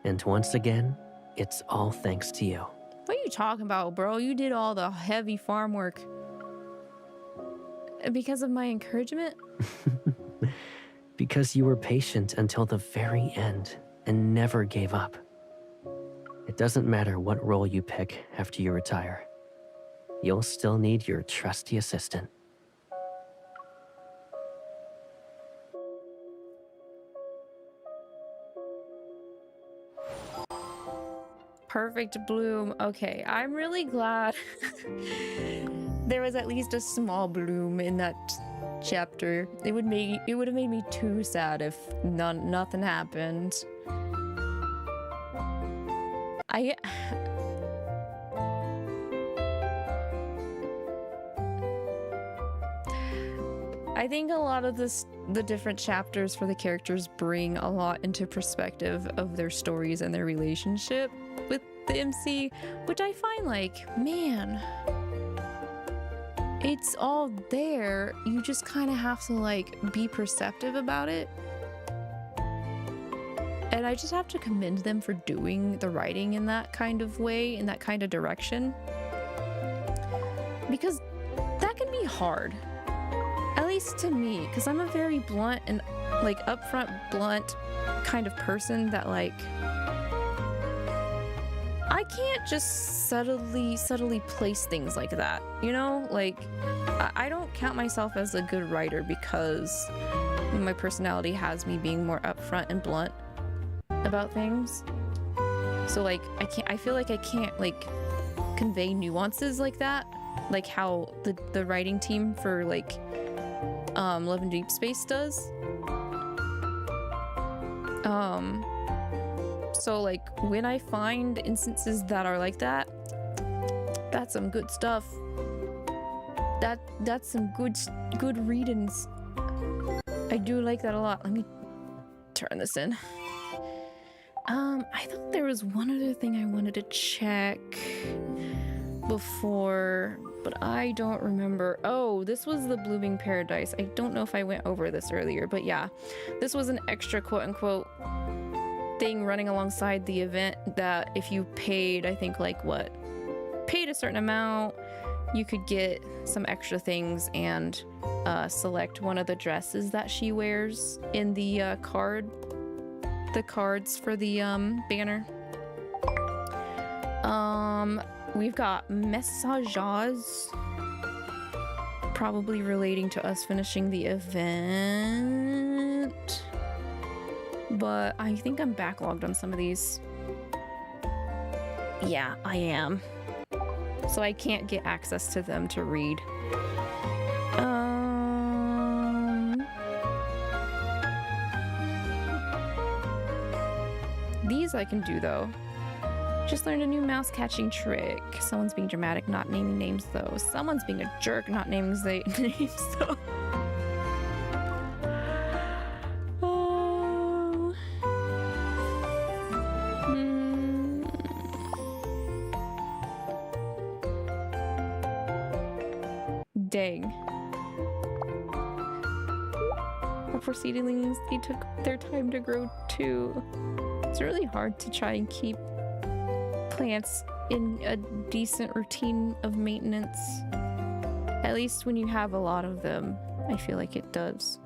And once again, it's all thanks to you. What are you talking about, bro? You did all the heavy farm work. Because of my encouragement? Because you were patient until the very end and never gave up. It doesn't matter what role you pick after you retire. You'll still need your trusty assistant. Perfect bloom. Okay, I'm really glad there was at least a small bloom in that chapter. It would have made me too sad if nothing happened. I think a lot of the different chapters for the characters bring a lot into perspective of their stories and their relationship with the MC, which I find like, man, it's all there. You just kind of have to like be perceptive about it. And I just have to commend them for doing the writing in that kind of way, in that kind of direction. Because that can be hard. At least to me, because I'm a very blunt and like upfront blunt kind of person that like I can't just subtly place things like that, you know? Like I don't count myself as a good writer because my personality has me being more upfront and blunt about things. So like I feel like I can't like convey nuances like that, like how the writing team for like Love and Deepspace does. So like when I find instances that are like that, that's some good stuff. That's some good readings. I do like that a lot. Let me turn this in. I thought there was one other thing I wanted to check before, but I don't remember. Oh, this was the Blooming Paradise. I don't know if I went over this earlier, but yeah, this was an extra quote-unquote thing running alongside the event that if you paid, I think like what? Paid a certain amount, you could get some extra things and select one of the dresses that she wears in the cards for the banner. We've got messages probably relating to us finishing the event, but I think I'm backlogged on some of these. Yeah, I am. So I can't get access to them to read. These I can do though. Just learned a new mouse catching trick. Someone's being dramatic, not naming names though. Someone's being a jerk, not naming names though. Oh. Dang. Before seedlings, they took their time to grow too. It's really hard to try and keep plants in a decent routine of maintenance. At least when you have a lot of them, I feel like it does.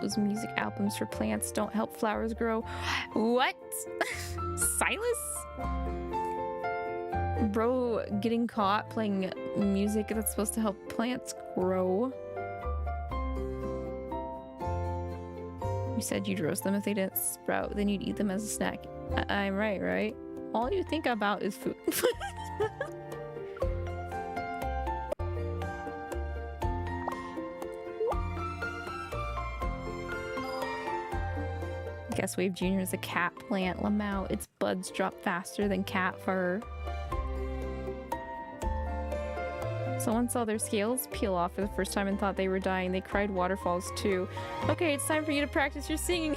Those music albums for plants don't help flowers grow. What? Sylus? Bro getting caught playing music that's supposed to help plants grow. You said you'd roast them if they didn't sprout, then you'd eat them as a snack. I'm right, right? All you think about is food. Guess Wave Jr. is a cat plant. Lamau, its buds drop faster than cat fur. Someone saw their scales peel off for the first time and thought they were dying. They cried waterfalls too. Okay, it's time for you to practice your singing.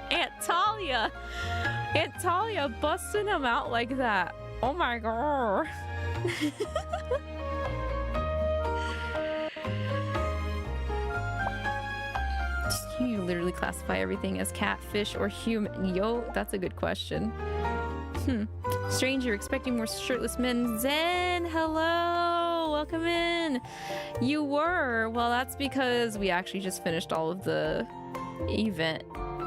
Aunt Talia! Aunt Talia busting him out like that. Oh my god. You literally classify everything as cat, fish, or human. Yo, that's a good question. Stranger, expecting more shirtless men. Zen, hello! Welcome in! You were! Well, that's because we actually just finished all of the event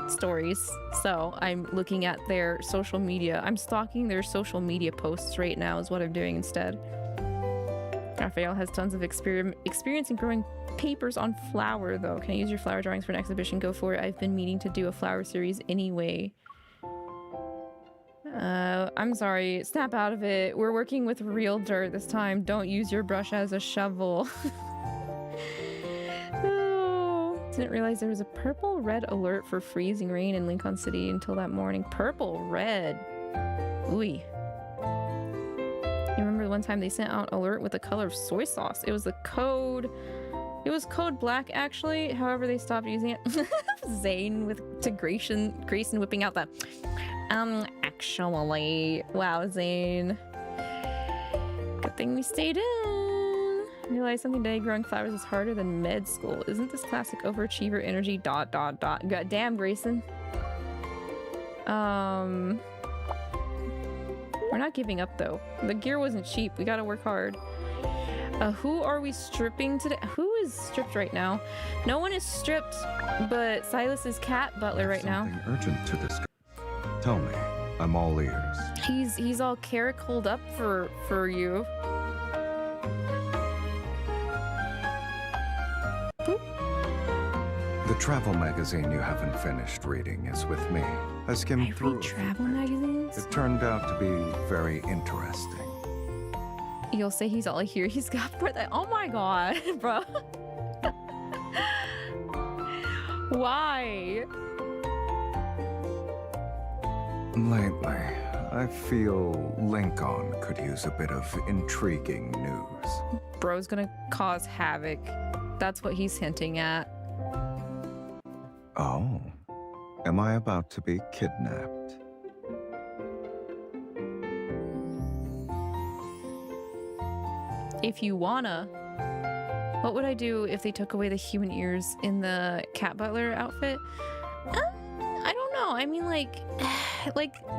stories. So I'm looking at their social media. I'm stalking their social media posts right now is what I'm doing instead. Raphael has tons of experience in growing papers on flower, though. Can I use your flower drawings for an exhibition? Go for it. I've been meaning to do a flower series anyway. I'm sorry. Snap out of it. We're working with real dirt this time. Don't use your brush as a shovel. Oh, didn't realize there was a purple-red alert for freezing rain in Lincoln City until that morning. Purple-red. Ooh. You remember one time they sent out alert with the color of soy sauce? It was the code. It was code black, actually. However, they stopped using it. Zane to Grayson whipping out that. Actually. Wow, Zane. Good thing we stayed in. I realized something today, growing flowers is harder than med school. Isn't this classic overachiever energy? ... God damn, Grayson. We're not giving up, though. The gear wasn't cheap. We gotta work hard. Who are we stripping today? Who is stripped right now? No one is stripped, but Sylus is cat butler right now. Something urgent to discuss. Tell me. I'm all ears. He's all caracled up for you. Boop. The travel magazine you haven't finished reading is with me. I skimmed through it. Travel magazines? It turned out to be very interesting. You'll say he's all here. He's got for that. Oh my god, bro. Why? Lately, I feel Lincoln could use a bit of intriguing news. Bro's gonna cause havoc. That's what he's hinting at. Oh. Am I about to be kidnapped? If you wanna. What would I do if they took away the human ears in the cat butler outfit? I don't know. I mean, like,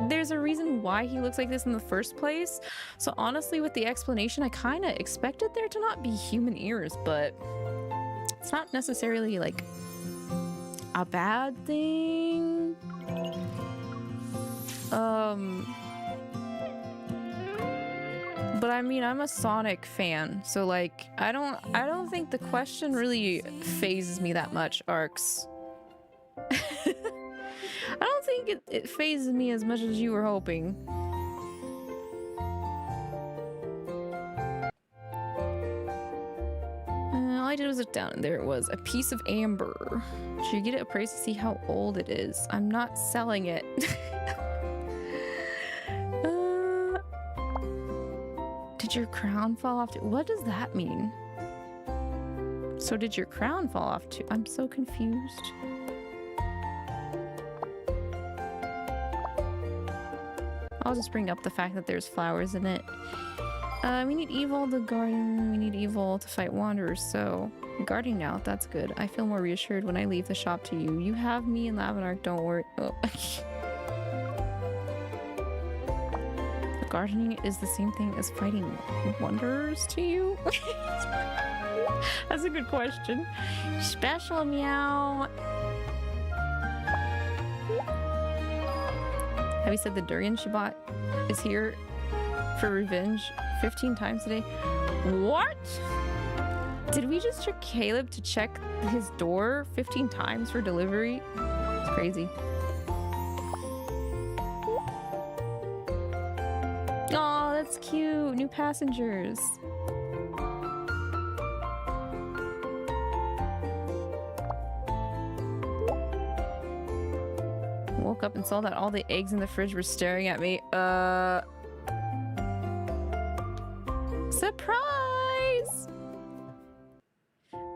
there's a reason why he looks like this in the first place. So honestly, with the explanation, I kind of expected there to not be human ears, but it's not necessarily, like, a bad thing. But I mean, I'm a Sonic fan, so like, I don't think the question really phases me that much, Arcs. I don't think it phases me as much as you were hoping. All I did was look down, and there it was, a piece of amber. Should you get it appraised to see how old it is? I'm not selling it. Did your crown fall off too? What does that mean? So did your crown fall off too? I'm so confused. I'll just bring up the fact that there's flowers in it. We need Evil the garden. We need Evil to fight wanderers, so guarding now, that's good. I feel more reassured when I leave the shop to you. You have me and Lavinark, don't worry. Oh. Gardening is the same thing as fighting wanderers to you? That's a good question. Special meow. Have you said the durian she bought is here for revenge 15 times a day? What? Did we just trick Caleb to check his door 15 times for delivery? It's crazy. Oh, that's cute. New passengers. Woke up and saw that all the eggs in the fridge were staring at me. Surprise!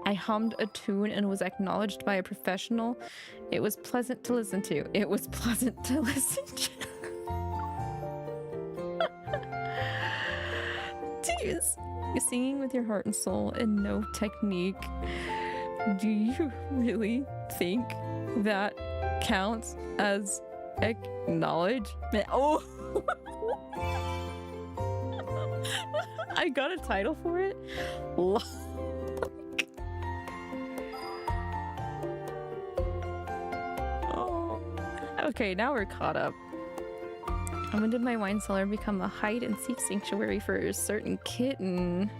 I hummed a tune and was acknowledged by a professional. It was pleasant to listen to. It was pleasant to listen to. Jeez. You're singing with your heart and soul and no technique. Do you really think that counts as acknowledgement? Oh! I got a title for it. Oh. Okay, now we're caught up. When did my wine cellar become a hide and seek sanctuary for a certain kitten?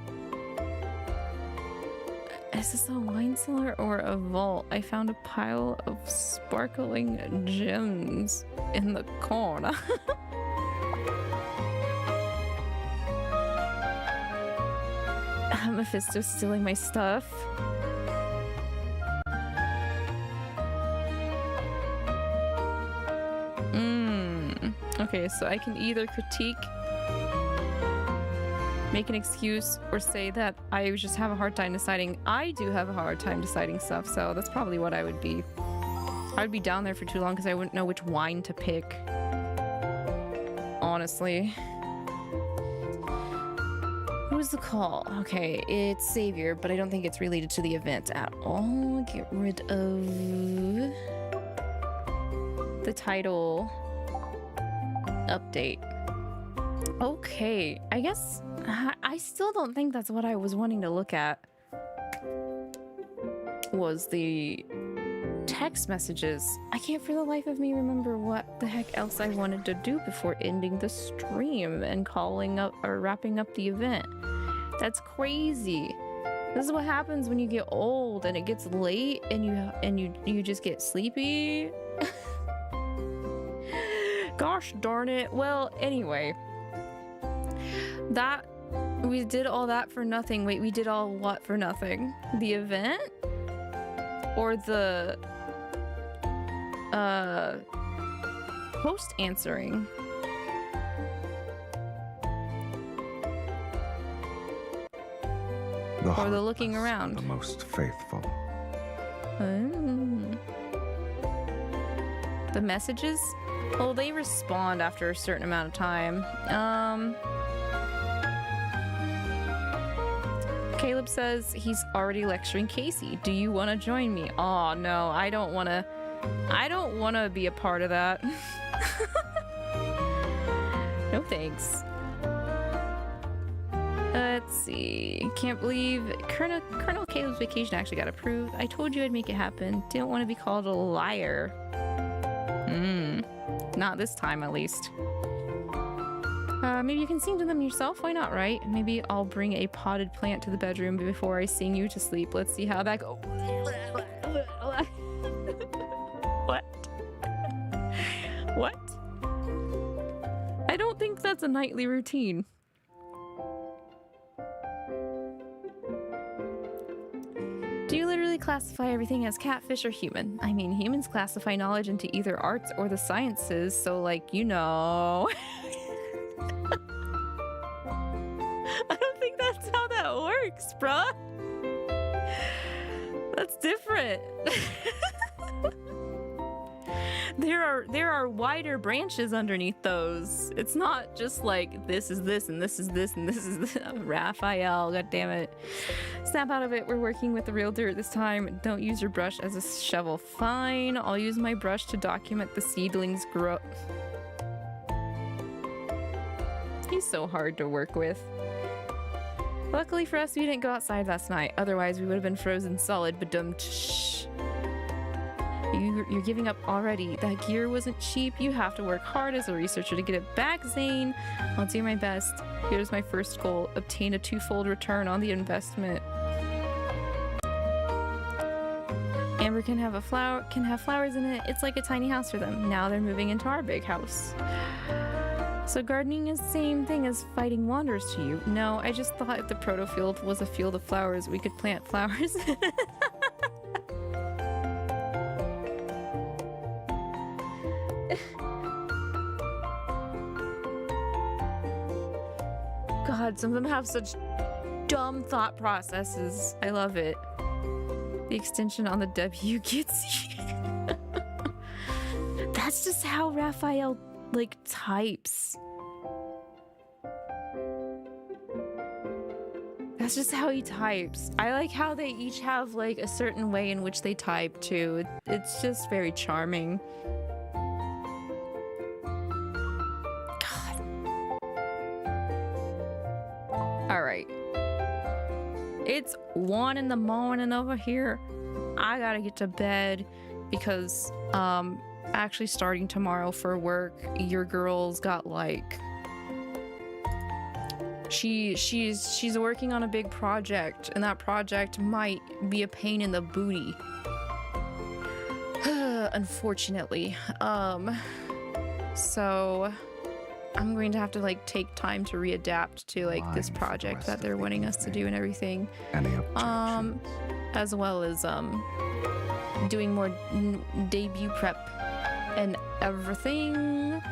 Is this a wine cellar or a vault? I found a pile of sparkling gems in the corner. Mephisto's stealing my stuff. Okay, so I can either critique, make an excuse, or say that I just have a hard time deciding. I do have a hard time deciding stuff, so that's probably what I would be. I would be down there for too long because I wouldn't know which wine to pick. Honestly. Who's the call? Okay, it's Savior, but I don't think it's related to the event at all. Get rid of the title. Update. Okay, I guess I still don't think that's what I was wanting to look at. Was the text messages. I can't for the life of me remember what the heck else I wanted to do before ending the stream and calling up or wrapping up the event. That's crazy. This is what happens when you get old and it gets late and you just get sleepy. Gosh darn it. Well, anyway. That we did all that for nothing. Wait, we did all what for nothing? The event? Or the host answering? Or the looking around? The most faithful. The messages? Well, they respond after a certain amount of time. Caleb says he's already lecturing Casey. Do you want to join me? Oh no, I don't want to be a part of that. No thanks. Let's see. Can't believe Colonel Caleb's vacation actually got approved. I told you I'd make it happen. Didn't want to be called a liar. Not this time, at least. Maybe you can sing to them yourself. Why not, right? Maybe I'll bring a potted plant to the bedroom before I sing you to sleep. Let's see how that goes. What? What? I don't think that's a nightly routine. Do you literally classify everything as catfish or human? I mean, humans classify knowledge into either arts or the sciences, so like, you know. I don't think that's how that works, bruh. That's different. there are wider branches underneath those. It's not just like this is this and this is this and this is this. Raphael, god damn it. Snap out of it. We're working with the real dirt this time. Don't use your brush as a shovel. Fine. I'll use my brush to document the seedlings grow. He's so hard to work with. Luckily for us, we didn't go outside last night. Otherwise, we would have been frozen solid, but you're giving up already. That gear wasn't cheap. You have to work hard as a researcher to get it back, Zane. I'll do my best. Here's my first goal. Obtain a twofold return on the investment. Amber can have flowers in it. It's like a tiny house for them. Now they're moving into our big house. So gardening is the same thing as fighting wanderers to you. No, I just thought if the proto-field was a field of flowers, we could plant flowers. God, some of them have such dumb thought processes. I love it. The extension on the W gets you. That's just how Raphael, like, types. That's just how he types. I like how they each have, like, a certain way in which they type, too. It's just very charming. Alright. It's 1 in the morning over here. I gotta get to bed because, actually starting tomorrow for work, your girl's got, like... She's working on a big project, and that project might be a pain in the booty. Unfortunately. So... I'm going to have to, like, take time to readapt to, like, this project that they're wanting us to do and everything. Any objections? As well as, doing more debut prep and everything.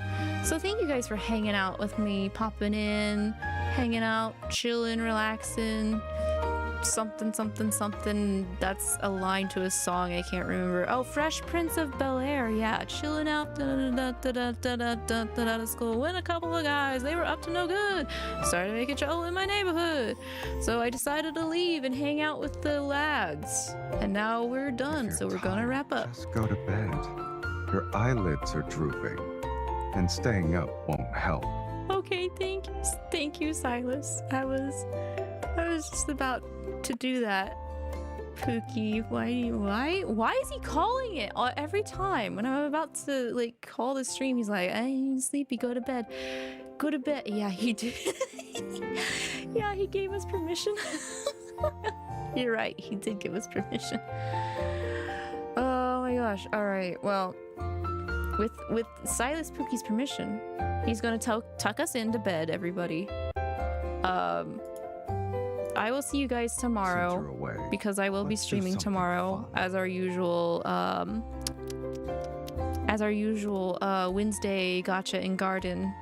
So thank you guys for hanging out with me, popping in, hanging out, chilling, relaxing. Something, something, something. That's a line to a song I can't remember. Oh, Fresh Prince of Bel-Air. Yeah, chilling out. School. When a couple of guys, they were up to no good. Started making trouble in my neighborhood. So I decided to leave and hang out with the lads. And now we're done, so we're gonna wrap up. Just go to bed. Your eyelids are drooping, and staying up won't help. Okay, thank you, Sylus. I was just about to do that. Pookie, why is he calling it every time when I'm about to, like, call the stream? He's like, I'm sleepy, go to bed. Yeah, he did. Yeah, he gave us permission. You're right, he did give us permission. Oh my gosh. All right, well, with Sylus Pookie's permission, he's gonna tuck us into bed, everybody. I will see you guys tomorrow because I will be streaming tomorrow as our usual Wednesday gacha and garden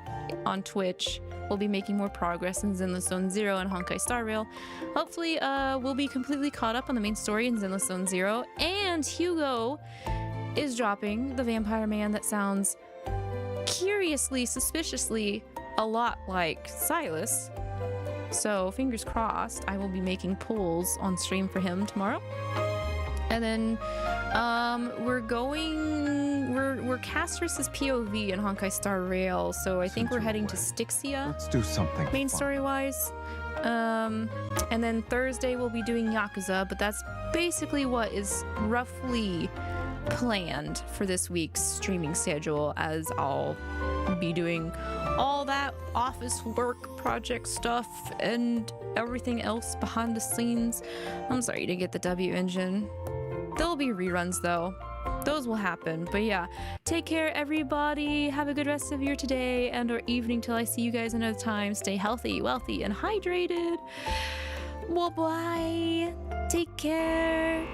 on Twitch. We'll be making more progress in Zenless Zone Zero and Honkai Star Rail. Hopefully we'll be completely caught up on the main story in Zenless Zone Zero, and Hugo is dropping the vampire man that sounds curiously, suspiciously a lot like Sylus. So fingers crossed, I will be making polls on stream for him tomorrow. And then we're Caster's POV in Honkai Star Rail, so I think we're heading to Styxia. Let's do something main story wise. And then Thursday we'll be doing Yakuza, but that's basically what is roughly planned for this week's streaming schedule, as I'll be doing all that office work, project stuff, and everything else behind the scenes. I'm sorry you didn't get the W engine. There'll be reruns though. Those will happen. But yeah, take care everybody. Have a good rest of your today and or evening till I see you guys another time. Stay healthy, wealthy, and hydrated. Bye-bye. Take care.